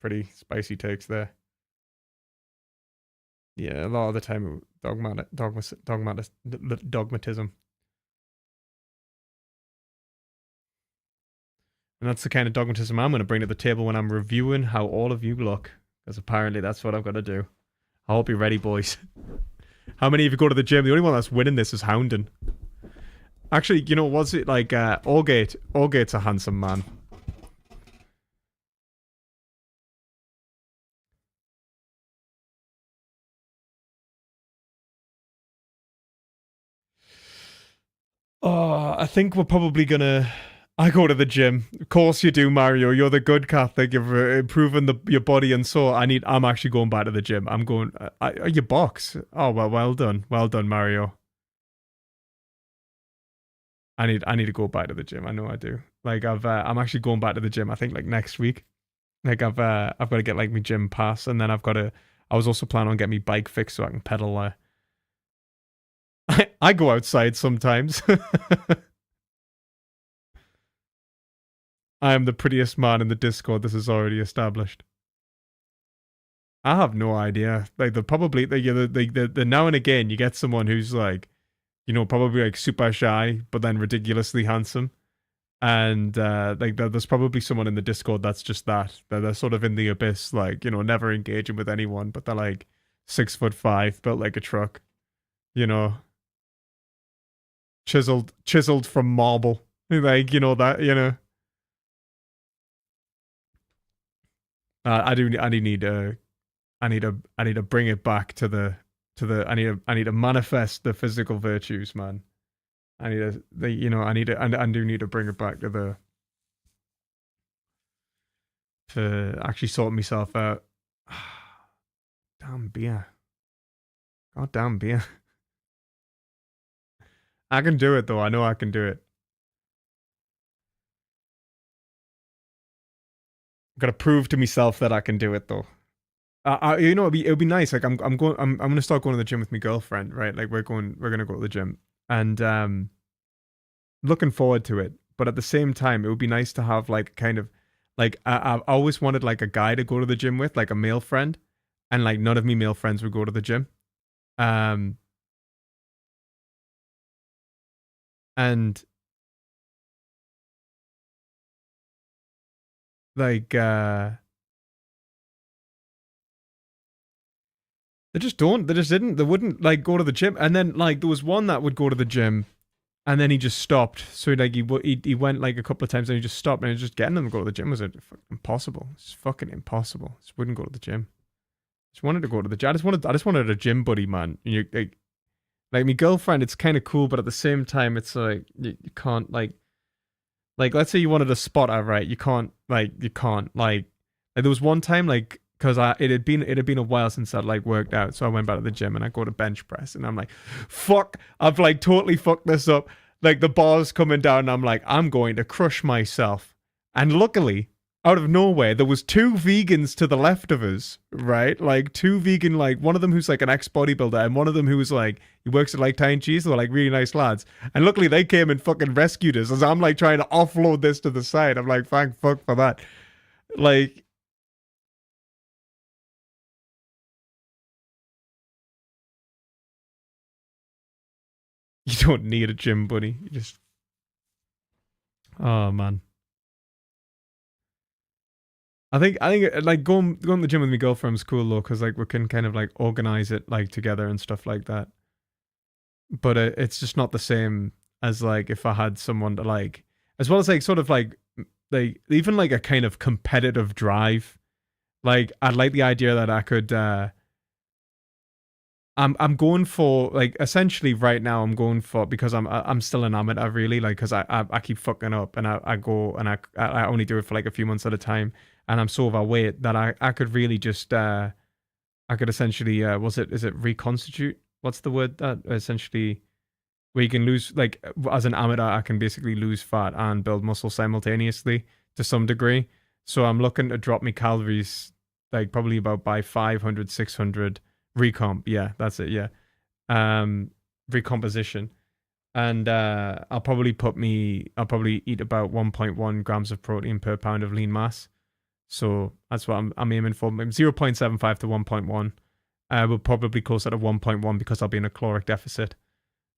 pretty spicy takes there. Yeah, a lot of the time dogmatism. And that's the kind of dogmatism I'm going to bring to the table when I'm reviewing how all of you look, because apparently that's what I've got to do. I hope you're ready, boys. How many of you go to the gym? The only one that's winning this is Houndon. Actually, you know, was it like Allgate? Allgate's a handsome man. Oh, I think we're probably gonna. I go to the gym. Of course you do, Mario. You're the good Catholic. You've improving your body and soul. I'm actually going back to the gym. I'm going. You box? Oh well done, Mario. I need to go back to the gym. I know I do. Like I'm actually going back to the gym. I think like next week. Like I've got to get like my gym pass, and then I've got to. I was also planning on getting my bike fixed so I can pedal. I go outside sometimes. I am the prettiest man in the Discord. This is already established. I have no idea. Like the now and again you get someone who's like, you know, probably like super shy but then ridiculously handsome, and like there's probably someone in the Discord that's just that. They're sort of in the abyss, like, you know, never engaging with anyone, but they're like 6'5", built like a truck, you know, chiseled from marble. Like, you know that, you know. I need to bring it back to the I need to manifest the physical virtues, man. I do need to bring it back to actually sort myself out. Damn beer. God damn beer. I can do it though. I know I can do it. Gotta prove to myself that I can do it though. You know, it'd be nice. Like I'm gonna start going to the gym with my girlfriend, right? Like we're gonna go to the gym, and looking forward to it. But at the same time, it would be nice to have like kind of like I've always wanted like a guy to go to the gym with, like a male friend, and like none of me male friends would go to the gym, and like they just didn't, they wouldn't like go to the gym. And then like there was one that would go to the gym and then he just stopped. So like he went like a couple of times and he just stopped, and just getting them to go to the gym was impossible. It's fucking impossible. Just wouldn't go to the gym. Just wanted to go to the gym. I just wanted a gym buddy, man. And you like my girlfriend, it's kind of cool, but at the same time it's like you can't like let's say you wanted a spotter, right? You can't like there was one time like, because it had been a while since I'd like worked out, so I went back to the gym and I go to bench press and I'm like, fuck, I've like totally fucked this up. Like the bar's coming down and I'm like, I'm going to crush myself. And luckily, out of nowhere, there was two vegans to the left of us, right? Like two vegan, like one of them who's like an ex-bodybuilder and one of them who was like, he works at like Tyne Cheese. They're like really nice lads. And luckily they came and fucking rescued us as I'm like trying to offload this to the side. I'm like, thank fuck for that. Like, you don't need a gym buddy. You just... Oh, man. I think like going to the gym with my girlfriend's cool though, because like we can kind of like organize it like together and stuff like that. But it's just not the same as like if I had someone to like, as well as like sort of like even like a kind of competitive drive. Like I'd like the idea that I could I'm going for like essentially right now I'm going for, because I'm still an amateur really, like because I keep fucking up and I go and I only do it for like a few months at a time, and I'm so overweight that I could really just I could essentially is it reconstitute? What's the word that essentially where you can lose, like as an amateur I can basically lose fat and build muscle simultaneously to some degree. So I'm looking to drop my calories like probably about by 500, 600. Recomp, yeah, that's it, yeah. Recomposition. And I'll probably eat about 1.1 grams of protein per pound of lean mass. So that's what I'm aiming for. 0.75 to 1.1. We're probably closer to 1.1 because I'll be in a caloric deficit.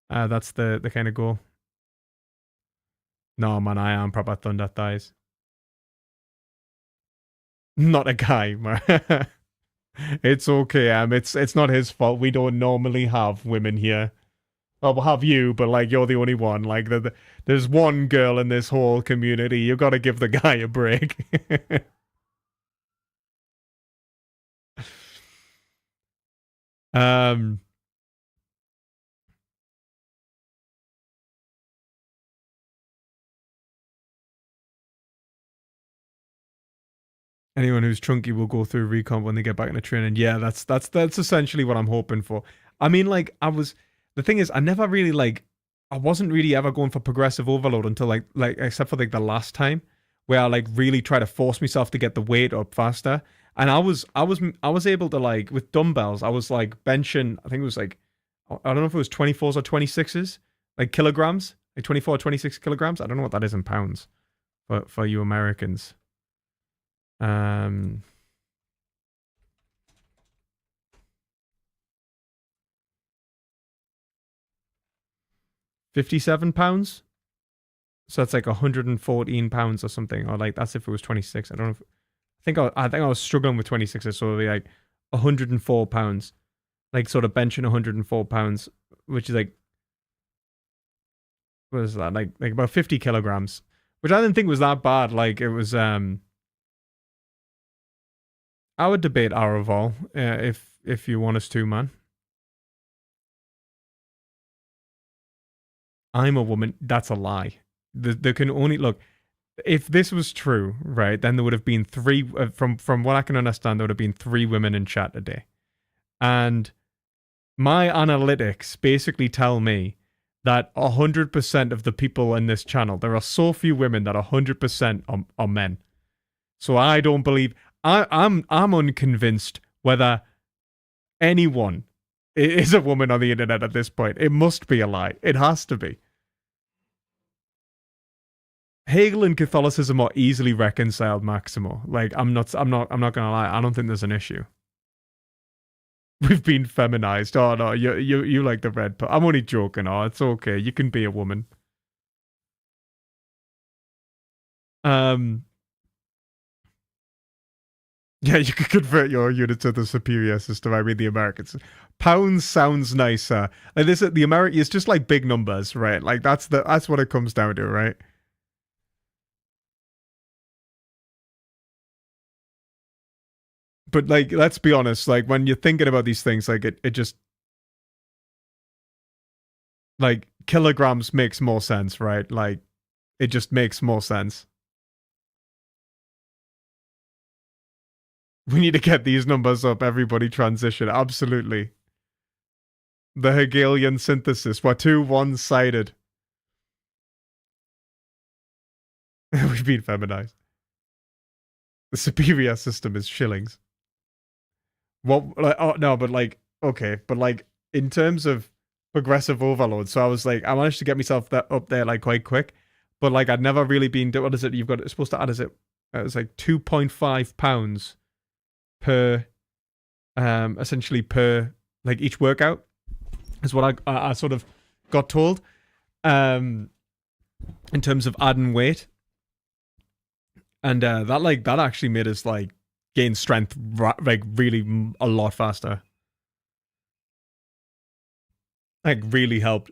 That's the kind of goal. No, man, I am proper thunder thighs. Not a guy, man. It's okay, it's not his fault. We don't normally have women here. Well, we'll have you, but like you're the only one. Like there's one girl in this whole community. You got to give the guy a break. Anyone who's chunky will go through recomp when they get back into training. Yeah, that's essentially what I'm hoping for. I mean, like the thing is, I never really like, I wasn't really ever going for progressive overload until like except for like the last time where I like really try to force myself to get the weight up faster. And I was able to like with dumbbells, I was like benching, I think it was like, I don't know if it was 24s or 26s, like kilograms, like 24 or 26 kilograms. I don't know what that is in pounds for you Americans. 57 pounds. So that's like 114 pounds or something, or like that's if it was 26. I don't know. I think I was struggling with 26s, so it'd be like 104 pounds, like sort of benching 104 pounds, which is like what is that? Like about 50 kilograms, which I didn't think was that bad. Like it was, I would debate Araval if you want us to, man. I'm a woman. That's a lie. There can only look. If this was true, right, then there would have been three. From what I can understand, there would have been 3 women in chat today, and my analytics basically tell me that 100% of the people in this channel, there are so few women that 100% are men. So I don't believe. I'm unconvinced whether anyone is a woman on the internet at this point. It must be a lie. It has to be. Hegel and Catholicism are easily reconciled, Maximo. Like I'm not gonna lie. I don't think there's an issue. We've been feminized. Oh no, you like the red pill. I'm only joking. Oh, it's okay. You can be a woman. Yeah, you could convert your unit to the superior system. I mean, the Americans. Pounds sounds nicer. Like this, the American. It's just like big numbers, right? Like that's what it comes down to, right? But like, let's be honest. Like when you're thinking about these things, like it just like kilograms makes more sense, right? Like it just makes more sense. We need to get these numbers up. Everybody transition. Absolutely. The Hegelian synthesis. We're too one-sided. We've been feminized. The superior system is shillings. What? Like, oh no, but like, okay, but like in terms of progressive overload. So I was like, I managed to get myself up there like quite quick, but like I'd never really been. What is it? You've got. It's supposed to add. Is it? It's like 2.5 pounds per essentially per like each workout is what I sort of got told in terms of adding weight, and that actually made us like gain strength like really a lot faster, like really helped.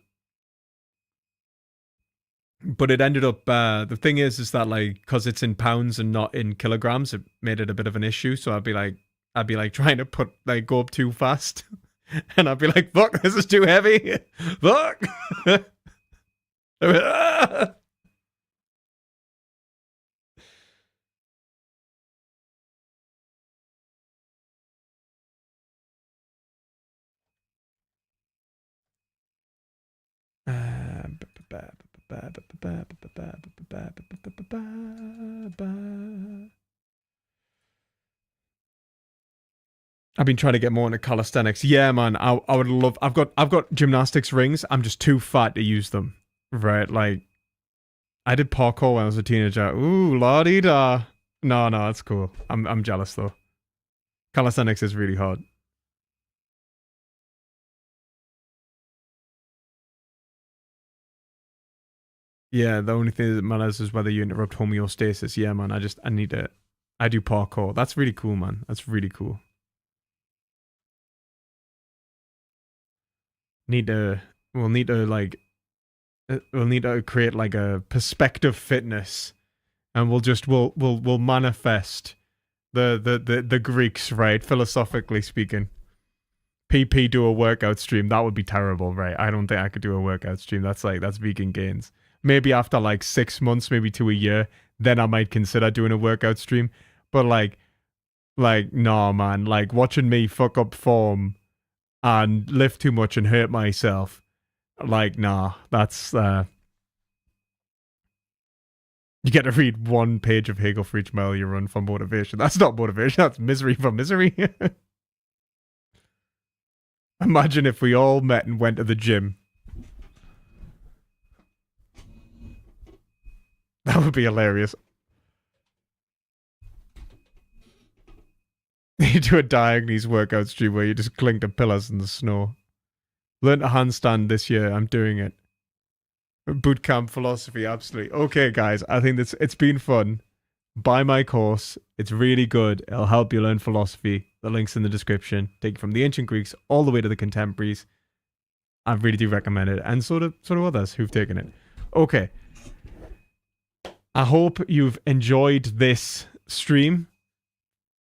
But it ended up the thing is that like because it's in pounds and not in kilograms, it made it a bit of an issue. So I'd be like trying to go up too fast, and I'd be like, "Fuck, this is too heavy." Fuck. I've been trying to get more into calisthenics. Yeah, man, I would love. I've got gymnastics rings. I'm just too fat to use them. Right, like I did parkour when I was a teenager. Ooh, la-dee-da. No, that's cool. I'm jealous though. Calisthenics is really hard. Yeah, the only thing that matters is whether you interrupt homeostasis. Yeah, man, I do parkour. That's really cool, man. That's really cool. We'll need to create like a perspective fitness, and we'll manifest the Greeks, right? Philosophically speaking. PP do a workout stream. That would be terrible, right? I don't think I could do a workout stream. That's vegan gains. Maybe after like 6 months, maybe to a year, then I might consider doing a workout stream. But like, nah, man. Like watching me fuck up form and lift too much and hurt myself. Like, nah, that's you get to read 1 page of Hegel for each mile you run for motivation. That's not motivation. That's misery for misery. Imagine if we all met and went to the gym. That would be hilarious. You do a Diagonese workout stream where you just cling to pillars in the snow. Learn to handstand this year. I'm doing it. Bootcamp philosophy, absolutely. Okay, guys, I think it's been fun. Buy my course. It's really good. It'll help you learn philosophy. The link's in the description. Take it from the ancient Greeks all the way to the contemporaries. I really do recommend it, and sort of others who've taken it. Okay. I hope you've enjoyed this stream.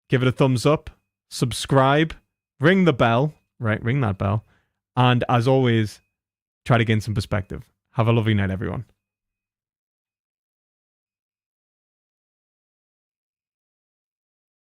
Give it a thumbs up, subscribe, ring the bell, right? Ring that bell. And as always, try to gain some perspective. Have a lovely night, everyone.